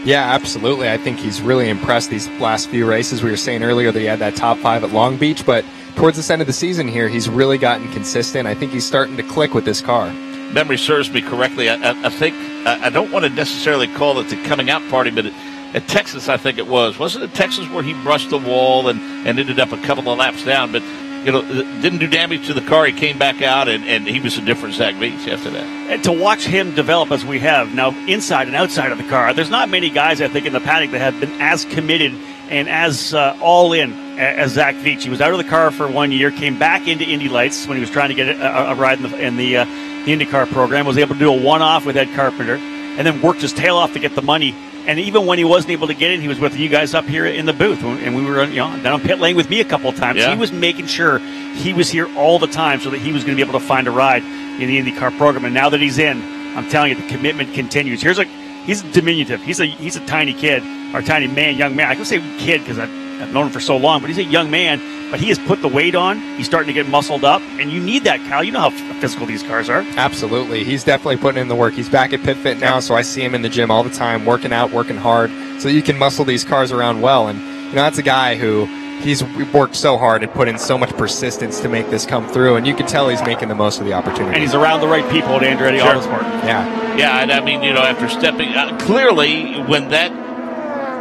Yeah, absolutely. I think he's really impressed these last few races. We were saying earlier that he had that top 5 at Long Beach, but towards this end of the season here, he's really gotten consistent. I think he's starting to click with this car. Memory serves me correctly. I think, I don't want to necessarily call it the coming out party, but at Texas, I think it was. Wasn't it Texas where he brushed the wall and ended up a couple of laps down, but didn't do damage to the car? He came back out, and he was a different Zach Veach after that. And to watch him develop as we have now inside and outside of the car, there's not many guys, I think, in the paddock that have been as committed and as all in as Zach Veach. He was out of the car for 1 year, came back into Indy Lights when he was trying to get a ride in the IndyCar program, was able to do a one-off with Ed Carpenter, and then worked his tail off to get the money. And even when he wasn't able to get in, he was with you guys up here in the booth, and we were down on pit lane with me a couple of times. Yeah. He was making sure he was here all the time so that he was going to be able to find a ride in the IndyCar program. And now that he's in, I'm telling you, the commitment continues. He's diminutive. He's a tiny kid, or tiny man, young man. I can say kid because I've known him for so long, but he's a young man. But he has put the weight on. He's starting to get muscled up, and you need that, Kyle. You know how physical these cars are. Absolutely. He's definitely putting in the work. He's back at Pit Fit now, so I see him in the gym all the time, working out, working hard, so you can muscle these cars around well. And that's a guy who he's worked so hard and put in so much persistence to make this come through, and you can tell he's making the most of the opportunity. And he's around the right people at Andretti Autosport. Yeah. Yeah, and I mean, after stepping clearly when that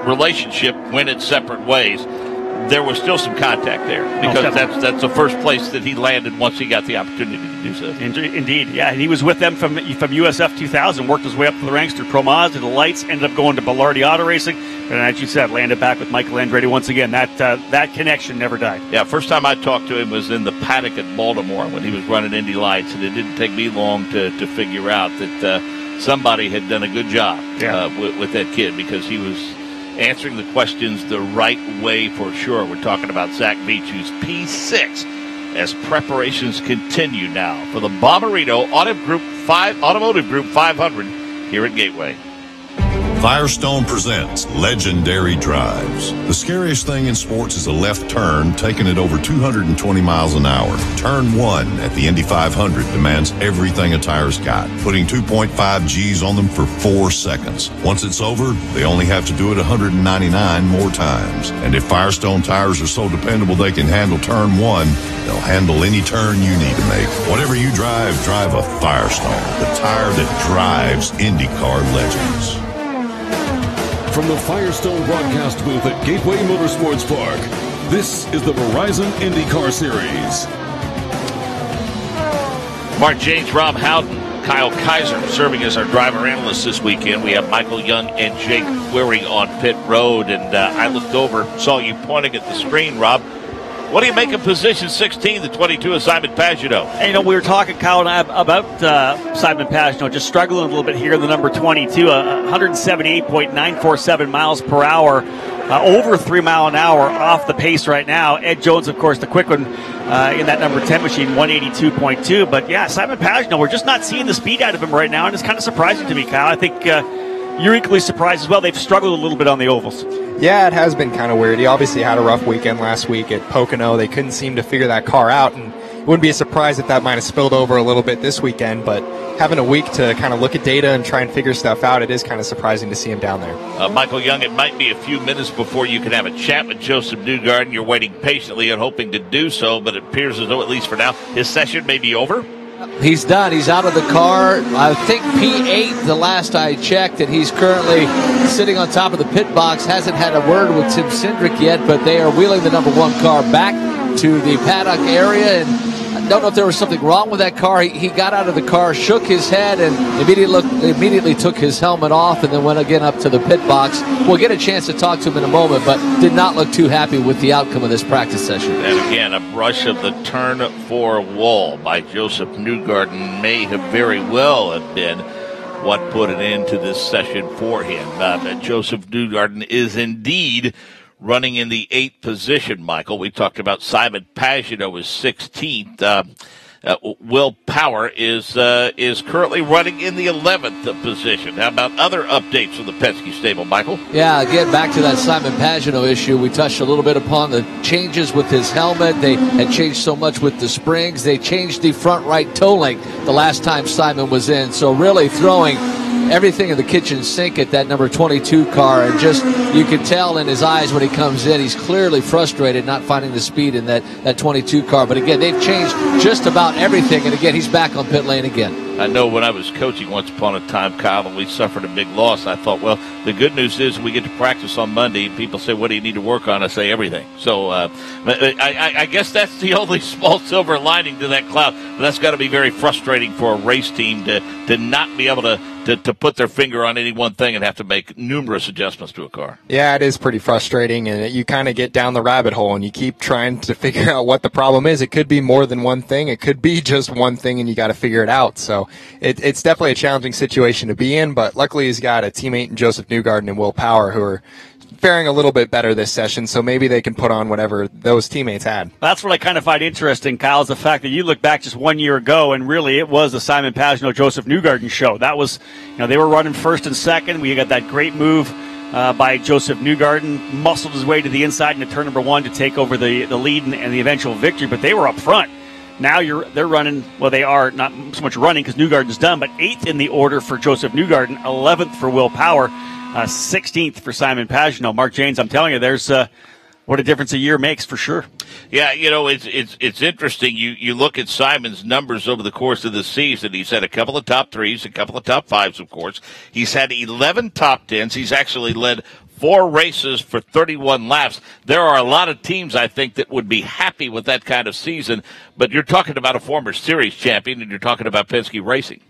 relationship went its separate ways, there was still some contact there because that's the first place that he landed once he got the opportunity to do so. Indeed, yeah. He was with them from USF 2000, worked his way up the ranks through Pro Mazda to the lights, ended up going to Bilardi Auto Racing, and as you said, landed back with Michael Andretti once again. That connection never died. Yeah, first time I talked to him was in the paddock at Baltimore when he was running Indy Lights, and it didn't take me long to figure out that somebody had done a good job with that kid because he was answering the questions the right way for sure. We're talking about Zach Vechu's P6 as preparations continue now for the Bommarito Automotive Group 500 here at Gateway. Firestone presents Legendary Drives. The scariest thing in sports is a left turn, taking it over 220 miles an hour. Turn 1 at the Indy 500 demands everything a tire's got, putting 2.5 Gs on them for 4 seconds. Once it's over, they only have to do it 199 more times. And if Firestone tires are so dependable they can handle turn 1, they'll handle any turn you need to make. Whatever you drive a Firestone, the tire that drives IndyCar legends. From the Firestone broadcast booth at Gateway Motorsports Park, this is the Verizon IndyCar Series. Mark James, Rob Howden, Kyle Kaiser serving as our driver analysts this weekend. We have Michael Young and Jake Query on pit road, and I looked over, saw you pointing at the screen, Rob. What do you make of position 16, the 22 of Simon Pagenaud? And, we were talking, Kyle and I, about Simon Pagenaud, just struggling a little bit here in the number 22, 178.947 miles per hour, over 3 mile an hour off the pace right now. Ed Jones, of course, the quick one in that number 10 machine, 182.2. But, yeah, Simon Pagenaud, we're just not seeing the speed out of him right now, and it's kind of surprising to me, Kyle. I think you're equally surprised as well. They've struggled a little bit on the ovals. Yeah, it has been kind of weird. He obviously had a rough weekend last week at Pocono. They couldn't seem to figure that car out, and it wouldn't be a surprise if that might have spilled over a little bit this weekend, but having a week to kind of look at data and try and figure stuff out, it is kind of surprising to see him down there. Michael Young, it might be a few minutes before you can have a chat with Joseph Newgarden. You're waiting patiently and hoping to do so, but it appears as though, at least for now, his session may be over. He's done. He's out of the car. I think P8, the last I checked, and he's currently sitting on top of the pit box. Hasn't had a word with Tim Cindric yet, but they are wheeling the number 1 car back to the paddock area, and I don't know if there was something wrong with that car. He got out of the car, shook his head, and immediately took his helmet off and then went again up to the pit box. We'll get a chance to talk to him in a moment, but did not look too happy with the outcome of this practice session. And again, a brush of the turn 4 wall by Joseph Newgarden may have very well have been what put an end to this session for him. Joseph Newgarden is indeed running in the 8th position, Michael. We talked about Simon Pagenaud is 16th. Will Power is currently running in the 11th position. How about other updates from the Penske stable, Michael? Yeah, again, back to that Simon Pagenaud issue. We touched a little bit upon the changes with his helmet. They had changed so much with the springs. They changed the front right toe length the last time Simon was in. So really throwing everything in the kitchen sink at that number 22 car, and just you can tell in his eyes when he comes in, he's clearly frustrated not finding the speed in that 22 car. But again, they've changed just about everything, and again, he's back on pit lane again. I know when I was coaching once upon a time, Kyle, and we suffered a big loss, I thought, well, the good news is we get to practice on Monday, and people say, what do you need to work on? I say everything. So I guess that's the only small silver lining to that cloud. But that's got to be very frustrating for a race team to not be able to put their finger on any one thing and have to make numerous adjustments to a car. Yeah, it is pretty frustrating, and you kind of get down the rabbit hole, and you keep trying to figure out what the problem is. It could be more than one thing. It could be just one thing, and you got to figure it out. So it's definitely a challenging situation to be in, but luckily he's got a teammate in Joseph Newgarden and Will Power who are faring a little bit better this session, so maybe they can put on whatever those teammates had. That's what I kind of find interesting, Kyle, is the fact that you look back just 1 year ago, and really it was the Simon Pagenaud, Joseph Newgarden show. That was, they were running first and second. We got that great move by Joseph Newgarden, muscled his way to the inside into turn number 1 to take over the lead and the eventual victory, but they were up front. Now they're running, well, they are not so much running because Newgarden's done, but 8th in the order for Joseph Newgarden, 11th for Will Power, 16th for Simon Pagenaud. Mark James, I'm telling you, we're what a difference a year makes for sure. Yeah, it's interesting. You look at Simon's numbers over the course of the season. He's had a couple of top threes, a couple of top fives, of course. He's had 11 top tens. He's actually led 4 races for 31 laps. There are a lot of teams, I think, that would be happy with that kind of season, but you're talking about a former series champion, and you're talking about Penske Racing.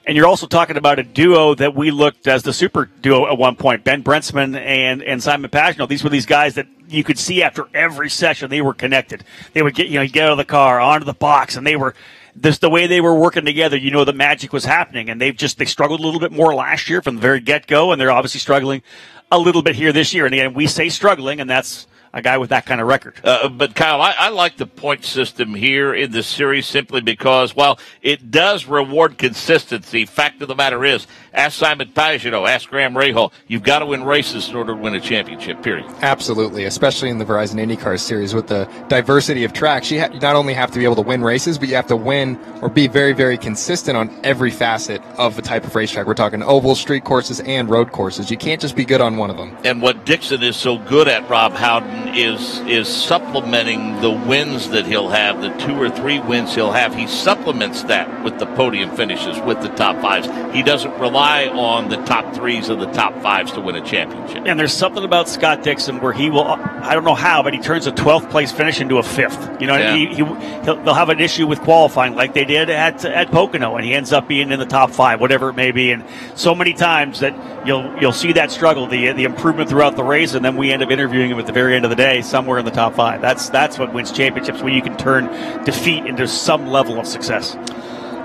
And you're also talking about a duo that we looked as the super duo at one point, Ben Brentzman and Simon Pagenaud. These were these guys that you could see after every session they were connected. They would get out of the car, onto the box, and they were just the way they were working together. The magic was happening, and they struggled a little bit more last year from the very get-go, and they're obviously struggling a little bit here this year. And again, we say struggling, and that's a guy with that kind of record. But Kyle, I like the point system here in this series simply because, while it does reward consistency, fact of the matter is, ask Simon Pagenaud, ask Graham Rahal, you've got to win races in order to win a championship, period. Absolutely, especially in the Verizon IndyCar series with the diversity of tracks. You not only have to be able to win races, but you have to win or be very, very consistent on every facet of the type of racetrack. We're talking oval, street courses, and road courses. You can't just be good on one of them. And what Dixon is so good at, Rob Howden, is supplementing the wins that he'll have, the 2 or 3 wins he'll have. He supplements that with the podium finishes, with the top 5s. He doesn't rely on the top 3s or the top 5s to win a championship. And there's something about Scott Dixon where he will, I don't know how, but he turns a 12th place finish into a 5th. They'll have an issue with qualifying like they did at Pocono, and he ends up being in the top 5, whatever it may be. And so many times that you'll see that struggle, the improvement throughout the race, and then we end up interviewing him at the very end of the day somewhere in the top 5. That's what wins championships, when you can turn defeat into some level of success.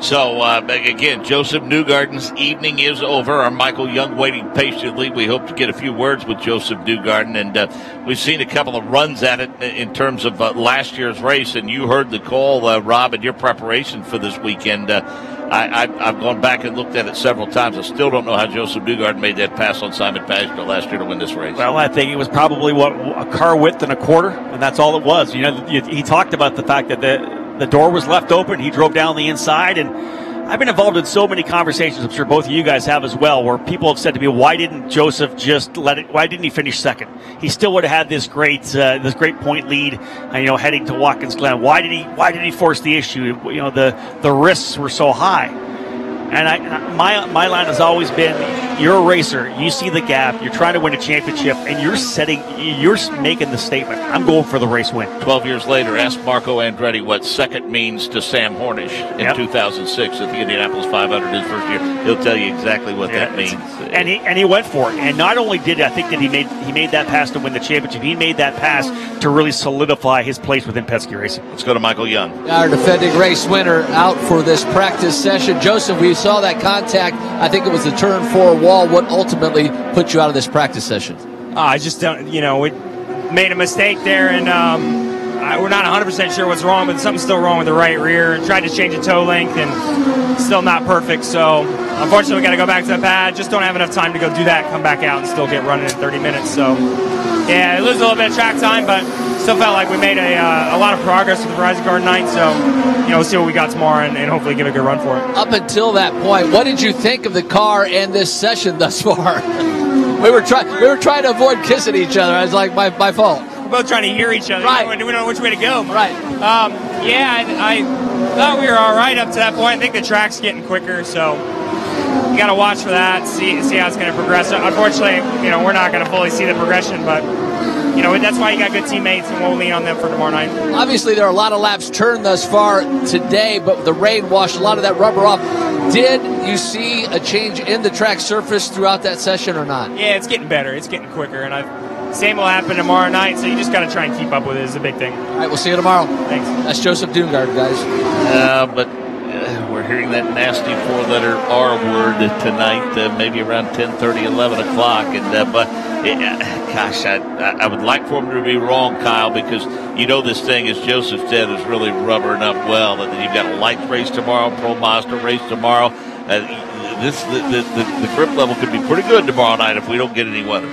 So, again, Joseph Newgarden's evening is over. Our Michael Young waiting patiently. We hope to get a few words with Joseph Newgarden, and we've seen a couple of runs at it in terms of last year's race, and you heard the call, Rob, in your preparation for this weekend. I've gone back and looked at it several times. I still don't know how Joseph Newgarden made that pass on Simon Pagenaud last year to win this race. Well, I think it was probably a car width and a quarter, and that's all it was. He talked about the fact that the door was left open. He drove down the inside, and I've been involved in so many conversations, I'm sure both of you guys have as well, where people have said to me, why didn't Joseph just why didn't he finish second? He still would have had this great point lead, heading to Watkins Glen. Why did he force the issue? The risks were so high. And my line has always been, you're a racer, you see the gap, you're trying to win a championship, and you're making the statement, I'm going for the race win. 12 years later, ask Marco Andretti what second means to Sam Hornish in 2006 at the Indianapolis 500 his first year. He'll tell you exactly what that means. And he went for it. And not only did he made that pass to win the championship, he made that pass to really solidify his place within Penske Racing. Let's go to Michael Young. Our defending race winner out for this practice session. Joseph, we saw that contact. I think it was the turn 4 wall. What ultimately put you out of this practice session? I just don't, we made a mistake there, and we're not 100% sure what's wrong, but something's still wrong with the right rear. Tried to change the toe length, and still not perfect. So unfortunately, we got to go back to the pad. Just don't have enough time to go do that, come back out, and still get running in 30 minutes. So yeah, lose a little bit of track time, but still felt like we made a lot of progress with the Verizon car tonight. So we'll see what we got tomorrow, and hopefully give a good run for it. Up until that point, what did you think of the car and this session thus far? We were trying to avoid kissing each other. I was like, my fault. We're both trying to hear each other. Right. We don't know which way to go. Right. I thought we were all right up to that point. I think the track's getting quicker, so you got to watch for that, see how it's going to progress. Unfortunately, we're not going to fully see the progression, but that's why you got good teammates, and we'll lean on them for tomorrow night. Obviously, there are a lot of laps turned thus far today, but the rain washed a lot of that rubber off. Did you see a change in the track surface throughout that session or not? Yeah, it's getting better. It's getting quicker, and same will happen tomorrow night, so you just got to try and keep up with it is a big thing. All right, we'll see you tomorrow. Thanks. That's Joseph Newgarden, guys. But we're hearing that nasty 4-letter R word tonight, maybe around 10:30, 11 o'clock. Gosh, I would like for him to be wrong, Kyle, because this thing, as Joseph said, is really rubbering up well. And then you've got a light race tomorrow, Pro Mazda race tomorrow. The grip level could be pretty good tomorrow night if we don't get any weather.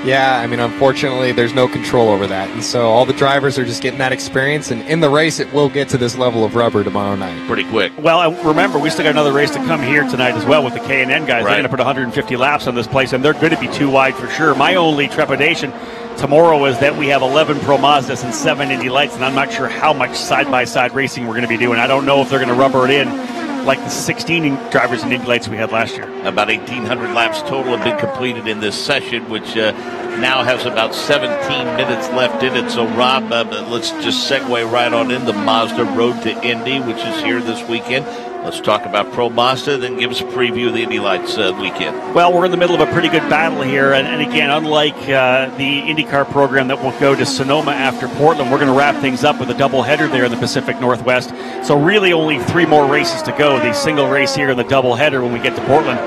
Yeah, unfortunately, there's no control over that. And so all the drivers are just getting that experience. And in the race, it will get to this level of rubber tomorrow night. Pretty quick. Well, remember, we still got another race to come here tonight as well with the K&N guys. Right. They're going to put 150 laps on this place, and they're going to be too wide for sure. My only trepidation, tomorrow is that we have 11 Pro Mazdas and 7 Indy Lights, and I'm not sure how much side-by-side racing we're going to be doing. I don't know if they're going to rubber it in like the 16 drivers in Indy Lights we had last year. About 1,800 laps total have been completed in this session, which now has about 17 minutes left in it. So, Rob, let's just segue right on into Mazda Road to Indy, which is here this weekend. Let's talk about Pro Mazda, then give us a preview of the Indy Lights weekend. Well, we're in the middle of a pretty good battle here, and again, unlike the IndyCar program that will go to Sonoma after Portland, we're going to wrap things up with a doubleheader there in the Pacific Northwest. So really only 3 more races to go, the single race here and the doubleheader when we get to Portland.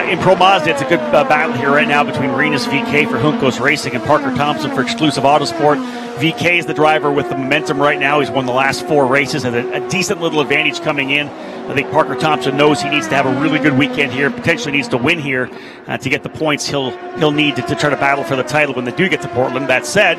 In Pro Mazda, it's a good battle here right now between Rinus VeeKay for Juncos Racing and Parker Thompson for Exclusive Autosport. VeeKay is the driver with the momentum right now. He's won the last 4 races, has a decent little advantage coming in. I think Parker Thompson knows he needs to have a really good weekend here, potentially needs to win here to get the points he'll need to try to battle for the title when they do get to Portland. That said,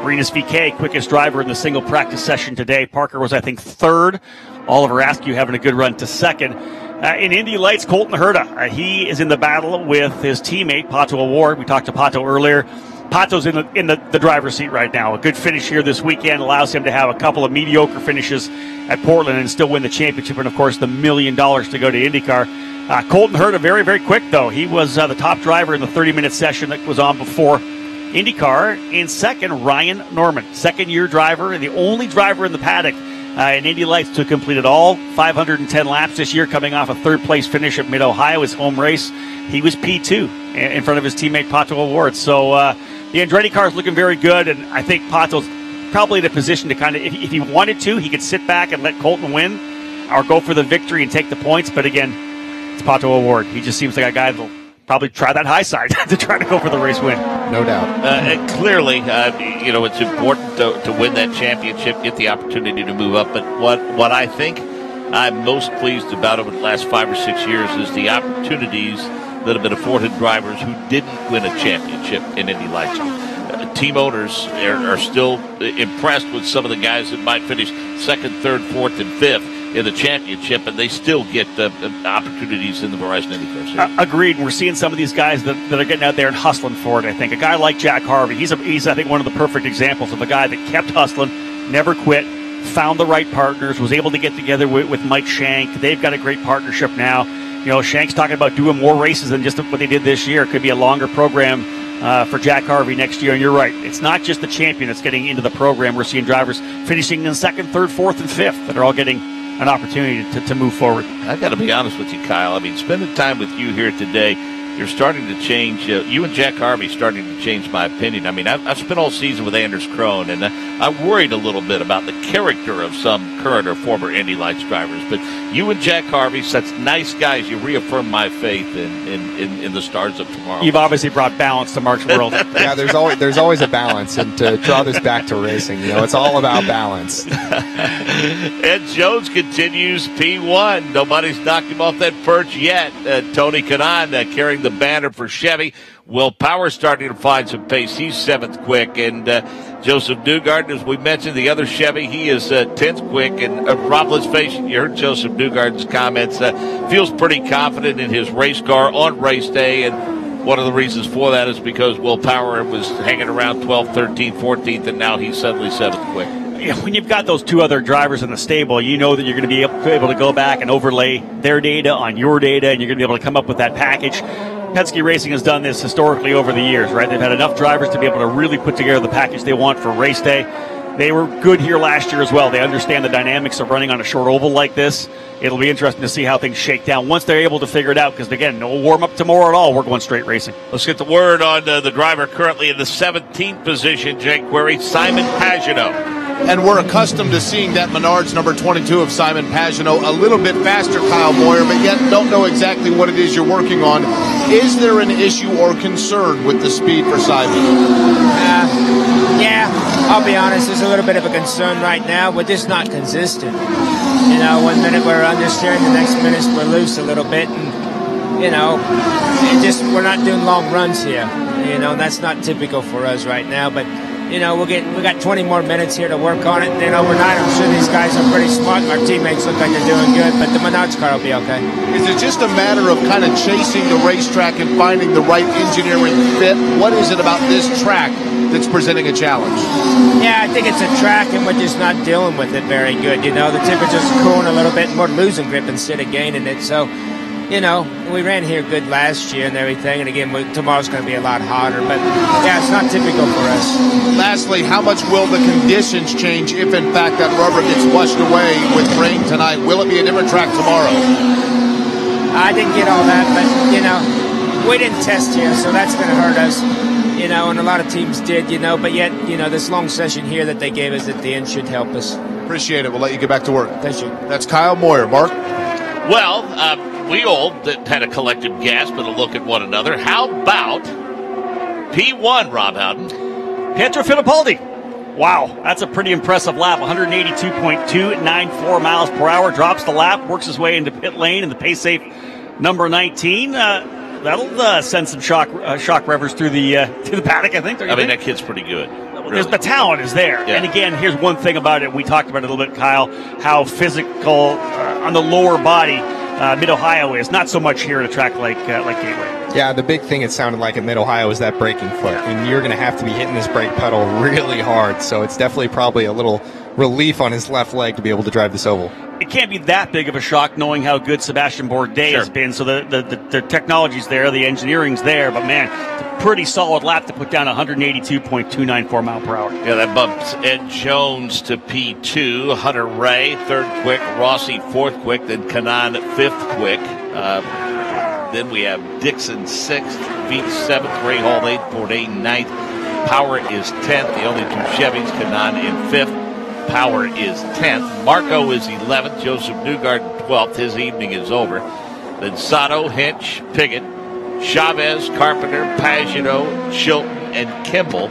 Rinus VeeKay, quickest driver in the single practice session today. Parker was, I think, 3rd. Oliver Askew having a good run to 2nd. In Indy Lights, Colton Herta, he is in the battle with his teammate, Pato O'Ward. We talked to Pato earlier. Pato's in the driver's seat right now. A good finish here this weekend allows him to have a couple of mediocre finishes at Portland and still win the championship, and, of course, the $1 million to go to IndyCar. Colton Herta, very, very quick, though. He was the top driver in the 30-minute session that was on before IndyCar. In second, Ryan Norman, second-year driver and the only driver in the paddock in Indy Lights to have completed all 510 laps this year, coming off a 3rd-place finish at Mid-Ohio, his home race. He was P2 in front of his teammate Pato O'Ward. So the Andretti car is looking very good, and I think Pato's probably in a position to kind of, if he wanted to, he could sit back and let Colton win or go for the victory and take the points. But again, it's Pato O'Ward. He just seems like a guy that'll probably try that high side to try to go for the race win. No doubt. And clearly, it's important to win that championship, get the opportunity to move up. But what I think I'm most pleased about over the last 5 or 6 years is the opportunities that have been afforded drivers who didn't win a championship in Indy Lights. Team owners are still impressed with some of the guys that might finish 2nd, 3rd, 4th, and 5th in the championship, and they still get opportunities in the Verizon IndyCar Series. Agreed. We're seeing some of these guys that are getting out there and hustling for it, I think. A guy like Jack Harvey, he's I think, one of the perfect examples of a guy that kept hustling, never quit, found the right partners, was able to get together with Mike Shank. They've got a great partnership now. Shank's talking about doing more races than just what they did this year. It could be a longer program for Jack Harvey next year. And you're right. It's not just the champion that's getting into the program. We're seeing drivers finishing in 2nd, 3rd, 4th, and 5th that are all getting an opportunity to move forward. I got to be honest with you, Kyle. I mean, spending time with you here today, you're starting to change. You and Jack Harvey starting to change my opinion. I mean, I've spent all season with Anders Krohn, and I'm worried a little bit about the character of some current or former Indy Lights drivers. But you and Jack Harvey, such nice guys, you reaffirm my faith in the stars of tomorrow. You've obviously brought balance to Mark's world. Yeah, there's always a balance, and to draw this back to racing, it's all about balance. Ed Jones continues P1. Nobody's knocked him off that perch yet. Tony Kanaan carrying the banner for Chevy. Will Power starting to find some pace. He's 7th quick. And Joseph Newgarden, as we mentioned, the other Chevy, he is 10th quick. And Rob, let's face it, you heard Joseph Newgarden's comments. Feels pretty confident in his race car on race day. And one of the reasons for that is because Will Power was hanging around 12th, 13th, 14th, and now he's suddenly 7th quick. When you've got those 2 other drivers in the stable, you know that you're going to be able to go back and overlay their data on your data, and you're going to be able to come up with that package. Penske Racing has done this historically over the years, right? They've had enough drivers to be able to really put together the package they want for race day. They were good here last year as well. They understand the dynamics of running on a short oval like this. It'll be interesting to see how things shake down once they're able to figure it out, because, again, no warm-up tomorrow at all. We're going straight racing. Let's get the word on the driver currently in the 17th position, Jake Query, Simon Pagenaud. And we're accustomed to seeing that Menards number 22 of Simon Pagenaud a little bit faster, Kyle Moyer, but yet don't know exactly what it is you're working on. Is there an issue or concern with the speed for Simon? Yeah, I'll be honest, there's a little bit of a concern right now. We're just not consistent. 1 minute we're understeering, the next minute we're loose a little bit, and we're not doing long runs here. That's not typical for us right now, but we got 20 more minutes here to work on it. And then overnight, I'm sure these guys are pretty smart. Our teammates look like they're doing good, but the Menards car will be okay. Is it just a matter of kind of chasing the racetrack and finding the right engineering fit? What is it about this track that's presenting a challenge? Yeah, I think it's a track, and we're just not dealing with it very good. You know, the temperature's cooling a little bit, and we're losing grip instead of gaining it. So, you know, we ran here good last year and everything, and again, tomorrow's going to be a lot hotter. But, yeah, it's not typical for us. Lastly, how much will the conditions change if, in fact, that rubber gets washed away with rain tonight? Will it be a different track tomorrow? I didn't get all that, but, you know, we didn't test here, so that's going to hurt us. You know, and a lot of teams did, you know, but yet, you know, this long session here that they gave us at the end should help us. Appreciate it. We'll let you get back to work. Thank you. That's Kyle Moyer. Mark? Well, we all had a collective gasp and a look at one another. How about P1, Rob Howden? Pietro Fittipaldi. Wow, that's a pretty impressive lap. 182.294 miles per hour. Drops the lap, works his way into pit lane in the pace safe number 19. That'll send some shock revers through the paddock, I think. That kid's pretty good. Really. The talent is there. Yeah. And again, here's one thing about it. We talked about it a little bit, Kyle, how physical on the lower body Mid-Ohio is. Not so much here at a track like Gateway. Yeah, the big thing it sounded like at Mid-Ohio is that braking foot. And you're going to have to be hitting this brake pedal really hard. So it's definitely probably a little relief on his left leg to be able to drive this oval. It can't be that big of a shock knowing how good Sebastian Bourdais has been. So the technology's there, the engineering's there. But, man, it's a pretty solid lap to put down 182.294 mile per hour. Yeah, that bumps Ed Jones to P2, Hunter Ray, third quick, Rossi, fourth quick, then Kanaan, fifth quick. Then we have Dixon, sixth, Veach, seventh, Ray Hall, eighth, Bourdais, ninth. Power is 10th. The only two Chevys, Kanaan in fifth. Power is 10th. Marco is 11th. Joseph Newgarden 12th. His evening is over. Then Sato, Hinch, Piggott, Chavez, Carpenter, Pagano, Chilton, and Kimball.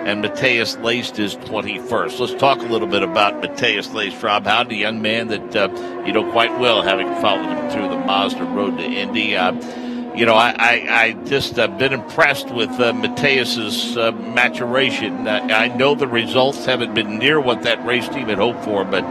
And Mateus Laced is 21st. Let's talk a little bit about Mateus Laced, Rob Howden, the young man that you know quite well, having followed him through the Mazda road to Indy. I just been impressed with Mateus's maturation. I know the results haven't been near what that race team had hoped for, but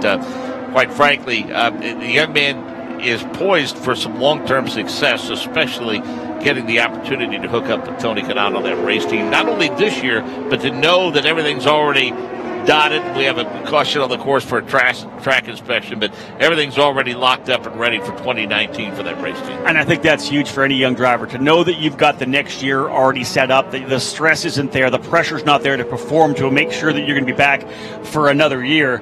quite frankly, the young man is poised for some long-term success, especially getting the opportunity to hook up with Tony Kanaan on that race team, not only this year, but to know that everything's already dotted. We have a caution on the course for a track inspection, but everything's already locked up and ready for 2019 for that race team. And I think that's huge for any young driver to know that you've got the next year already set up, that the stress isn't there, the pressure's not there to perform, to make sure that you're going to be back for another year.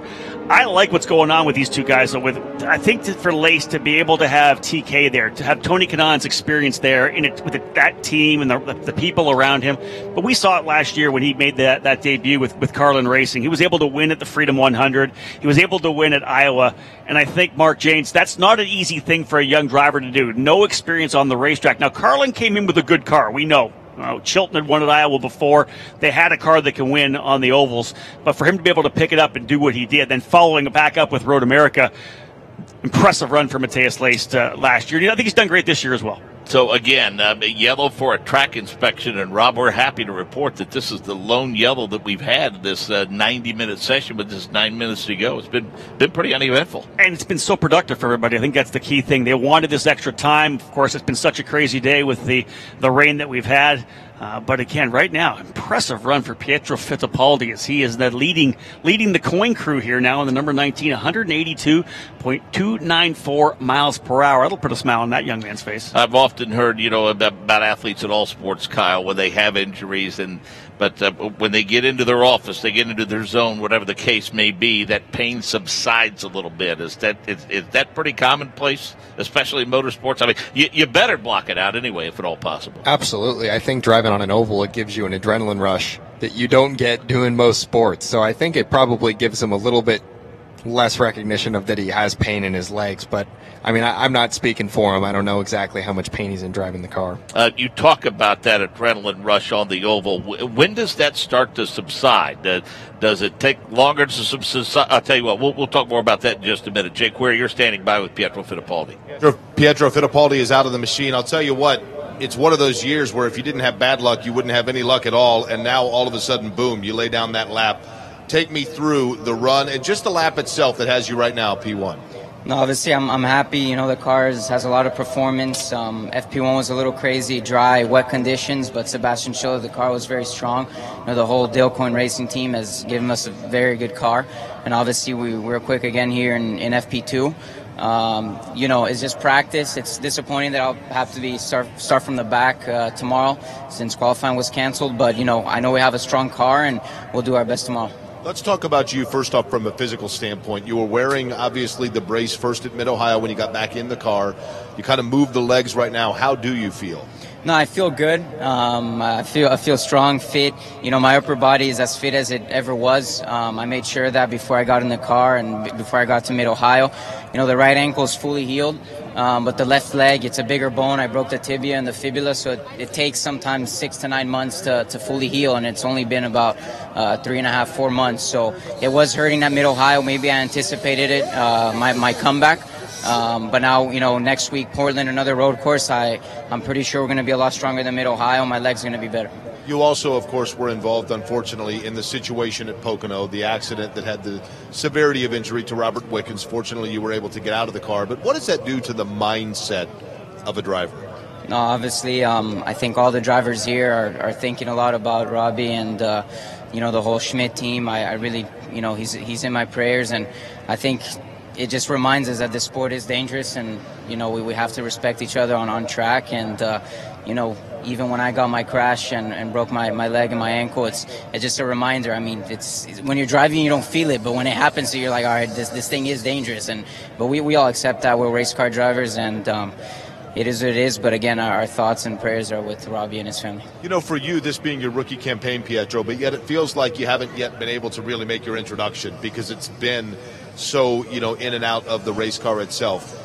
I like what's going on with these two guys. I think for Lace to be able to have TK there, to have Tony Kanaan's experience there with that team and the people around him. But we saw it last year when he made that debut with Carlin Racing. He was able to win at the Freedom 100. He was able to win at Iowa. And I think, Mark Janes, that's not an easy thing for a young driver to do. No experience on the racetrack. Now, Carlin came in with a good car. We know. Chilton had won at Iowa before. They had a car that can win on the ovals. But for him to be able to pick it up and do what he did, then following it back up with Road America, impressive run for Mateus Laced last year. I think he's done great this year as well. So, again, yellow for a track inspection. And, Rob, we're happy to report that this is the lone yellow that we've had this 90-minute session with just 9 minutes to go. It's been pretty uneventful. And it's been so productive for everybody. I think that's the key thing. They wanted this extra time. Of course, it's been such a crazy day with the rain that we've had. But again, right now, impressive run for Pietro Fittipaldi as he is leading the coin crew here now in the number 19, 182.294 miles per hour. That'll put a smile on that young man's face. I've often heard, about athletes in all sports, Kyle, when they have injuries, but when they get into their office, they get into their zone, whatever the case may be, that pain subsides a little bit. Is that pretty commonplace, especially in motorsports? I mean, you better block it out anyway, if at all possible. Absolutely. I think driving on an oval, it gives you an adrenaline rush that you don't get doing most sports. So I think it probably gives him a little bit less recognition of that he has pain in his legs. But, I mean, I'm not speaking for him. I don't know exactly how much pain he's in driving the car. You talk about that adrenaline rush on the oval. When does that start to subside? Does it take longer to subside? I'll tell you what, we'll talk more about that in just a minute. Jake Query, you're standing by with Pietro Fittipaldi. Pietro Fittipaldi is out of the machine. I'll tell you what, it's one of those years where if you didn't have bad luck, you wouldn't have any luck at all, and now all of a sudden, boom, you lay down that lap. Take me through the run and just the lap itself that has you right now, P1. No, obviously I'm happy. You know, the car has a lot of performance. FP1 was a little crazy, dry, wet conditions, but Sebastian showed that the car was very strong. You know, the whole Dale Coyne Racing team has given us a very good car, and obviously we're quick again here in FP2. You know, it's just practice. It's disappointing that I'll have to start from the back tomorrow since qualifying was canceled, but you know, I know we have a strong car and we'll do our best tomorrow. Let's talk about you first off from a physical standpoint. You were wearing, obviously, the brace first at Mid-Ohio when you got back in the car. You kind of moved the legs right now. How do you feel? No, I feel good. I feel strong, fit. You know, my upper body is as fit as it ever was. I made sure of that before I got in the car and before I got to Mid-Ohio. You know, the right ankle is fully healed, but the left leg, it's a bigger bone. I broke the tibia and the fibula, so it takes sometimes 6 to 9 months to fully heal, and it's only been about 3.5, 4 months. So it was hurting at Mid-Ohio. Maybe I anticipated it, my comeback. But now, you know, next week, Portland, another road course, I'm pretty sure we're going to be a lot stronger than Mid-Ohio. My leg's going to be better. You also, of course, were involved, unfortunately, in the situation at Pocono, the accident that had the severity of injury to Robert Wickens. Fortunately, you were able to get out of the car. But what does that do to the mindset of a driver? No, obviously, I think all the drivers here are thinking a lot about Robbie and, you know, the whole Schmidt team. I really, you know, he's in my prayers, and I think it just reminds us that the sport is dangerous, and you know, we have to respect each other on track. And you know, even when I got my crash and broke my leg and my ankle, it's just a reminder. I mean, it's when you're driving you don't feel it, but when it happens to you, you're like, all right, this thing is dangerous. But we all accept that. We're race car drivers, and it is what it is. But again, our thoughts and prayers are with Robbie and his family. You know, for you, this being your rookie campaign, Pietro, but yet it feels like you haven't yet been able to really make your introduction because it's been so, you know, in and out of the race car itself.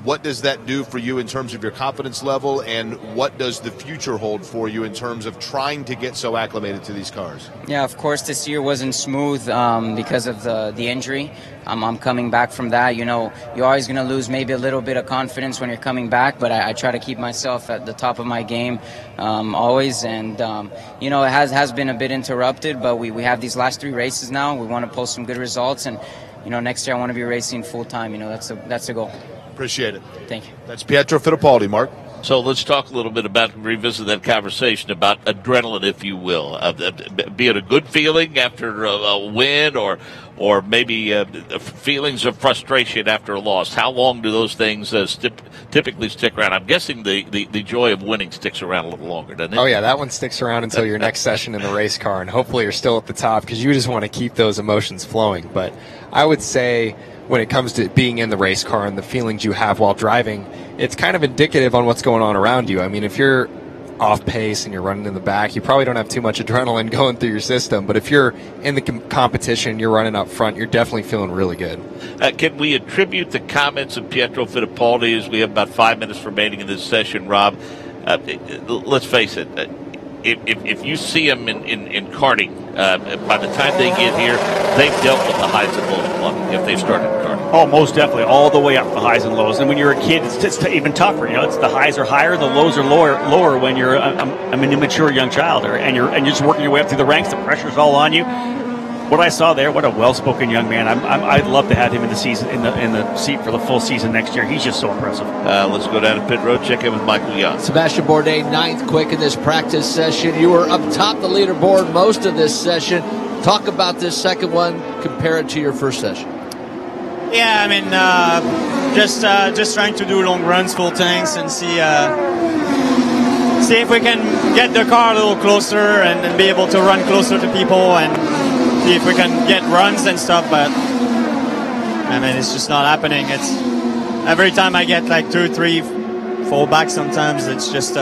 What does that do for you in terms of your confidence level, and what does the future hold for you in terms of trying to get so acclimated to these cars? Yeah, of course, this year wasn't smooth because of the injury. I'm coming back from that. You know, you're always going to lose maybe a little bit of confidence when you're coming back, but I try to keep myself at the top of my game always. And, you know, it has been a bit interrupted, but we have these last 3 races now. We want to post some good results, and, you know, next year I want to be racing full-time. You know, that's the goal. Appreciate it. Thank you. That's Pietro Fittipaldi, Mark. So let's talk a little bit about, revisit that conversation about adrenaline, if you will. Be it a good feeling after a win, or maybe feelings of frustration after a loss. How long do those things typically stick around? I'm guessing the joy of winning sticks around a little longer, doesn't it? Oh, yeah, that one sticks around until your next session in the race car, and hopefully you're still at the top because you just want to keep those emotions flowing. But I would say when it comes to being in the race car and the feelings you have while driving, it's kind of indicative on what's going on around you. I mean, if you're off pace and you're running in the back, you probably don't have too much adrenaline going through your system. But if you're in the competition, you're running up front, you're definitely feeling really good. Can we attribute the comments of Pietro Fittipaldi, as we have about 5 minutes remaining in this session, Rob? Let's face it. If you see them in karting, by the time they get here, they've dealt with the highs and lows if they've started karting. Oh, most definitely, all the way up the highs and lows. And when you're a kid, it's even tougher. You know, it's the highs are higher, the lows are lower when you're an immature young child, and you're just working your way up through the ranks. The pressure's all on you. What I saw there, what a well-spoken young man. I'd love to have him in the season in the seat for the full season next year. He's just so impressive. Let's go down to pit road, check in with Michael Young. Sebastian Bourdais, 9th quick in this practice session. You were up top the leaderboard most of this session. Talk about this second one, compare it to your first session. Yeah, I mean, just trying to do long runs, full tanks, and see if we can get the car a little closer and be able to run closer to people and see if we can get runs and stuff. But I mean, it's just not happening. It's every time I get like 2, 3 fallbacks, sometimes it just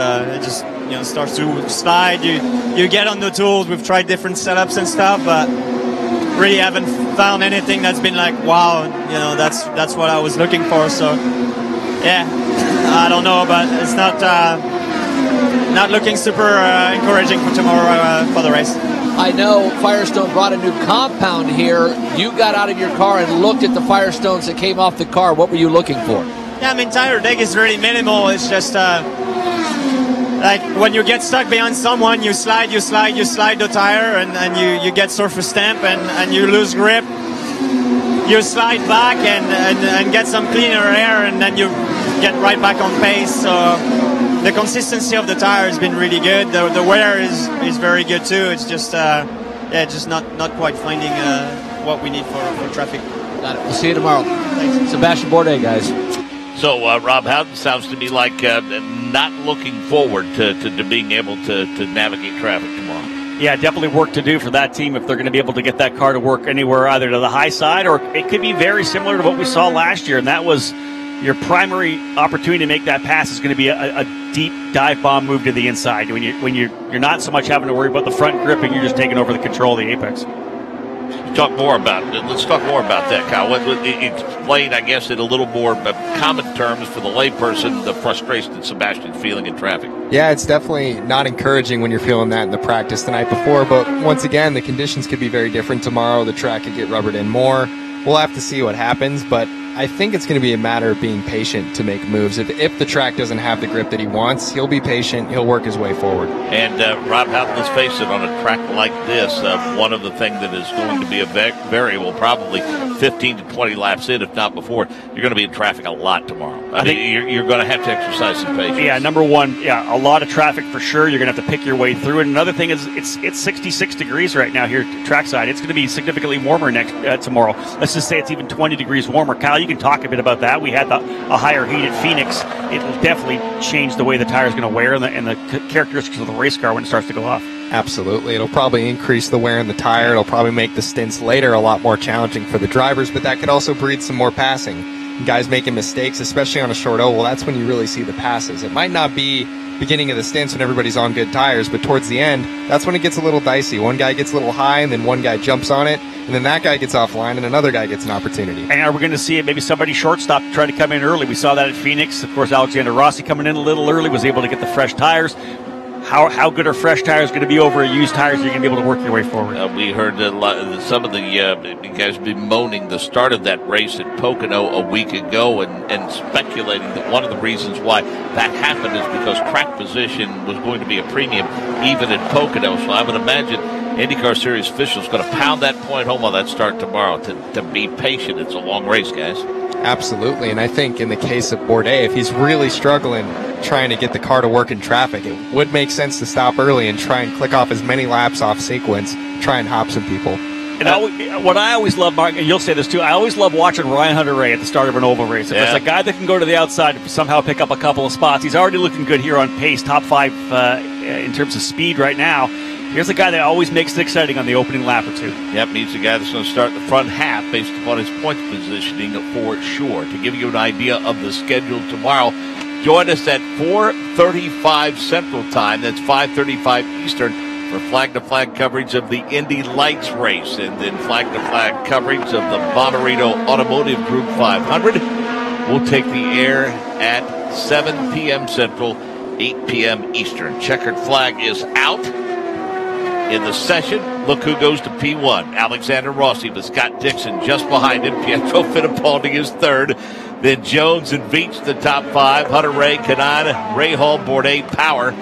starts to slide. You get on the tools. We've tried different setups and stuff, but really haven't found anything that's been like, wow, you know, that's what I was looking for. So yeah, I don't know, but it's not looking super encouraging for tomorrow for the race. I know Firestone brought a new compound here. You got out of your car and looked at the Firestones that came off the car. What were you looking for? Yeah, I mean, tire deck is really minimal. It's just like when you get stuck behind someone, you slide the tire, and you get surface stamp, and you lose grip. you slide back and get some cleaner air, and then you get right back on pace. So the consistency of the tire has been really good. The wear is very good too. It's just just not quite finding what we need for traffic. Got it. We'll see you tomorrow. Thanks. Sebastian Bourdais, guys. So Rob Howden sounds to me like not looking forward to being able to navigate traffic tomorrow. Yeah, definitely work to do for that team if they're going to be able to get that car to work anywhere, either to the high side, or it could be very similar to what we saw last year, and that was your primary opportunity to make that pass is going to be a deep dive bomb move to the inside when you're not so much having to worry about the front grip and you're just taking over the control of the apex. Let's talk more about that, Kyle. Explain, I guess, in a little more common terms for the layperson, the frustration that Sebastian's feeling in traffic. Yeah, it's definitely not encouraging when you're feeling that in the practice the night before. But once again, the conditions could be very different tomorrow. The track could get rubbered in more. We'll have to see what happens, but I think it's going to be a matter of being patient to make moves. If the track doesn't have the grip that he wants, he'll be patient. He'll work his way forward. And Rob, let's face it, on a track like this, one of the things that is going to be a variable, probably 15 to 20 laps in, if not before, you're going to be in traffic a lot tomorrow. I think you're going to have to exercise some patience. Yeah, number one, a lot of traffic for sure. You're going to have to pick your way through it. Another thing is it's 66 degrees right now here trackside. It's going to be significantly warmer tomorrow. Let's just say it's even 20 degrees warmer. Kyle, you can talk a bit about that. We had a higher heat at Phoenix. It will definitely change the way the tire is going to wear and the characteristics of the race car when it starts to go off. Absolutely. It'll probably increase the wear in the tire. It'll probably make the stints later a lot more challenging for the drivers, but that could also breed some more passing. Guys making mistakes, especially on a short oval, that's when you really see the passes. It might not be beginning of the stints when everybody's on good tires, but towards the end, that's when it gets a little dicey. One guy gets a little high, and then one guy jumps on it, and then that guy gets offline, and another guy gets an opportunity. And are we going to see maybe somebody shortstop try to come in early? We saw that at Phoenix. Of course, Alexander Rossi coming in a little early was able to get the fresh tires. How good are fresh tires going to be over used tires? You're going to be able to work your way forward. We heard some of the guys bemoaning the start of that race at Pocono a week ago and speculating that one of the reasons why that happened is because track position was going to be a premium even at Pocono. So I would imagine IndyCar Series officials going to pound that point home on that start tomorrow to be patient. It's a long race, guys. Absolutely, and I think in the case of Bourdais, if he's really struggling trying to get the car to work in traffic, it would make sense to stop early and try and click off as many laps off sequence, try and hop some people. And what I always love, Mark, and you'll say this too, I always love watching Ryan Hunter-Reay at the start of an oval race. If there's a guy that can go to the outside and somehow pick up a couple of spots, he's already looking good here on pace, top 5 in terms of speed right now. Here's a guy that always makes it exciting on the opening lap or two. Yep, needs a guy that's going to start the front half based upon his point positioning for sure. To give you an idea of the schedule tomorrow, join us at 4:35 Central Time. That's 5:35 Eastern for flag-to-flag coverage of the Indy Lights race, and then flag-to-flag coverage of the Bommarito Automotive Group 500. We'll take the air at 7 p.m. Central, 8 p.m. Eastern. Checkered flag is out. In the session, look who goes to P1. Alexander Rossi with Scott Dixon just behind him. Pietro Fittipaldi is third. Then Jones and Veach the top 5. Hunter-Reay, Kanaan, Ray Hall, Bourdais, Power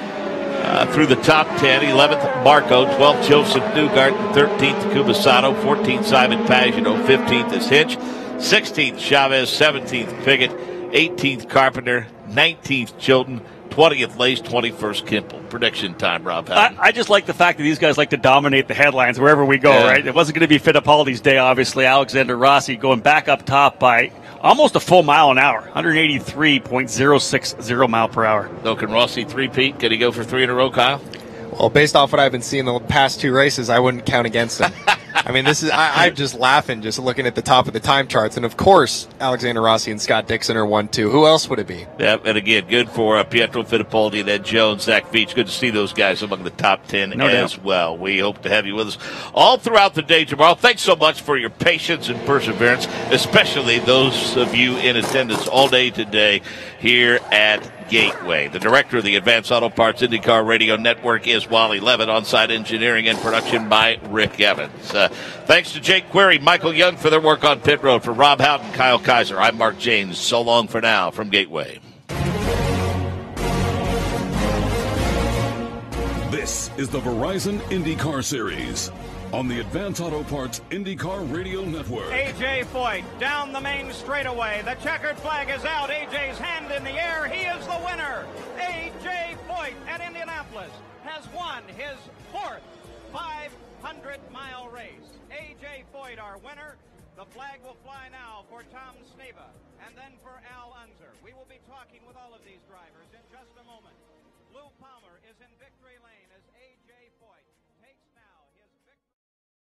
through the top 10. 11th, Marco. 12th, Joseph Newgart. 13th, Kumasato. 14th, Simon Pagino. 15th is Hinch. 16th, Chavez. 17th, Piggott. 18th, Carpenter. 19th, Chilton. 20th Lace, 21st Kimple. Prediction time, Rob. I just like the fact that these guys like to dominate the headlines wherever we go, right? It wasn't going to be Fittipaldi's day, obviously. Alexander Rossi going back up top by almost a full mile an hour, 183.060 mile per hour. So can Rossi three-peat? Can he go for 3 in a row, Kyle? Well, based off what I've been seeing the past 2 races, I wouldn't count against him. I mean, this is I'm just laughing just looking at the top of the time charts. And, of course, Alexander Rossi and Scott Dixon are 1-2. Who else would it be? Yeah, and again, good for Pietro Fittipaldi and Ed Jones, Zach Veach. Good to see those guys among the top 10 as well. We hope to have you with us all throughout the day tomorrow. Thanks so much for your patience and perseverance, especially those of you in attendance all day today here at Gateway. The director of the Advanced Auto Parts IndyCar Radio Network is Wally Levitt. On-site engineering and production by Rick Evans. Thanks to Jake Query, Michael Young for their work on pit road. For Rob Howden, Kyle Kaiser, I'm Mark James. So long for now from Gateway. This is the Verizon IndyCar Series on the Advance Auto Parts IndyCar Radio Network. A.J. Foyt down the main straightaway. The checkered flag is out. A.J.'s hand in the air. He is the winner. A.J. Foyt at Indianapolis has won his fourth 500-mile race. A.J. Foyt, our winner. The flag will fly now for Tom Sneva and then for Al Unser. We will be talking with all of these drivers in just a moment. Lou Palmer is in victory lane as A.J.